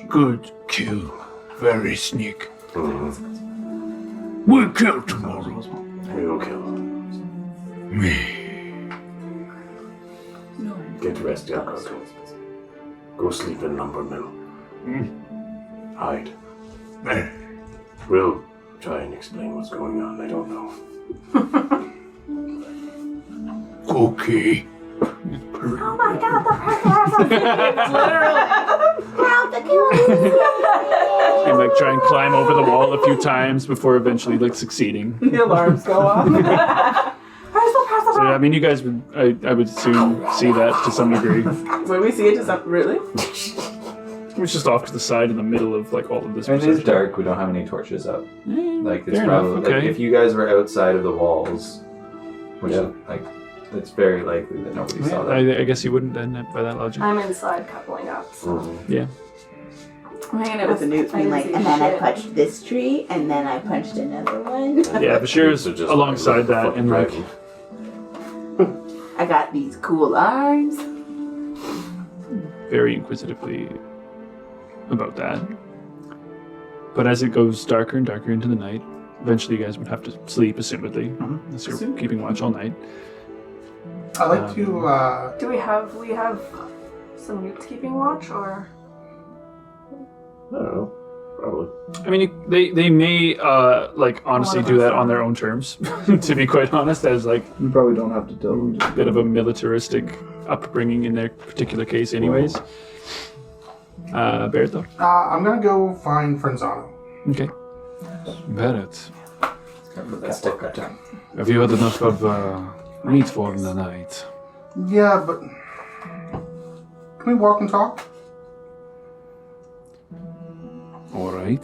[SPEAKER 9] Good kill. Very sneak. We'll kill tomorrow.
[SPEAKER 6] We will kill.
[SPEAKER 9] Me.
[SPEAKER 6] Get rest, Galgok. Go sleep in lumber mill. Hide. We'll try and explain what's going on. I don't know.
[SPEAKER 9] Okay.
[SPEAKER 8] Oh my god, the pressure! Help the killer!
[SPEAKER 1] And like try and climb over the wall a few times before eventually like succeeding.
[SPEAKER 4] The alarms go off.
[SPEAKER 8] Where's the pressure?
[SPEAKER 1] So I mean, you guys would I would assume see that to some degree.
[SPEAKER 4] When we see it, does that really?
[SPEAKER 1] It's just off to the side in the middle of like all of this.
[SPEAKER 5] I mean, it is
[SPEAKER 1] procession.
[SPEAKER 5] dark. We don't have any torches up. Like it's
[SPEAKER 1] fair enough,
[SPEAKER 5] probably like,
[SPEAKER 1] okay.
[SPEAKER 5] if you guys were outside of the walls, which
[SPEAKER 6] Yeah.
[SPEAKER 5] like it's very likely that nobody saw that.
[SPEAKER 1] I guess you wouldn't then, by that logic.
[SPEAKER 7] I'm inside coupling up. So.
[SPEAKER 1] Yeah.
[SPEAKER 4] I'm hanging out
[SPEAKER 8] With the
[SPEAKER 4] with
[SPEAKER 8] newts being like,
[SPEAKER 7] didn't
[SPEAKER 8] and
[SPEAKER 7] see
[SPEAKER 8] then I
[SPEAKER 7] shit.
[SPEAKER 8] punched this tree, and then I punched another one.
[SPEAKER 1] Yeah, Bashir's
[SPEAKER 6] So just
[SPEAKER 1] alongside that
[SPEAKER 6] fucking
[SPEAKER 1] and like,
[SPEAKER 6] dragon.
[SPEAKER 8] I got these cool arms.
[SPEAKER 1] very inquisitively about that. But as it goes darker and darker into the night, eventually you guys would have to sleep, assumedly, unless you're keeping watch all night.
[SPEAKER 3] I like to.
[SPEAKER 7] Do we have some newts keeping watch, or?
[SPEAKER 6] I don't know. Probably.
[SPEAKER 1] I mean, they may honestly do that on their own terms. To be quite honest, as like
[SPEAKER 2] You probably don't have to tell them.
[SPEAKER 1] a bit of a militaristic upbringing in their particular case, anyways. Barrett, though.
[SPEAKER 3] I'm gonna go find Frenzano.
[SPEAKER 1] Okay. Barrett,
[SPEAKER 5] Put that sticker down.
[SPEAKER 1] have you had enough of meat for the night?
[SPEAKER 3] Yeah, but can we walk and talk?
[SPEAKER 1] All right.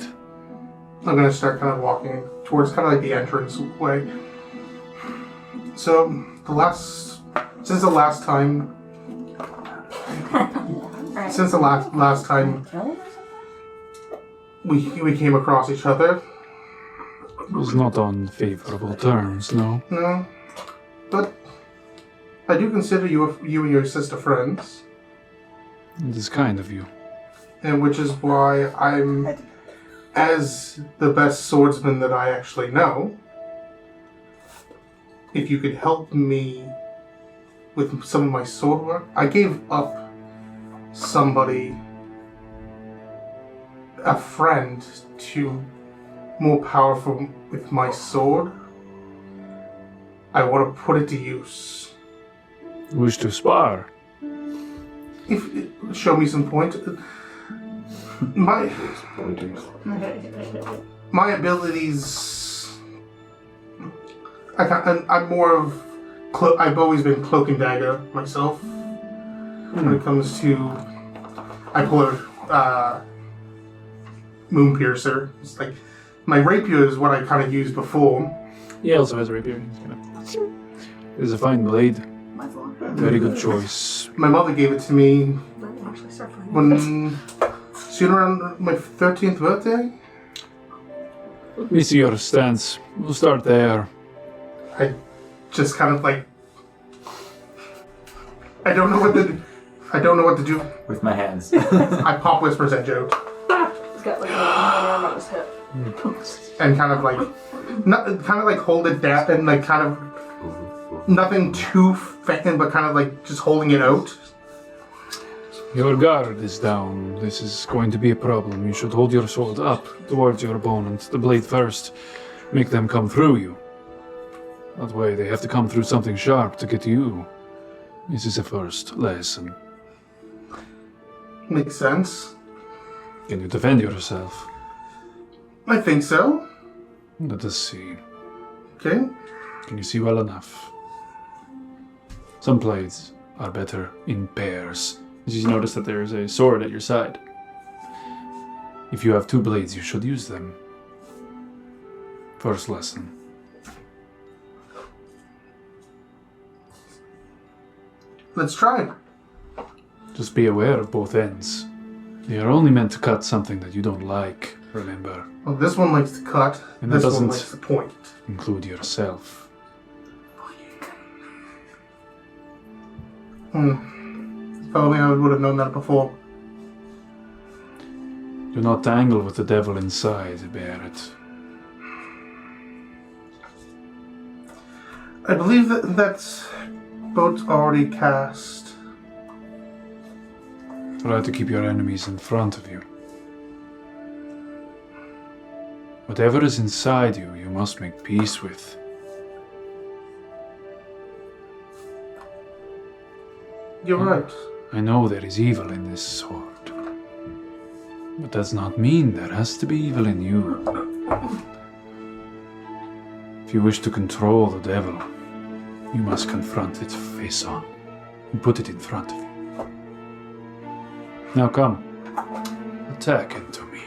[SPEAKER 3] I'm gonna start kind of walking towards kind of like the entrance way. So since the last time we came across each other,
[SPEAKER 1] It was not on favorable terms, no.
[SPEAKER 3] no, but I do consider you and your sister friends,
[SPEAKER 1] It is kind of you.
[SPEAKER 3] and which is why I'm, as the best swordsman that I actually know, if you could help me with some of my sword work. I gave up a friend, to more powerful with my sword. I want to put it to use.
[SPEAKER 1] Wish to spar?
[SPEAKER 3] Show me some point.
[SPEAKER 6] Pointers.
[SPEAKER 3] My abilities. I'm more of. I've always been cloak and dagger myself. When it comes to, I pull a moon piercer. It's like my rapier is what I kind of used before.
[SPEAKER 1] He also has a rapier. It is a fine blade. Very good choice.
[SPEAKER 3] My mother gave it to me
[SPEAKER 7] Actually, start finding
[SPEAKER 3] when soon around my 13th birthday.
[SPEAKER 1] Let me see your stance. We'll start there.
[SPEAKER 3] I just kind of like. I don't know what to do.
[SPEAKER 5] With my hands.
[SPEAKER 3] I pop whispers at Joe
[SPEAKER 7] He's got like one arm on his hip.
[SPEAKER 3] and kind of like hold it down and like kind of nothing too fan, but kind of like just holding it out.
[SPEAKER 1] Your guard is down. This is going to be a problem. You should hold your sword up towards your opponent, the blade first. Make them come through you. That way they have to come through something sharp to get to you. This is a first lesson.
[SPEAKER 3] Makes sense.
[SPEAKER 1] Can you defend yourself?
[SPEAKER 3] I think so.
[SPEAKER 1] Let us see.
[SPEAKER 3] Okay.
[SPEAKER 1] Can you see well enough? Some blades are better in pairs. You notice that there is a sword at your side. If you have two blades, you should use them. First lesson.
[SPEAKER 3] Let's try.
[SPEAKER 1] Just be aware of both ends. They are only meant to cut something that you don't like, remember.
[SPEAKER 3] Well, this one likes to cut.
[SPEAKER 1] And that
[SPEAKER 3] this one
[SPEAKER 1] doesn't-
[SPEAKER 3] likes to point.
[SPEAKER 1] Include yourself.
[SPEAKER 3] If only I would have known that before.
[SPEAKER 1] Do not tangle with the devil inside, Barrett.
[SPEAKER 3] I believe that's boat's already cast.
[SPEAKER 1] Try to keep your enemies in front of you. Whatever is inside you, you must make peace with.
[SPEAKER 3] You're right.
[SPEAKER 1] I know there is evil in this sword. But does not mean there has to be evil in you. If you wish to control the devil, you must confront it face on and put it in front of you. Now come, attack into me.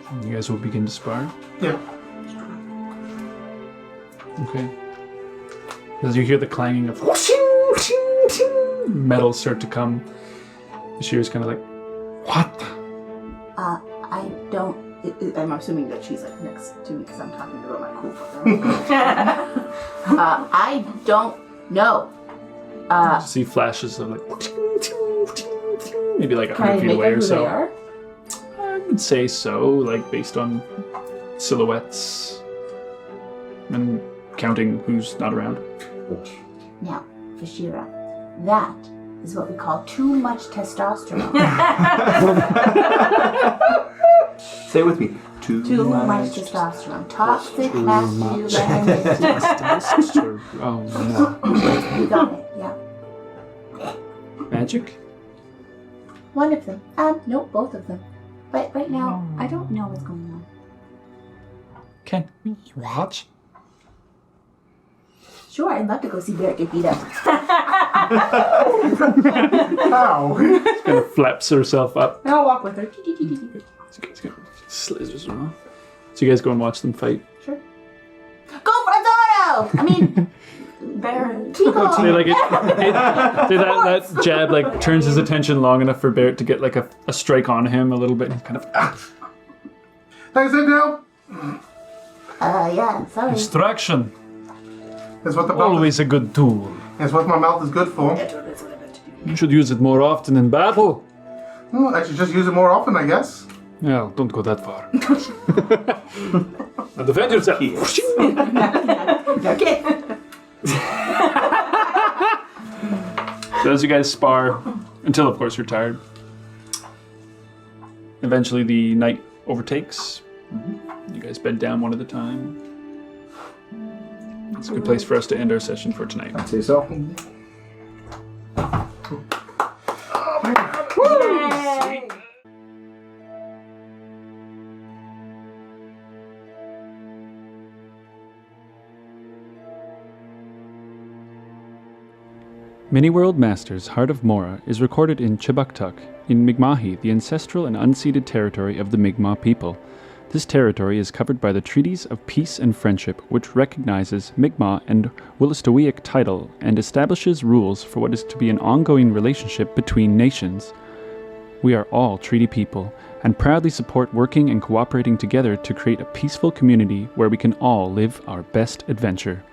[SPEAKER 1] And you guys will begin to spar?
[SPEAKER 3] Yeah.
[SPEAKER 1] Okay. As you hear the clanging of metal start to come, Bashir's kind of like, what?
[SPEAKER 4] I don't. I'm assuming that she's like next to me because I'm talking about my cool brother. I don't know.
[SPEAKER 1] See flashes of like, maybe like 100
[SPEAKER 4] Can I
[SPEAKER 1] feet
[SPEAKER 4] make
[SPEAKER 1] away
[SPEAKER 4] out
[SPEAKER 1] or
[SPEAKER 4] who
[SPEAKER 1] so.
[SPEAKER 4] they are?
[SPEAKER 1] I would say so, like based on silhouettes and counting who's not around.
[SPEAKER 8] Now, Fashira, that is what we call too much testosterone.
[SPEAKER 2] Say it with me.
[SPEAKER 8] Too much testosterone. Toxic masculinity.
[SPEAKER 1] Oh no.
[SPEAKER 8] You got it, yeah.
[SPEAKER 1] Magic?
[SPEAKER 8] One of them. No, both of them. But right now, I don't know what's going on.
[SPEAKER 1] Can we watch?
[SPEAKER 8] Sure, I'd love to go see Barrett get beat up.
[SPEAKER 3] How?
[SPEAKER 1] Kind of flaps herself up.
[SPEAKER 4] I'll walk with her.
[SPEAKER 1] So you guys go and watch them fight.
[SPEAKER 8] Sure. Go for Zoro! I mean,
[SPEAKER 7] Baron.
[SPEAKER 8] Kiko!
[SPEAKER 1] Say like that jab like turns his attention long enough for Barrett to get like a strike on him a little bit. And kind of
[SPEAKER 3] Thanks, Intel.
[SPEAKER 8] Yeah, sorry.
[SPEAKER 1] distraction.
[SPEAKER 3] That's what the mouth
[SPEAKER 1] Always a good tool.
[SPEAKER 3] That's what my mouth is good for.
[SPEAKER 1] You should use it more often in battle.
[SPEAKER 3] Well, I should just use it more often, I guess.
[SPEAKER 1] Well, don't go that far. Now defend yourself.
[SPEAKER 8] Okay.
[SPEAKER 1] So as you guys spar, until of course you're tired. Eventually the night overtakes. You guys bed down one at a time. It's a good place for us to end our session for tonight.
[SPEAKER 2] I'd say so.
[SPEAKER 1] Many World Masters' Heart of Mora is recorded in Chibuktuk, in Mi'kmahi, the ancestral and unceded territory of the Mi'kmaq people. This territory is covered by the Treaties of Peace and Friendship, which recognizes Mi'kmaq and Wolastoqiyik title and establishes rules for what is to be an ongoing relationship between nations. We are all treaty people, and proudly support working and cooperating together to create a peaceful community where we can all live our best adventure.